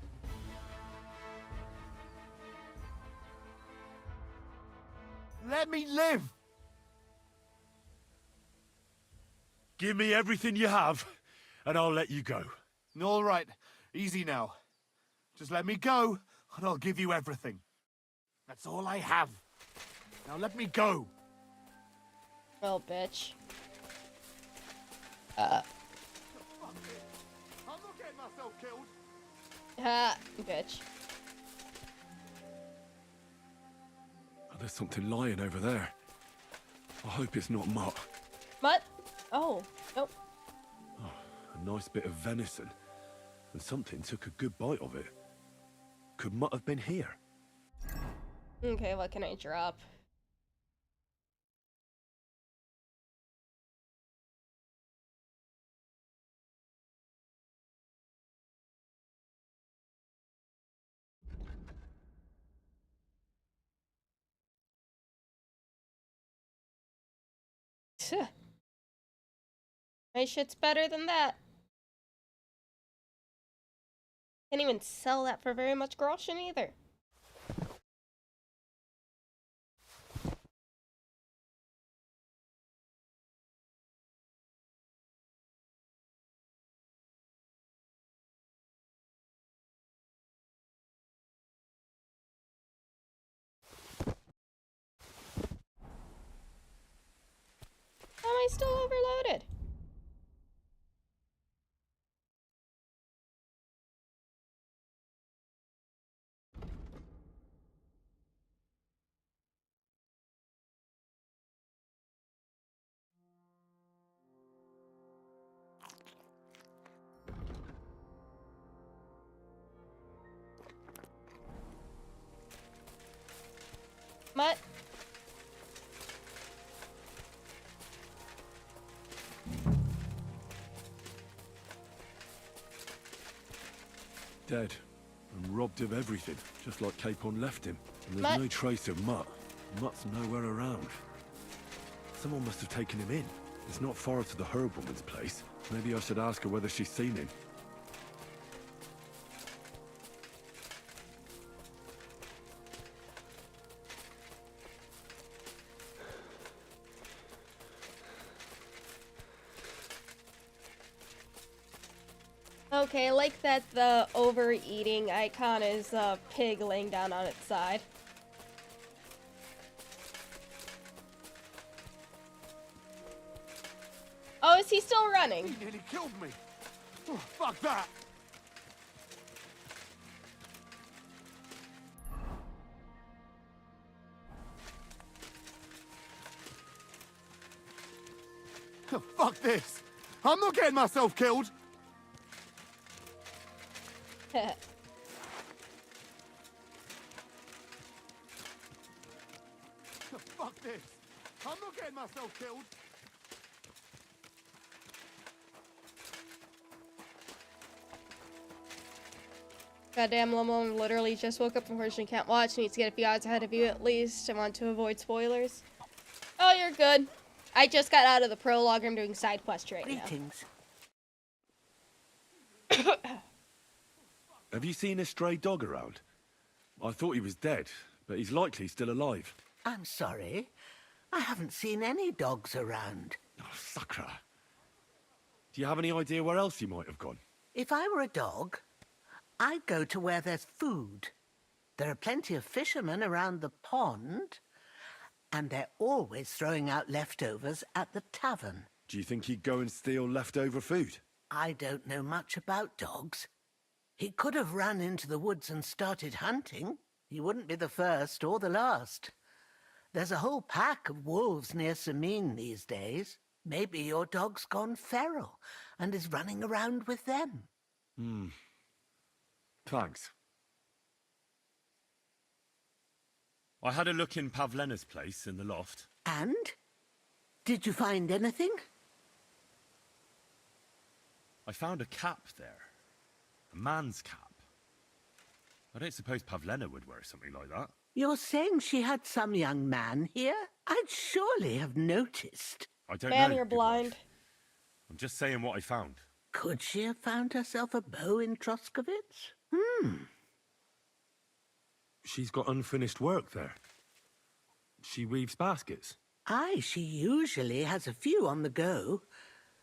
S15: Let me live.
S9: Give me everything you have, and I'll let you go.
S15: All right. Easy now. Just let me go, and I'll give you everything. That's all I have. Now let me go.
S1: Well, bitch.
S15: I'm not getting myself killed.
S1: Ha, bitch.
S7: Oh, there's something lying over there. I hope it's not Mutt.
S1: Mutt? Oh, nope.
S7: Oh, a nice bit of venison. And something took a good bite of it. Could Mutt have been here?
S1: Okay, what can I drop? My shit's better than that. Can't even sell that for very much groschen either. How am I still overloaded? Mutt?
S7: Dead. And robbed of everything, just like Capon left him. And there's
S1: Mutt?
S7: no trace of Mutt. Mutt's nowhere around. Someone must have taken him in. It's not far to the herb woman's place. Maybe I should ask her whether she's seen him.
S1: Okay, I like that the overeating icon is a pig laying down on its side. Oh, is he still running?
S15: He nearly killed me. Oh, fuck that. Oh, fuck this. I'm not getting myself killed. Oh, fuck this. I'm not getting myself killed.
S1: Goddamn, Lumlum literally just woke up from her she can't watch. Needs to get a few hours ahead of you at least. I want to avoid spoilers. Oh, you're good. I just got out of the prologue. I'm doing side quest right now.
S11: Greetings.
S7: Have you seen a stray dog around? I thought he was dead, but he's likely still alive.
S11: I'm sorry. I haven't seen any dogs around.
S7: Oh, Sakra. Do you have any idea where else he might have gone?
S11: If I were a dog, I'd go to where there's food. There are plenty of fishermen around the pond, and they're always throwing out leftovers at the tavern.
S7: Do you think he'd go and steal leftover food?
S11: I don't know much about dogs. He could have run into the woods and started hunting. He wouldn't be the first or the last. There's a whole pack of wolves near Sameen these days. Maybe your dog's gone feral and is running around with them.
S7: Thanks. I had a look in Pavlena's place in the loft.
S11: And? Did you find anything?
S7: I found a cap there. A man's cap. I don't suppose Pavlena would wear something like that.
S11: You're saying she had some young man here? I'd surely have noticed.
S7: I don't
S1: Man,
S7: know.
S1: you're blind.
S7: I'm just saying what I found.
S11: Could she have found herself a beau in Troskovitz?
S7: She's got unfinished work there. She weaves baskets.
S11: Aye, she usually has a few on the go,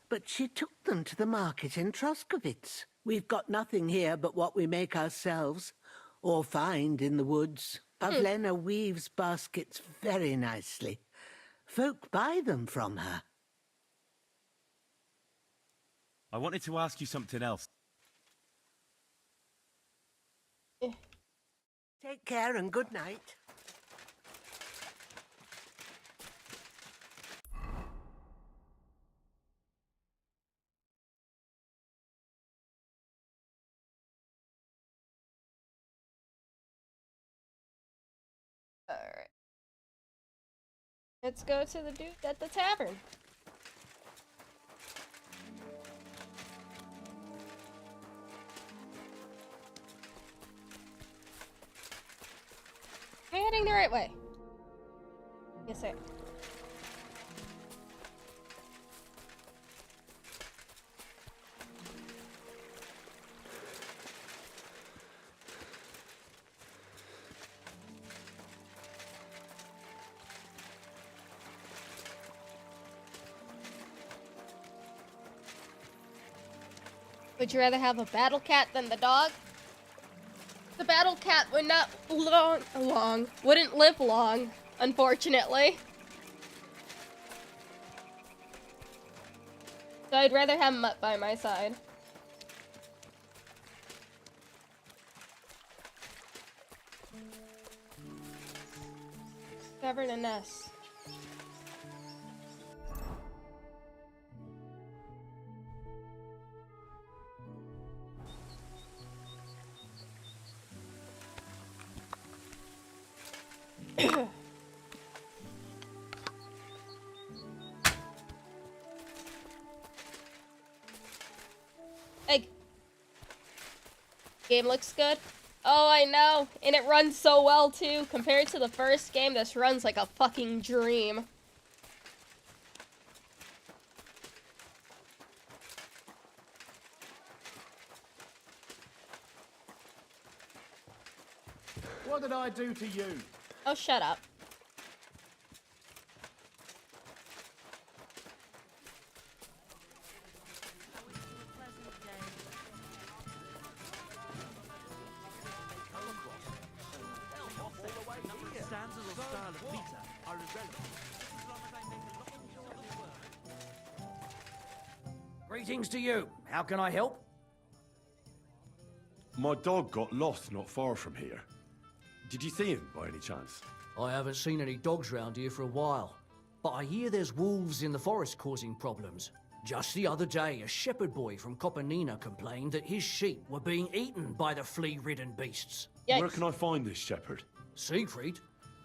S11: but she took them to the market in Troskovitz. We've got nothing here but what we make ourselves, or find in the woods. Pavlena weaves baskets very nicely. Folk buy them from her.
S7: I wanted to ask you something else.
S11: Take care and good night.
S1: Alright. Let's go to the dude at the tavern. Am I heading the right way? Yes, sir. Would you rather have a battle cat than the dog? The battle cat would not wouldn't live long, unfortunately. So I'd rather have Mutt by my side. Tavern and Ness. Hey. Game looks good. Oh, I know. And it runs so well, too. Compared to the first game, this runs like a fucking dream.
S15: What did I do to you?
S1: Oh, shut up.
S5: Greetings to you. How can I help?
S7: My dog got lost not far from here. Did you see him by any chance?
S5: I haven't seen any dogs round here for a while, but I hear there's wolves in the forest causing problems. Just the other day, a shepherd boy from Kopanina complained that his sheep were being eaten by the flea-ridden beasts.
S7: Where can I find this shepherd?
S5: Siegfried?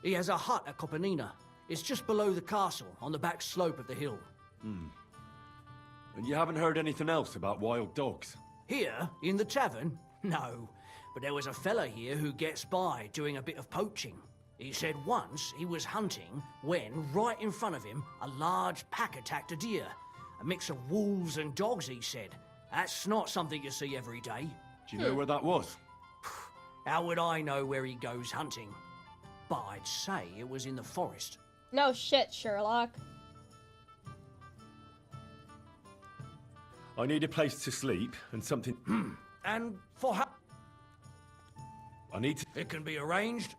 S5: He has a hut at Kopanina. It's just below the castle, on the back slope of the hill.
S7: And you haven't heard anything else about wild dogs?
S5: Here, in the tavern? No. But there was a fella here who gets by doing a bit of poaching. He said once he was hunting when, right in front of him, a large pack attacked a deer. A mix of wolves and dogs, he said. That's not something you see every day.
S7: Do you know where that was?
S5: How would I know where he goes hunting? But I'd say it was in the forest.
S1: No shit, Sherlock.
S7: I need a place to sleep and something...
S5: And for how...
S7: I need to...
S5: It can be arranged.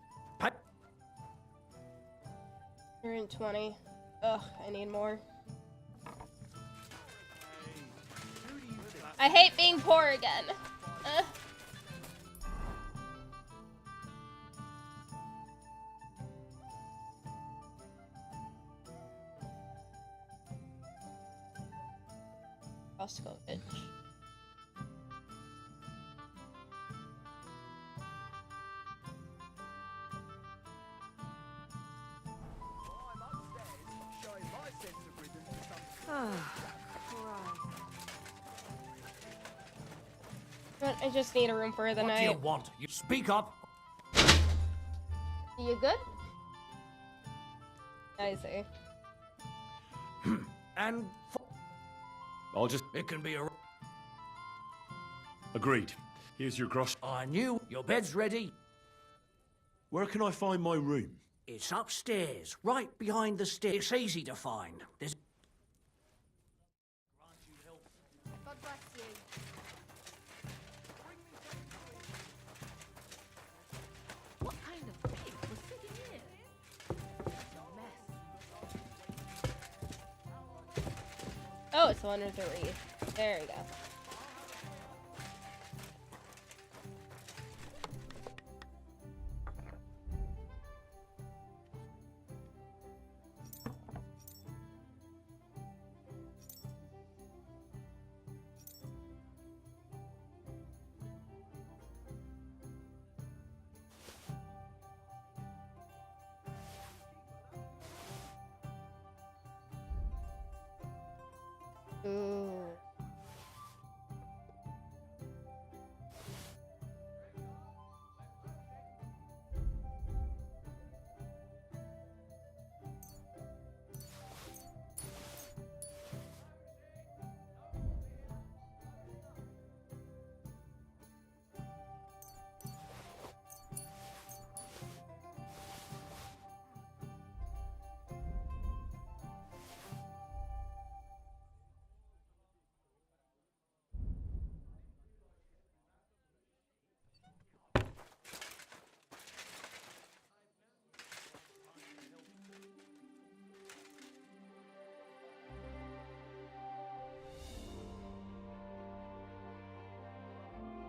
S1: 120. Ugh, I need more. I hate being poor again. Roskovich. But I just need a room for the
S5: What
S1: night.
S5: do you want? You speak up.
S1: You good? I see.
S5: And
S7: I'll just...
S5: It can be a...
S13: Agreed. Here's your grosh.
S5: I knew. Your bed's ready.
S13: Where can I find my room?
S5: It's upstairs, right behind the stairs. It's easy to find. There's...
S18: God bless you. What kind of pig was sitting here?
S1: Oh, it's one of the wreath. There we go. Ooh.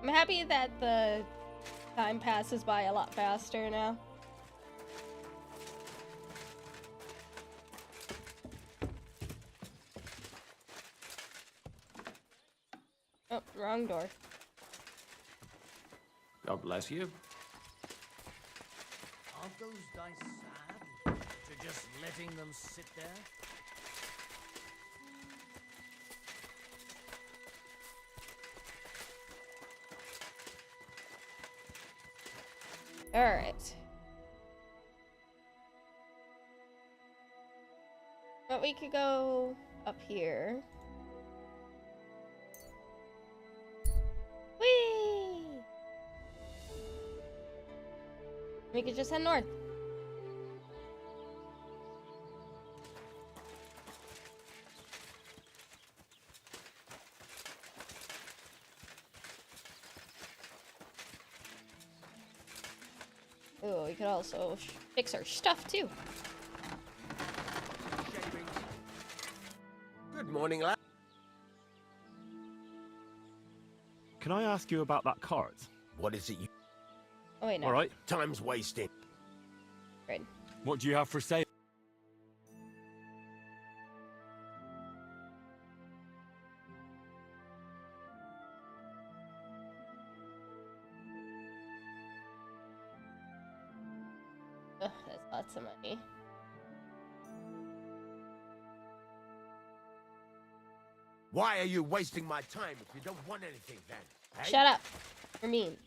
S1: I'm happy that the time passes by a lot faster now. Oh, wrong door.
S19: God bless you.
S5: Aren't those dice sad? To just letting them sit there?
S1: Alright. But we could go up here. Whee! We could just head north. Ooh, we could also fix our stuff too.
S14: Good morning, lad.
S13: Can I ask you about that cart?
S14: What is it you...
S1: Oh wait, no.
S13: All right.
S14: Time's wasting.
S1: Right.
S13: What do you have for sale?
S1: Ugh, that's lots of money.
S14: Why are you wasting my time if you don't want anything then? Eh?
S1: Shut up. You're mean.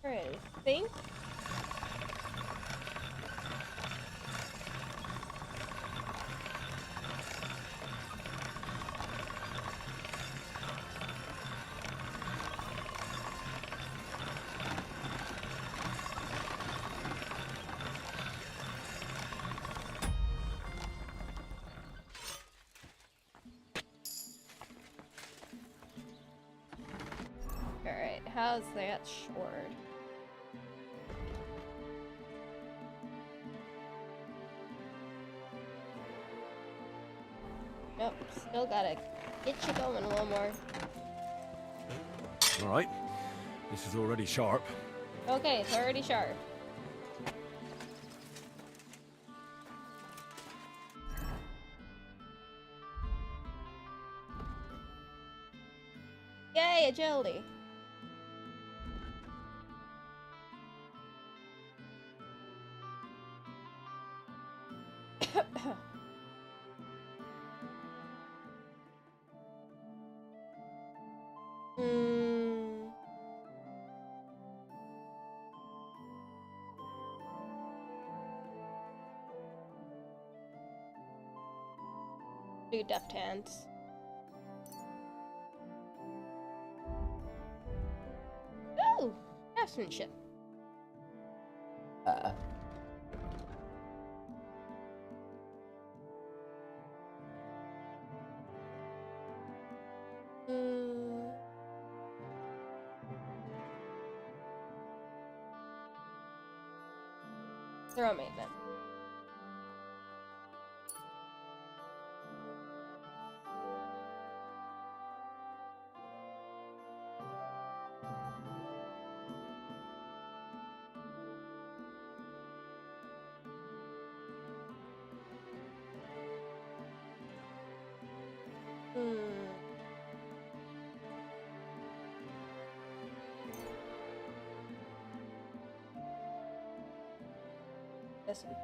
S1: Alright, I think. Alright, how's that sword? Nope, still gotta get you going a little more.
S13: All right. This is already sharp.
S1: Okay, it's already sharp. Yay, agility. Do deft hands. Ooh, craftsmanship. Throw maintenance. This one.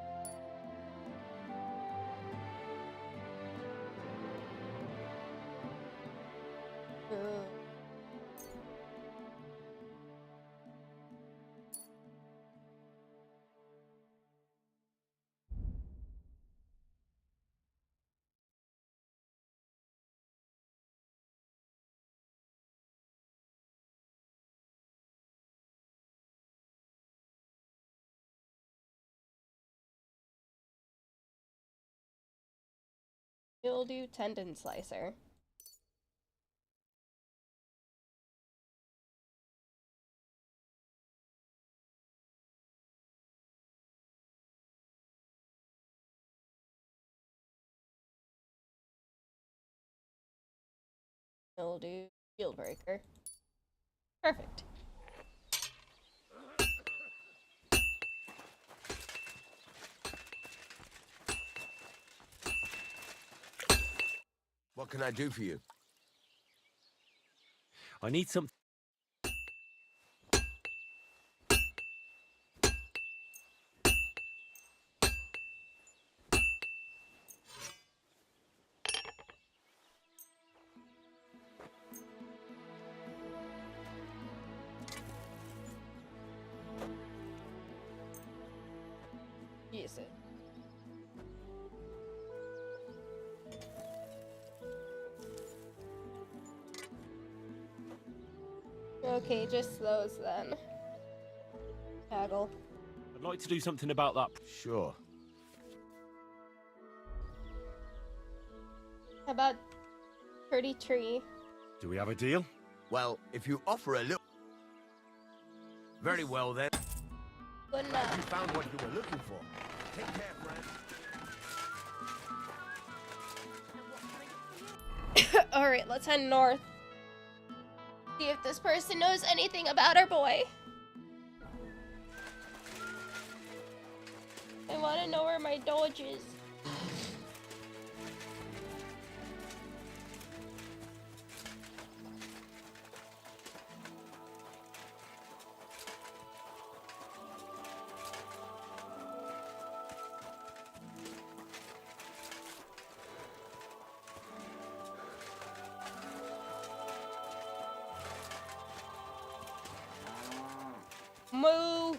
S1: Mildew tendon slicer. Mildew shield breaker. Perfect.
S14: What can I do for you?
S13: I need some.
S1: Use it. Okay, just those then. Haggle.
S13: I'd like to do something about that.
S14: Sure.
S1: How about pretty tree?
S13: Do we have a deal?
S14: Well, if you offer a little... Very well, then.
S1: Good enough.
S14: You found what you were looking for. Take care, friend.
S1: Alright, let's head north. See if this person knows anything about our boy. I want to know where my Doge is. Moo!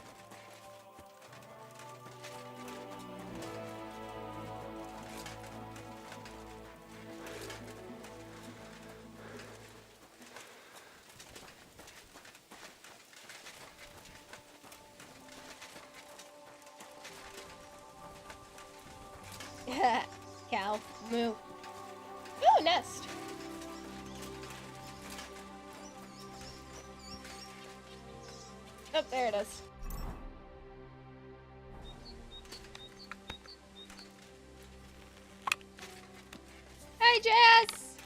S1: Cow. Moo. Ooh, nest. Oh, there it is. Hi, Jazz!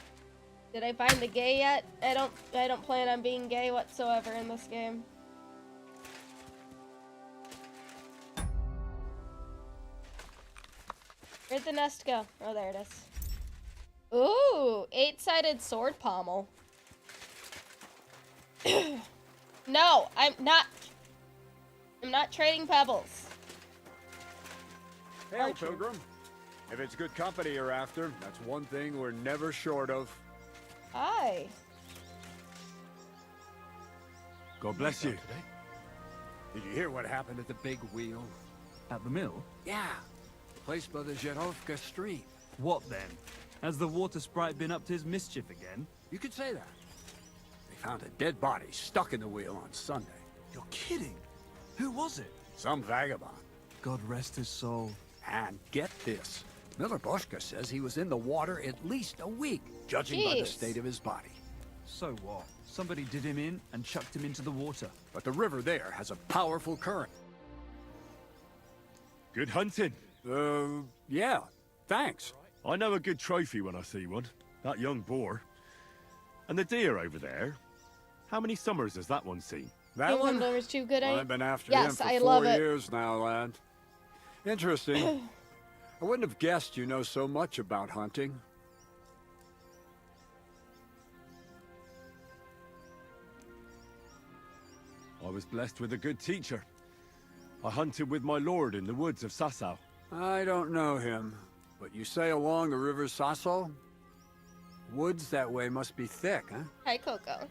S1: Did I find the gay yet? I don't plan on being gay whatsoever in this game. Where'd the nest go? Oh, there it is. Ooh, 8-sided sword pommel. No, I'm not trading pebbles.
S4: Hail, Pilgrim. If it's good company you're after, that's one thing we're never short of.
S1: Hi.
S7: God bless you.
S4: Did you hear what happened at the big wheel?
S20: At the mill?
S4: Yeah. The place by the Żerovka Street.
S20: What then? Has the water sprite been up to his mischief again?
S4: You could say that. They found a dead body stuck in the wheel on Sunday.
S20: You're kidding. Who was it?
S4: Some vagabond.
S20: God rest his soul.
S4: And get this. Miller Boschka says he was in the water at least a week, judging by the state of his body.
S20: So what? Somebody did him in and chucked him into the water.
S4: But the river there has a powerful current.
S7: Good hunting.
S4: Yeah, thanks.
S7: I know a good trophy when I see one. That young boar. And the deer over there. How many summers has that one seen?
S4: That one?
S1: Was too good,
S4: I've been after
S1: yes,
S4: him for
S1: I
S4: 4
S1: love it.
S4: years now, lad. Interesting. I wouldn't have guessed you know so much about hunting.
S7: I was blessed with a good teacher. I hunted with my lord in the woods of Sasau.
S4: I don't know him, but you say along the river Sasau? Woods that way must be thick, huh?
S1: Hi, Coco.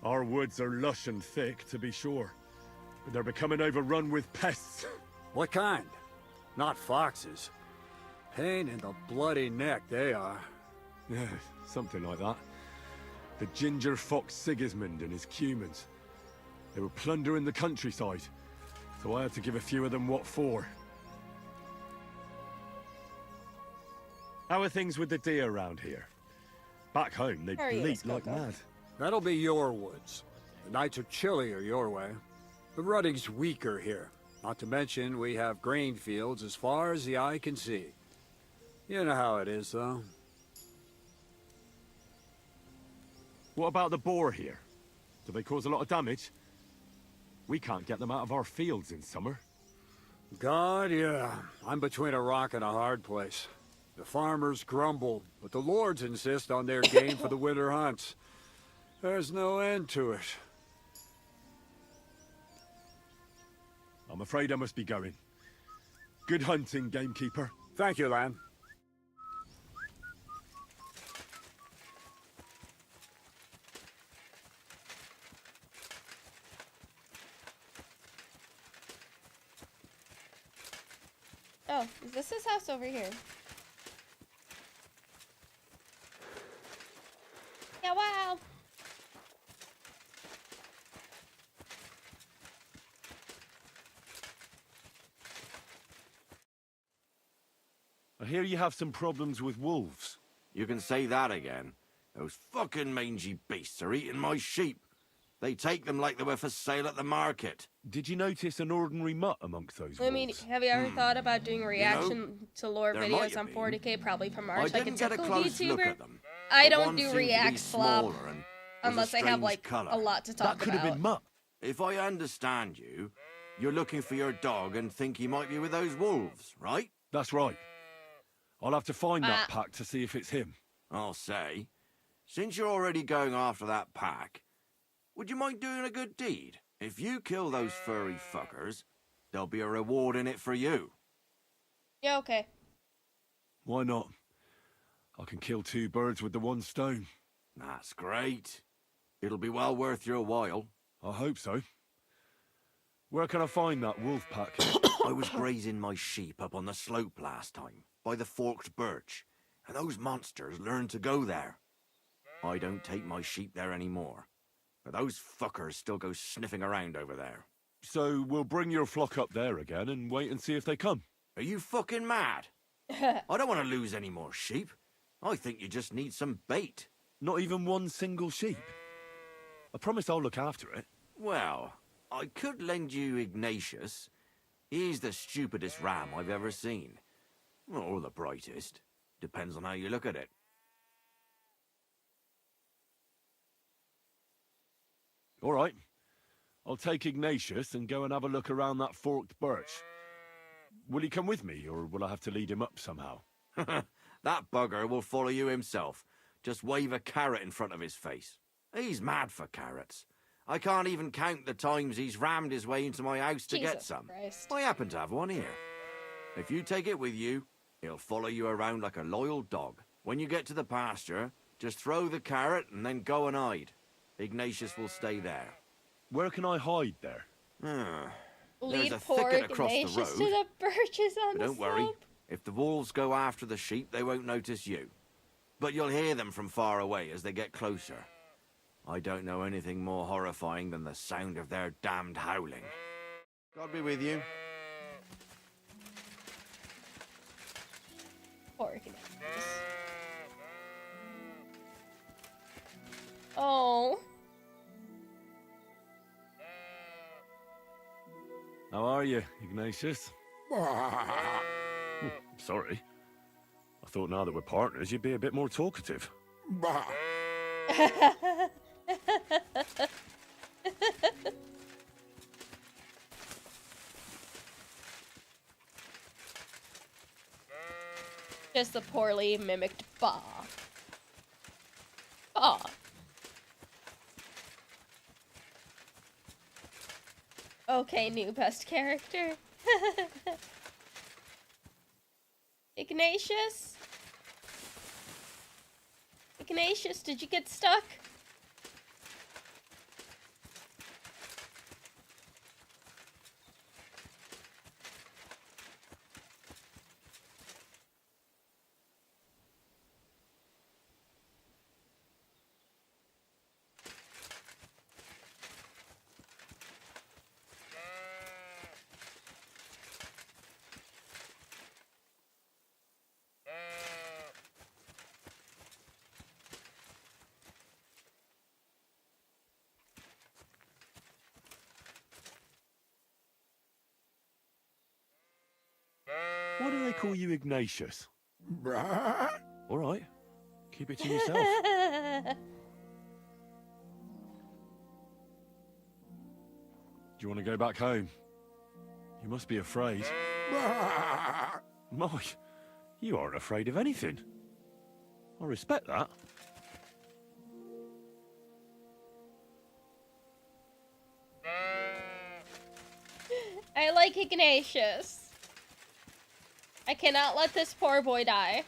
S7: Our woods are lush and thick, to be sure. But they're becoming overrun with pests.
S4: What kind? Not foxes. Pain in the bloody neck, they are.
S7: Yeah, something like that. The ginger fox Sigismund and his cumans. They were plundering the countryside, so I had to give a few of them what for. How are things with the deer around here? Back home, they bleat like mad.
S4: That'll be your woods. The nights are chillier your way. The rutting's weaker here. Not to mention, we have grain fields as far as the eye can see. You know how it is, though.
S7: What about the boar here? Do they cause a lot of damage? We can't get them out of our fields in summer.
S4: God, yeah. I'm between a rock and a hard place. The farmers grumble, but the lords insist on their game for the winter hunts. There's no end to it.
S7: I'm afraid I must be going. Good hunting, gamekeeper.
S4: Thank you, lad.
S1: Oh, is this his house over here? Yeah, wow.
S7: I hear you have some problems with wolves.
S21: You can say that again. Those fucking mangy beasts are eating my sheep. They take them like they were for sale at the market.
S7: Did you notice an ordinary mutt amongst those wolves?
S1: I mean, have you ever thought about doing reaction to lore
S21: there
S1: videos
S21: might
S1: on
S21: have
S1: 40k? Probably from
S21: I
S1: March, like a
S21: didn't get a
S1: typical
S21: close look
S1: YouTuber.
S21: at them.
S1: I
S21: but
S1: don't
S21: one
S1: do
S21: seemed to be
S1: react slop
S21: smaller and was
S1: unless
S21: a
S1: I have
S21: strange
S1: like
S21: colour.
S1: a lot to talk about.
S21: If I understand you, you're looking for your dog and think he might be with those wolves, right?
S7: That's right. I'll have to find that pack to see if it's him.
S21: I'll say, since you're already going after that pack, would you mind doing a good deed? If you kill those furry fuckers, there'll be a reward in it for you.
S1: Yeah, okay.
S7: Why not? I can kill 2 birds with the one stone.
S21: That's great. It'll be well worth your while.
S7: I hope so. Where can I find that wolf pack?
S21: I was grazing my sheep up on the slope last time, by the forked birch, and those monsters learned to go there. I don't take my sheep there anymore, but those fuckers still go sniffing around over there.
S7: So we'll bring your flock up there again and wait and see if they come.
S21: Are you fucking mad? I don't want to lose any more sheep. I think you just need some bait.
S7: Not even one single sheep? I promise I'll look after it.
S21: Well, I could lend you Ignatius. He's the stupidest ram I've ever seen. Or the brightest. Depends on how you look at it.
S7: All right. I'll take Ignatius and go and have a look around that forked birch. Will he come with me, or will I have to lead him up somehow?
S21: That bugger will follow you himself. Just wave a carrot in front of his face. He's mad for carrots. I can't even count the times he's rammed his way into my house to get some.
S1: Christ.
S21: I happen to have one here. If you take it with you, he'll follow you around like a loyal dog. When you get to the pasture, just throw the carrot and then go and hide. Ignatius will stay there.
S7: Where can I hide there?
S21: There's
S1: Lead
S21: a
S1: poor
S21: thicket across the
S1: Ignatius
S21: road.
S1: to the birches on
S21: But
S1: the
S21: don't worry,
S1: slope.
S21: if the wolves go after the sheep, they won't notice you. But you'll hear them from far away as they get closer. I don't know anything more horrifying than the sound of their damned howling. God be with you.
S1: Poor Ignatius. Oh.
S7: How are you, Ignatius? Sorry. I thought now that we're partners, you'd be a bit more talkative.
S1: Just the poorly mimicked ba. Ba. Okay, new best character. Ignatius? Ignatius, did you get stuck?
S7: Why do they call you Ignatius? All right. Keep it to yourself. Do you want to go back home? You must be afraid. Mike, you aren't afraid of anything. I respect that.
S1: I like Ignatius. I cannot let this poor boy die.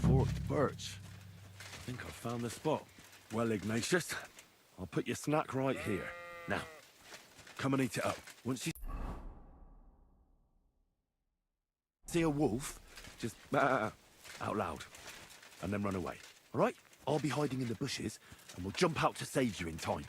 S7: Forked birch. I think I found the spot. Well, Ignatius, I'll put your snack right here. Now, come and eat it up. Once you see a wolf, just out loud, and then run away. All right? I'll be hiding in the bushes, and we'll jump out to save you in time.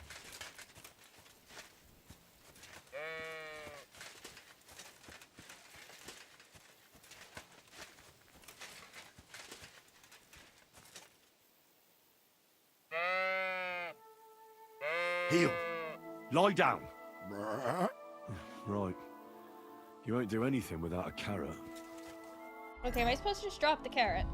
S7: Heel. Lie down. Right. You won't do anything without a carrot.
S1: Okay, am I supposed to just drop the carrot?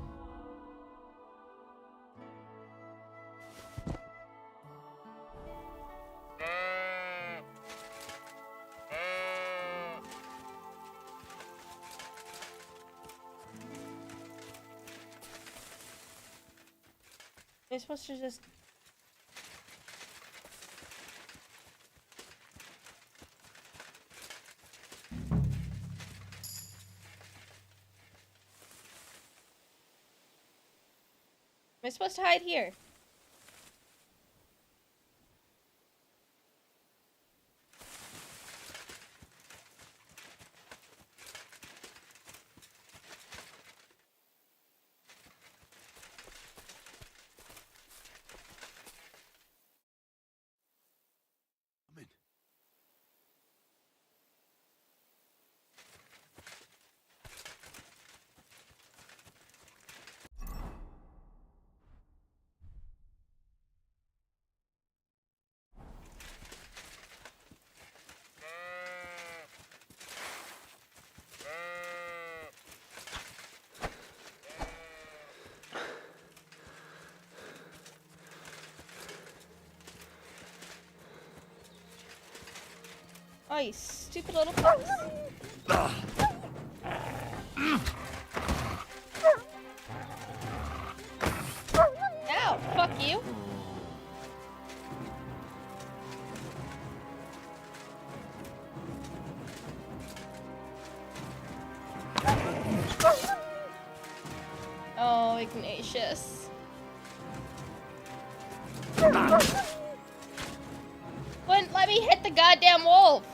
S1: Am I supposed to just... Am I supposed to hide here? you stupid little fox. Ow, fuck you. Oh, Ignatius. Wouldn't let me hit the goddamn wolf.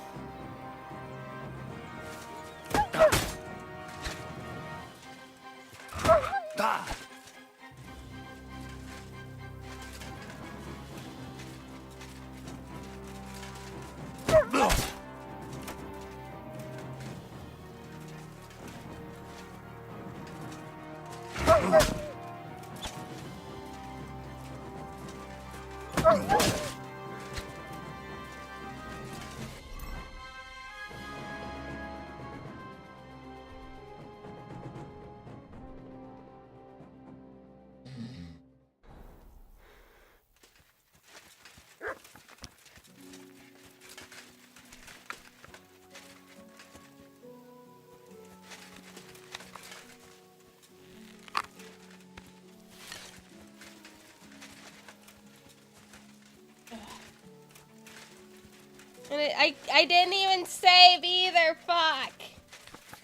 S1: And I didn't even save either, fuck.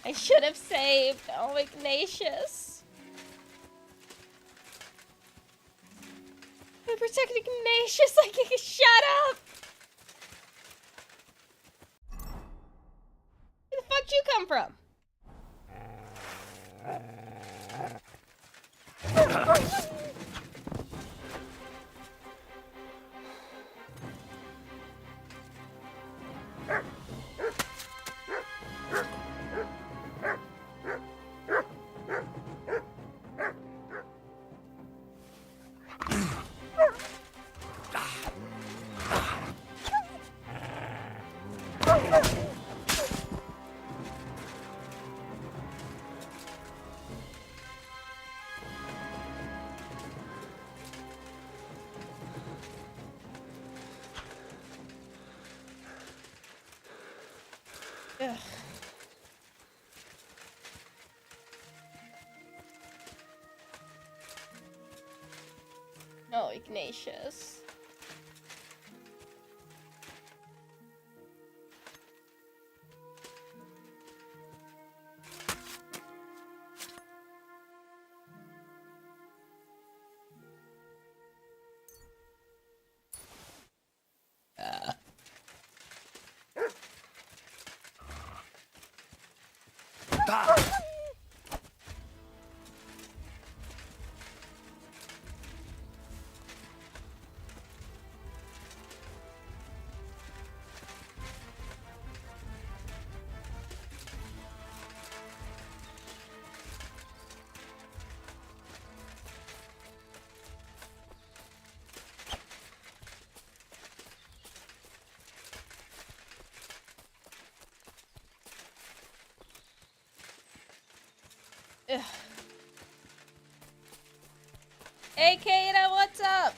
S1: I should have saved. Oh, Ignatius. I protected Ignatius like he could shut up. Where the fuck did you come from? Ugh. Oh, Ignatius. Ugh. Hey, Kata, what's up?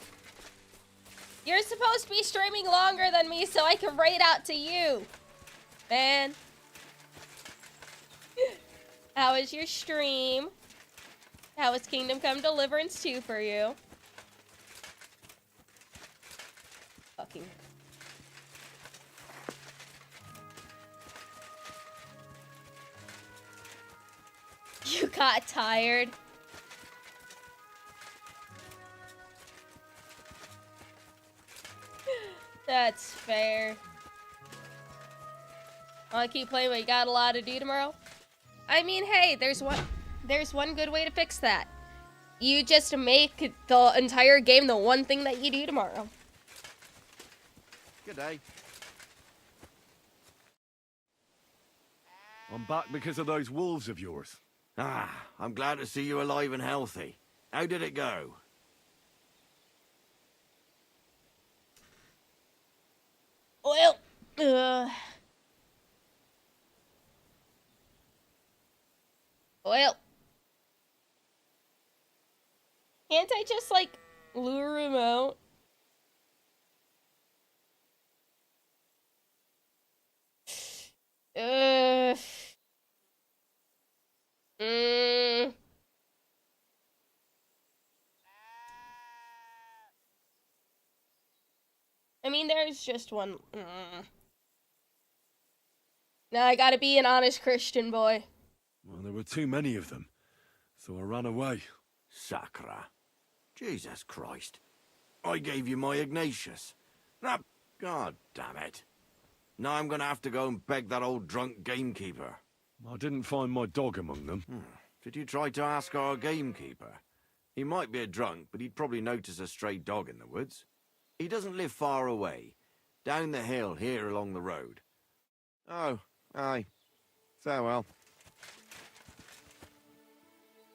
S1: You're supposed to be streaming longer than me so I can raid out to you, man. How was your stream? How was Kingdom Come Deliverance 2 for you? Fucking... You got tired. That's fair. Wanna keep playing but you got a lot to do tomorrow? I mean, hey, there's one good way to fix that. You just make the entire game the one thing that you do tomorrow.
S21: Good day.
S7: I'm back because of those wolves of yours.
S21: Ah, I'm glad to see you alive and healthy. How did it go?
S1: Well, can't I just, like, lure him out? mean, there's just one. Now I gotta be an honest Christian boy.
S7: Well, there were too many of them, so I ran away.
S21: Sacra. Jesus Christ. I gave you my Ignatius. God damn it. Now I'm gonna have to go and beg that old drunk gamekeeper.
S7: I didn't find my dog among them.
S21: Did you try to ask our gamekeeper? He might be a drunk, but he'd probably notice a stray dog in the woods. He doesn't live far away. Down the hill here along the road. Oh, aye. Farewell.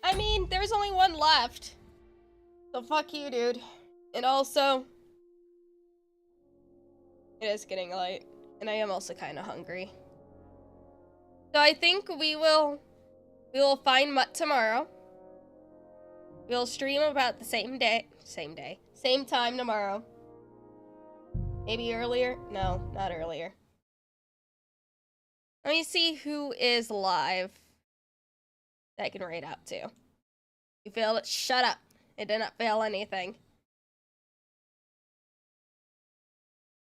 S1: I mean, there's only one left. So fuck you, dude. And also, it is getting late. And I am also kind of hungry. So I think we will find Mutt tomorrow. We'll stream about the same time tomorrow. Maybe earlier? No, not earlier. Let me see who is live that I can raid out to. You failed it? Shut up. It did not fail anything.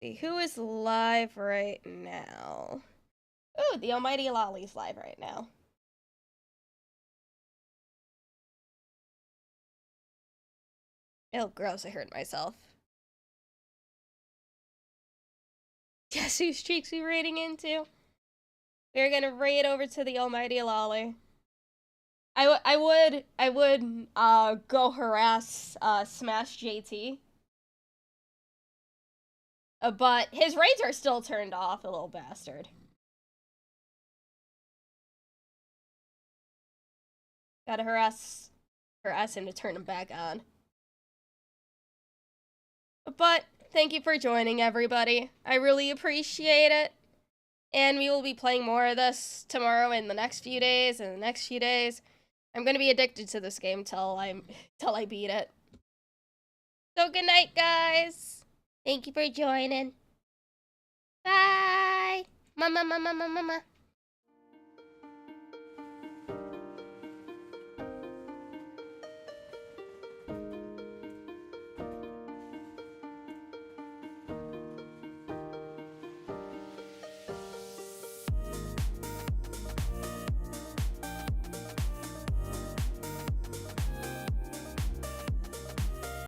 S1: See, who is live right now? Ooh, the almighty Lolly's live right now. Oh, gross, I hurt myself. Guess whose cheeks we raiding into? We're gonna raid over to the almighty Lolly. I would go harass Smash JT. But his raids are still turned off, a little bastard. Gotta harass him to turn him back on. But thank you for joining, everybody. I really appreciate it. And we will be playing more of this tomorrow and the next few days and the next few days. I'm gonna be addicted to this game till I beat it. So good night, guys. Thank you for joining. Bye. Mama.